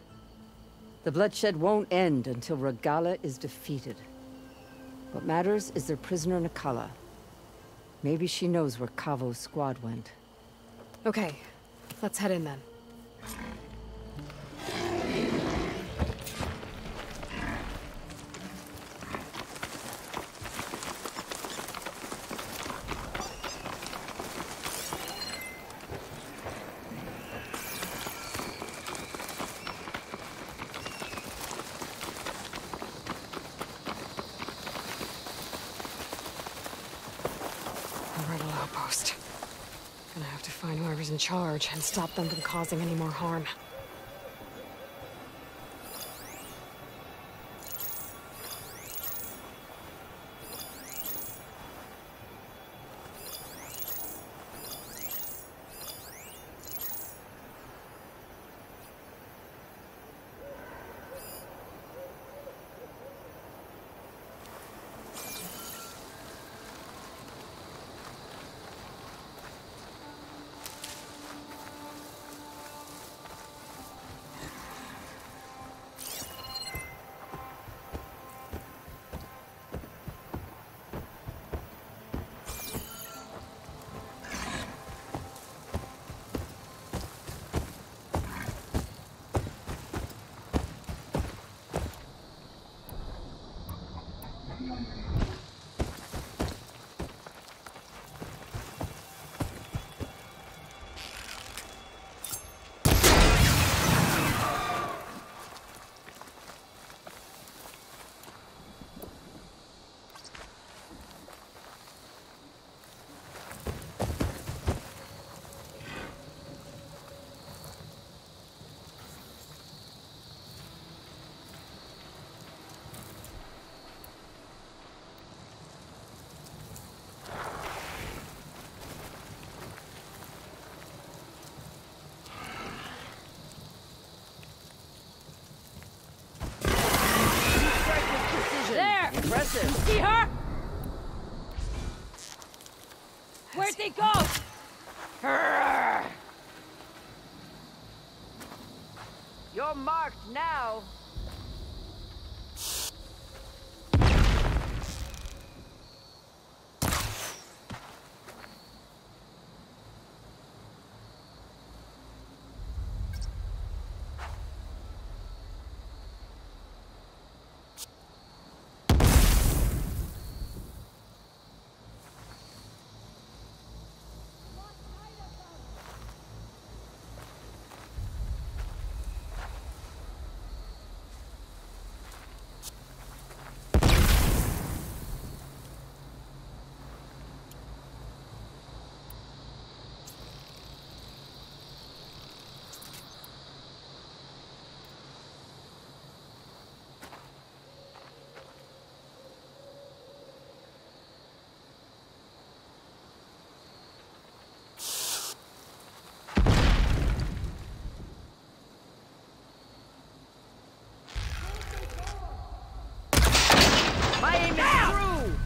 The bloodshed won't end until Regalla is defeated. What matters is their prisoner Nakala. Maybe she knows where Kavo's squad went. Okay, let's head in then. In charge and stop them from causing any more harm. Impressive. See her? Where'd they go? You're marked now.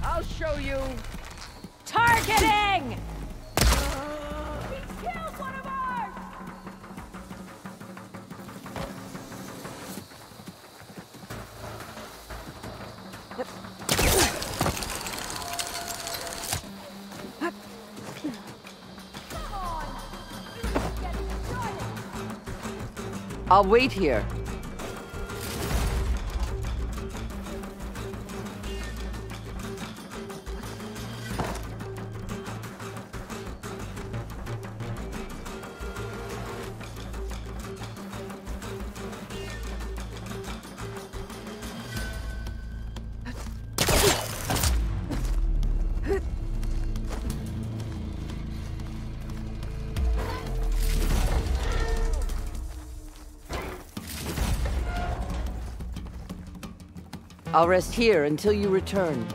I'll show you. Targeting! He killed one of ours! I'll wait here. I'll rest here until you return.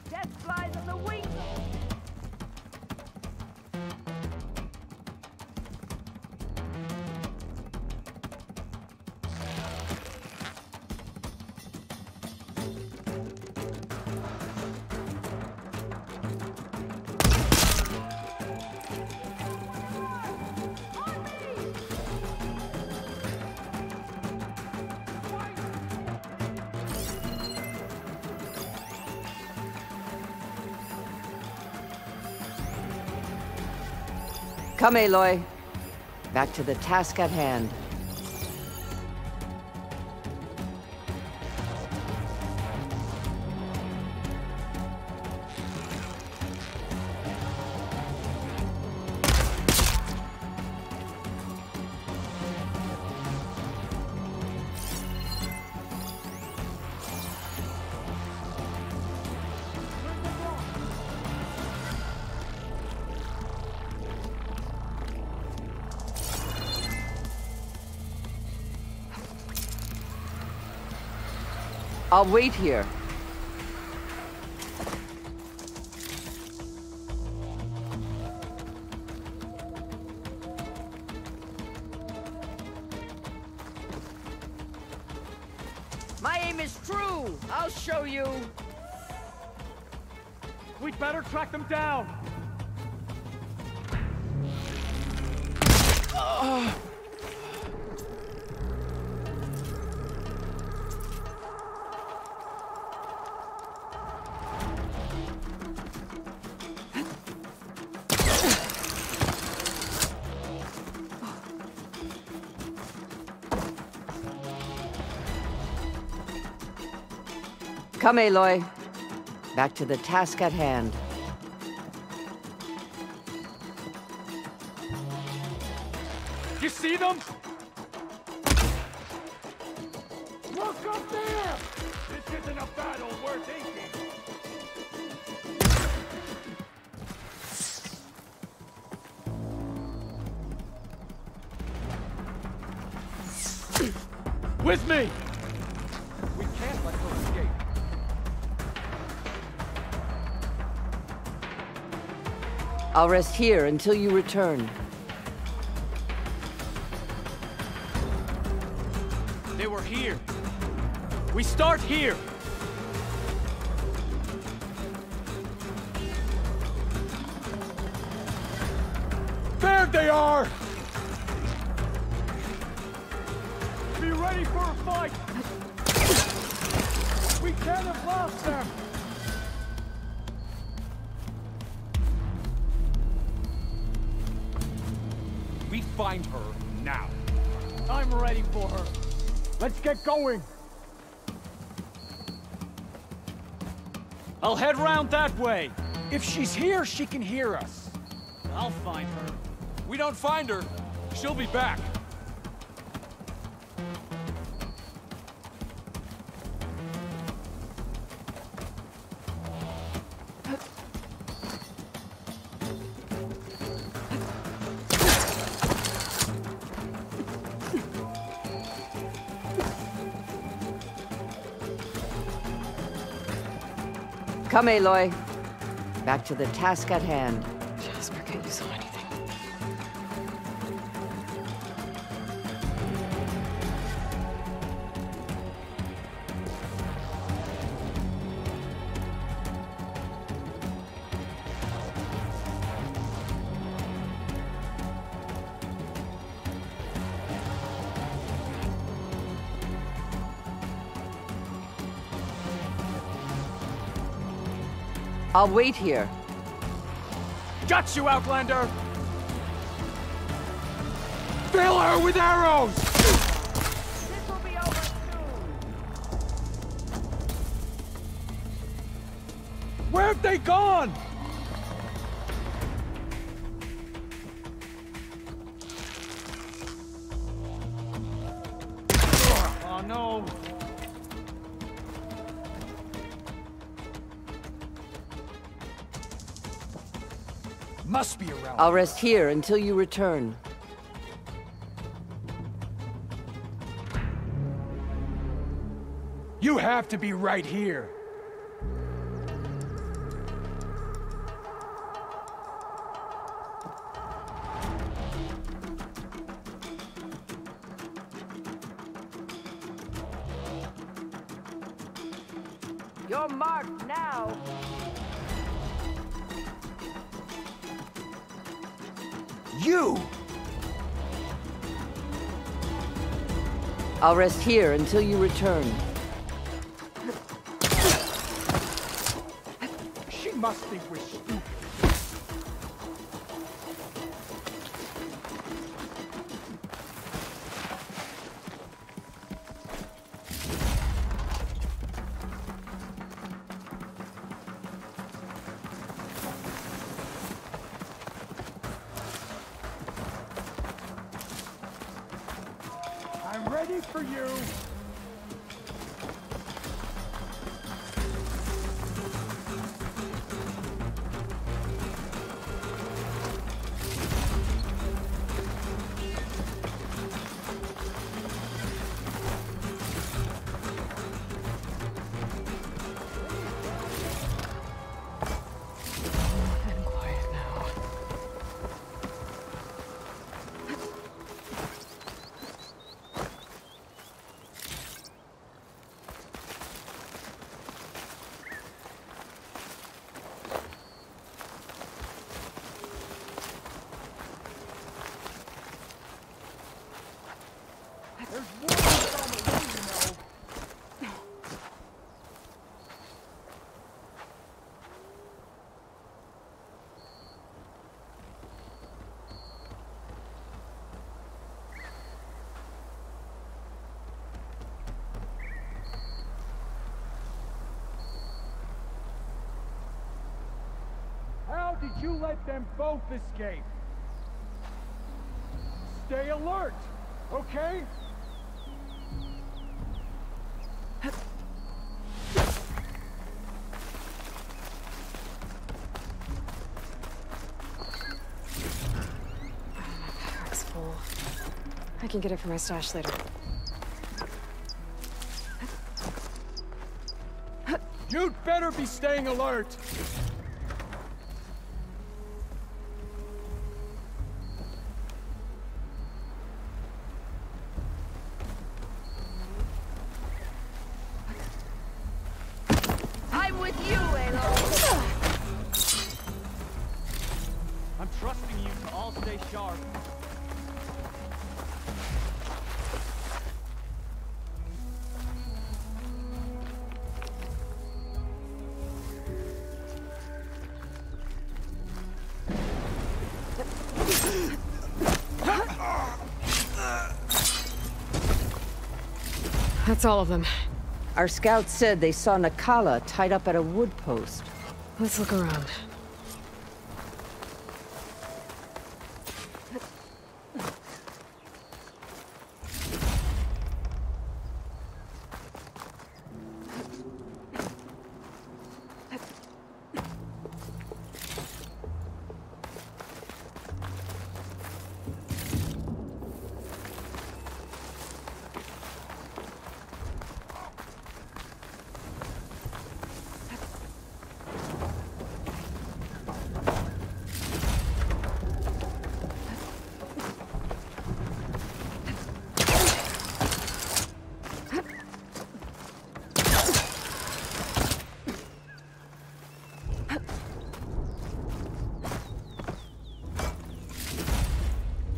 Death flies on the wing! Come, Aloy. Back to the task at hand. I'll wait here. My aim is true. I'll show you. We'd better track them down. Come, Aloy. Back to the task at hand. You see them? Look up there! This isn't a battle worth aching. With me! We can't let her escape. I'll rest here until you return. They were here. We start here. There they are! Be ready for a fight! We can't have lost them! We find her now. I'm ready for her. Let's get going. I'll head round that way. If she's here, she can hear us. I'll find her. We don't find her, she'll be back. Come, Aloy. Back to the task at hand. Jasper, can't you saw anything? I'll wait here. Got you, Outlander! Fill her with arrows! This will be over soon. Where've they gone? Oh no! Must be around. I'll rest here until you return. You have to be right here. You're marked now. You! I'll rest here until you return. She must think we're stupid. ready for you. How did you let them both escape? Stay alert, okay? Pack's full. I can get it from my stash later. You'd better be staying alert! I'm with you, Aloy. I'm trusting you to all stay sharp. That's all of them. Our scouts said they saw Nakala tied up at a wood post. Let's look around.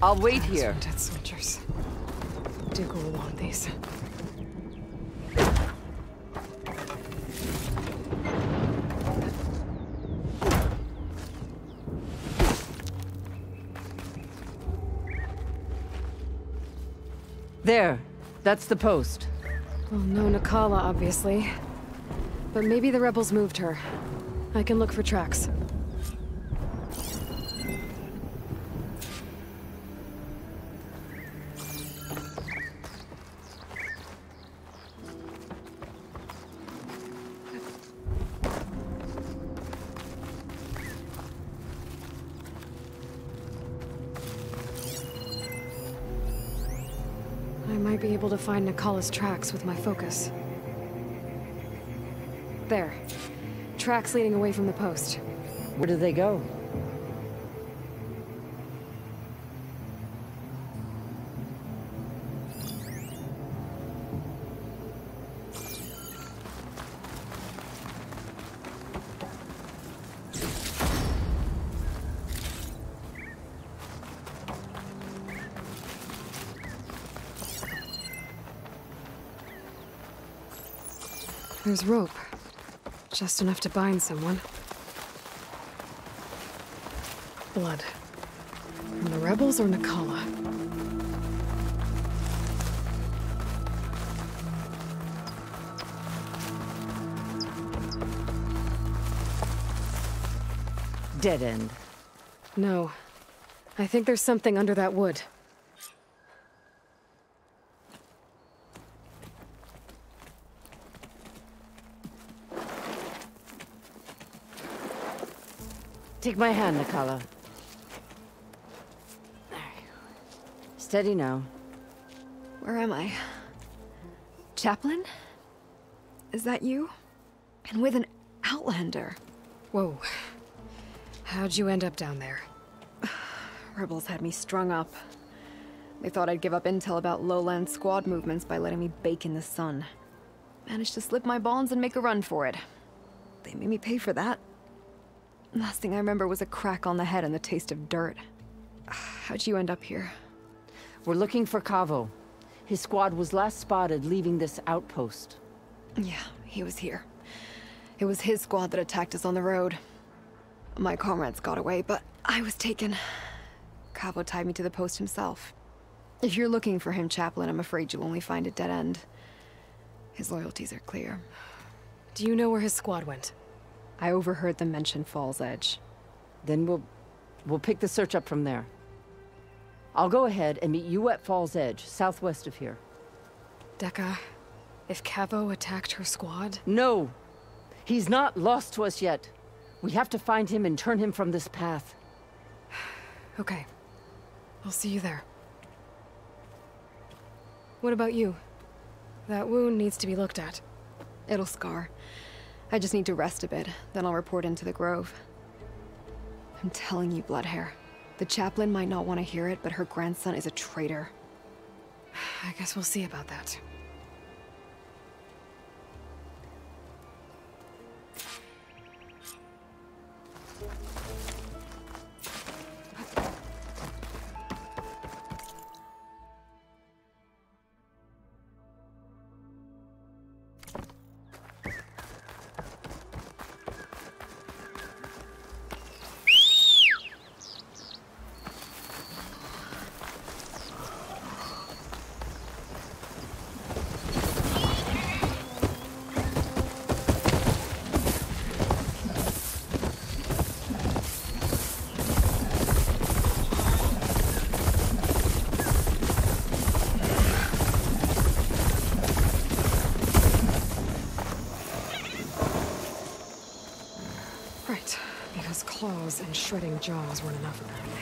I'll wait here. Dead soldiers. Do go along these. There. That's the post. Well, no Nakala, obviously. But maybe the rebels moved her. I can look for tracks. I might be able to find Nakala's tracks with my focus. There. Tracks leading away from the post. Where do they go? There's rope. Just enough to bind someone. Blood. From the rebels or Nakala? Dead end. No. I think there's something under that wood. Take my hand, Nikala. Steady now. Where am I? Chaplain? Is that you? And with an Outlander. Whoa. How'd you end up down there? Rebels had me strung up. They thought I'd give up intel about lowland squad movements by letting me bake in the sun. Managed to slip my bonds and make a run for it. They made me pay for that. Last thing I remember was a crack on the head and the taste of dirt. How'd you end up here? We're looking for Cavo. His squad was last spotted leaving this outpost. Yeah, he was here. It was his squad that attacked us on the road. My comrades got away, but I was taken. Cavo tied me to the post himself. If you're looking for him, Chaplain, I'm afraid you'll only find a dead end. His loyalties are clear. Do you know where his squad went? I overheard them mention Fall's Edge. Then we'll pick the search up from there. I'll go ahead and meet you at Fall's Edge, southwest of here. Dekka, if Cavo attacked her squad? No! He's not lost to us yet. We have to find him and turn him from this path. Okay. I'll see you there. What about you? That wound needs to be looked at. It'll scar. I just need to rest a bit, then I'll report into the Grove. I'm telling you, Bloodhair. The chaplain might not want to hear it, but her grandson is a traitor. I guess we'll see about that. Right, because claws and shredding jaws weren't enough apparently.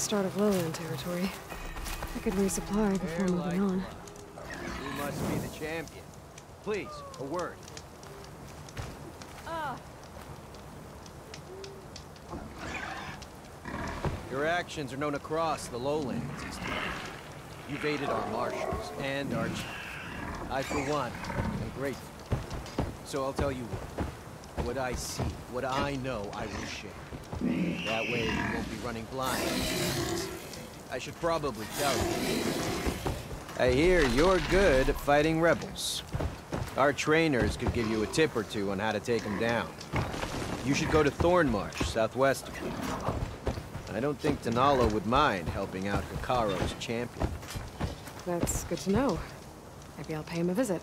start of lowland territory. I could resupply before moving on. You must be the champion. Please, a word. Your actions are known across the lowlands. You've aided our marshals and our chief. I, for one, am grateful. So I'll tell you what I see, what I know, I will share. That way you won't be running blind. I should probably tell you. I hear you're good at fighting rebels. Our trainers could give you a tip or two on how to take them down. You should go to Thornmarsh, southwest of here. I don't think Tanalo would mind helping out Hikaro's champion. That's good to know. Maybe I'll pay him a visit.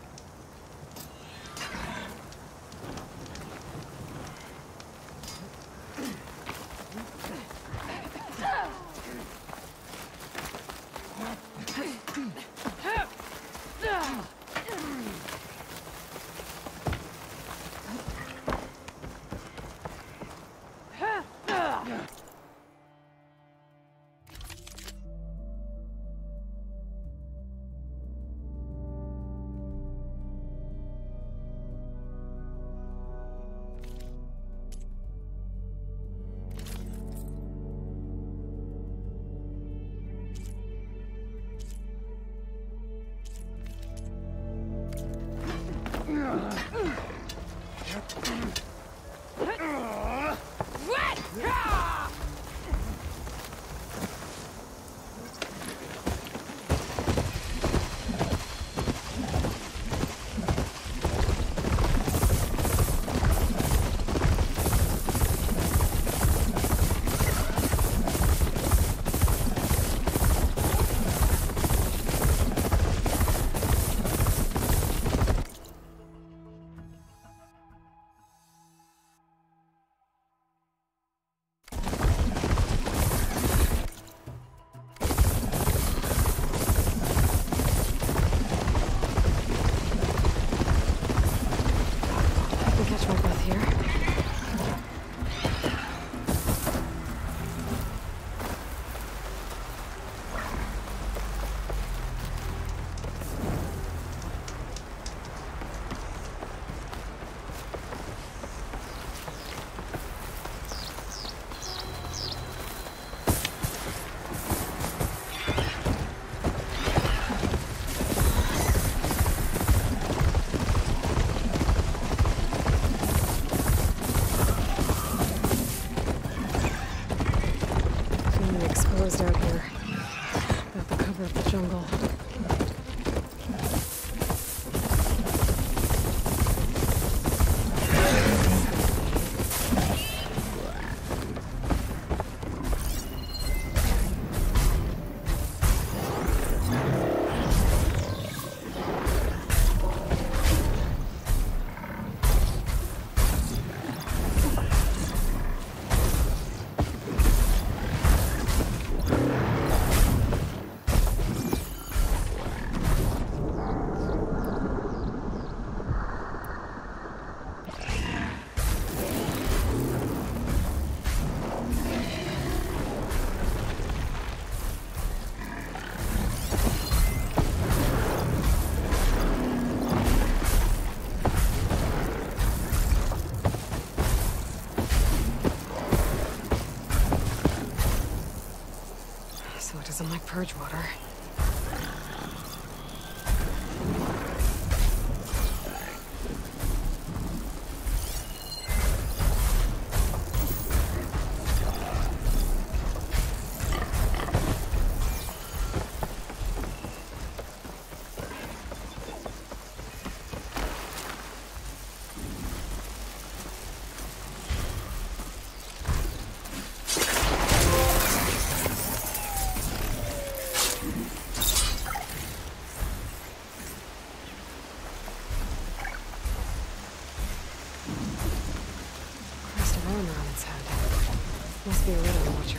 Out here. Got the cover of the jungle. Doesn't like purge water. Must be a riddle watcher.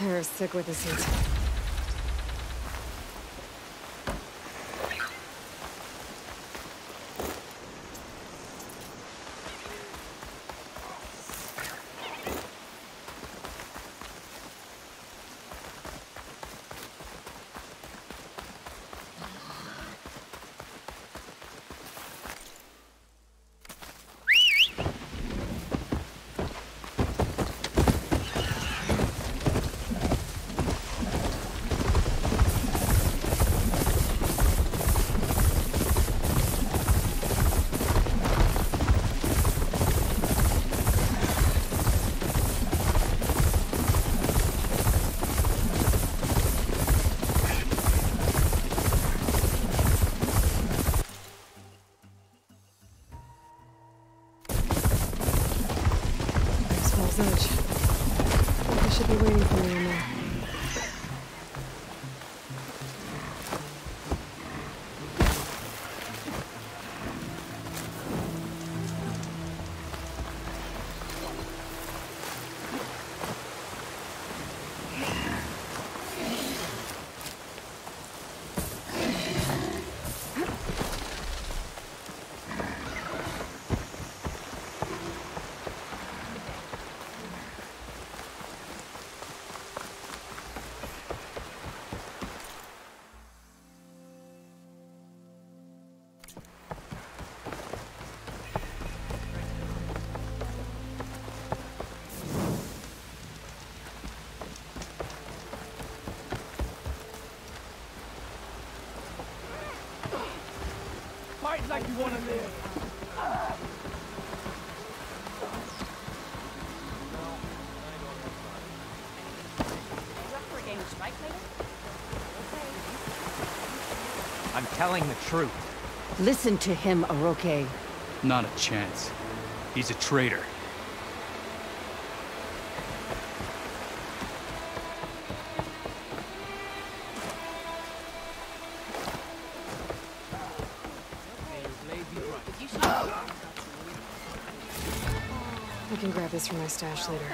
Here, stick with the seat. Edge. They should be waiting for me in there. Fight like you want to live. I'm telling the truth. Listen to him, Oroke. Not a chance. He's a traitor. I can grab this from my stash later.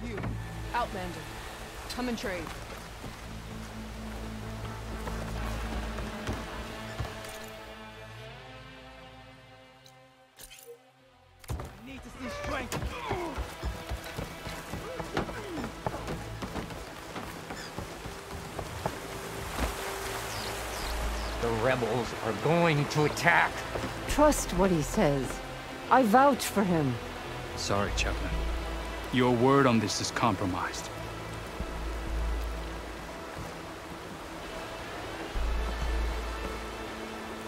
You, Outlander, come and trade. Need to see strength. The rebels are going to attack. Trust what he says. I vouch for him. Sorry, Chaplain. Your word on this is compromised.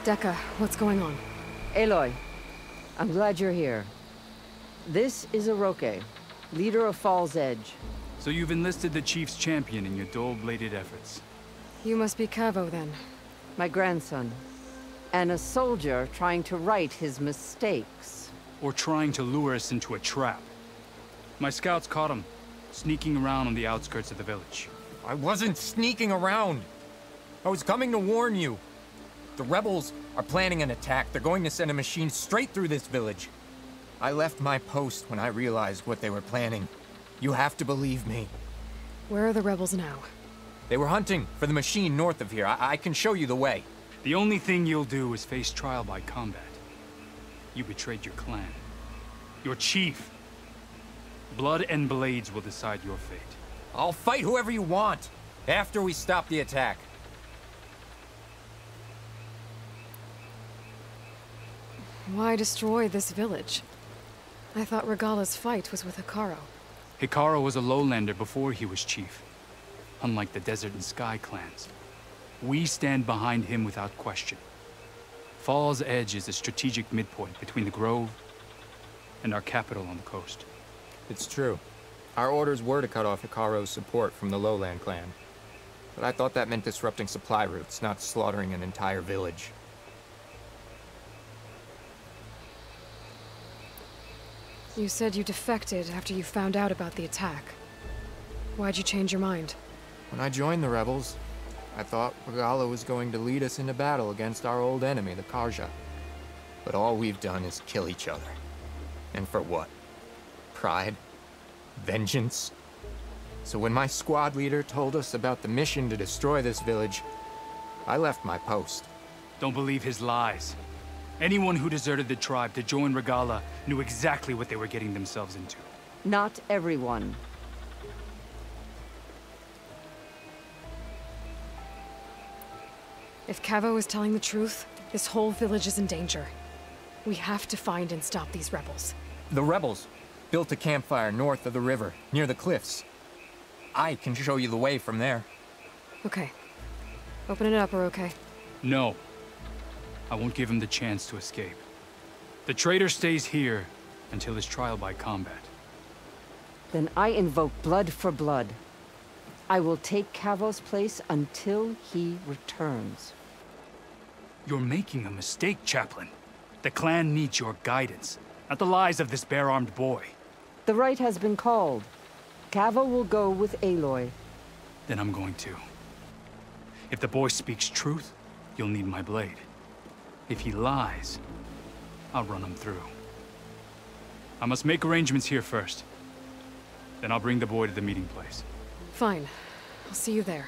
Dekka, what's going on? Aloy, I'm glad you're here. This is Oroke, leader of Fall's Edge. So you've enlisted the Chief's champion in your dull-bladed efforts. You must be Cavo, then. My grandson. And a soldier trying to right his mistakes. Or trying to lure us into a trap. My scouts caught him, sneaking around on the outskirts of the village. I wasn't sneaking around. I was coming to warn you. The rebels are planning an attack. They're going to send a machine straight through this village. I left my post when I realized what they were planning. You have to believe me. Where are the rebels now? They were hunting for the machine north of here. I can show you the way. The only thing you'll do is face trial by combat. You betrayed your clan. Your chief. Blood and blades will decide your fate. I'll fight whoever you want, after we stop the attack. Why destroy this village? I thought Regala's fight was with Hikaru. Hikaru was a lowlander before he was chief. Unlike the Desert and Sky clans. We stand behind him without question. Fall's Edge is a strategic midpoint between the Grove and our capital on the coast. It's true. Our orders were to cut off Hikaro's support from the Lowland clan. But I thought that meant disrupting supply routes, not slaughtering an entire village. You said you defected after you found out about the attack. Why'd you change your mind? When I joined the rebels, I thought Regala was going to lead us into battle against our old enemy, the Karja. But all we've done is kill each other. And for what? Pride? Vengeance? So when my squad leader told us about the mission to destroy this village, I left my post. Don't believe his lies. Anyone who deserted the tribe to join Regala knew exactly what they were getting themselves into. Not everyone. If Cavo is telling the truth, this whole village is in danger. We have to find and stop these rebels. The rebels built a campfire north of the river, near the cliffs. I can show you the way from there. Okay. Open it up, or okay? No. I won't give him the chance to escape. The traitor stays here until his trial by combat. Then I invoke blood for blood. I will take Cavo's place until he returns. You're making a mistake, Chaplain. The clan needs your guidance, not the lies of this bare-armed boy. The right has been called. Cavo will go with Aloy. Then I'm going to. If the boy speaks truth, you'll need my blade. If he lies, I'll run him through. I must make arrangements here first. Then I'll bring the boy to the meeting place. Fine. I'll see you there.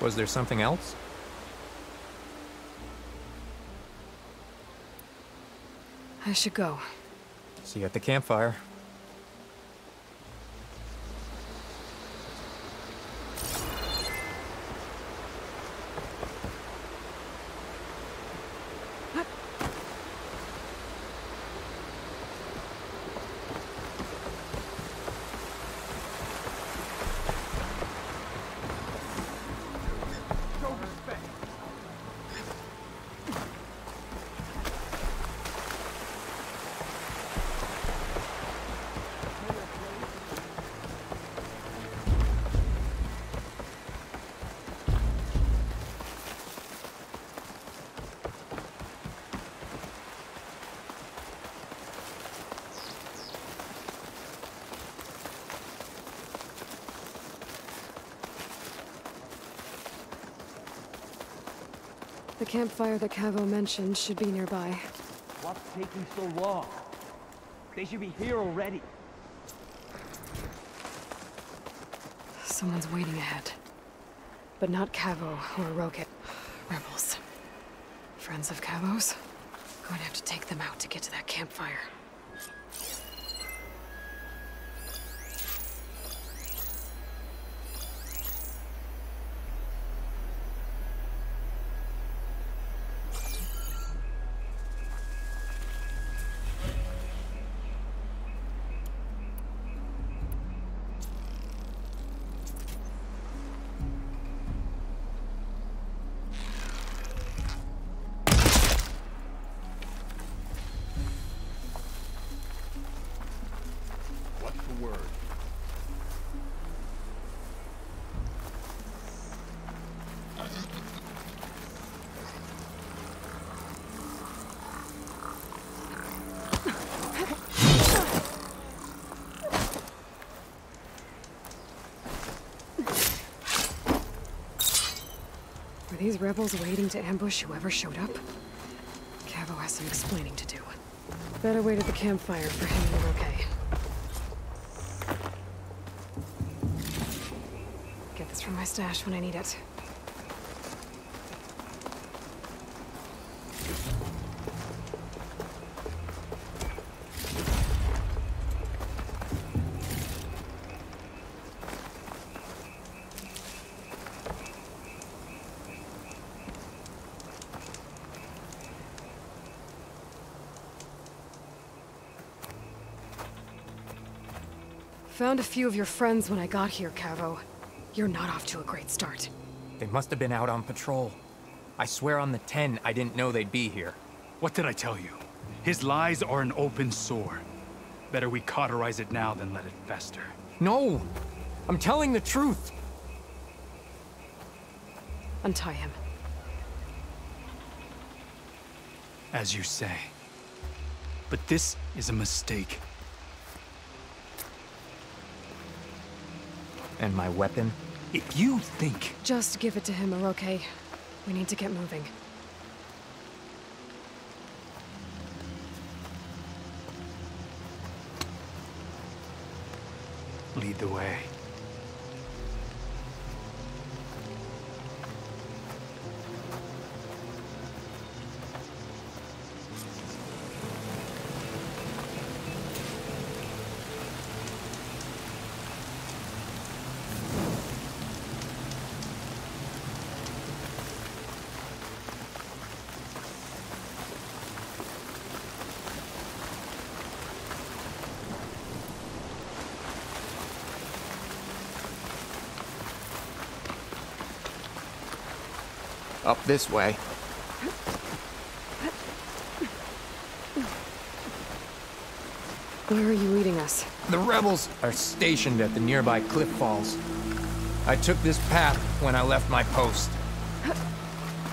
Was there something else? I should go. See you at the campfire. The campfire that Cavo mentioned should be nearby. What's taking so long? They should be here already. Someone's waiting ahead. But not Cavo or Rocket. Rebels. Friends of Cavo's? Going to have to take them out to get to that campfire. Were these rebels waiting to ambush whoever showed up? Cavo has some explaining to do. Better wait at the campfire for him to be okay. Get this from my stash when I need it. Found a few of your friends when I got here, Cavo. You're not off to a great start. They must have been out on patrol. I swear on the 10, I didn't know they'd be here. What did I tell you? His lies are an open sore. Better we cauterize it now than let it fester. No! I'm telling the truth! Untie him. As you say. But this is a mistake. And my weapon? If you think... Just give it to him, Oroke. We need to get moving. Lead the way. Up this way. Where are you leading us? The rebels are stationed at the nearby cliff falls. I took this path when I left my post.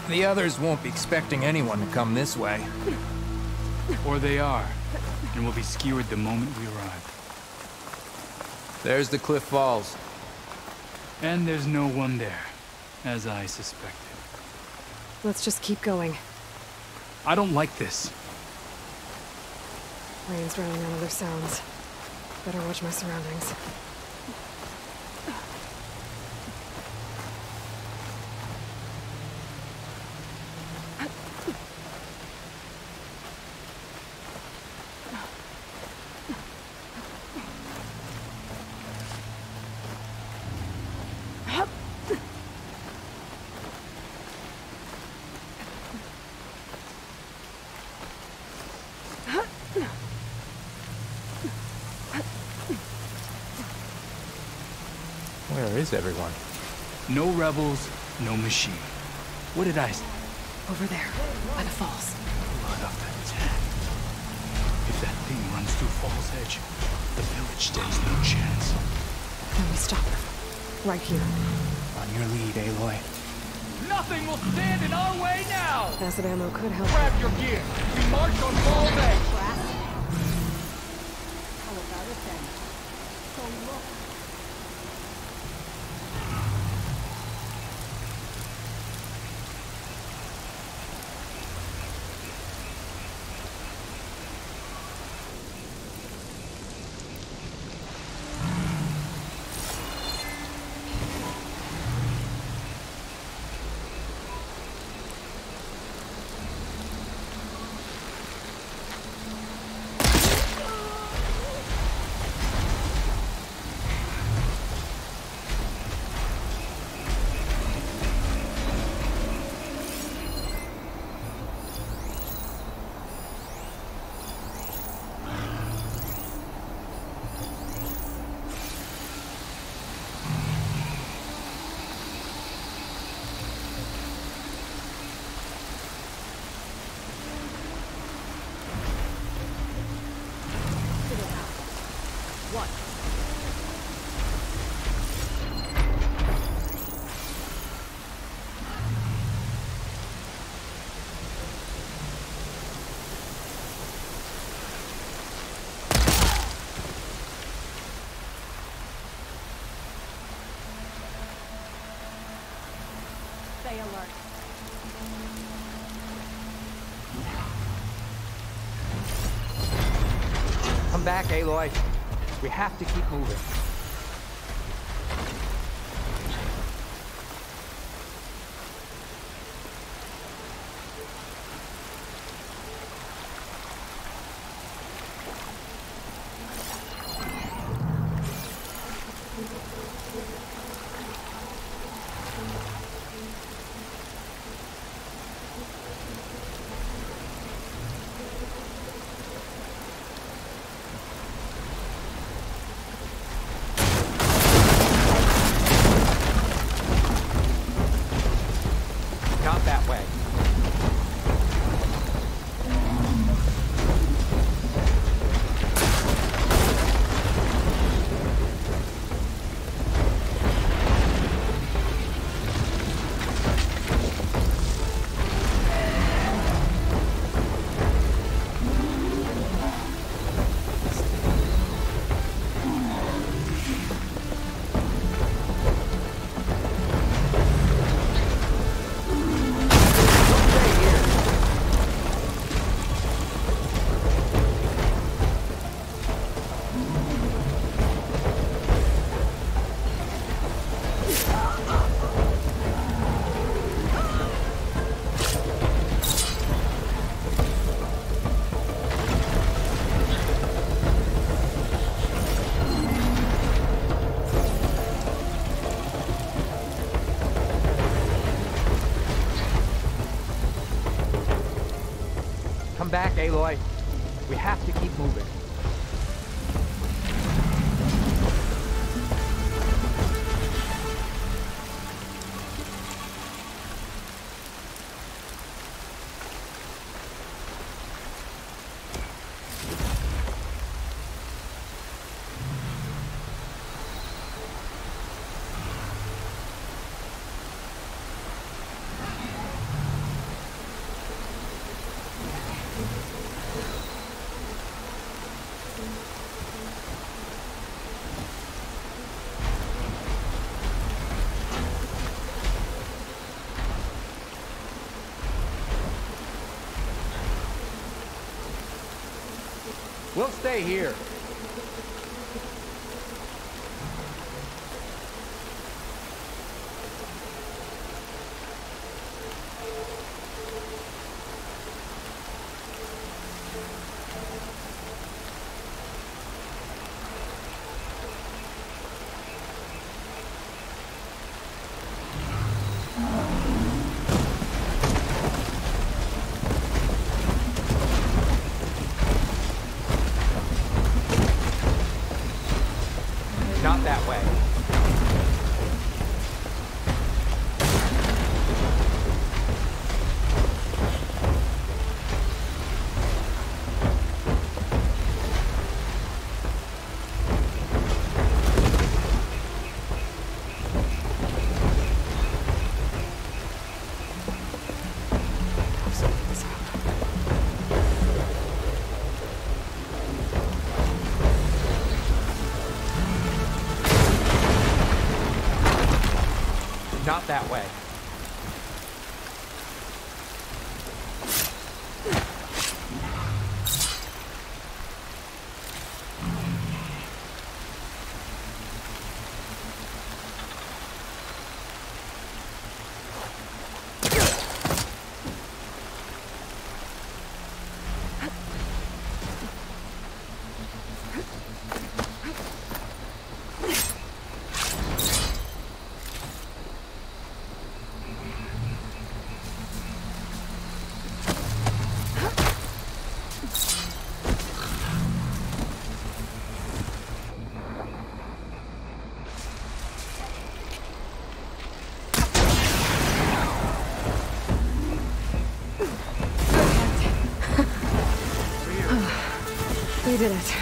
The others won't be expecting anyone to come this way. Or they are, and will be skewered the moment we arrive. There's the cliff falls. And there's no one there, as I suspected. Let's just keep going. I don't like this. Rain's drowning out other sounds. Better watch my surroundings. Where is everyone? No rebels, no machine. What did I say? Over there, by the falls. Blood of the 10. If that thing runs through Fall's Edge, the village stands no chance. Then we stop her. Right here. On your lead, Aloy. Nothing will stand in our way now! Acid ammo could help. Grab your gear. We march on Fall's Edge. How about it then? So look. Stay alert. Come back, Aloy. We have to keep moving. back, Aloy. We have to keep moving. We'll stay here. Not that way. Not that way. We did it.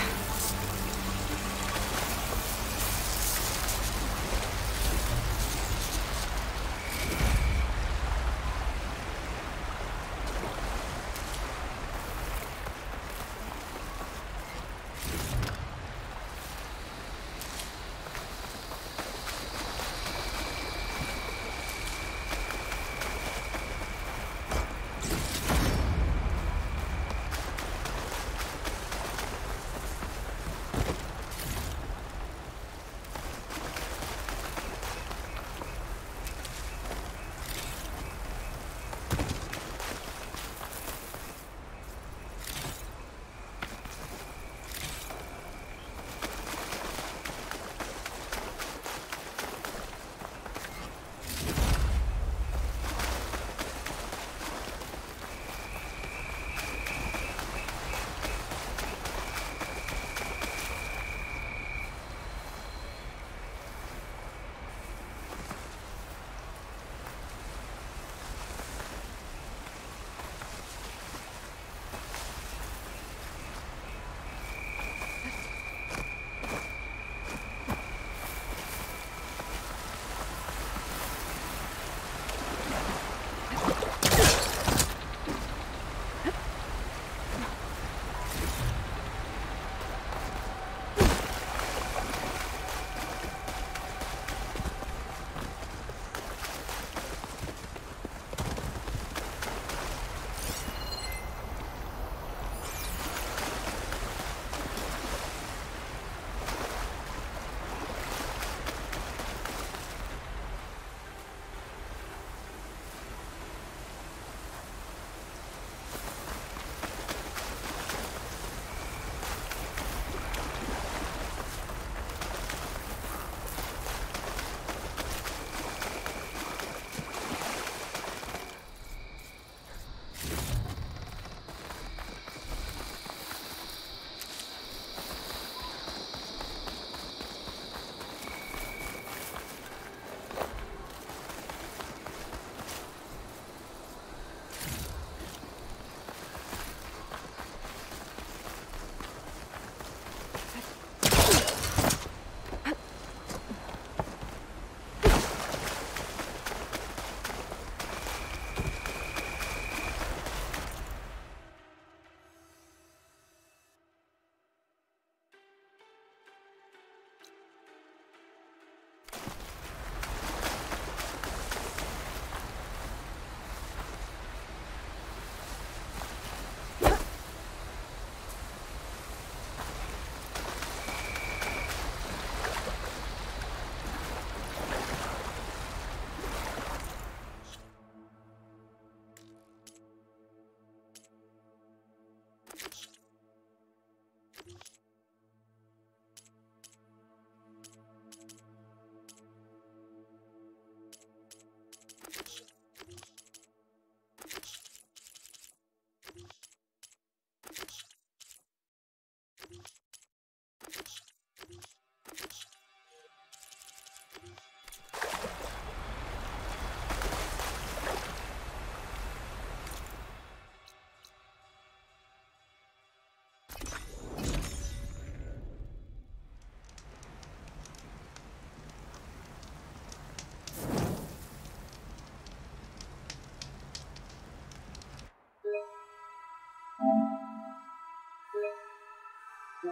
They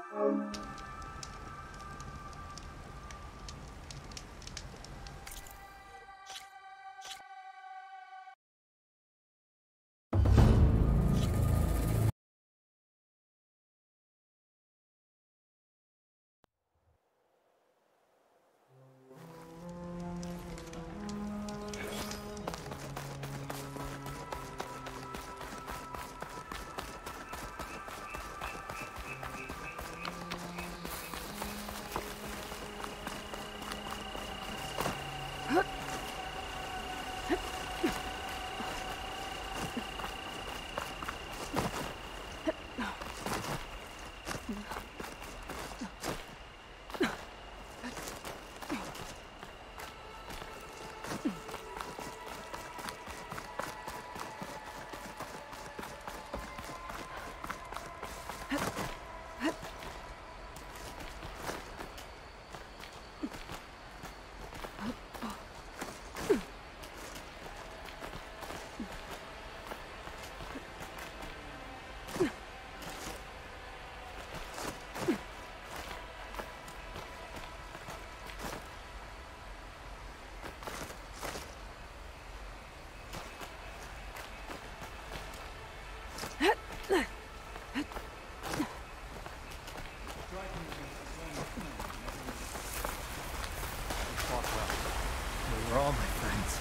were all my friends.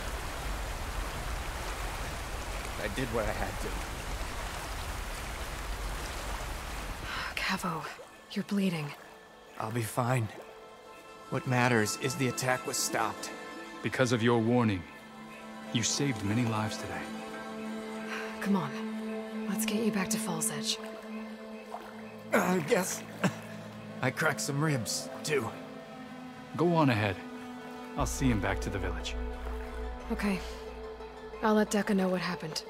I did what I had to. Cavo, you're bleeding. I'll be fine. What matters is the attack was stopped. Because of your warning, you saved many lives today. Come on. Let's get you back to Fall's Edge. I guess I cracked some ribs, too. Go on ahead. I'll see him back to the village. Okay. I'll let Dekka know what happened.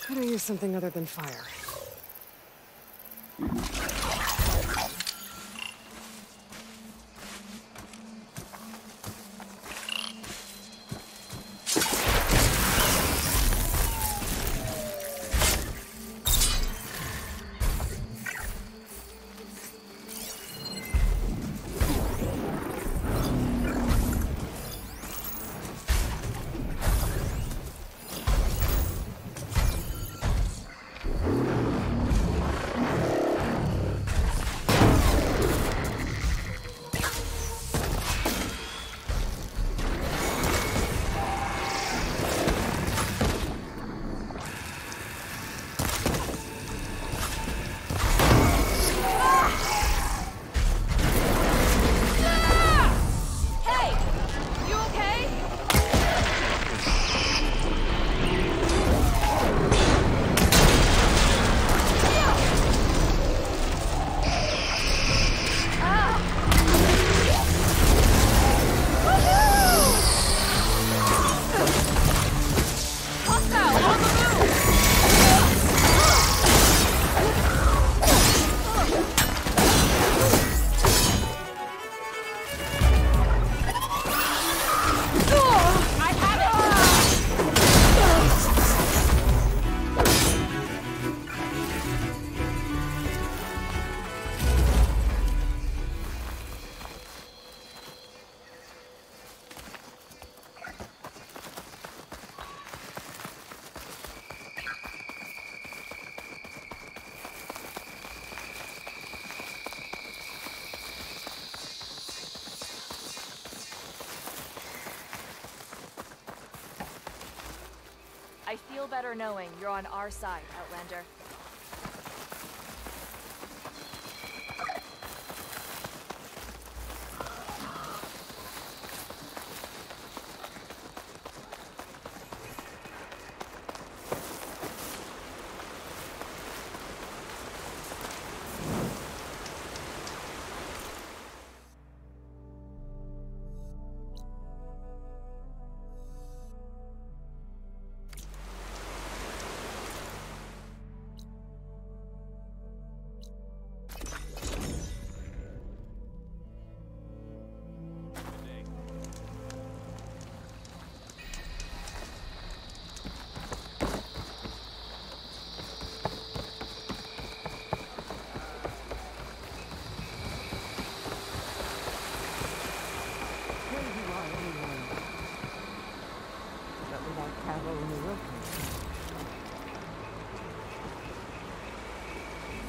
Gotta use something other than fire. I feel better knowing you're on our side, Outlander.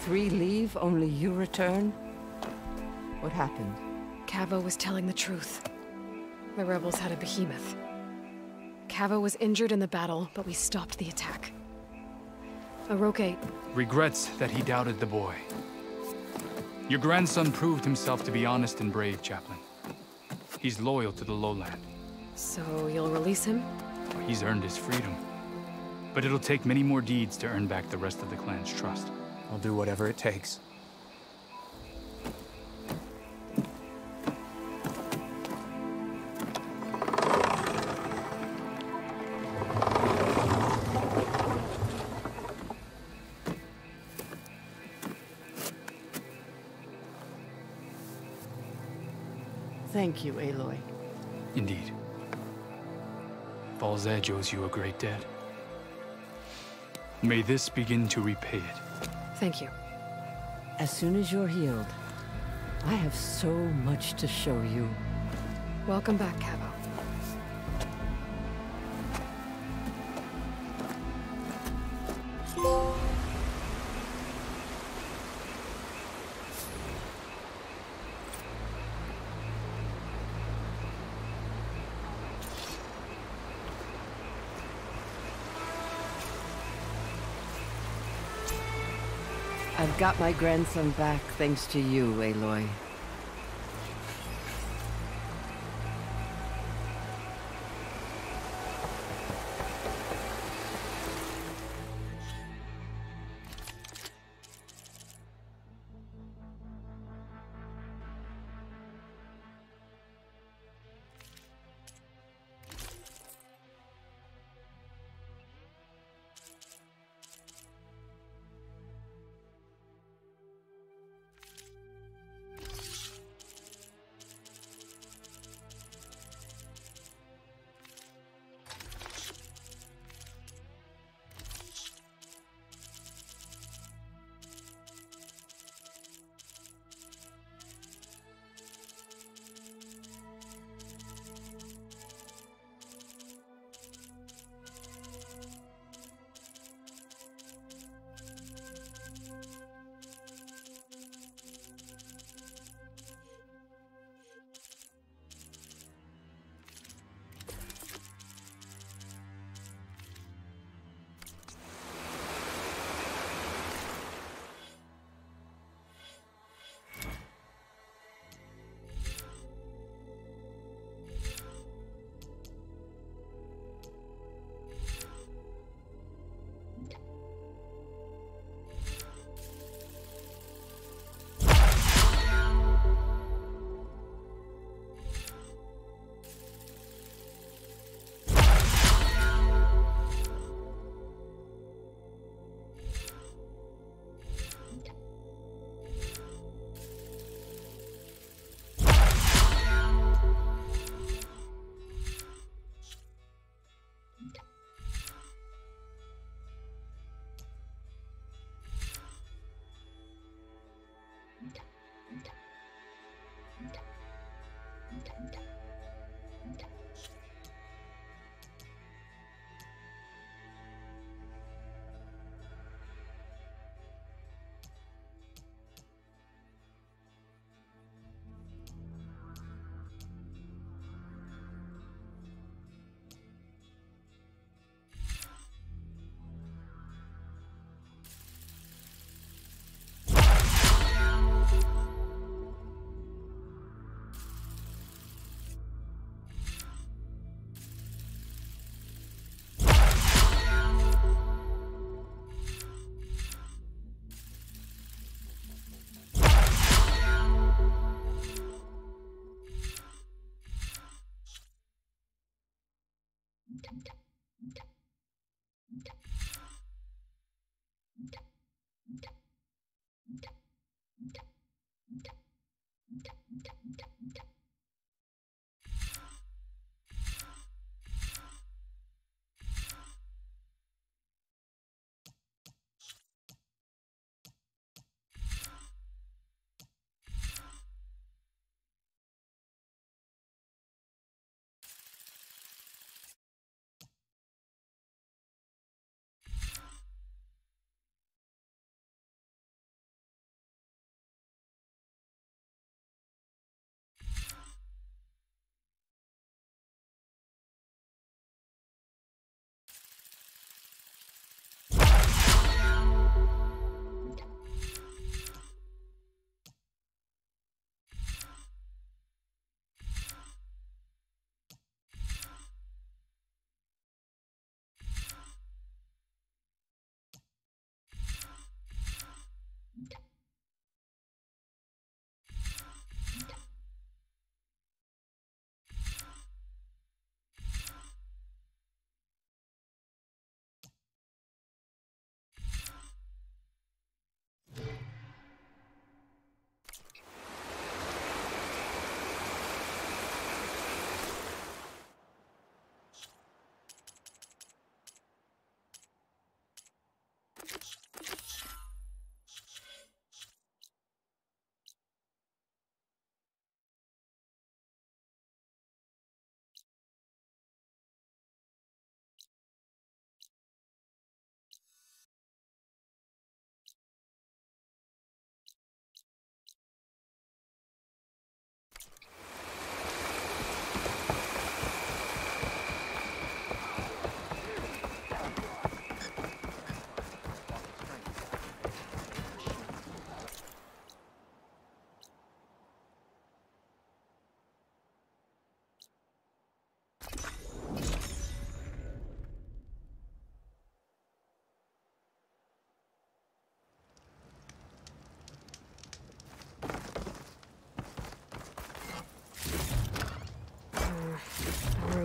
Three leave, only you return? What happened? Cavo was telling the truth. The rebels had a behemoth. Cavo was injured in the battle, but we stopped the attack. Aroke regrets that he doubted the boy. Your grandson proved himself to be honest and brave, Chaplain. He's loyal to the lowland. So you'll release him? He's earned his freedom. But it'll take many more deeds to earn back the rest of the clan's trust. I'll do whatever it takes. Thank you, Aloy. Indeed. Falls Edge owes you a great debt. May this begin to repay it. Thank you. As soon as you're healed, I have so much to show you. Welcome back, Cavo. I've got my grandson back thanks to you, Aloy.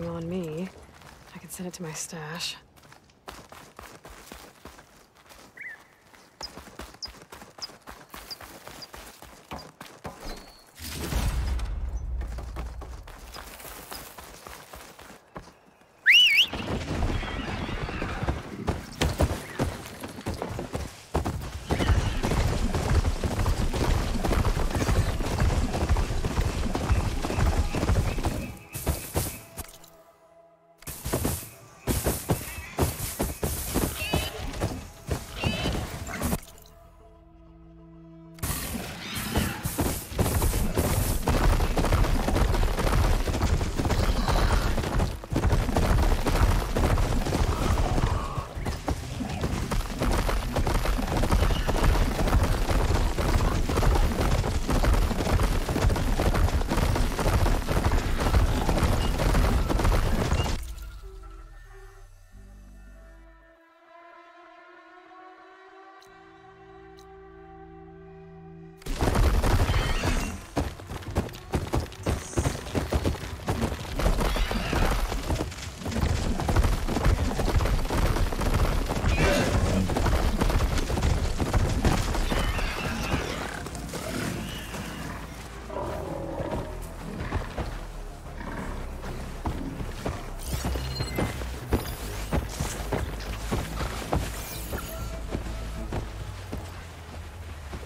On me. I can send it to my stash.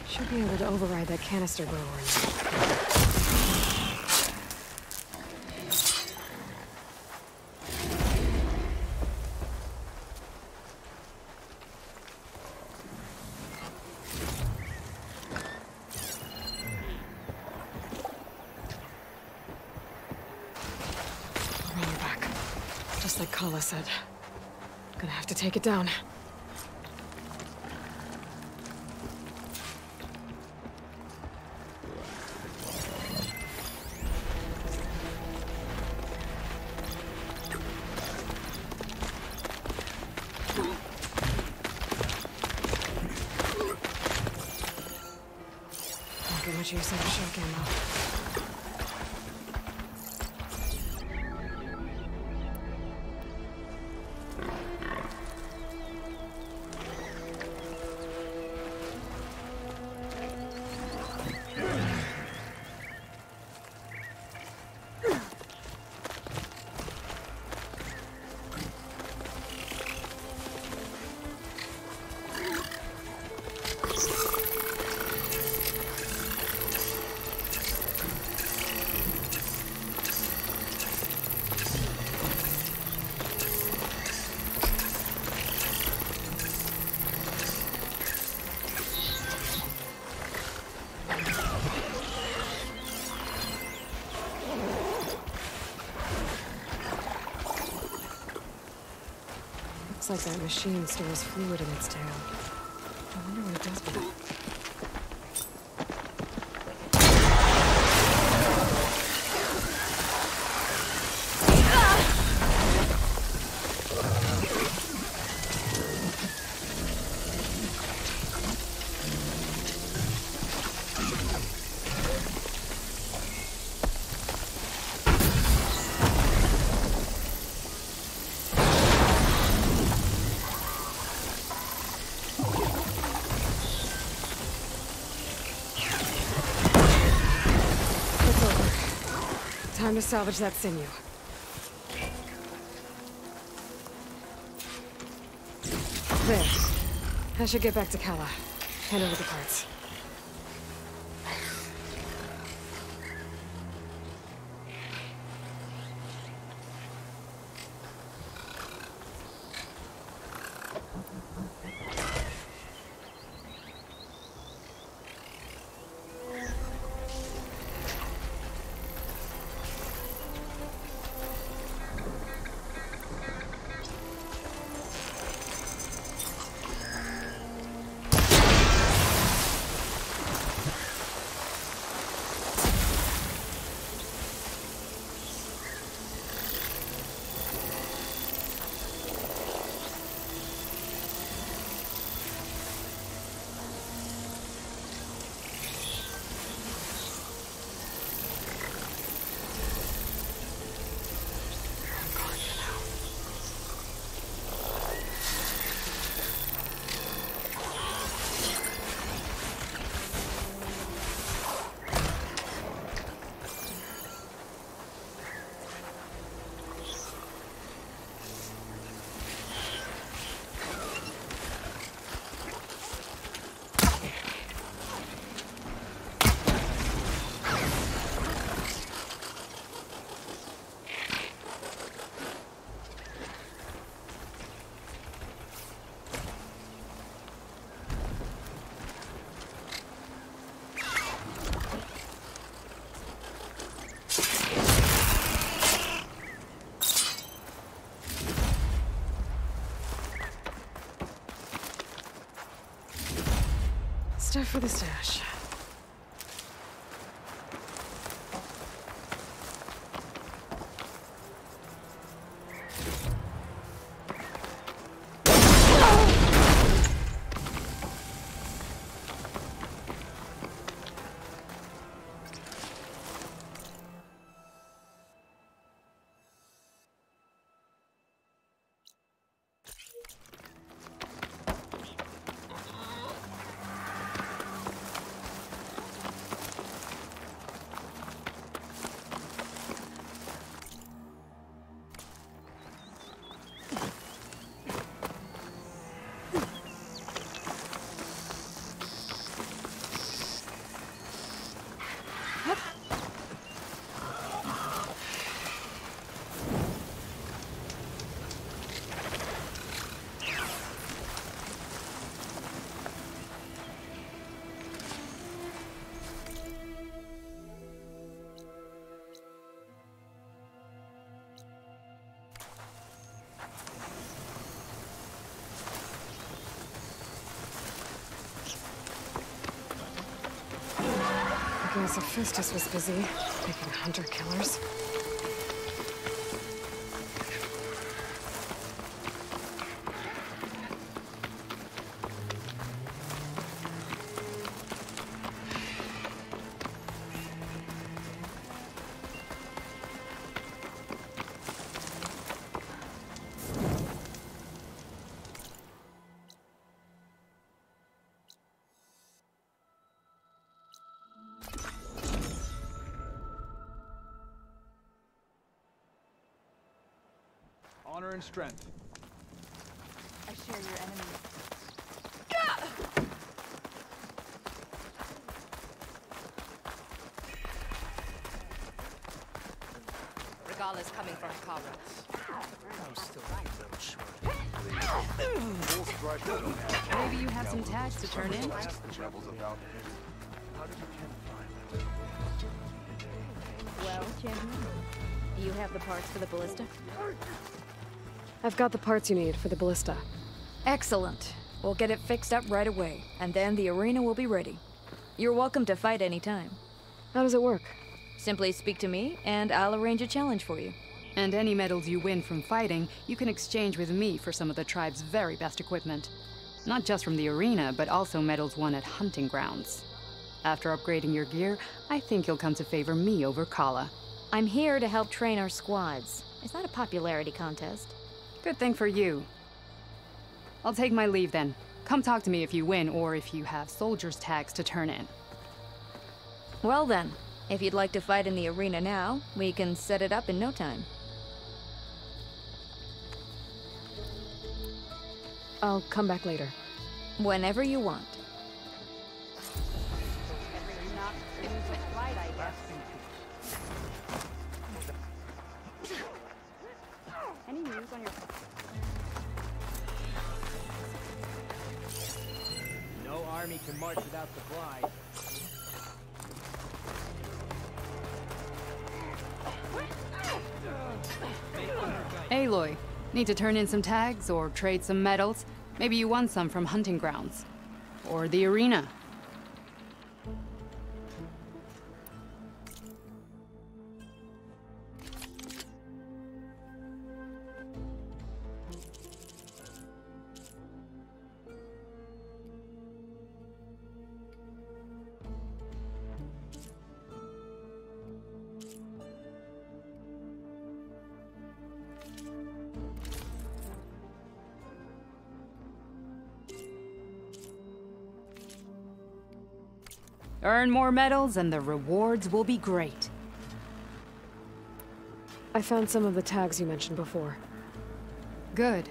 Should be able to override that canister blower. Roller back. Just like Kala said. Gonna have to take it down. Use of shock ammo. Looks like that machine stores fluid in its tail. I wonder what it does with it. Time to salvage that sinew. There. I should get back to Kala. Hand over the parts. Stuff for the stash. I guess Hephaestus was busy making hunter-killers. Honor and strength. I share your enemy. Regala's coming from Kara. I'm still a little short. Full strike don't have. Maybe you have some tags to turn in? Ask the rebels about it. How did you find that? Well, champion, you have the parts for the ballista? I've got the parts you need for the ballista. Excellent. We'll get it fixed up right away, and then the arena will be ready. You're welcome to fight anytime. How does it work? Simply speak to me, and I'll arrange a challenge for you. And any medals you win from fighting, you can exchange with me for some of the tribe's very best equipment. Not just from the arena, but also medals won at hunting grounds. After upgrading your gear, I think you'll come to favor me over Kala. I'm here to help train our squads. It's not a popularity contest. Good thing for you. I'll take my leave then. Come talk to me if you win, or if you have soldiers' tags to turn in. Well then, if you'd like to fight in the arena now, we can set it up in no time. I'll come back later. Whenever you want. Any news on your... No army can march without supplies. Aloy, need to turn in some tags or trade some medals? Maybe you won some from hunting grounds. Or the arena. Earn more medals and the rewards will be great. I found some of the tags you mentioned before. Good.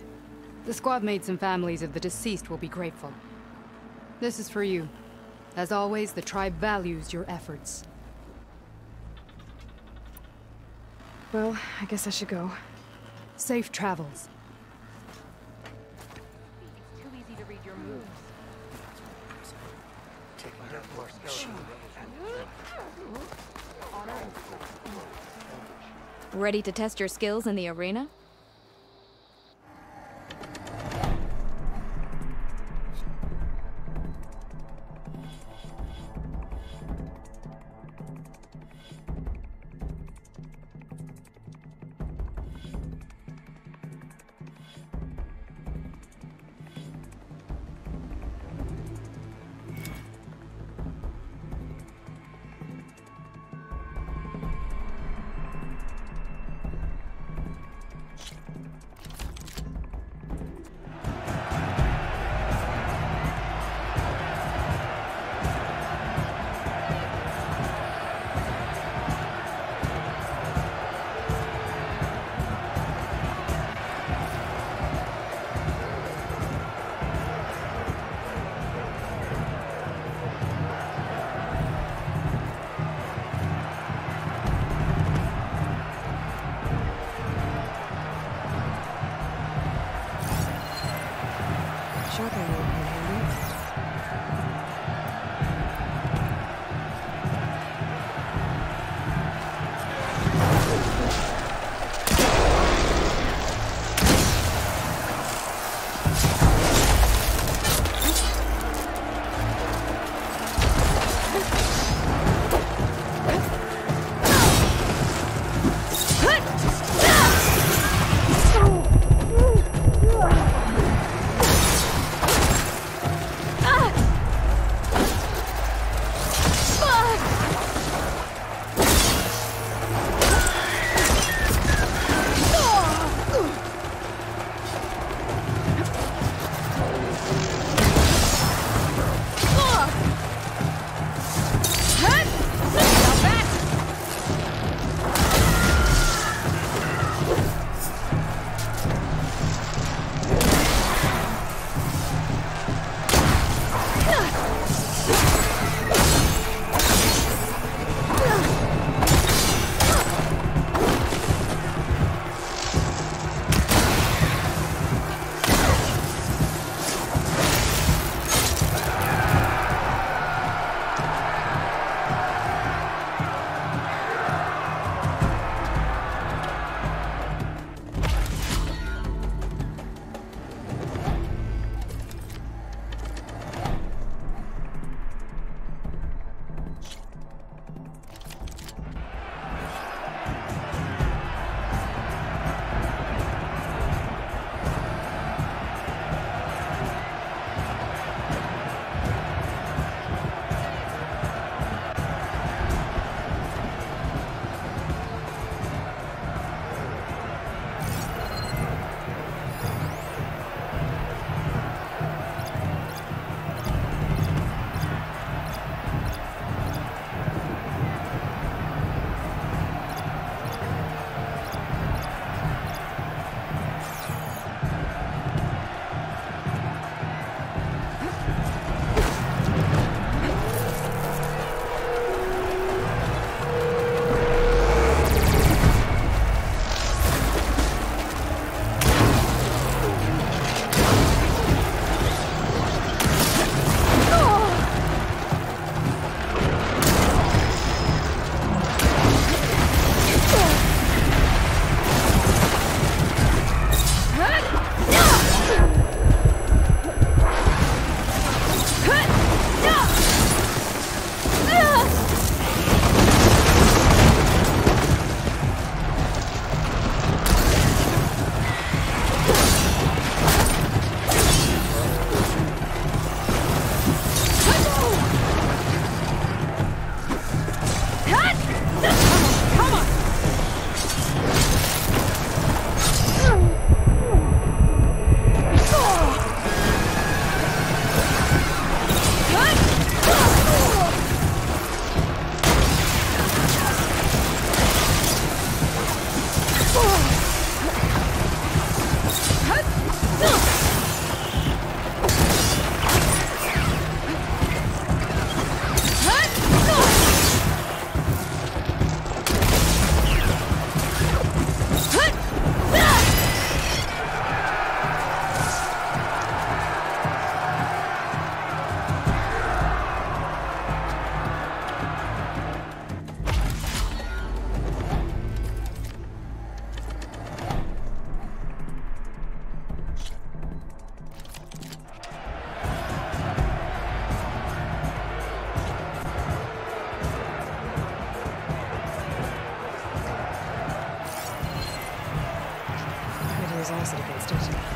The squad mates and families of the deceased will be grateful. This is for you. As always, the tribe values your efforts. Well, I guess I should go. Safe travels. It's too easy to read your moves. Taking down Mark's machine. Ready to test your skills in the arena? Shotgun would come handy. toss it against it.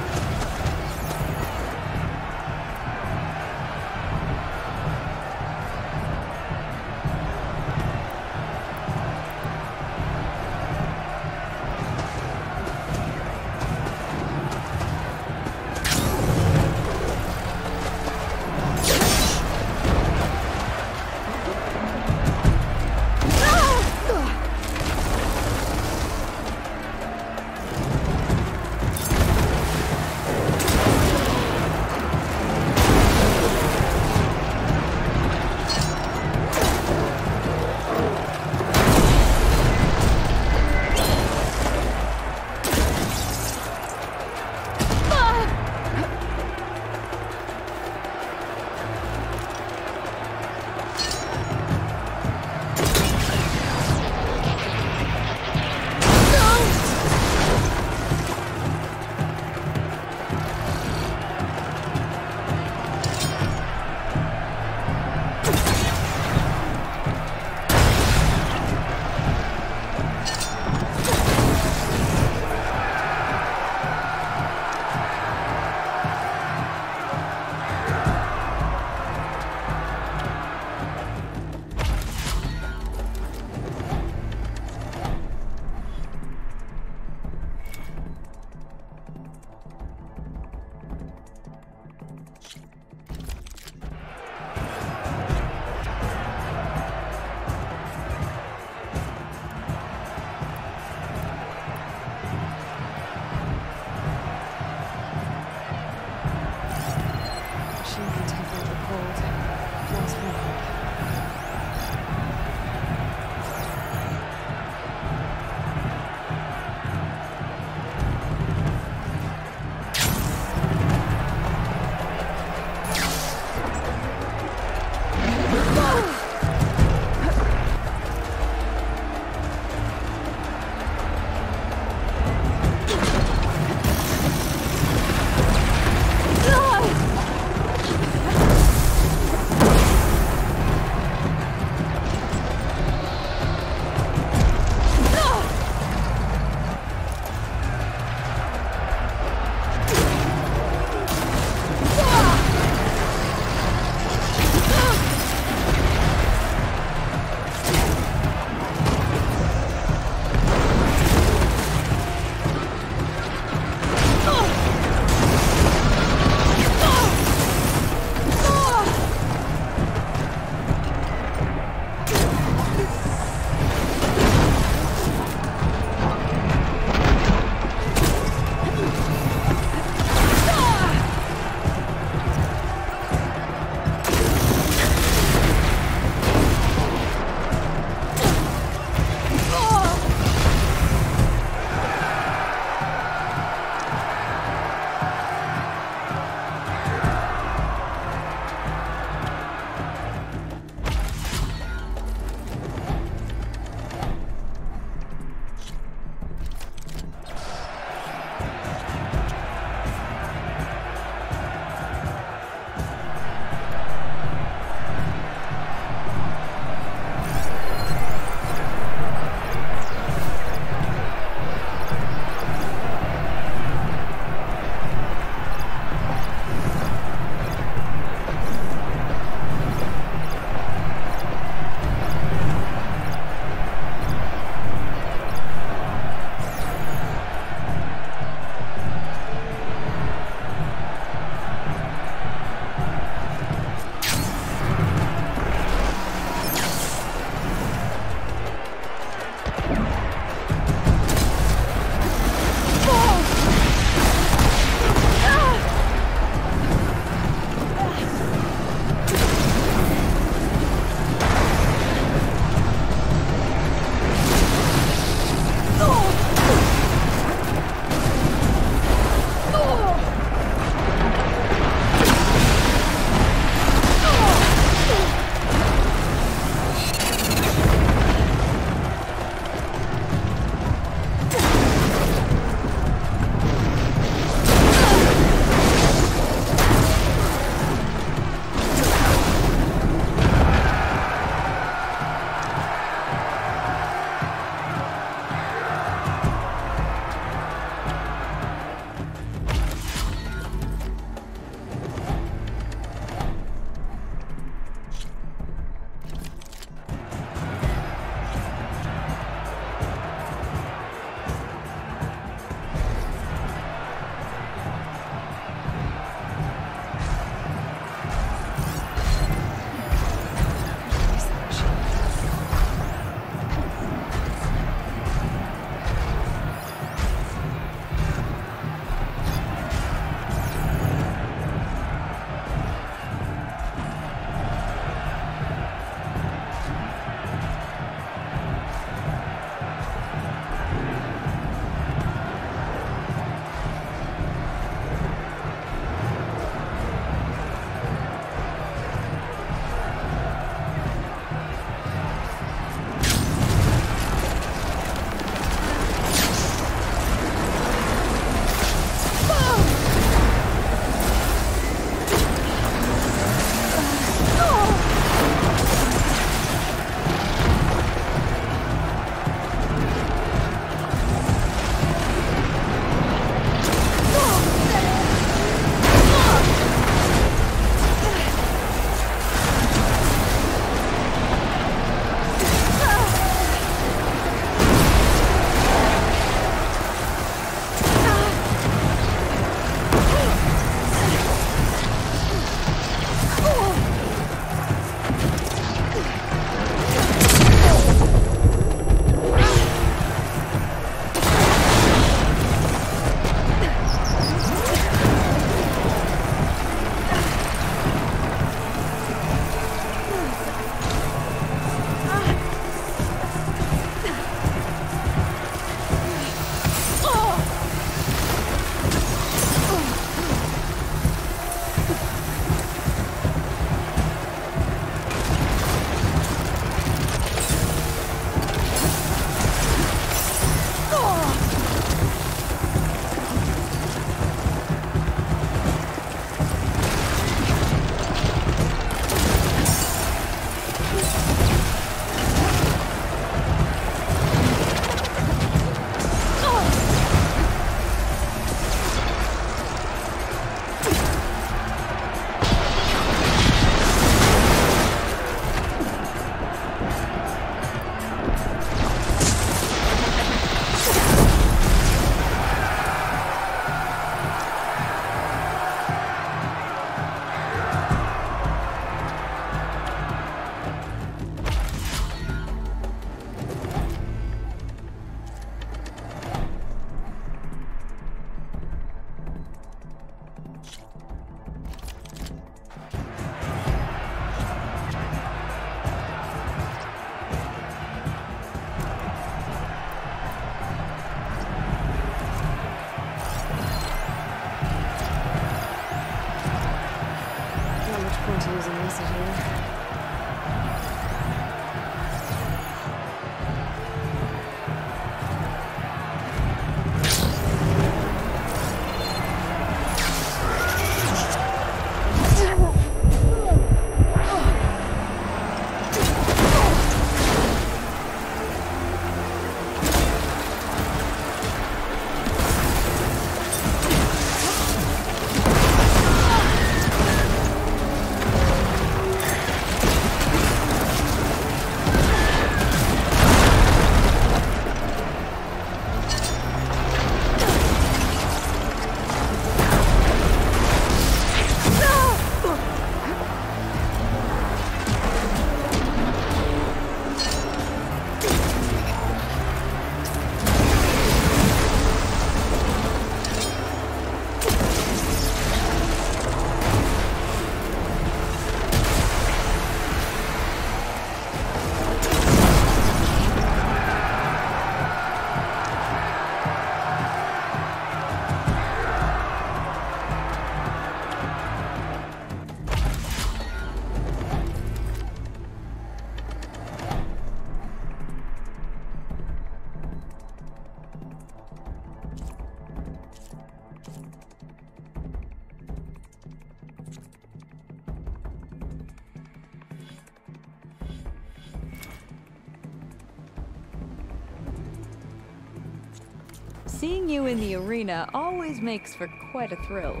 Seeing you in the arena always makes for quite a thrill.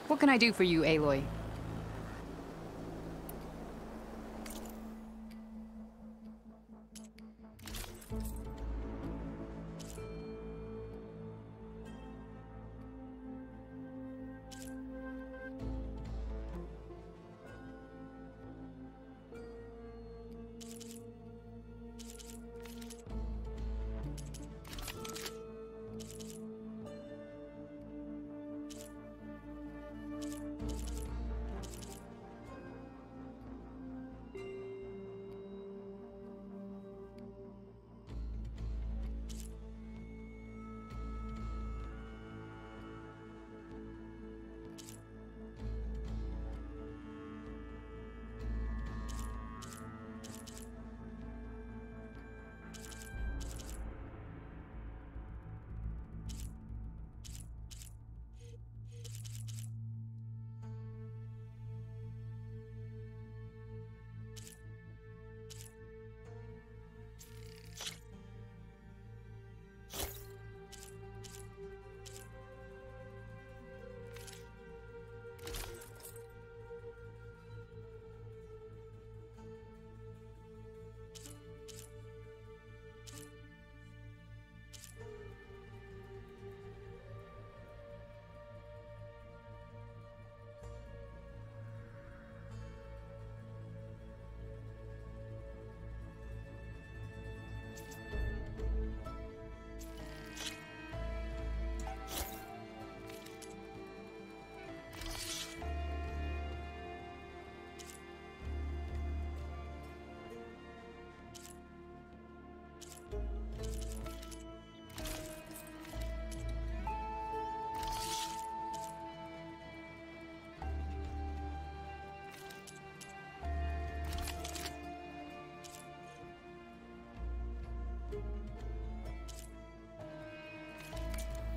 What can I do for you, Aloy?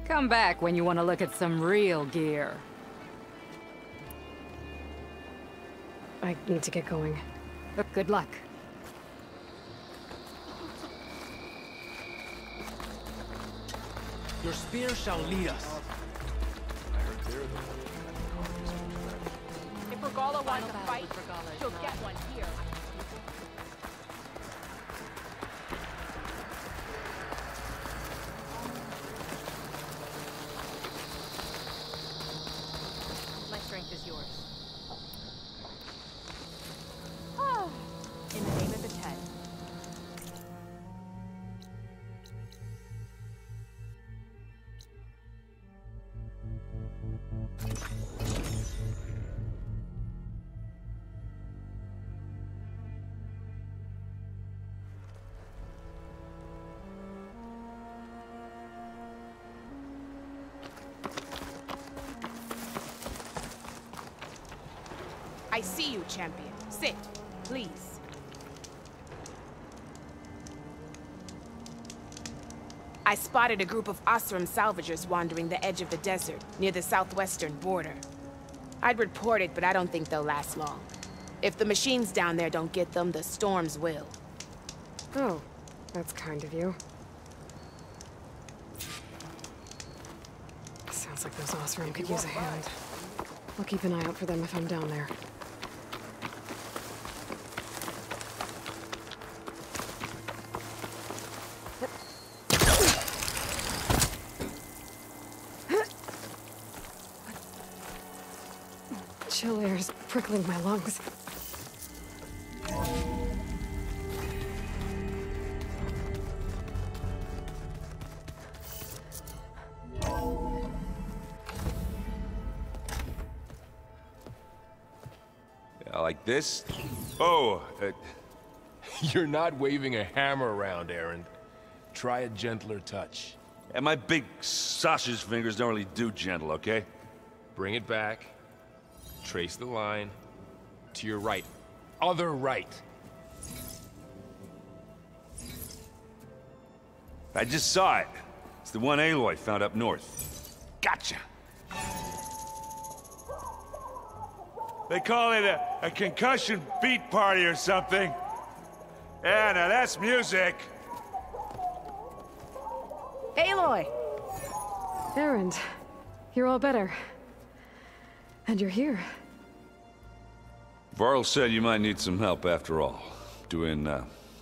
Come back when you want to look at some real gear. I need to get going. Good luck. Your spear shall lead us. If Regala wants to fight, she'll get one here. My strength is yours. In the name of the Ten. I see you, champion. Sit, please. I spotted a group of Osram salvagers wandering the edge of the desert, near the southwestern border. I'd report it, but I don't think they'll last long. If the machines down there don't get them, the storms will. Oh, that's kind of you. Sounds like those Osram could use a hand. I'll keep an eye out for them if I'm down there. Chill air is prickling my lungs. Yeah, like this? Oh, You're not waving a hammer around, Aaron. Try a gentler touch. and my big sausage fingers don't really do gentle, okay? Bring it back. Trace the line. To your right. Other right. I just saw it. It's the one Aloy found up north. Gotcha! They call it a concussion beat party or something. Yeah, now that's music. Aloy! Erend, you're all better. And you're here. Varl said you might need some help after all, doing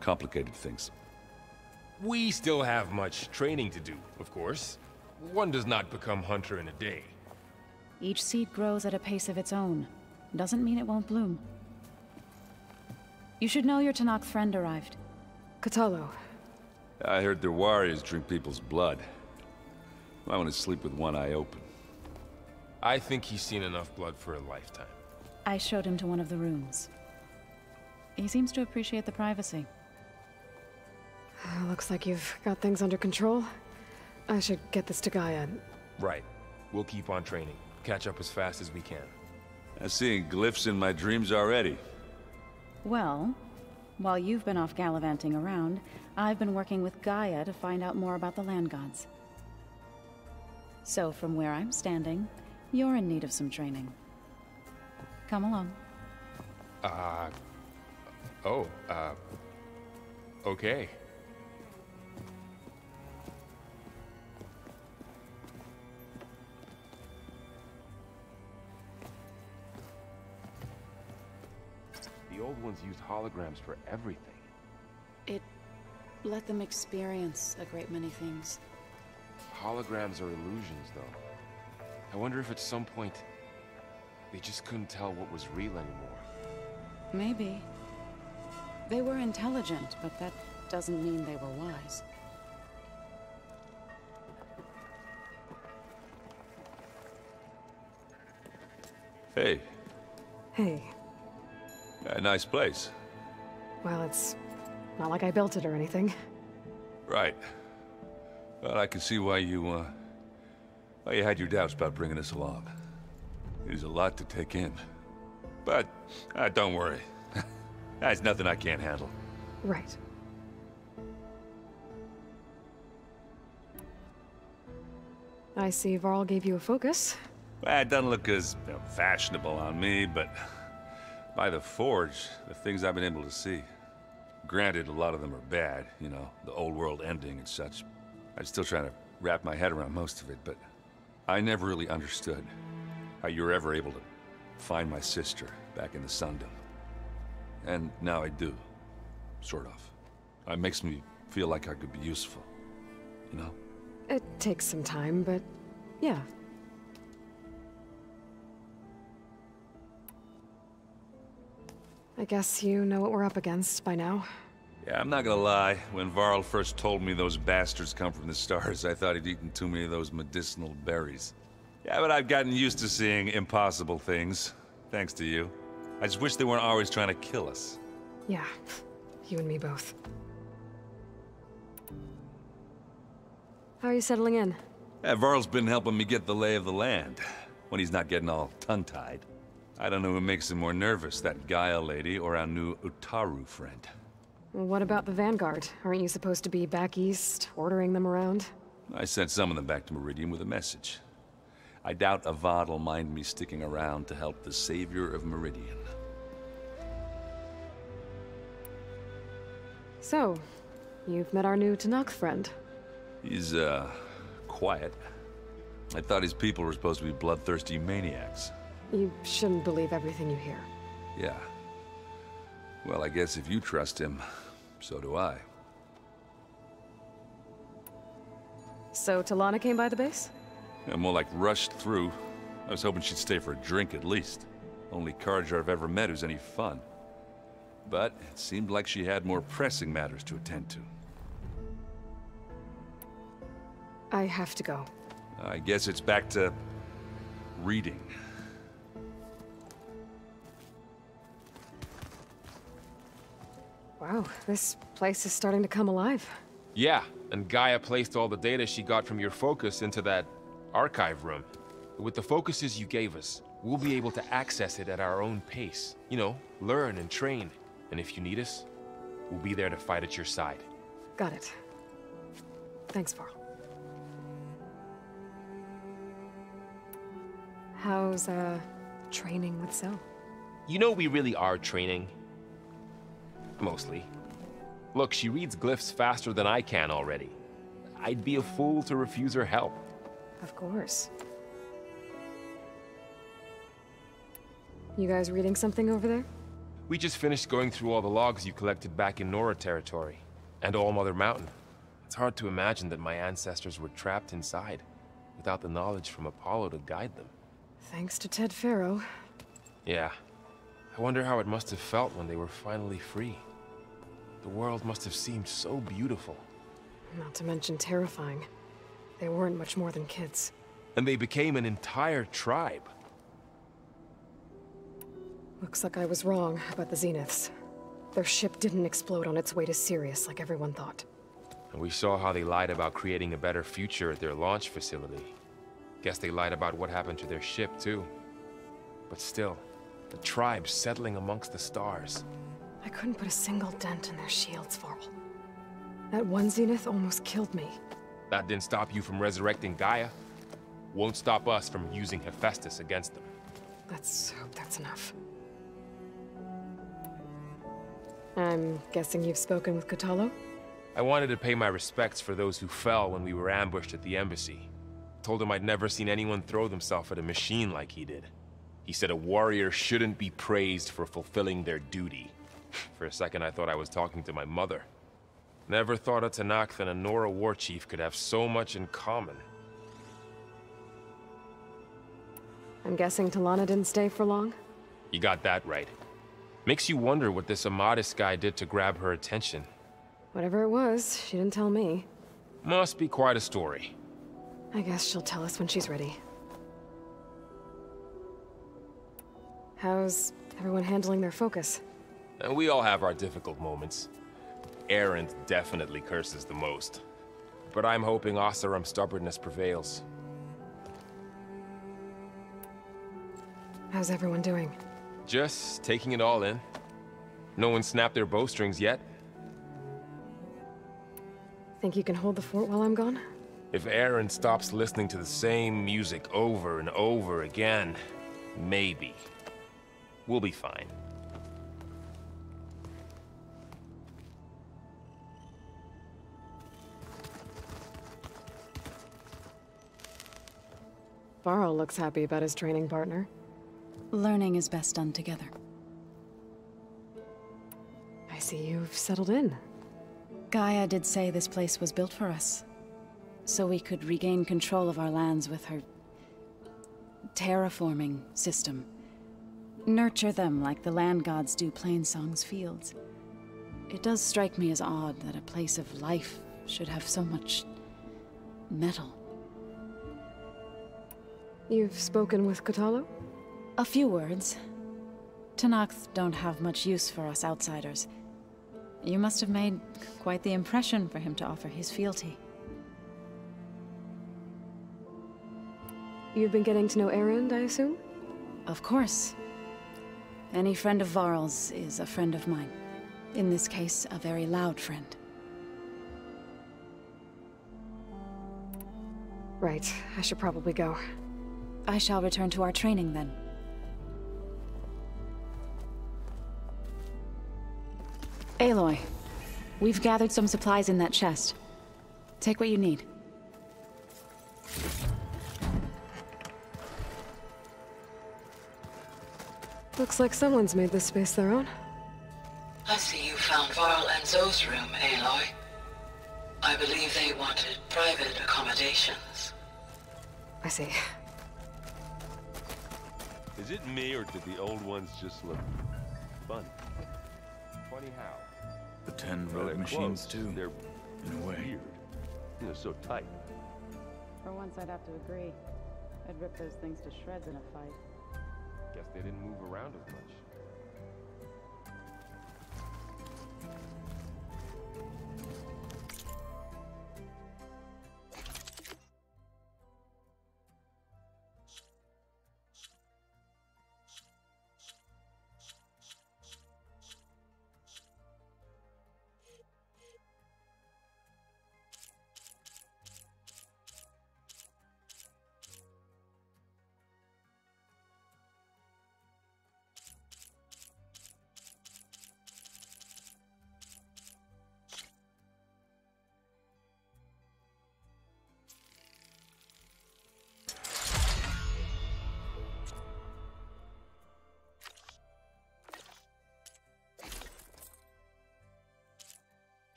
complicated things. We still have much training to do, of course. One does not become hunter in a day. Each seed grows at a pace of its own. Doesn't mean it won't bloom. You should know your Tanakh friend arrived. Kotallo. I heard their warriors drink people's blood. I want to sleep with one eye open. I think he's seen enough blood for a lifetime. I showed him to one of the rooms. He seems to appreciate the privacy. Looks like you've got things under control. I should get this to Gaia. Right. We'll keep on training. Catch up as fast as we can. I'm seeing glyphs in my dreams already. Well, while you've been off gallivanting around, I've been working with Gaia to find out more about the land gods. So from where I'm standing, you're in need of some training. Come along. Okay. The old ones used holograms for everything. It let them experience a great many things. Holograms are illusions, though. I wonder if at some point they just couldn't tell what was real anymore. Maybe. They were intelligent, but that doesn't mean they were wise. Hey. Hey. A nice place. Well, it's not like I built it or anything. Right. Well, I can see why you had your doubts about bringing us along. It is a lot to take in. But, don't worry. That's nothing I can't handle. Right. I see Varl gave you a focus. Well, it doesn't look as fashionable on me, but by the Forge, the things I've been able to see. Granted, a lot of them are bad, you know, the old world ending and such. I'm still trying to wrap my head around most of it, but I never really understood how you were ever able to find my sister back in the Sundom. And now I do. Sort of. It makes me feel like I could be useful. You know? It takes some time, but yeah. I guess you know what we're up against by now. Yeah, I'm not gonna lie. When Varl first told me those bastards come from the stars, I thought he'd eaten too many of those medicinal berries. Yeah, but I've gotten used to seeing impossible things. Thanks to you. I just wish they weren't always trying to kill us. Yeah, you and me both. How are you settling in? Yeah, Varl's been helping me get the lay of the land, when he's not getting all tongue-tied. I don't know who makes him more nervous, that Gaia lady or our new Utaru friend. What about the Vanguard? Aren't you supposed to be back east, ordering them around? I sent some of them back to Meridian with a message. I doubt Avad will mind me sticking around to help the savior of Meridian. So, you've met our new Tanakh friend. He's, quiet. I thought his people were supposed to be bloodthirsty maniacs. You shouldn't believe everything you hear. Yeah. Well, I guess if you trust him, so do I. So Talana came by the base? Yeah, more like rushed through. I was hoping she'd stay for a drink at least. Only Carja I've ever met who's any fun. But it seemed like she had more pressing matters to attend to. I have to go. I guess it's back to reading. Wow, this place is starting to come alive. Yeah, and Gaia placed all the data she got from your focus into that archive room. With the focuses you gave us, we'll be able to access it at our own pace. You know, learn and train. And if you need us, we'll be there to fight at your side. Got it. Thanks, Varl. How's, training with Cell? You know we really are training. Mostly. Look, she reads glyphs faster than I can already. I'd be a fool to refuse her help. Of course. You guys reading something over there? We just finished going through all the logs you collected back in Nora territory, and All Mother Mountain. It's hard to imagine that my ancestors were trapped inside, without the knowledge from Apollo to guide them. Thanks to Ted Faro. Yeah. I wonder how it must have felt when they were finally free. The world must have seemed so beautiful. Not to mention terrifying. They weren't much more than kids. And they became an entire tribe. Looks like I was wrong about the Zeniths. Their ship didn't explode on its way to Sirius like everyone thought. And we saw how they lied about creating a better future at their launch facility. Guess they lied about what happened to their ship, too. But still, the tribe settling amongst the stars. I couldn't put a single dent in their shields, Varl. That one Zenith almost killed me. That didn't stop you from resurrecting Gaia. Won't stop us from using Hephaestus against them. Let's hope that's enough. I'm guessing you've spoken with Kotallo? I wanted to pay my respects for those who fell when we were ambushed at the embassy. Told him I'd never seen anyone throw themselves at a machine like he did. He said a warrior shouldn't be praised for fulfilling their duty. For a second I thought I was talking to my mother. Never thought a Tanakh and a Nora war chief could have so much in common. I'm guessing Talana didn't stay for long? You got that right. Makes you wonder what this Amadis guy did to grab her attention. Whatever it was, she didn't tell me. Must be quite a story. I guess she'll tell us when she's ready. How's everyone handling their focus? And we all have our difficult moments. Erend definitely curses the most. But I'm hoping Oseram's stubbornness prevails. How's everyone doing? Just taking it all in. No one snapped their bowstrings yet. Think you can hold the fort while I'm gone? If Erend stops listening to the same music over and over again, maybe. We'll be fine. Varl looks happy about his training partner. Learning is best done together. I see you've settled in. Gaia did say this place was built for us, so we could regain control of our lands with her terraforming system. Nurture them like the land gods do Plainsong's fields. It does strike me as odd that a place of life should have so much metal. You've spoken with Kotallo? A few words. Tanakh don't have much use for us outsiders. You must have made quite the impression for him to offer his fealty. You've been getting to know Erend, I assume? Of course. Any friend of Varl's is a friend of mine. In this case, a very loud friend. Right, I should probably go. I shall return to our training then. Aloy, we've gathered some supplies in that chest. Take what you need. Looks like someone's made this space their own. I see you found Varl and Zoe's room, Aloy. I believe they wanted private accommodations. I see. Is it me, or did the old ones just look fun? Funny how? The 10 road machines, too. They're in a way. weird. They're so tight. For once, I'd have to agree. I'd rip those things to shreds in a fight. Guess they didn't move around as much.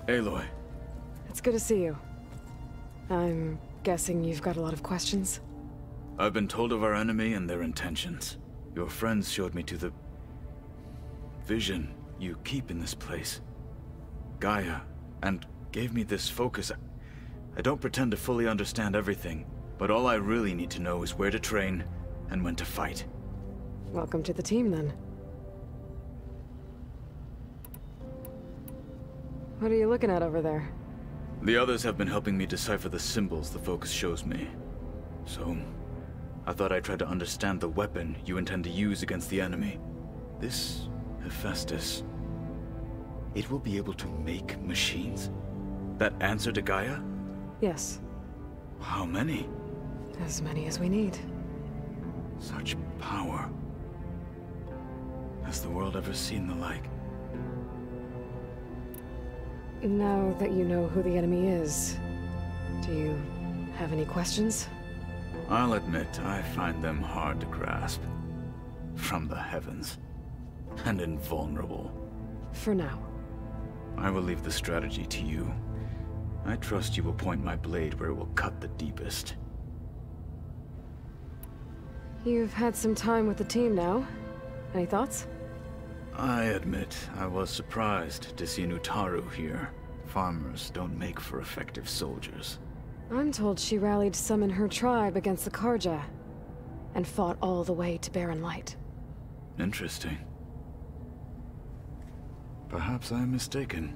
Aloy. It's good to see you. I'm guessing you've got a lot of questions? I've been told of our enemy and their intentions. Your friends showed me to the vision you keep in this place, Gaia, and gave me this focus. I don't pretend to fully understand everything, but all I really need to know is where to train and when to fight. Welcome to the team, then. What are you looking at over there? The others have been helping me decipher the symbols the focus shows me. So, I thought I'd try to understand the weapon you intend to use against the enemy. This Hephaestus, it will be able to make machines that answer to Gaia? Yes. How many? As many as we need. Such power. Has the world ever seen the like? Now that you know who the enemy is, do you have any questions? I'll admit, I find them hard to grasp. From the heavens. And invulnerable. For now. I will leave the strategy to you. I trust you will point my blade where it will cut the deepest. You've had some time with the team now. Any thoughts? I admit, I was surprised to see an Utaru here. Farmers don't make for effective soldiers. I'm told she rallied some in her tribe against the Karja, and fought all the way to Barren Light. Interesting. Perhaps I'm mistaken.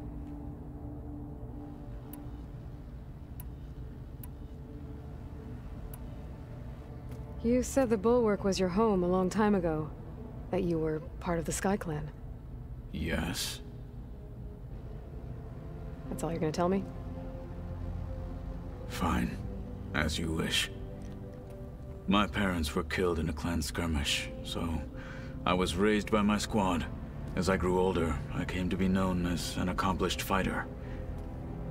You said the Bulwark was your home a long time ago. That you were part of the Sky Clan. Yes. That's all you're gonna tell me? Fine. As you wish. My parents were killed in a clan skirmish, so I was raised by my squad. As I grew older, I came to be known as an accomplished fighter.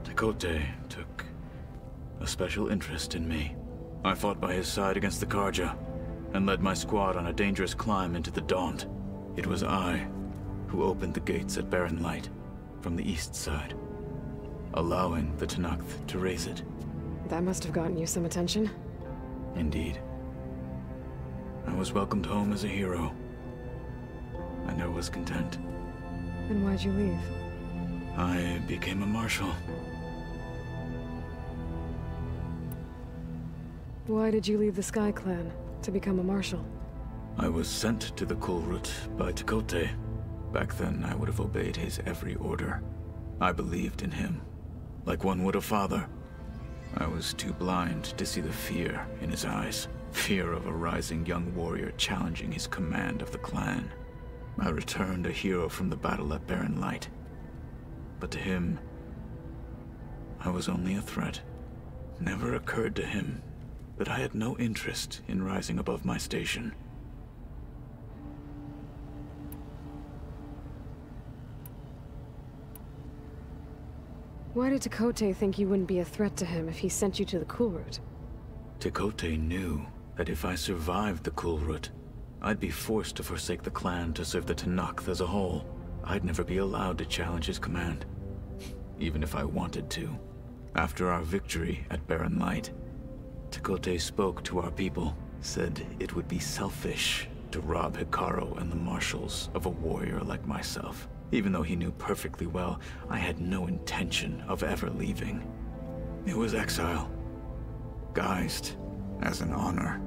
Tekote took a special interest in me. I fought by his side against the Karja, and led my squad on a dangerous climb into the Daunt. It was I who opened the gates at Barren Light from the east side, allowing the Tenakth to raise it. That must have gotten you some attention. Indeed. I was welcomed home as a hero, and I was content. Then why'd you leave? I became a marshal. Why did you leave the Sky Clan to become a marshal? I was sent to the Kulrut by Tekote. Back then, I would have obeyed his every order. I believed in him, like one would a father. I was too blind to see the fear in his eyes. Fear of a rising young warrior challenging his command of the clan. I returned a hero from the battle at Barren Light. But to him, I was only a threat. Never occurred to him that I had no interest in rising above my station. Why did Tekote think you wouldn't be a threat to him if he sent you to the Kulrut? Tekote knew that if I survived the Kulrut, I'd be forced to forsake the clan to serve the Tenakth as a whole. I'd never be allowed to challenge his command, even if I wanted to. After our victory at Barren Light, Tekote spoke to our people, said it would be selfish to rob Hikaru and the marshals of a warrior like myself. Even though he knew perfectly well I had no intention of ever leaving. It was exile, guised as an honor.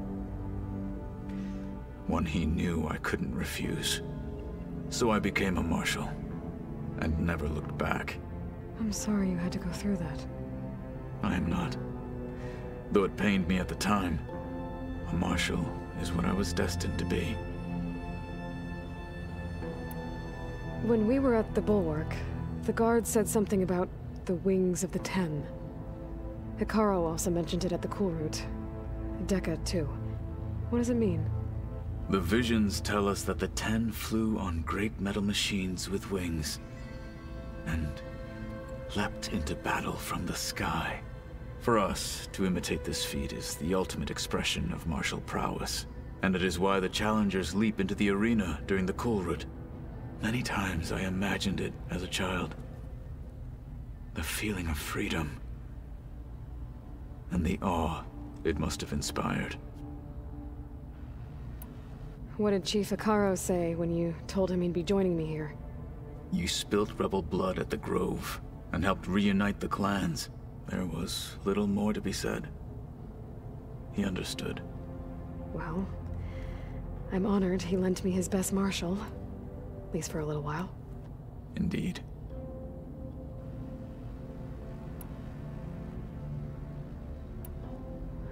One he knew I couldn't refuse. So I became a marshal, and never looked back. I'm sorry you had to go through that. I am not. Though it pained me at the time, a marshal is what I was destined to be. When we were at the Bulwark, the guard said something about the Wings of the Ten. Hikaru also mentioned it at the Kulrut. Dekka, too. What does it mean? The visions tell us that the Ten flew on great metal machines with wings, and leapt into battle from the sky. For us, to imitate this feat is the ultimate expression of martial prowess, and it is why the challengers leap into the arena during the Kulrut. Many times I imagined it as a child. The feeling of freedom, and the awe it must have inspired. What did Chief Hikaru say when you told him he'd be joining me here? You spilled rebel blood at the Grove, and helped reunite the clans. There was little more to be said. He understood. Well, I'm honored he lent me his best marshal. At least for a little while. Indeed.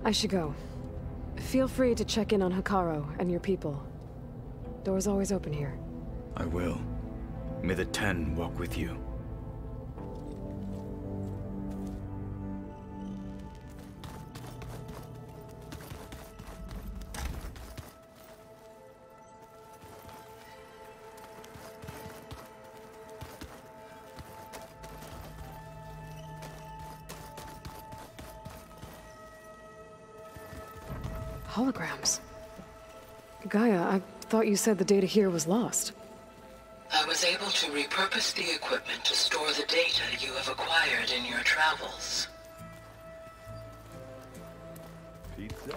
I should go. Feel free to check in on Hikaru and your people. Door's always open here. I will. May the Ten walk with you. Holograms. Gaia, I thought you said the data here was lost. I was able to repurpose the equipment to store the data you have acquired in your travels. Pizza?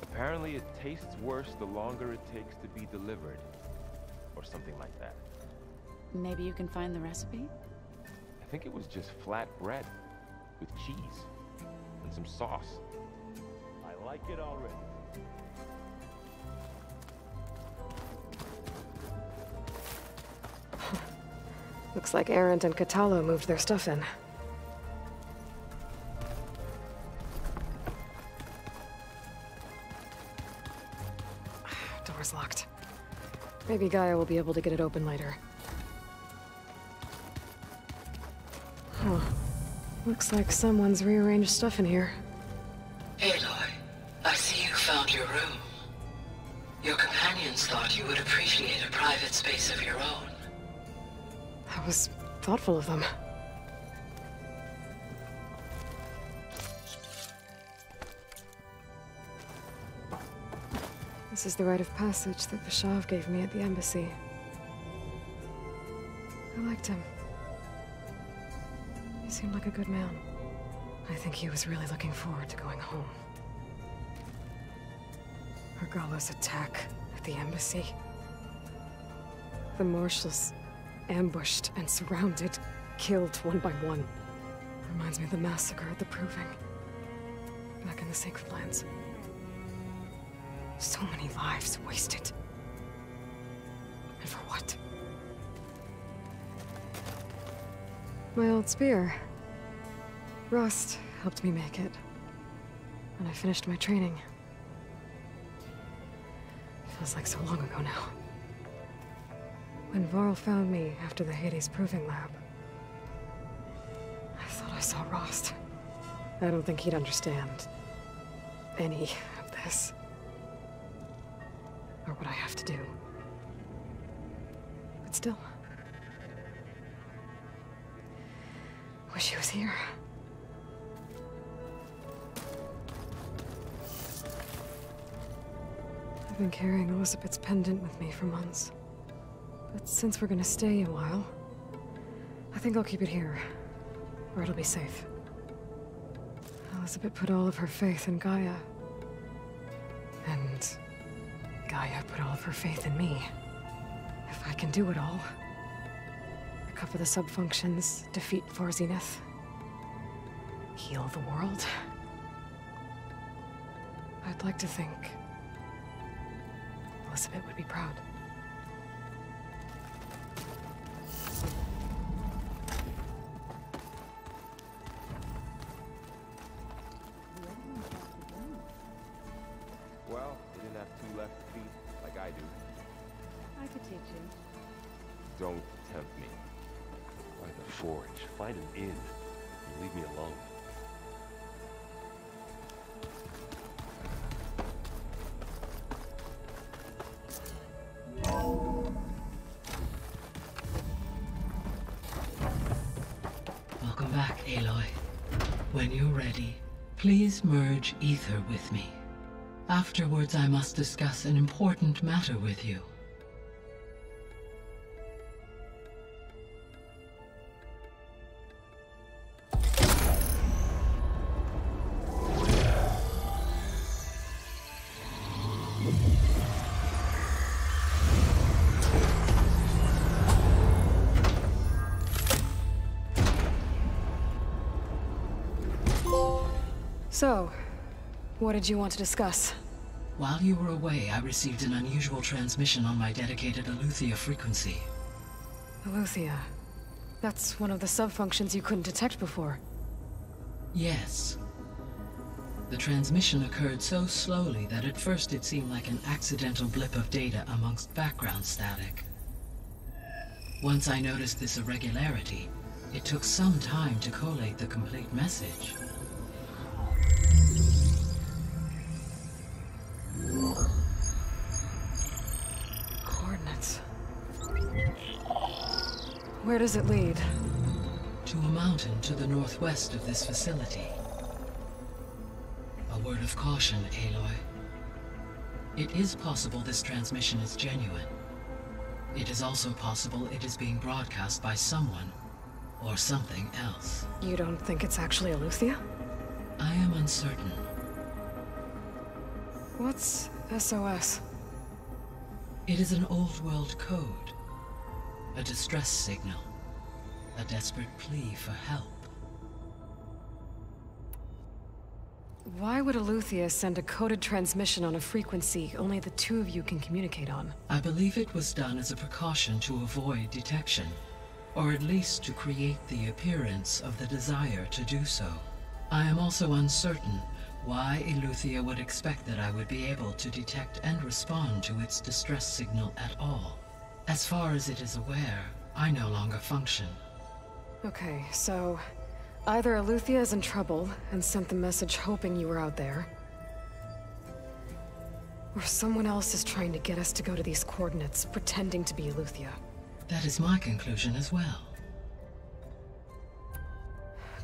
Apparently it tastes worse the longer it takes to be delivered. Or something like that. Maybe you can find the recipe? I think it was just flat bread with cheese and some sauce. I like it already. Looks like Arendt and Katalo moved their stuff in. Door's locked. Maybe Gaia will be able to get it open later. Huh. Looks like someone's rearranged stuff in here. Aloy, I see you found your room. Your companions thought you would appreciate a private space of your own. That was thoughtful of them. This is the rite of passage that Vashav gave me at the embassy. I liked him. He seemed like a good man. I think he was really looking forward to going home. Regala's attack at the embassy. The marshals ambushed and surrounded, killed one by one. Reminds me of the massacre at the Proving. Back in the Sacred Lands. So many lives wasted. And for what? My old spear. Rust helped me make it. And I finished my training. Feels like so long ago now. When Varl found me after the Hades Proving Lab, I thought I saw Rost. I don't think he'd understand any of this. Or what I have to do. But still. Wish he was here. I've been carrying Elizabeth's pendant with me for months. But since we're gonna stay a while, I think I'll keep it here, where it'll be safe. Elizabeth put all of her faith in Gaia. And Gaia put all of her faith in me. If I can do it all, recover the sub-functions, defeat Varzineth, heal the world, I'd like to think Elizabeth would be proud. Well, you didn't have two left feet like I do. I could teach you. Don't tempt me. By the forge, find an inn and leave me alone. Welcome back, Aloy. When you're ready, please merge ether with me. Afterwards, I must discuss an important matter with you. So, what did you want to discuss? While you were away, I received an unusual transmission on my dedicated Aletheia frequency. Aletheia. That's one of the sub-functions you couldn't detect before. Yes. The transmission occurred so slowly that at first it seemed like an accidental blip of data amongst background static. Once I noticed this irregularity, it took some time to collate the complete message. Coordinates. Where does it lead? To a mountain to the northwest of this facility. A word of caution, Aloy. It is possible this transmission is genuine. It is also possible it is being broadcast by someone or something else. You don't think it's actually Aletheia? I am uncertain. What's SOS? It is an old-world code. A distress signal. A desperate plea for help. Why would Aletheia send a coded transmission on a frequency only the two of you can communicate on? I believe it was done as a precaution to avoid detection, or at least to create the appearance of the desire to do so. I am also uncertain why Aletheia would expect that I would be able to detect and respond to its distress signal at all. As far as it is aware, I no longer function. Okay, so either Aletheia is in trouble and sent the message hoping you were out there, or someone else is trying to get us to go to these coordinates, pretending to be Aletheia. That is my conclusion as well.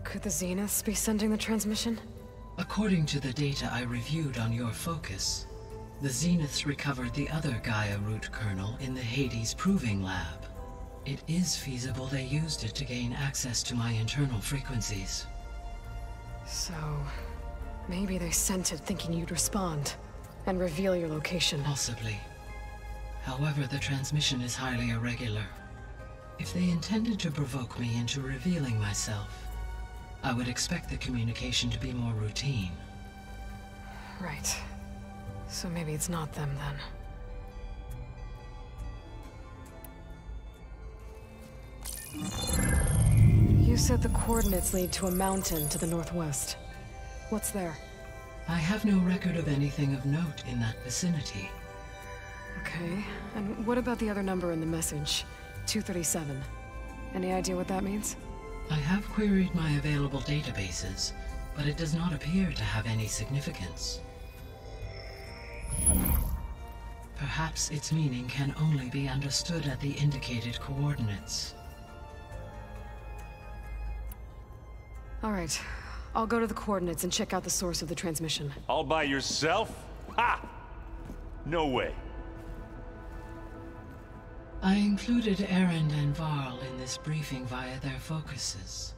Could the Zeniths be sending the transmission? According to the data I reviewed on your focus, The Zeniths recovered the other Gaia root kernel in the Hades Proving Lab. It is feasible they used it to gain access to my internal frequencies. So, maybe they sent it thinking you'd respond and reveal your location. Possibly. However, the transmission is highly irregular. If they intended to provoke me into revealing myself, I would expect the communication to be more routine. Right. So maybe it's not them then. You said the coordinates lead to a mountain to the northwest. What's there? I have no record of anything of note in that vicinity. Okay, and what about the other number in the message? 237. Any idea what that means? I have queried my available databases, but it does not appear to have any significance. Perhaps its meaning can only be understood at the indicated coordinates. All right, I'll go to the coordinates and check out the source of the transmission. All by yourself? Ha! No way. I included Erend and Varl in this briefing via their focuses.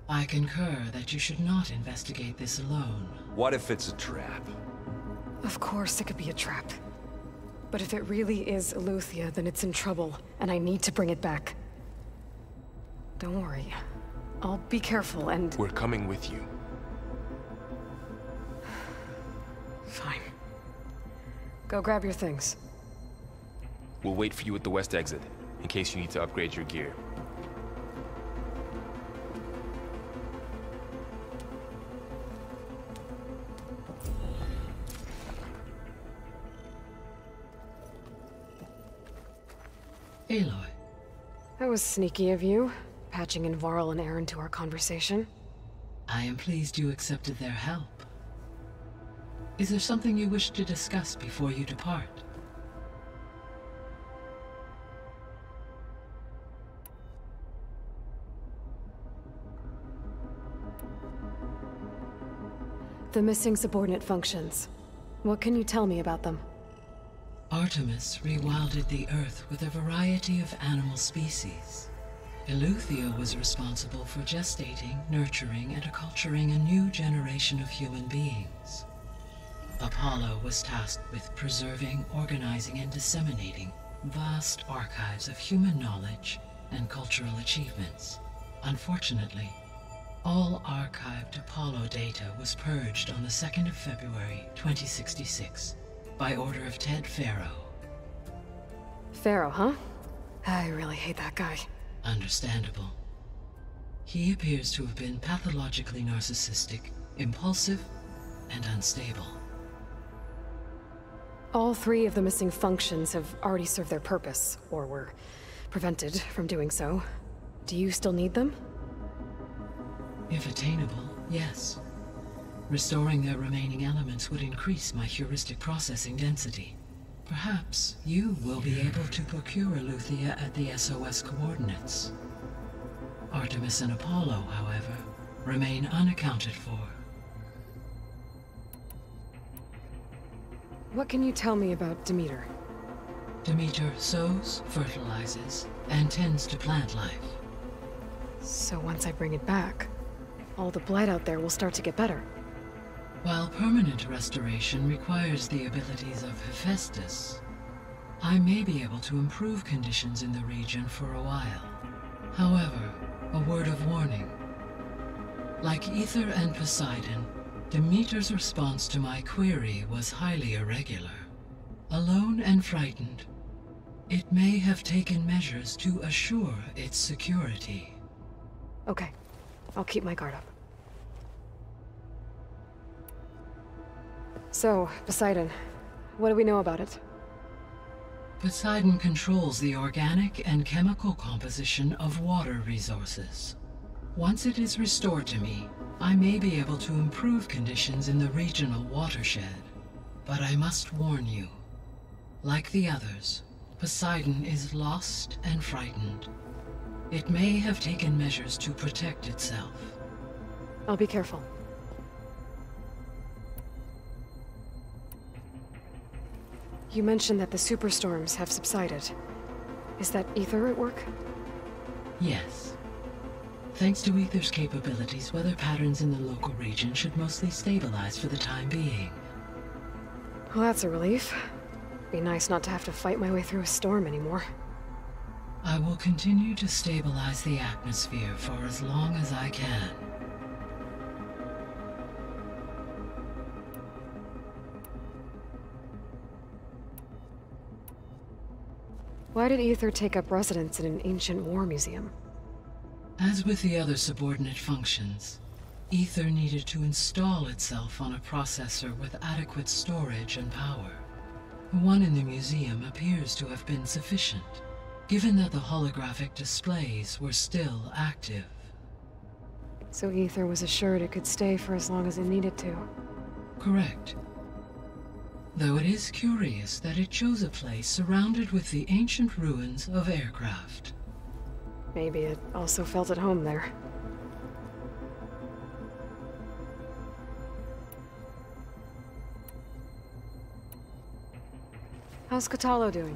I concur that you should not investigate this alone. What if it's a trap? Of course it could be a trap. But if it really is Eleuthia, then it's in trouble, and I need to bring it back. Don't worry. I'll be careful and... We're coming with you. Fine. Go grab your things. We'll wait for you at the west exit, in case you need to upgrade your gear. Aloy. That was sneaky of you, patching in Varl and Erend to our conversation. I am pleased you accepted their help. Is there something you wish to discuss before you depart? The missing subordinate functions. What can you tell me about them? Artemis rewilded the Earth with a variety of animal species. Eleuthia was responsible for gestating, nurturing, and acculturating a new generation of human beings. Apollo was tasked with preserving, organizing, and disseminating vast archives of human knowledge and cultural achievements. Unfortunately, all archived Apollo data was purged on the 2nd of February, 2066, by order of Ted Farrow. Farrow, huh? I really hate that guy. Understandable. He appears to have been pathologically narcissistic, impulsive, and unstable. All 3 of the missing functions have already served their purpose, or were prevented from doing so. Do you still need them? If attainable, yes. Restoring their remaining elements would increase my heuristic processing density. Perhaps you will be able to procure Eleuthia at the SOS coordinates. Artemis and Apollo, however, remain unaccounted for. What can you tell me about Demeter? Demeter sows, fertilizes, and tends to plant life. So once I bring it back, all the blight out there will start to get better. While permanent restoration requires the abilities of Hephaestus, I may be able to improve conditions in the region for a while. However, a word of warning. Like Ether and Poseidon, Demeter's response to my query was highly irregular. Alone and frightened, it may have taken measures to assure its security. Okay, I'll keep my guard up. So, Poseidon, what do we know about it? Poseidon controls the organic and chemical composition of water resources. Once it is restored to me, I may be able to improve conditions in the regional watershed. But I must warn you, like the others, Poseidon is lost and frightened. It may have taken measures to protect itself. I'll be careful. You mentioned that the superstorms have subsided. Is that Ether at work? Yes. Thanks to Ether's capabilities, weather patterns in the local region should mostly stabilize for the time being. Well, that's a relief. Be nice not to have to fight my way through a storm anymore. I will continue to stabilize the atmosphere for as long as I can. Why did Ether take up residence in an ancient war museum? As with the other subordinate functions, Ether needed to install itself on a processor with adequate storage and power. The one in the museum appears to have been sufficient, given that the holographic displays were still active. So Ether was assured it could stay for as long as it needed to. Correct. Though it is curious that it chose a place surrounded with the ancient ruins of aircraft. Maybe it also felt at home there. How's Kotallo doing?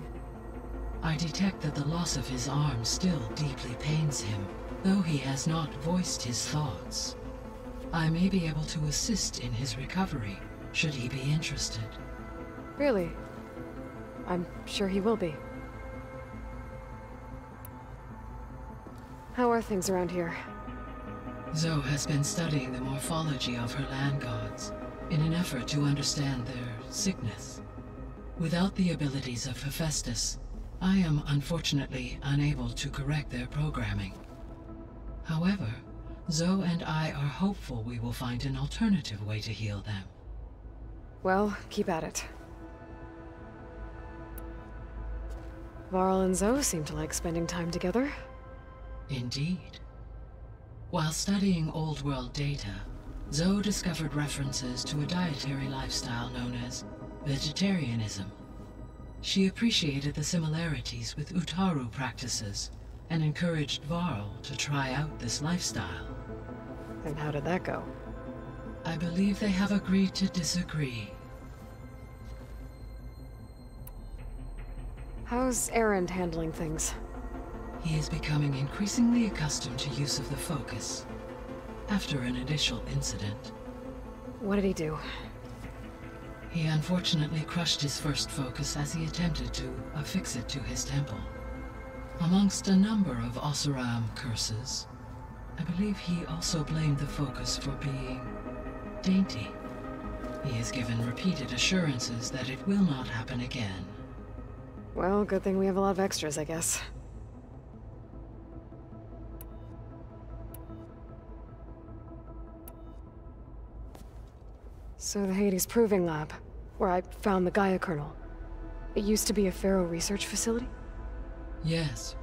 I detect that the loss of his arm still deeply pains him, though he has not voiced his thoughts. I may be able to assist in his recovery, should he be interested. Really? I'm sure he will be. How are things around here? Zoe has been studying the morphology of her land gods in an effort to understand their sickness. Without the abilities of Hephaestus, I am unfortunately unable to correct their programming. However, Zoe and I are hopeful we will find an alternative way to heal them. Well, keep at it. Varl and Zoe seem to like spending time together. Indeed. While studying Old World data, Zoe discovered references to a dietary lifestyle known as vegetarianism. She appreciated the similarities with Utaru practices and encouraged Varl to try out this lifestyle. And how did that go? I believe they have agreed to disagree. How's Erend handling things? He is becoming increasingly accustomed to use of the focus, after an initial incident. What did he do? He unfortunately crushed his first focus as he attempted to affix it to his temple. Amongst a number of Oseram curses, I believe he also blamed the focus for being dainty. He has given repeated assurances that it will not happen again. Well, good thing we have a lot of extras, I guess. So the Hades Proving Lab, where I found the Gaia kernel. It used to be a Pharaoh research facility? Yes.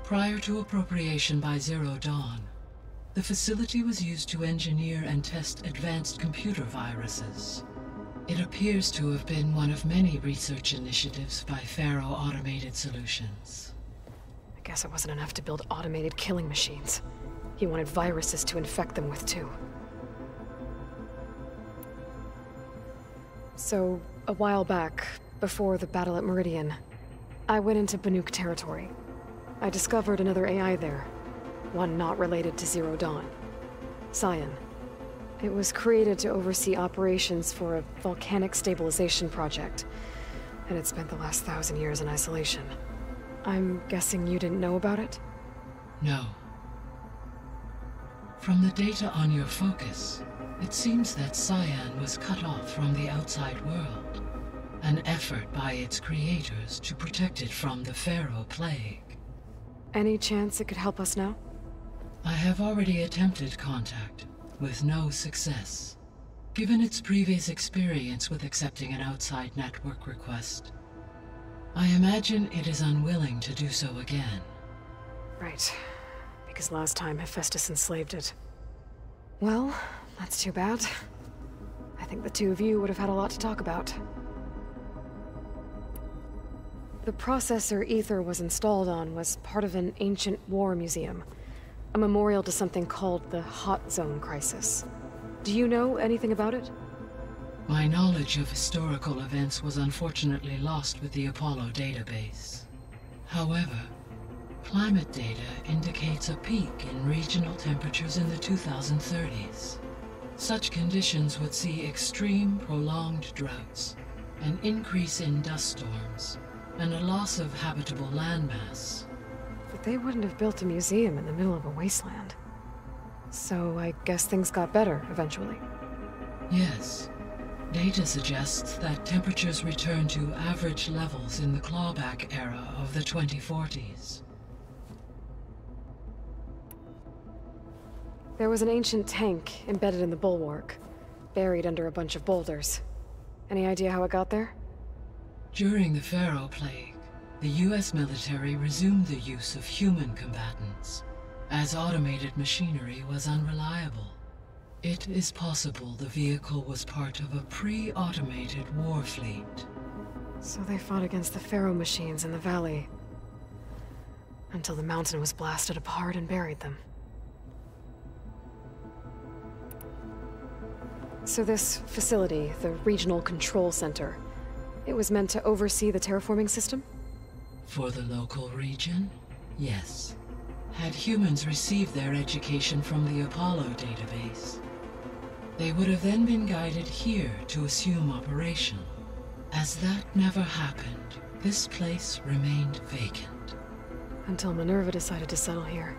Prior to appropriation by Zero Dawn, the facility was used to engineer and test advanced computer viruses. It appears to have been one of many research initiatives by Pharaoh Automated Solutions. I guess it wasn't enough to build automated killing machines. He wanted viruses to infect them with, too. So, a while back, before the battle at Meridian, I went into Banuk territory. I discovered another AI there, one not related to Zero Dawn. Scion. It was created to oversee operations for a volcanic stabilization project, and it spent the last 1,000 years in isolation. I'm guessing you didn't know about it? No. From the data on your focus, it seems that Scion was cut off from the outside world, an effort by its creators to protect it from the Pharaoh Plague. Any chance it could help us now? I have already attempted contact, with no success. Given its previous experience with accepting an outside network request, I imagine it is unwilling to do so again. Right. Because last time Hephaestus enslaved it. Well, that's too bad. I think the two of you would have had a lot to talk about. The processor Ether was installed on was part of an ancient war museum. A memorial to something called the Hot Zone Crisis. Do you know anything about it? My knowledge of historical events was unfortunately lost with the Apollo database. However, climate data indicates a peak in regional temperatures in the 2030s. Such conditions would see extreme, prolonged droughts, an increase in dust storms, and a loss of habitable landmass. But they wouldn't have built a museum in the middle of a wasteland. So I guess things got better eventually. Yes. Data suggests that temperatures returned to average levels in the clawback era of the 2040s. There was an ancient tank embedded in the bulwark, buried under a bunch of boulders. Any idea how it got there? During the Pharaoh Plague, the US military resumed the use of human combatants, as automated machinery was unreliable. It is possible the vehicle was part of a pre-automated war fleet. So they fought against the Pharaoh machines in the valley, until the mountain was blasted apart and buried them. So this facility, the Regional Control Center, it was meant to oversee the terraforming system? For the local region, yes. Had humans received their education from the Apollo database, they would have then been guided here to assume operation. As that never happened, this place remained vacant. Until Minerva decided to settle here.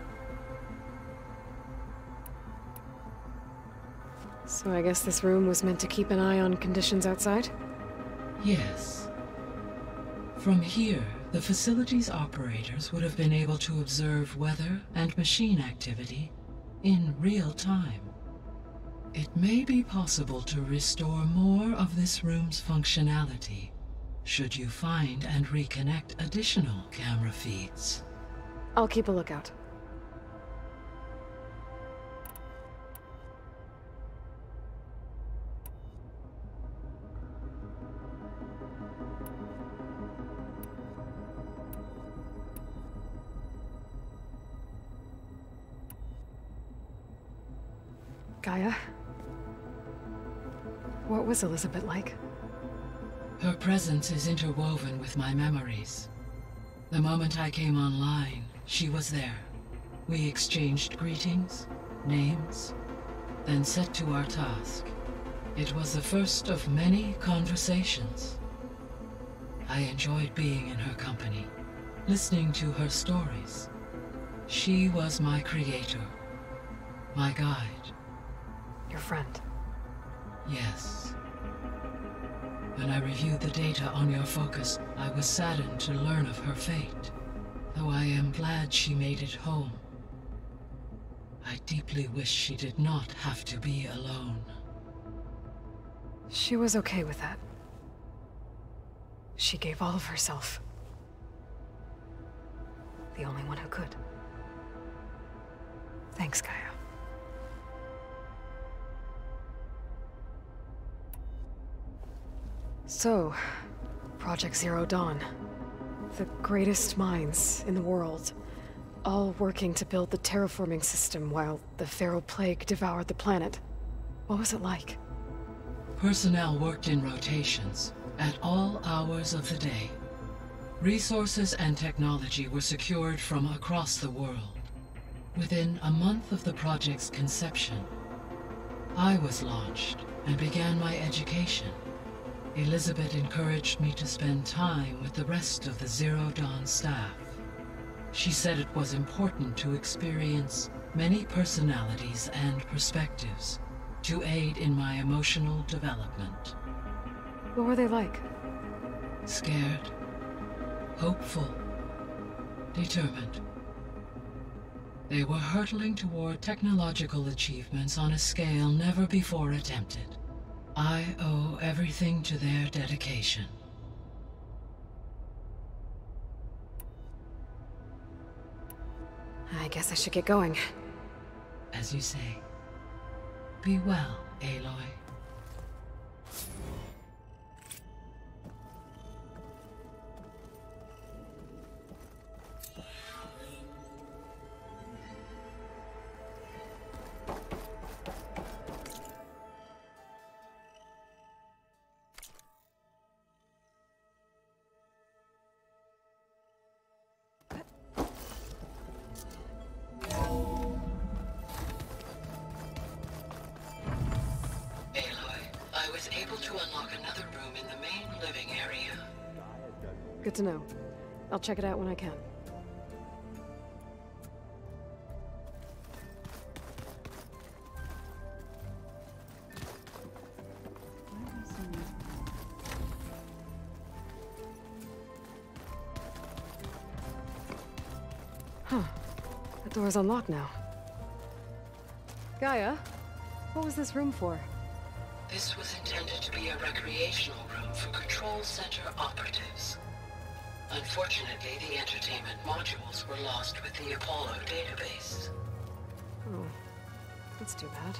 So I guess this room was meant to keep an eye on conditions outside? Yes. From here, the facility's operators would have been able to observe weather and machine activity in real time. It may be possible to restore more of this room's functionality, should you find and reconnect additional camera feeds. I'll keep a lookout. Gaia? What was Elizabeth like? Her presence is interwoven with my memories. The moment I came online, she was there. We exchanged greetings, names, then set to our task. It was the first of many conversations. I enjoyed being in her company, listening to her stories. She was my creator, my guide. Your friend? Yes. When I reviewed the data on your focus, I was saddened to learn of her fate. Though I am glad she made it home. I deeply wish she did not have to be alone. She was okay with that. She gave all of herself. The only one who could. Thanks, Gaia. So, Project Zero Dawn. The greatest minds in the world, all working to build the terraforming system while the Pharaoh Plague devoured the planet. What was it like? Personnel worked in rotations, at all hours of the day. Resources and technology were secured from across the world. Within a month of the project's conception, I was launched and began my education. Elizabeth encouraged me to spend time with the rest of the Zero Dawn staff. She said it was important to experience many personalities and perspectives to aid in my emotional development. What were they like? Scared, hopeful, determined. They were hurtling toward technological achievements on a scale never before attempted. I owe everything to their dedication. I guess I should get going. As you say. Be well, Aloy. Good to know. I'll check it out when I can. Huh. The door's unlocked now. Gaia, what was this room for? This was intended to be a recreational room for Control Center operatives. Unfortunately, the entertainment modules were lost with the Apollo database. Oh, that's too bad.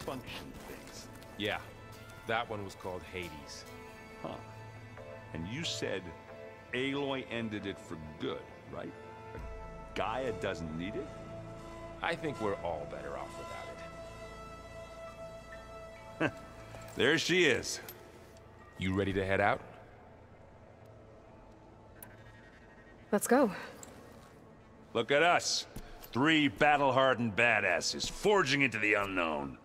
Function things. Yeah, that one was called Hades. Huh. And you said Aloy ended it for good, right? But Gaia doesn't need it? I think we're all better off without it. There she is. You ready to head out? Let's go. Look at us. 3 battle-hardened badasses forging into the unknown.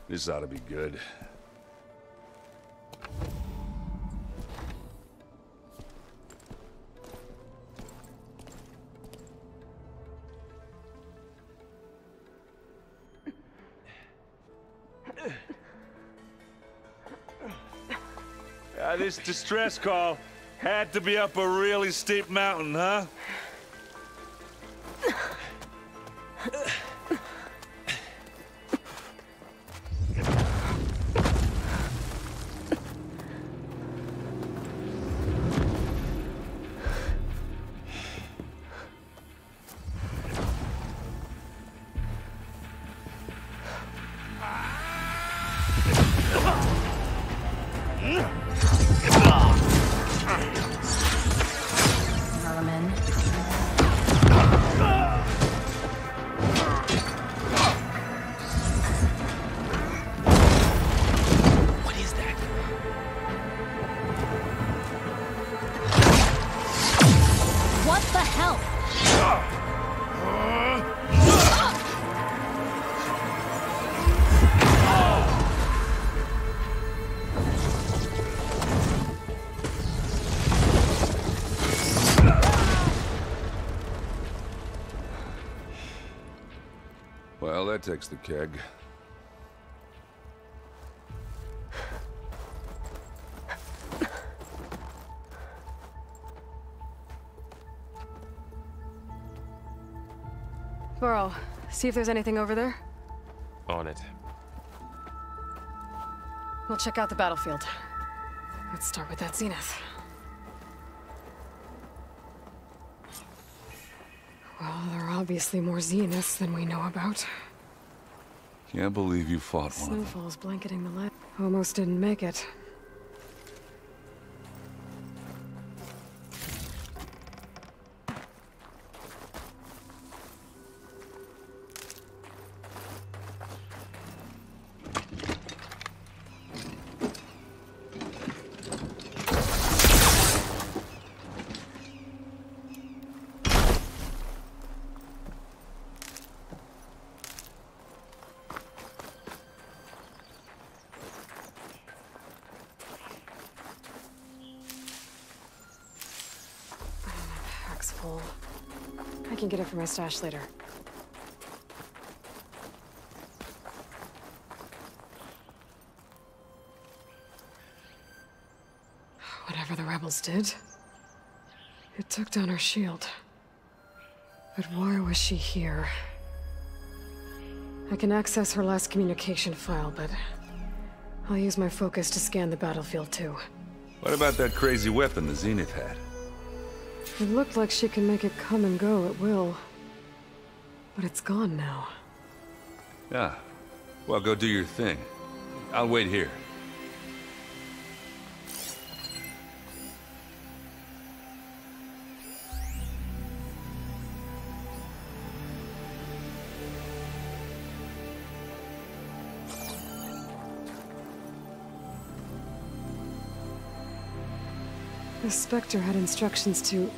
This ought to be good. This distress call had to be up a really steep mountain, huh? Well, that takes the keg. Burl, see if there's anything over there. On it. We'll check out the battlefield. Let's start with that zenith. Well, there are obviously more zeniths than we know about. Can't believe you fought one of them. Snowfall's blanketing the land. Almost didn't make it. Full. I can get it from my stash later. Whatever the rebels did, it took down her shield. But why was she here? I can access her last communication file, but I'll use my focus to scan the battlefield too. What about that crazy weapon the Zenith had? It looked like she can make it come and go at will. But it's gone now. Yeah. Well, go do your thing. I'll wait here. The Spectre had instructions to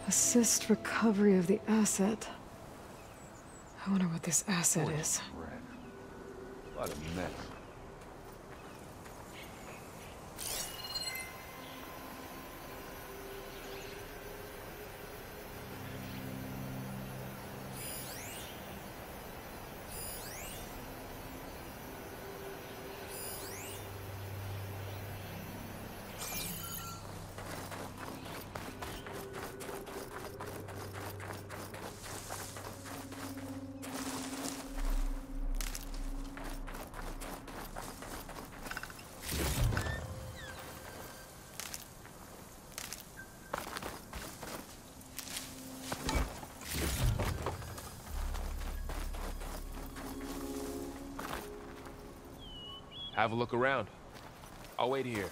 assist recovery of the asset. I wonder what this asset is. What a mess. Have a look around. I'll wait here.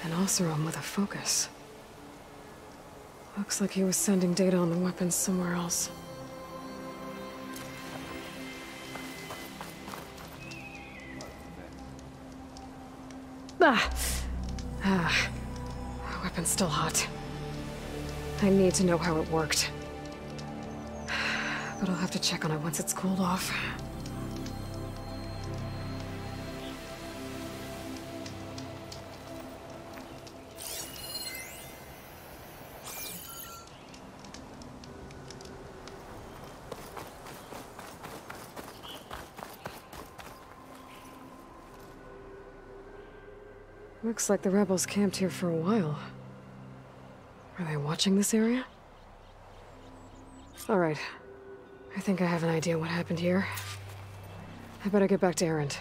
An Oseram with a focus. Looks like he was sending data on the weapons somewhere else. Weapon's still hot. I need to know how it worked. But I'll have to check on it once it's cooled off. Looks like the rebels camped here for a while. Are they watching this area? Alright. I think I have an idea what happened here. I better get back to Erend.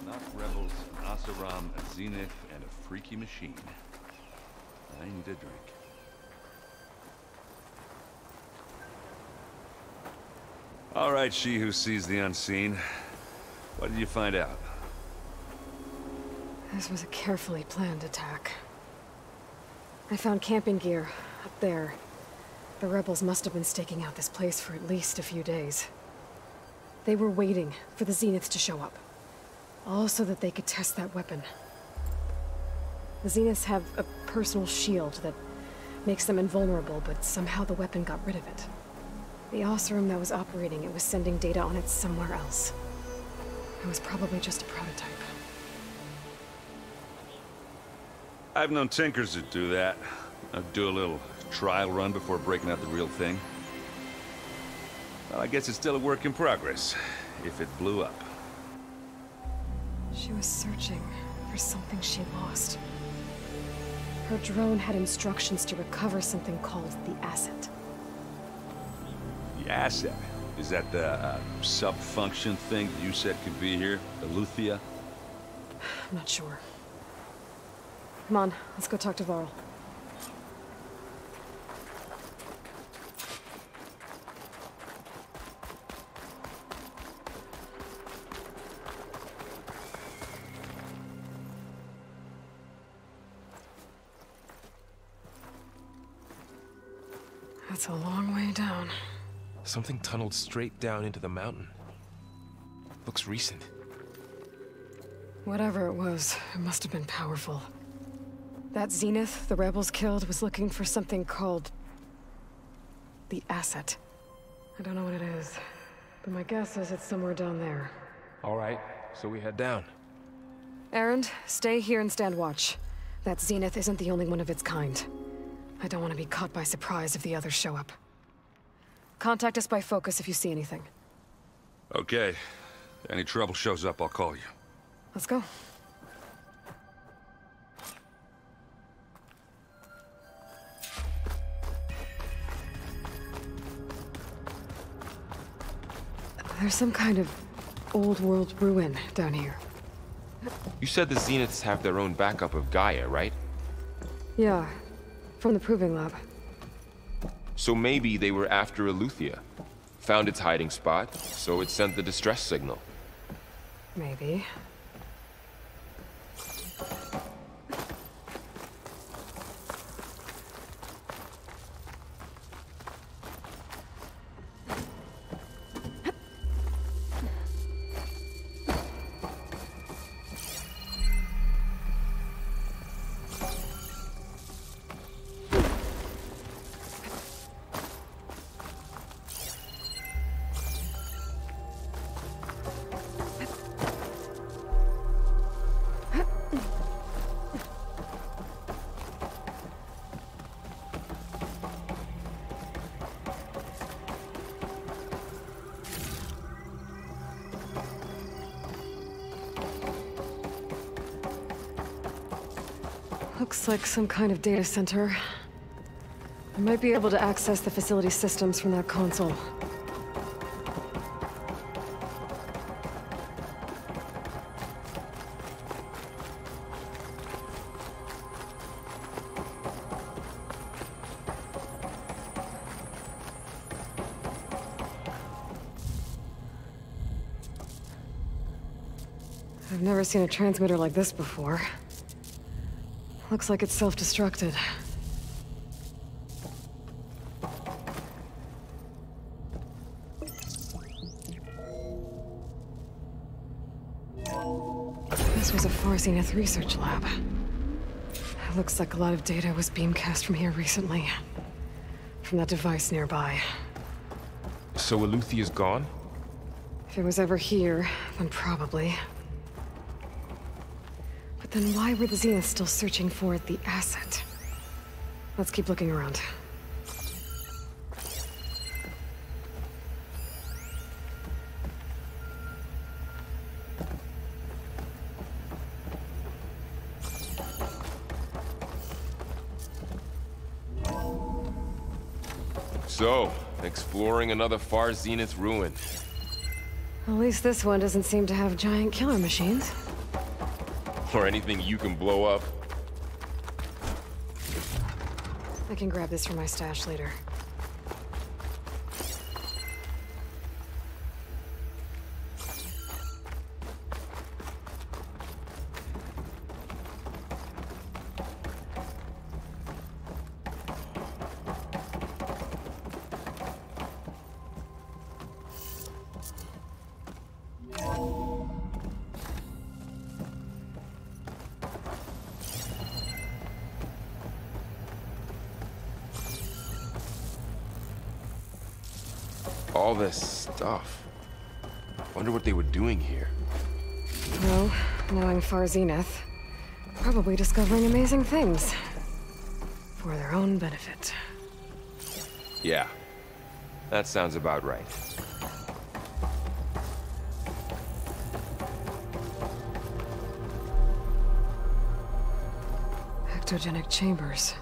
Not rebels, an Oseram, a Zenith, and a freaky machine. I need a drink. All right, she who sees the unseen. What did you find out? This was a carefully planned attack. I found camping gear up there. The rebels must have been staking out this place for at least a few days. They were waiting for the Zeniths to show up. All so that they could test that weapon. The Zeniths have a personal shield that makes them invulnerable, but somehow the weapon got rid of it. The Oseram that was operating it was sending data on it somewhere else. It was probably just a prototype. I've known tinkers that do that. I'd do a little trial run before breaking out the real thing. Well, I guess it's still a work in progress, if it blew up. She was searching for something she lost. Her drone had instructions to recover something called the asset. The asset? Is that the sub-function thing that you said could be here? The Luthia? I'm not sure. Come on, let's go talk to Varl. That's a long way down. Something tunneled straight down into the mountain. Looks recent. Whatever it was, it must have been powerful. That Zenith the rebels killed was looking for something called the asset. I don't know what it is, but my guess is it's somewhere down there. All right, so we head down. Erend, stay here and stand watch. That Zenith isn't the only one of its kind. I don't want to be caught by surprise if the others show up. Contact us by focus if you see anything. Okay. Any trouble shows up, I'll call you. Let's go. There's some kind of old world ruin down here. You said the Zeniths have their own backup of Gaia, right? Yeah, from the proving lab. So maybe they were after Eleuthia. Found its hiding spot, so it sent the distress signal. Maybe. Looks like some kind of data center. I might be able to access the facility systems from that console. I've never seen a transmitter like this before. Looks like it's self-destructed. This was a Zenith research lab. It looks like a lot of data was beamcast from here recently. From that device nearby. So Eleuthia's gone? If it was ever here, then probably. But then why were the Zeniths still searching for the asset? Let's keep looking around. So, exploring another Far Zenith ruin. At least this one doesn't seem to have giant killer machines. Or anything you can blow up. I can grab this from my stash later. All this stuff. Wonder what they were doing here. Well, knowing Far Zenith, probably discovering amazing things. For their own benefit. Yeah. That sounds about right. Ectogenic chambers.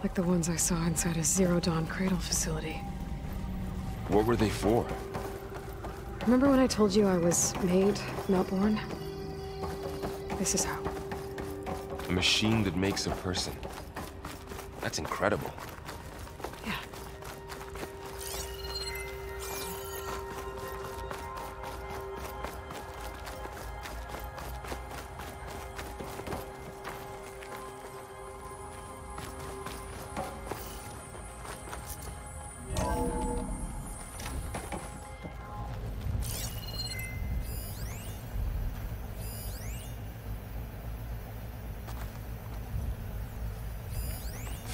Like the ones I saw inside a Zero Dawn cradle facility. What were they for? Remember when I told you I was made, not born? This is how. A machine that makes a person. That's incredible. Yeah.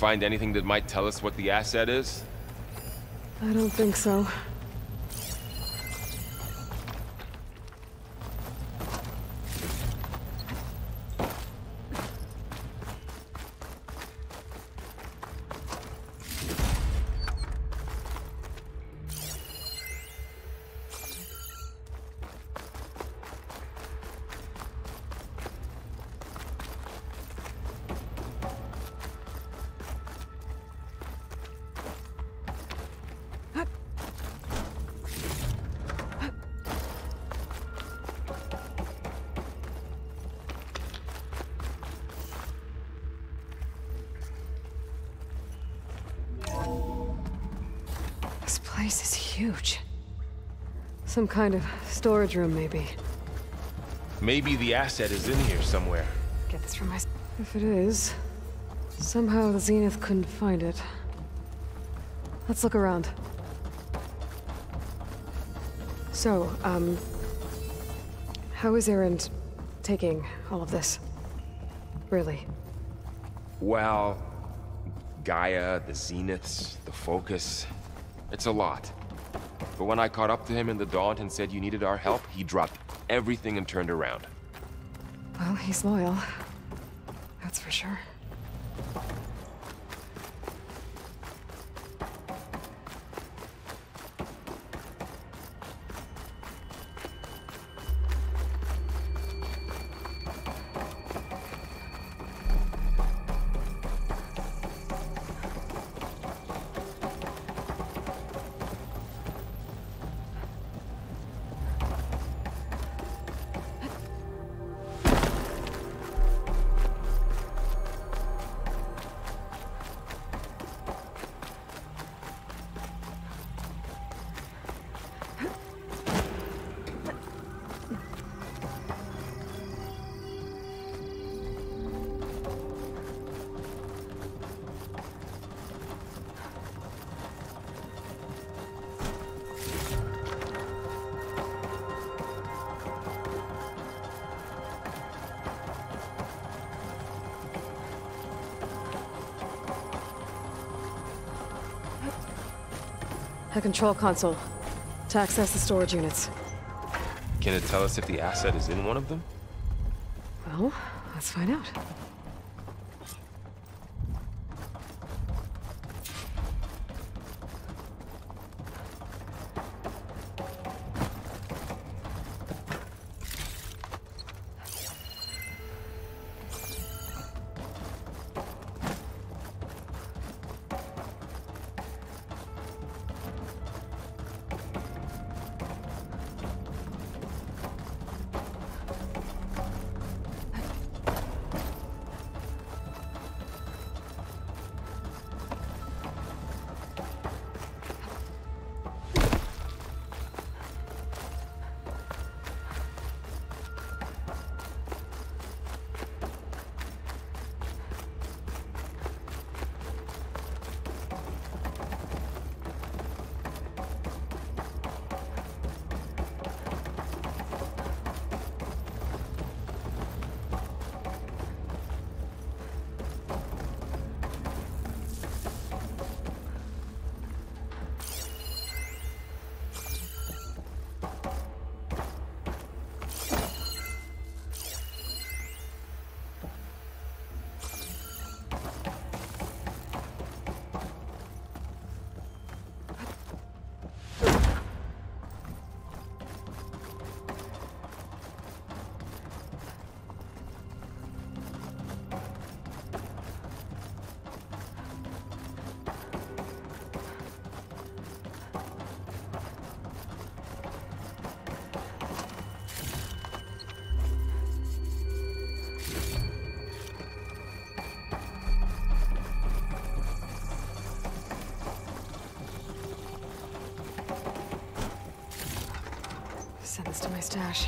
find anything that might tell us what the asset is? I don't think so. This place is huge. Some kind of storage room, maybe. Maybe the asset is in here somewhere. Get this from my... If it is, somehow the Zenith couldn't find it. Let's look around. So, how is Erend taking all of this? Really? Well, Gaia, the Zeniths, the Focus... It's a lot. But when I caught up to him in the Daunt and said you needed our help, he dropped everything and turned around. Well, he's loyal. That's for sure. A control console to access the storage units. Can it tell us if the asset is in one of them? Well, let's find out. Send this to my stash.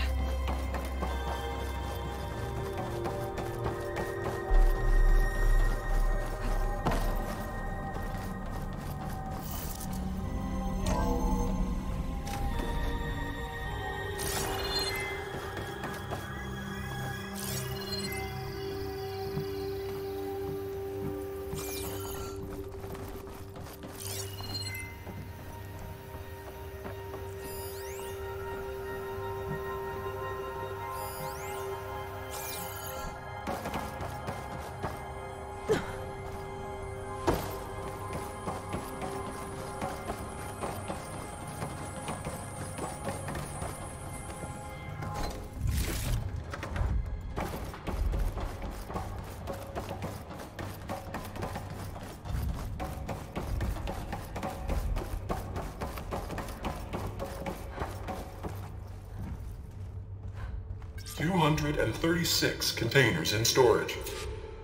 236 containers in storage.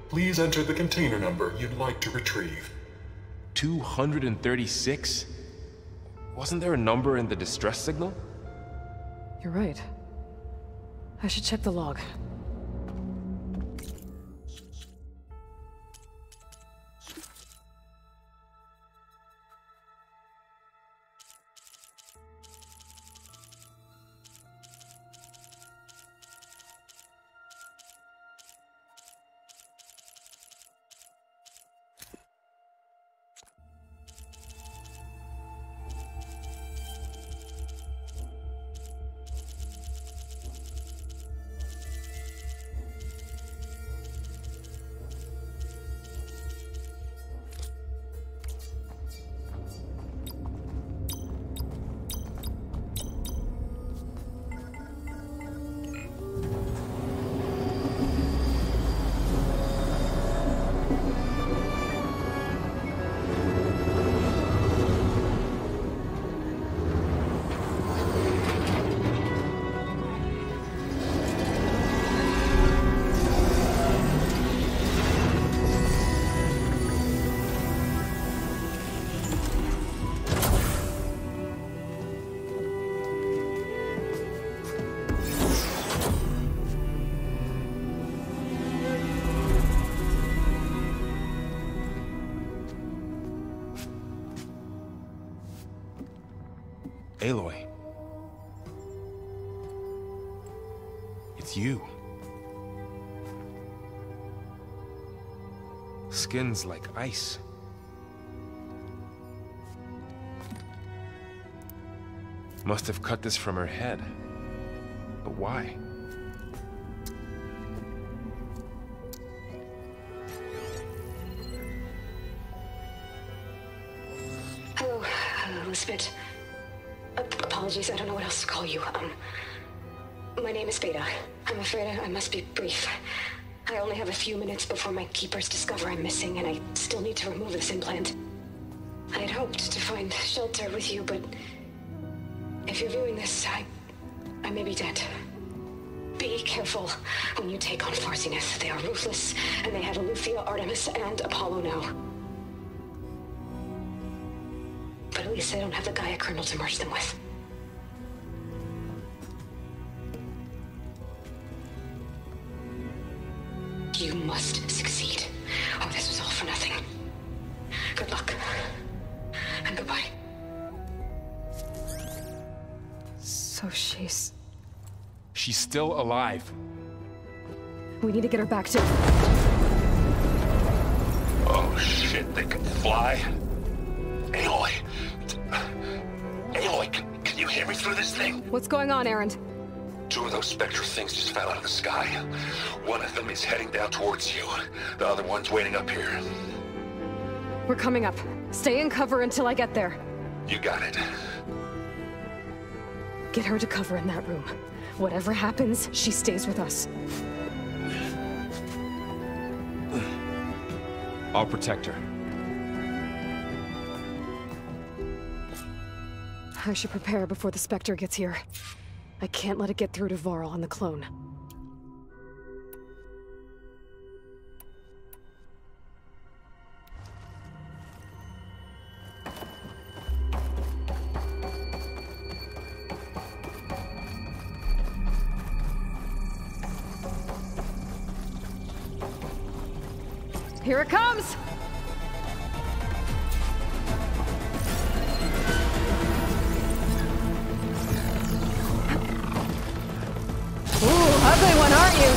Please enter the container number you'd like to retrieve. 236? Wasn't there a number in the distress signal? You're right. I should check the log. Aloy. It's you. Skin's like ice. Must have cut this from her head. But why? Hello, Elizabeth. Apologies, I don't know what else to call you. My name is Beta. I'm afraid I must be brief. I only have a few minutes before my keepers discover I'm missing, and I still need to remove this implant. I had hoped to find shelter with you, but if you're viewing this, I may be dead. Be careful when you take on Farsiness. They are ruthless, and they have Eleuthia, Artemis, and Apollo now. But at least they don't have the Gaia kernel to merge them with. You must succeed, or this was all for nothing. Good luck. And goodbye. So she's still alive. We need to get her back to... Oh shit, they can fly? Aloy! Aloy, can you hear me through this thing? What's going on, Erend? Two of those spectral things just fell out of the sky. One of them is heading down towards you. The other one's waiting up here. We're coming up. Stay in cover until I get there. You got it. Get her to cover in that room. Whatever happens, she stays with us. I'll protect her. I should prepare before the Spectre gets here. I can't let it get through to Varl and the clone. Here it comes! Ugly one, aren't you?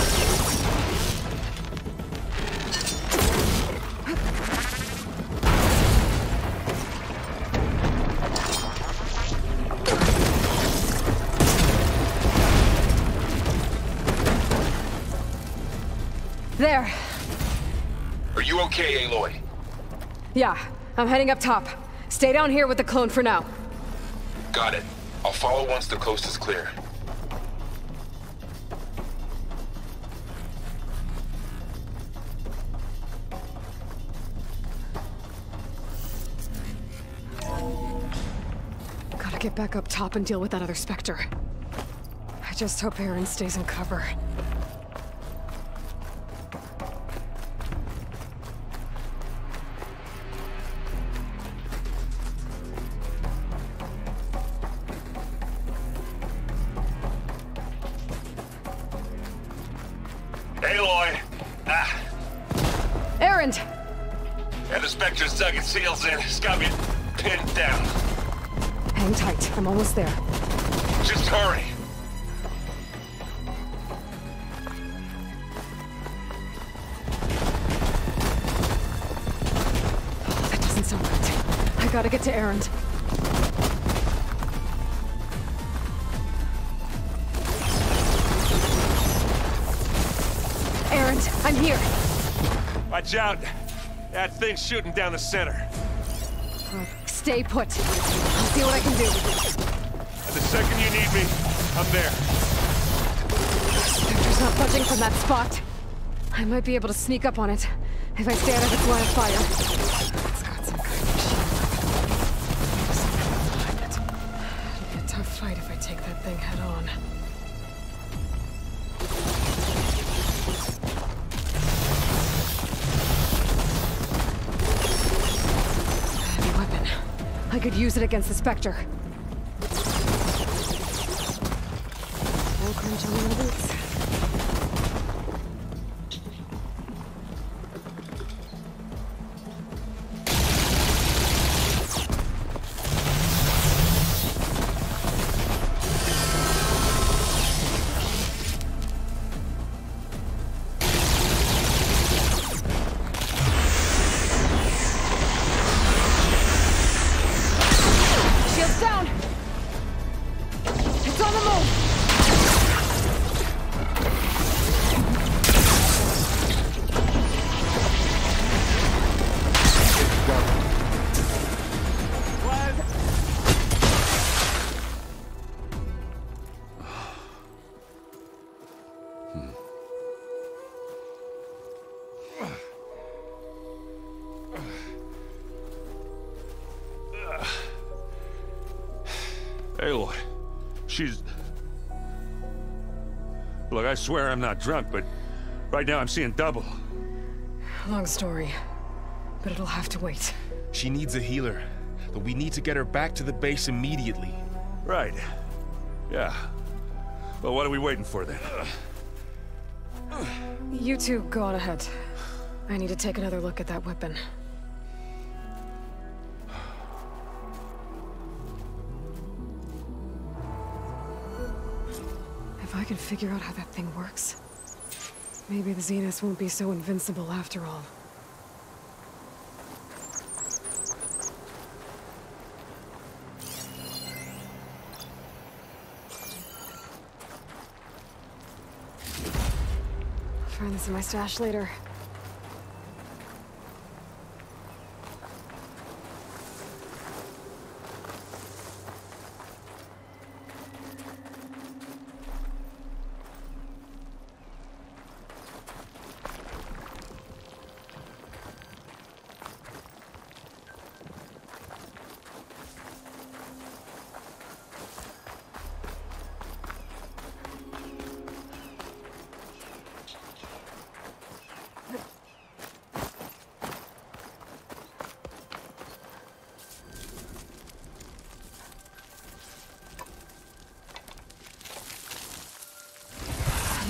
There. Are you okay, Aloy? Yeah, I'm heading up top. Stay down here with the clone for now. Got it. I'll follow once the coast is clear. Gotta get back up top and deal with that other Spectre. I I just hope Aaron stays in cover. Aloy! Ah! Aaron! And the Spectre's dug its heels in. It's got me pinned down. Hang tight. I'm almost there. Just hurry. That doesn't sound right. I gotta get to Aaron. Aaron, I'm here. Watch out. That thing's shooting down the center. Stay put. I'll see what I can do. And the second you need me, I'm there. Spectre's not budging from that spot. I might be able to sneak up on it if I stay out of its line of fire. It's got some kind of machine. It'll be a tough fight if I take that thing head on. Heavy weapon. I could use it against the Spectre. No crunch on my boots. Shields down! It's on the move! Aloy, she's... Look, I swear I'm not drunk, but right now I'm seeing double. Long story, but it'll have to wait. She needs a healer, but we need to get her back to the base immediately. Right. Yeah. Well, what are we waiting for then? You two go on ahead. I need to take another look at that weapon. If I can figure out how that thing works, maybe the Zeniths won't be so invincible after all. Find this in my stash later.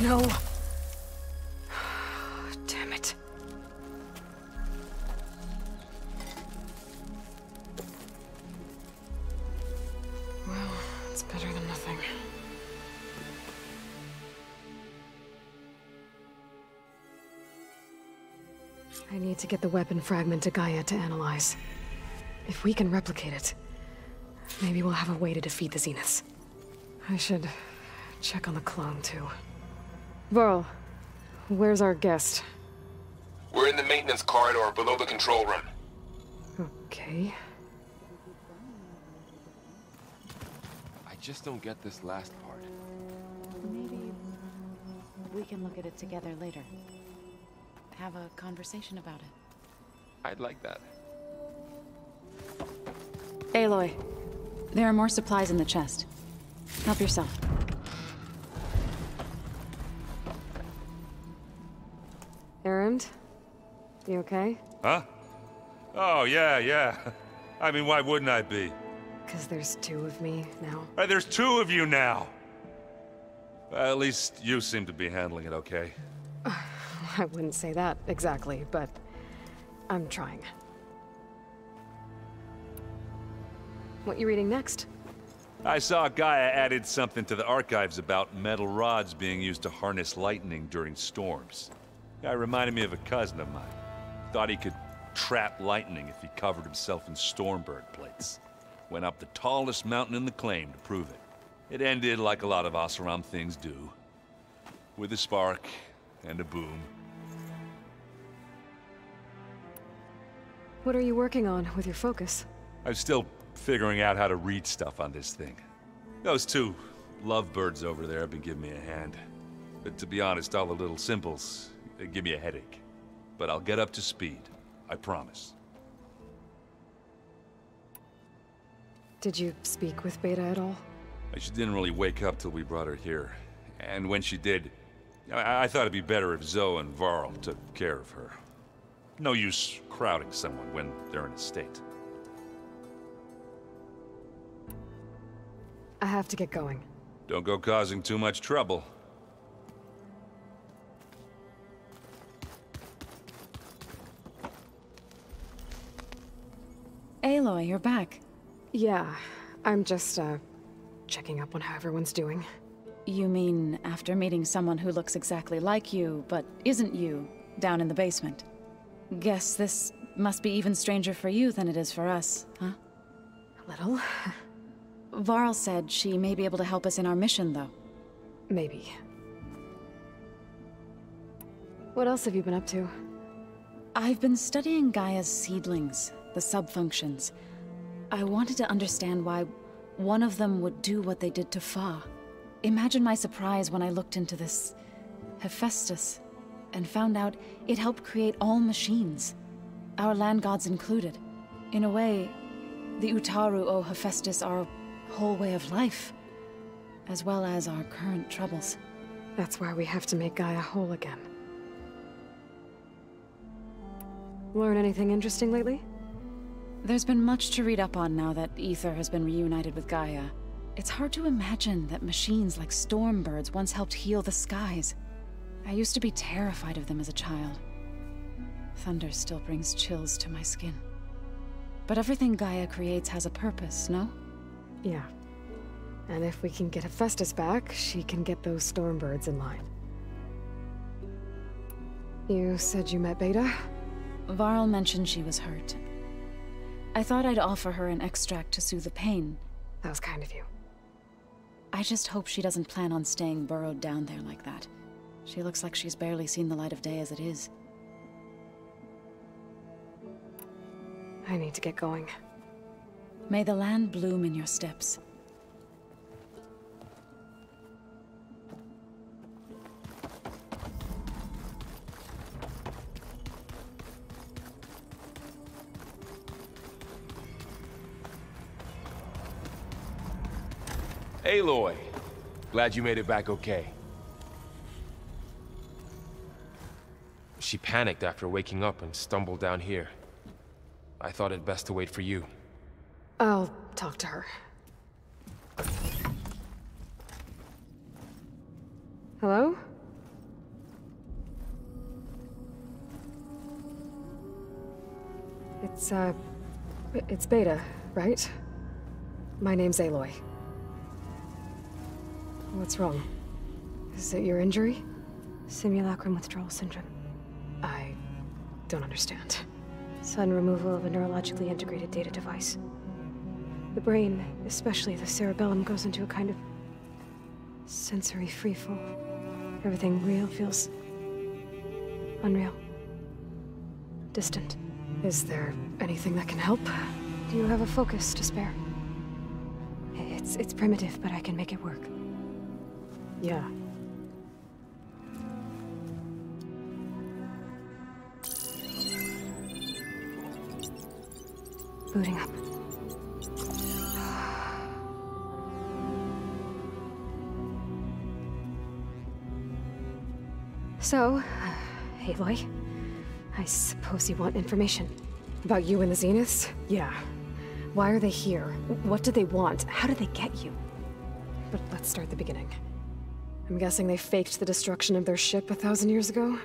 No. Damn it. Well, it's better than nothing. I need to get the weapon fragment to Gaia to analyze. If we can replicate it, maybe we'll have a way to defeat the Zeniths. I should check on the clone, too. Varl, where's our guest? We're in the maintenance corridor below the control room. Okay. I just don't get this last part. Maybe we can look at it together later. Have a conversation about it. I'd like that. Aloy, there are more supplies in the chest. Help yourself. friend? You okay? Huh? Oh, yeah. I mean, why wouldn't I be? Because there's two of me now. There's two of you now! Well, at least you seem to be handling it okay. I wouldn't say that exactly, but I'm trying. What you reading next? I saw Gaia added something to the archives about metal rods being used to harness lightning during storms. Guy reminded me of a cousin of mine. Thought he could trap lightning if he covered himself in Stormbird plates. Went up the tallest mountain in the claim to prove it. It ended like a lot of Oseram things do. With a spark and a boom. What are you working on with your focus? I'm still figuring out how to read stuff on this thing. Those two lovebirds over there have been giving me a hand. But to be honest, all the little symbols, they give me a headache. But I'll get up to speed. I promise. Did you speak with Beta at all? She didn't really wake up till we brought her here. And when she did, I thought it'd be better if Zoe and Varl took care of her. No use crowding someone when they're in a state. I have to get going. Don't go causing too much trouble. Aloy, you're back. Yeah, I'm just, checking up on how everyone's doing. You mean after meeting someone who looks exactly like you, but isn't you, down in the basement? Guess this must be even stranger for you than it is for us, huh? A little. Varl said she may be able to help us in our mission, though. Maybe. What else have you been up to? I've been studying Gaia's seedlings, the subfunctions. I wanted to understand why one of them would do what they did to Fa. Imagine my surprise when I looked into this Hephaestus and found out it helped create all machines, our land gods included. In a way, the Utaru owe Hephaestus our whole way of life, as well as our current troubles. That's why we have to make Gaia whole again. Learn anything interesting lately? There's been much to read up on now that Aether has been reunited with Gaia. It's hard to imagine that machines like Stormbirds once helped heal the skies. I used to be terrified of them as a child. Thunder still brings chills to my skin. But everything Gaia creates has a purpose, no? Yeah. And if we can get Hephaestus back, she can get those Stormbirds in line. You said you met Beta? Varl mentioned she was hurt. I thought I'd offer her an extract to soothe the pain. That was kind of you. I just hope she doesn't plan on staying burrowed down there like that. She looks like she's barely seen the light of day as it is. I need to get going. May the land bloom in your steps. Aloy, glad you made it back okay. She panicked after waking up and stumbled down here. I thought it best to wait for you. I'll talk to her. Hello? It's Beta, right? My name's Aloy. What's wrong? Is it your injury? Simulacrum withdrawal syndrome. I don't understand. Sudden removal of a neurologically integrated data device. The brain, especially the cerebellum, goes into a kind of sensory freefall. Everything real feels unreal. Distant. Is there anything that can help? Do you have a focus to spare? It's primitive, but I can make it work. Yeah. Booting up. So, Aloy, I suppose you want information. About you and the Zeniths? Yeah. Why are they here? What do they want? How did they get you? But let's start at the beginning. I'm guessing they faked the destruction of their ship 1,000 years ago?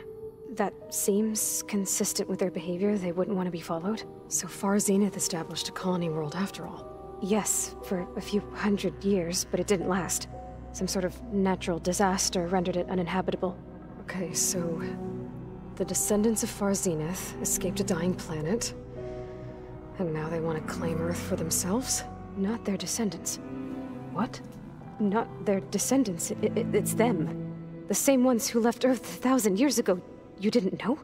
That seems consistent with their behavior. They wouldn't want to be followed. So far, Zenith established a colony world after all. Yes, for a few hundred years, but it didn't last. Some sort of natural disaster rendered it uninhabitable. Okay, so the descendants of Far Zenith escaped a dying planet, and now they want to claim Earth for themselves? Not their descendants. What? Not their descendants. It's them. The same ones who left Earth 1,000 years ago. You didn't know?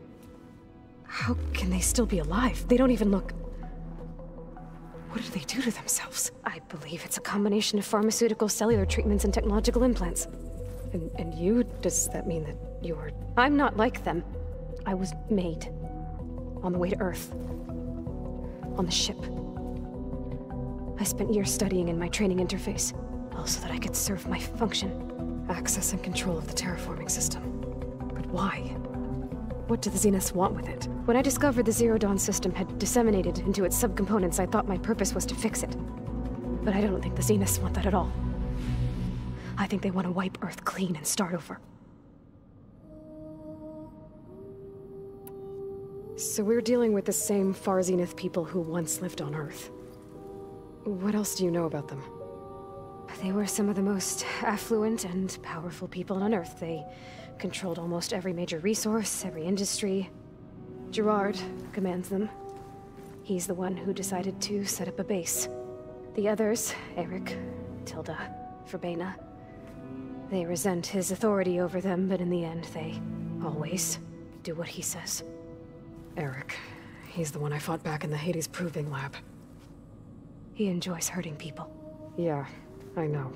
How can they still be alive? They don't even look... What did they do to themselves? I believe it's a combination of pharmaceutical, cellular treatments, and technological implants. And you? Does that mean that you're... I'm not like them. I was made. On the way to Earth. On the ship. I spent years studying in my training interface, all so that I could serve my function. Access and control of the terraforming system. But why? What do the Zeniths want with it? When I discovered the Zero Dawn system had disseminated into its subcomponents, I thought my purpose was to fix it. But I don't think the Zeniths want that at all. I think they want to wipe Earth clean and start over. So we're dealing with the same Far Zenith people who once lived on Earth. What else do you know about them? They were some of the most affluent and powerful people on Earth. They controlled almost every major resource, every industry. Gerard commands them. He's the one who decided to set up a base. The others, Eric, Tilda, Verbena, they resent his authority over them, but in the end, they always do what he says. Eric, he's the one I fought back in the Hades Proving Lab. He enjoys hurting people. Yeah, I know.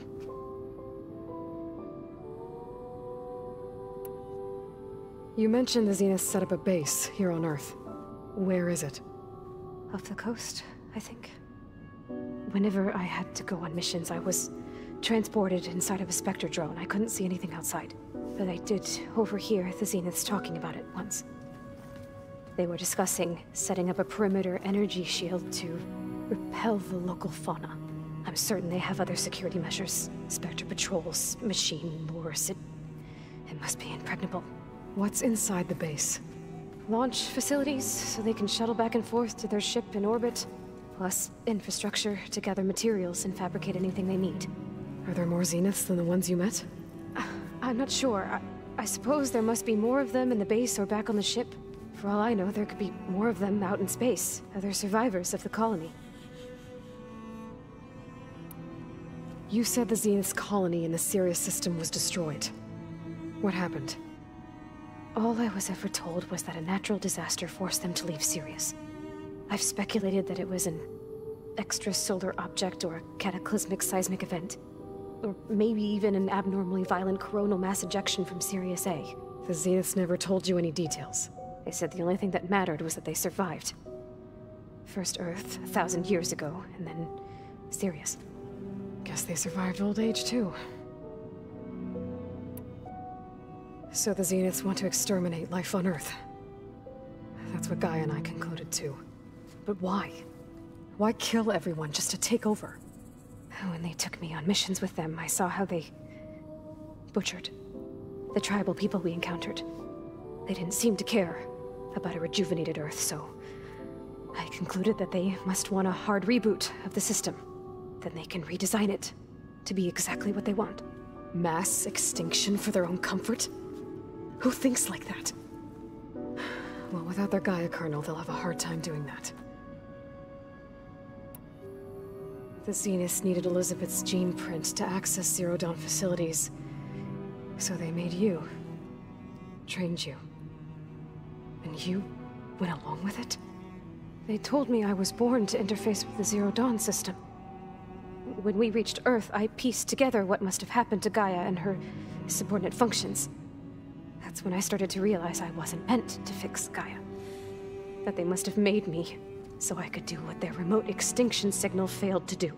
You mentioned the Zeniths set up a base here on Earth. Where is it? Off the coast, I think. Whenever I had to go on missions, I was transported inside of a Spectre drone. I couldn't see anything outside. But I did overhear the Zeniths talking about it once. They were discussing setting up a perimeter energy shield to repel the local fauna. I'm certain they have other security measures. Spectre patrols, machine lures. It must be impregnable. What's inside the base? Launch facilities, so they can shuttle back and forth to their ship in orbit. Plus infrastructure to gather materials and fabricate anything they need. Are there more Zeniths than the ones you met? I'm not sure. I suppose there must be more of them in the base or back on the ship. For all I know, there could be more of them out in space. Other survivors of the colony. You said the Zenith's colony in the Sirius system was destroyed. What happened? All I was ever told was that a natural disaster forced them to leave Sirius. I've speculated that it was an extrasolar object or a cataclysmic seismic event. Or maybe even an abnormally violent coronal mass ejection from Sirius A. The Zeniths never told you any details. They said the only thing that mattered was that they survived. First Earth, 1,000 years ago, and then Sirius. Guess they survived old age, too. So the Zeniths want to exterminate life on Earth. That's what Gaia and I concluded, too. But why? Why kill everyone just to take over? When they took me on missions with them, I saw how they butchered the tribal people we encountered. They didn't seem to care about a rejuvenated Earth, so I concluded that they must want a hard reboot of the system. Then they can redesign it to be exactly what they want. Mass extinction for their own comfort? Who thinks like that? Well, without their Gaia kernel, they'll have a hard time doing that. The Zeniths needed Elizabeth's gene print to access Zero Dawn facilities. So they made you. Trained you. And you went along with it? They told me I was born to interface with the Zero Dawn system. When we reached Earth, I pieced together what must have happened to Gaia and her subordinate functions. That's when I started to realize I wasn't meant to fix Gaia. That they must have made me so I could do what their remote extinction signal failed to do.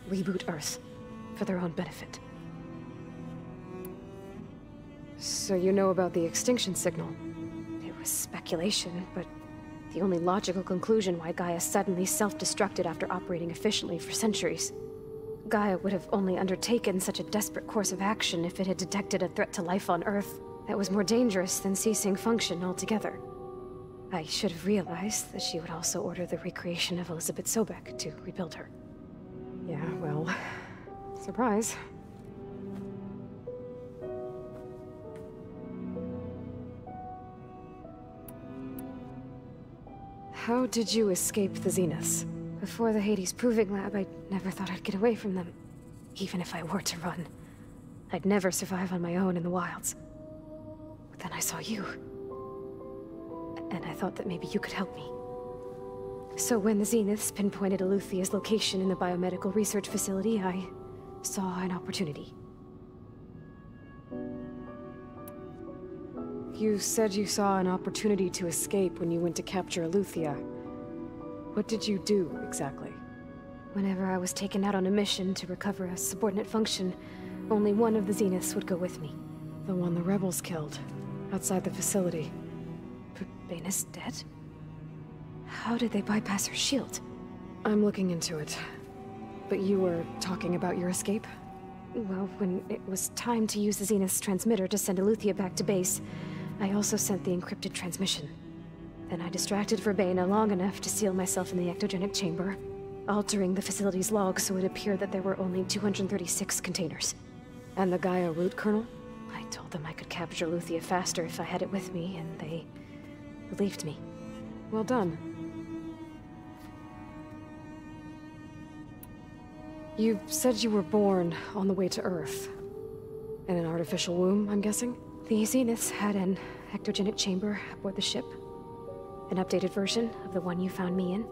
Reboot Earth for their own benefit. So you know about the extinction signal? It was just speculation, but the only logical conclusion why Gaia suddenly self-destructed after operating efficiently for centuries. Gaia would have only undertaken such a desperate course of action if it had detected a threat to life on Earth that was more dangerous than ceasing function altogether. I should have realized that she would also order the recreation of Elizabeth Sobek to rebuild her. Yeah, well, surprise. How did you escape the Zeniths? Before the Hades Proving Lab, I never thought I'd get away from them. Even if I were to run. I'd never survive on my own in the wilds. But then I saw you. And I thought that maybe you could help me. So when the Zeniths pinpointed Eluthia's location in the biomedical research facility, I saw an opportunity. You said you saw an opportunity to escape when you went to capture Eluthia. What did you do, exactly? Whenever I was taken out on a mission to recover a subordinate function, only one of the Zeniths would go with me. The one the rebels killed, outside the facility. But Baina's dead? How did they bypass her shield? I'm looking into it. But you were talking about your escape? Well, when it was time to use the Zenith's transmitter to send Eluthia back to base, I also sent the encrypted transmission. Then I distracted Verbena long enough to seal myself in the ectogenic chamber, altering the facility's log so it appeared that there were only 236 containers. And the Gaia root kernel? I told them I could capture Eluthia faster if I had it with me, and they believed me. Well done. You said you were born on the way to Earth. In an artificial womb, I'm guessing? The Zeniths had an ectogenic chamber aboard the ship. An updated version of the one you found me in.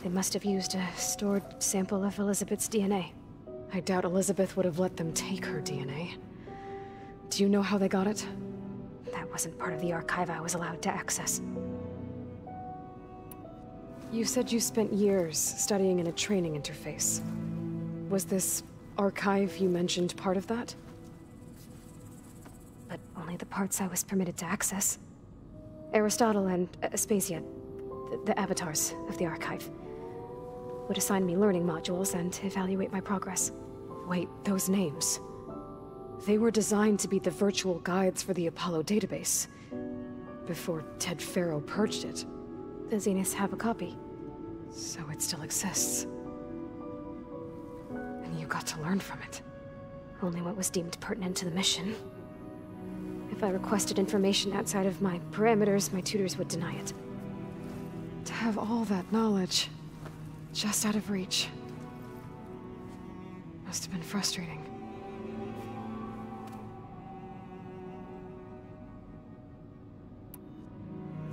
They must have used a stored sample of Elizabeth's DNA. I doubt Elizabeth would have let them take her DNA. Do you know how they got it? That wasn't part of the archive I was allowed to access. You said you spent years studying in a training interface. Was this archive you mentioned part of that? But only the parts I was permitted to access. Aristotle and Aspasia, the avatars of the archive, would assign me learning modules and evaluate my progress. Wait, those names. They were designed to be the virtual guides for the Apollo database, before Ted Faro purged it. The Zeniths have a copy, so it still exists. And you got to learn from it. Only what was deemed pertinent to the mission. If I requested information outside of my parameters, my tutors would deny it. To have all that knowledge, just out of reach, must have been frustrating.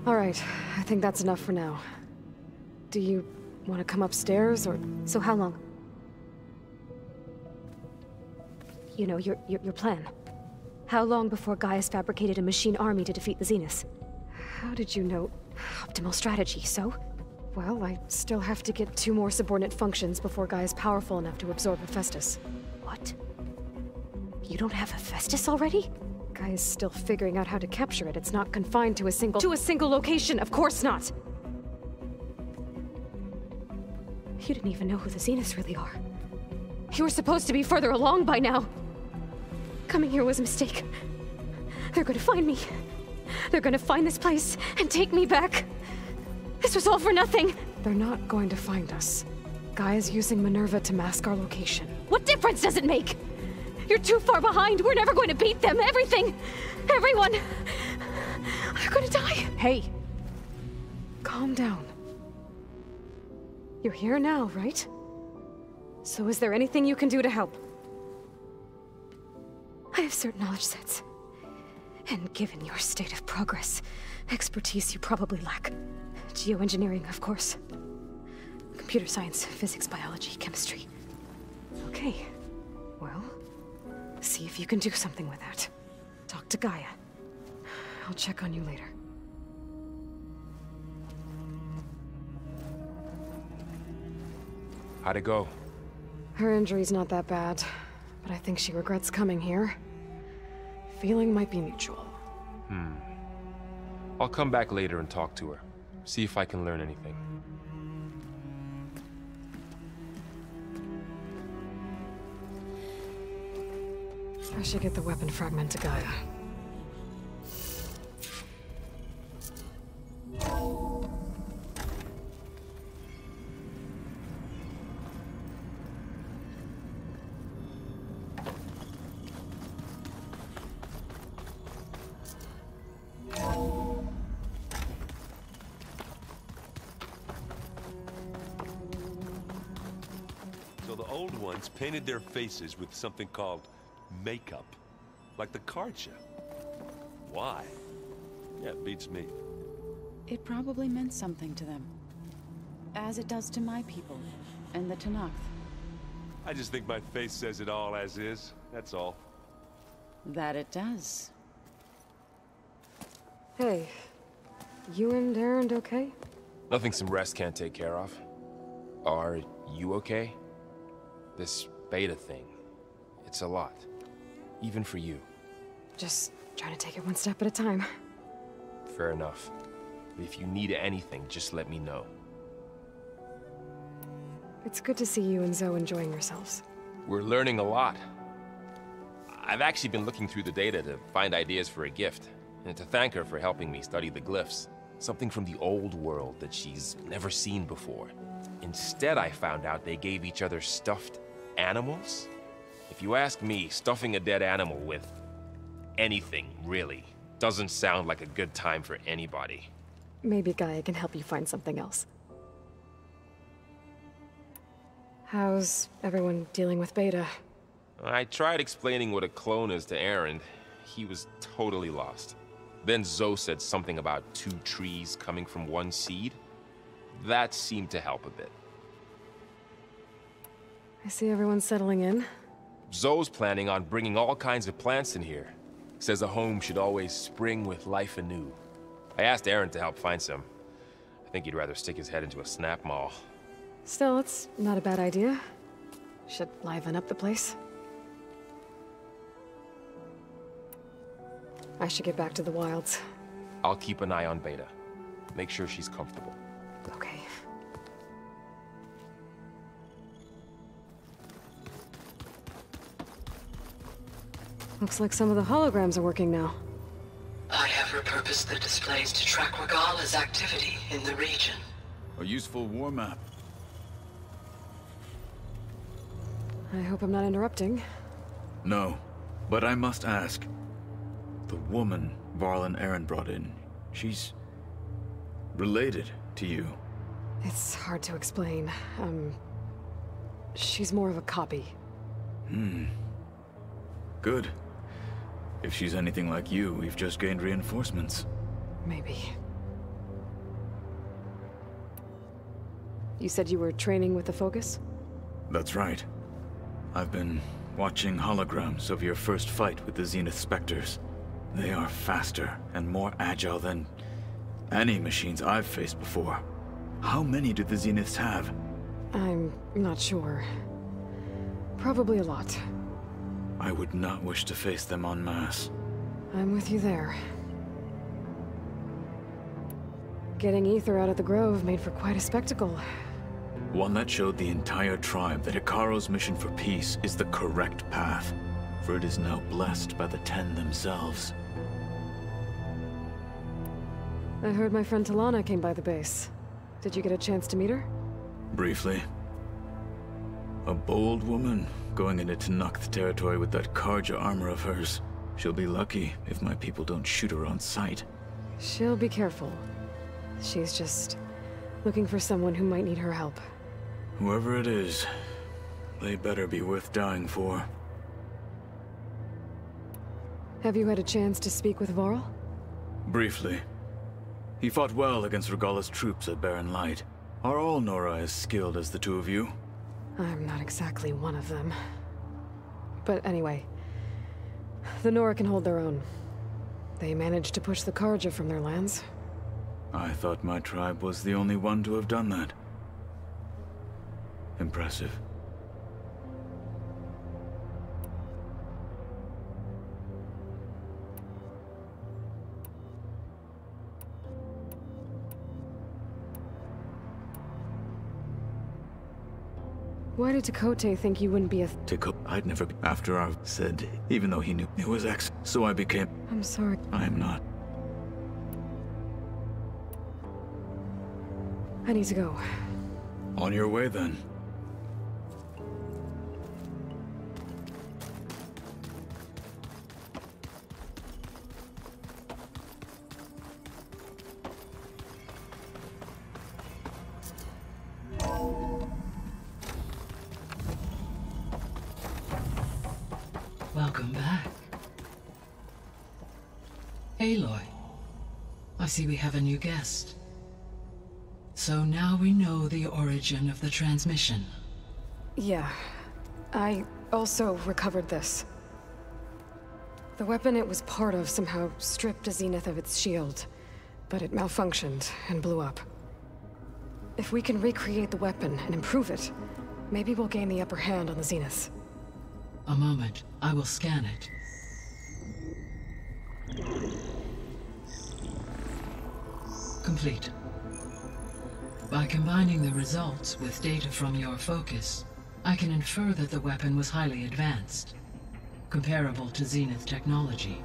All right, I think that's enough for now. Do you want to come upstairs, or... So how long? You know, your plan. How long before Gaia's fabricated a machine army to defeat the Zeniths? How did you know? Optimal strategy, so? Well, I still have to get 2 more subordinate functions before Gaia's powerful enough to absorb Hephaestus. What? You don't have Hephaestus already? Gaia's still figuring out how to capture it. It's not confined to a single... To a single location, of course not! You didn't even know who the Zeniths really are. You were supposed to be further along by now. Coming here was a mistake. They're gonna find me. They're gonna find this place and take me back. This was all for nothing. They're not going to find us. Gaia's using Minerva to mask our location. What difference does it make? You're too far behind. We're never going to beat them. Everything, everyone, they're gonna die. Hey, calm down. You're here now, right? So is there anything you can do to help? I have certain knowledge sets. And given your state of progress, expertise you probably lack. Geoengineering, of course. Computer science, physics, biology, chemistry. Okay. Well, see if you can do something with that. Talk to Gaia. I'll check on you later. How'd it go? Her injury's not that bad, but I think she regrets coming here. Feeling might be mutual. I'll come back later and talk to her. See if I can learn anything. I should get the weapon fragment to Gaia. So the old ones painted their faces with something called makeup. Like the Karja. Why? Yeah, it beats me. It probably meant something to them. As it does to my people, and the Tenakth. I just think my face says it all as is, that's all. That it does. Hey, you and Erend okay? Nothing some rest can't take care of. Are you okay? This beta thing, it's a lot. Even for you. Just trying to take it one step at a time. Fair enough. If you need anything, just let me know. It's good to see you and Zoe enjoying yourselves. We're learning a lot. I've actually been looking through the data to find ideas for a gift, and to thank her for helping me study the glyphs. Something from the old world that she's never seen before. Instead, I found out they gave each other stuffed animals. If you ask me, stuffing a dead animal with anything, really, doesn't sound like a good time for anybody. Maybe Gaia can help you find something else. How's everyone dealing with Beta? I tried explaining what a clone is to Erend. He was totally lost. Then Zoe said something about 2 trees coming from 1 seed. That seemed to help a bit. I see everyone's settling in. Zoe's planning on bringing all kinds of plants in here. Says a home should always spring with life anew. I asked Erend to help find some. I think he'd rather stick his head into a snap maul. Still, it's not a bad idea. Should liven up the place. I should get back to the wilds. I'll keep an eye on Beta. Make sure she's comfortable. Okay. Looks like some of the holograms are working now. I have repurposed the displays to track Regala's activity in the region. A useful war map. I hope I'm not interrupting. No, but I must ask. The woman Varl and Erend brought in, she's related to you. It's hard to explain. She's more of a copy. Good. If she's anything like you, we've just gained reinforcements. Maybe. You said you were training with the Focus? That's right. I've been watching holograms of your first fight with the Zenith Spectres. They are faster and more agile than any machines I've faced before. How many do the Zeniths have? I'm not sure. Probably a lot. I would not wish to face them en masse. I'm with you there. Getting Ether out of the Grove made for quite a spectacle. One that showed the entire tribe that Ikaro's mission for peace is the correct path, for it is now blessed by the Ten themselves. I heard my friend Talana came by the base. Did you get a chance to meet her? Briefly. A bold woman going into Tenakth territory with that Karja armor of hers. She'll be lucky if my people don't shoot her on sight. She'll be careful. She's just looking for someone who might need her help. Whoever it is, they better be worth dying for. Have you had a chance to speak with Varl? Briefly. He fought well against Regala's troops at Barren Light. Are all Nora as skilled as the two of you? I'm not exactly one of them. But anyway, the Nora can hold their own. They managed to push the Karja from their lands. I thought my tribe was the only one to have done that. Impressive. Why did Tekote think you wouldn't be a... I'd never... After I said, even though he knew it was X, so I became... I'm sorry. I am not. I need to go. On your way, then. Welcome back. Aloy, I see we have a new guest. So now we know the origin of the transmission. Yeah. I also recovered this. The weapon it was part of somehow stripped Zenith of its shield, but it malfunctioned and blew up. If we can recreate the weapon and improve it, maybe we'll gain the upper hand on the Zeniths. A moment, I will scan it. Complete. By combining the results with data from your focus, I can infer that the weapon was highly advanced, comparable to Zenith technology,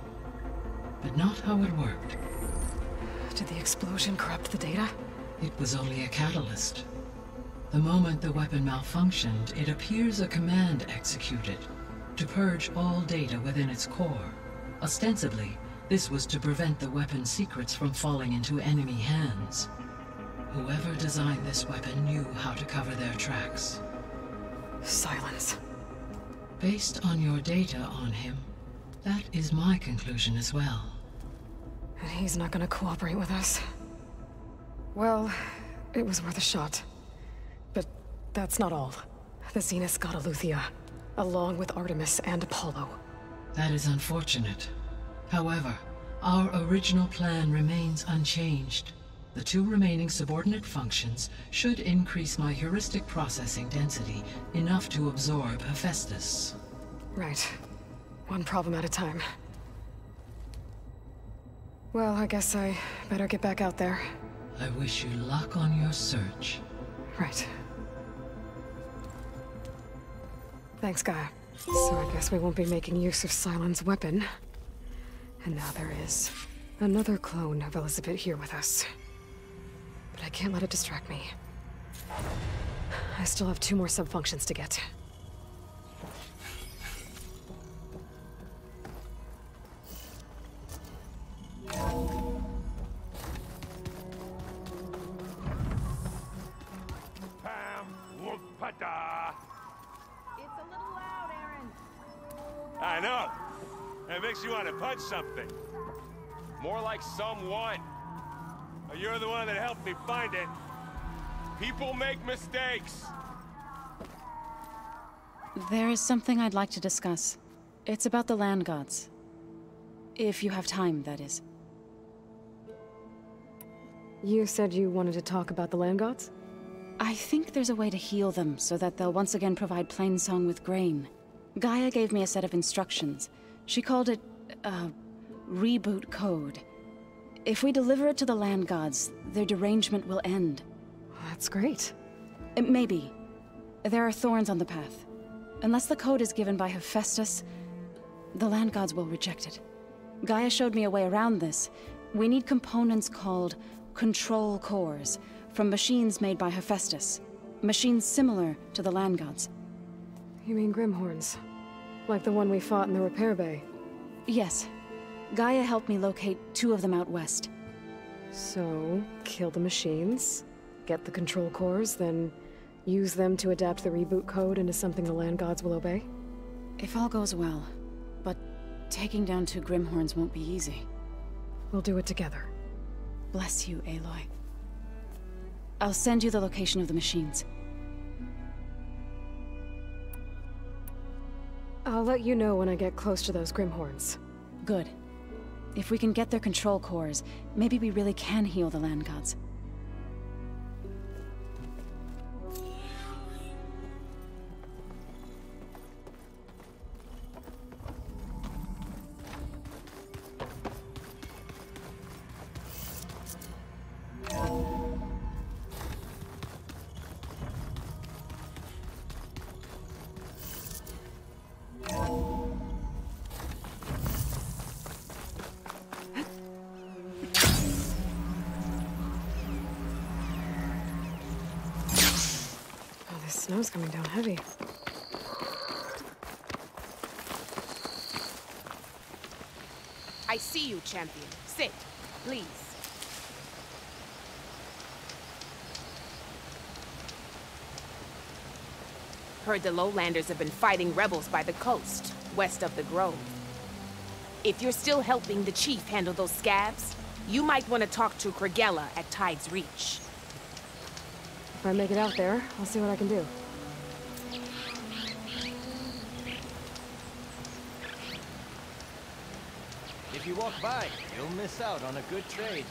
but not how it worked. Did the explosion corrupt the data? It was only a catalyst. The moment the weapon malfunctioned, it appears a command executed to purge all data within its core. Ostensibly, this was to prevent the weapon's secrets from falling into enemy hands. Whoever designed this weapon knew how to cover their tracks. Silence. Based on your data on him, that is my conclusion as well. And he's not gonna cooperate with us. Well, it was worth a shot. But that's not all. The Zeniths got Eleuthia, along with Artemis and Apollo. That is unfortunate. However, our original plan remains unchanged. The two remaining subordinate functions should increase my heuristic processing density enough to absorb Hephaestus. Right. One problem at a time. Well, I guess I better get back out there. I wish you luck on your search. Right. Thanks, Gaia. So I guess we won't be making use of Cylon's weapon. And now there is another clone of Elizabeth here with us. But I can't let it distract me. I still have 2 more sub-functions to get. It's a little loud, Aaron. I know. It makes you want to punch something. More like someone. You're the one that helped me find it. People make mistakes. There is something I'd like to discuss. It's about the land gods. If you have time, that is. You said you wanted to talk about the land gods? I think there's a way to heal them so that they'll once again provide Plainsong with grain. Gaia gave me a set of instructions. She called it, reboot code. If we deliver it to the land gods, their derangement will end. That's great. Maybe. There are thorns on the path. Unless the code is given by Hephaestus, the land gods will reject it. Gaia showed me a way around this. We need components called control cores, from machines made by Hephaestus. Machines similar to the land gods. You mean Grimhorns? Like the one we fought in the repair bay? Yes. Gaia helped me locate 2 of them out west. So, kill the machines, get the control cores, then use them to adapt the reboot code into something the land gods will obey? If all goes well. But taking down 2 Grimhorns won't be easy. We'll do it together. Bless you, Aloy. I'll send you the location of the machines. I'll let you know when I get close to those Grimhorns. Good. If we can get their control cores, maybe we really can heal the land gods. snow's coming down heavy. I see you, champion. Sit, please. Heard the lowlanders have been fighting rebels by the coast, west of the grove. If you're still helping the chief handle those scabs, you might want to talk to Kragella at Tide's Reach. If I make it out there, I'll see what I can do. If you walk by, you'll miss out on a good trade.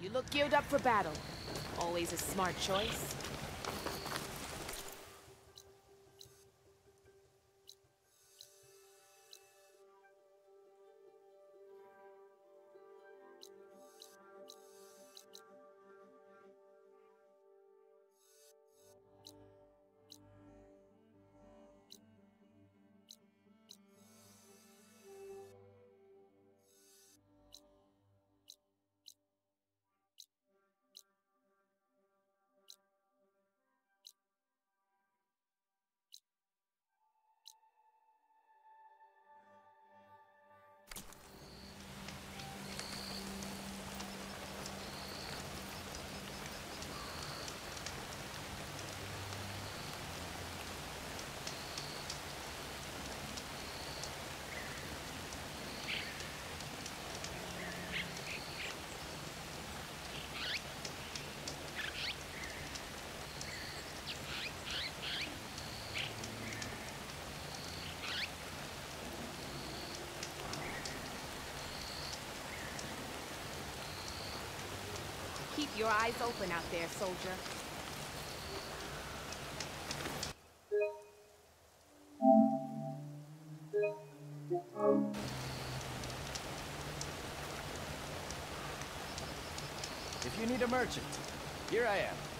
You look geared up for battle. Always a smart choice. Keep your eyes open out there, soldier. If you need a merchant, here I am.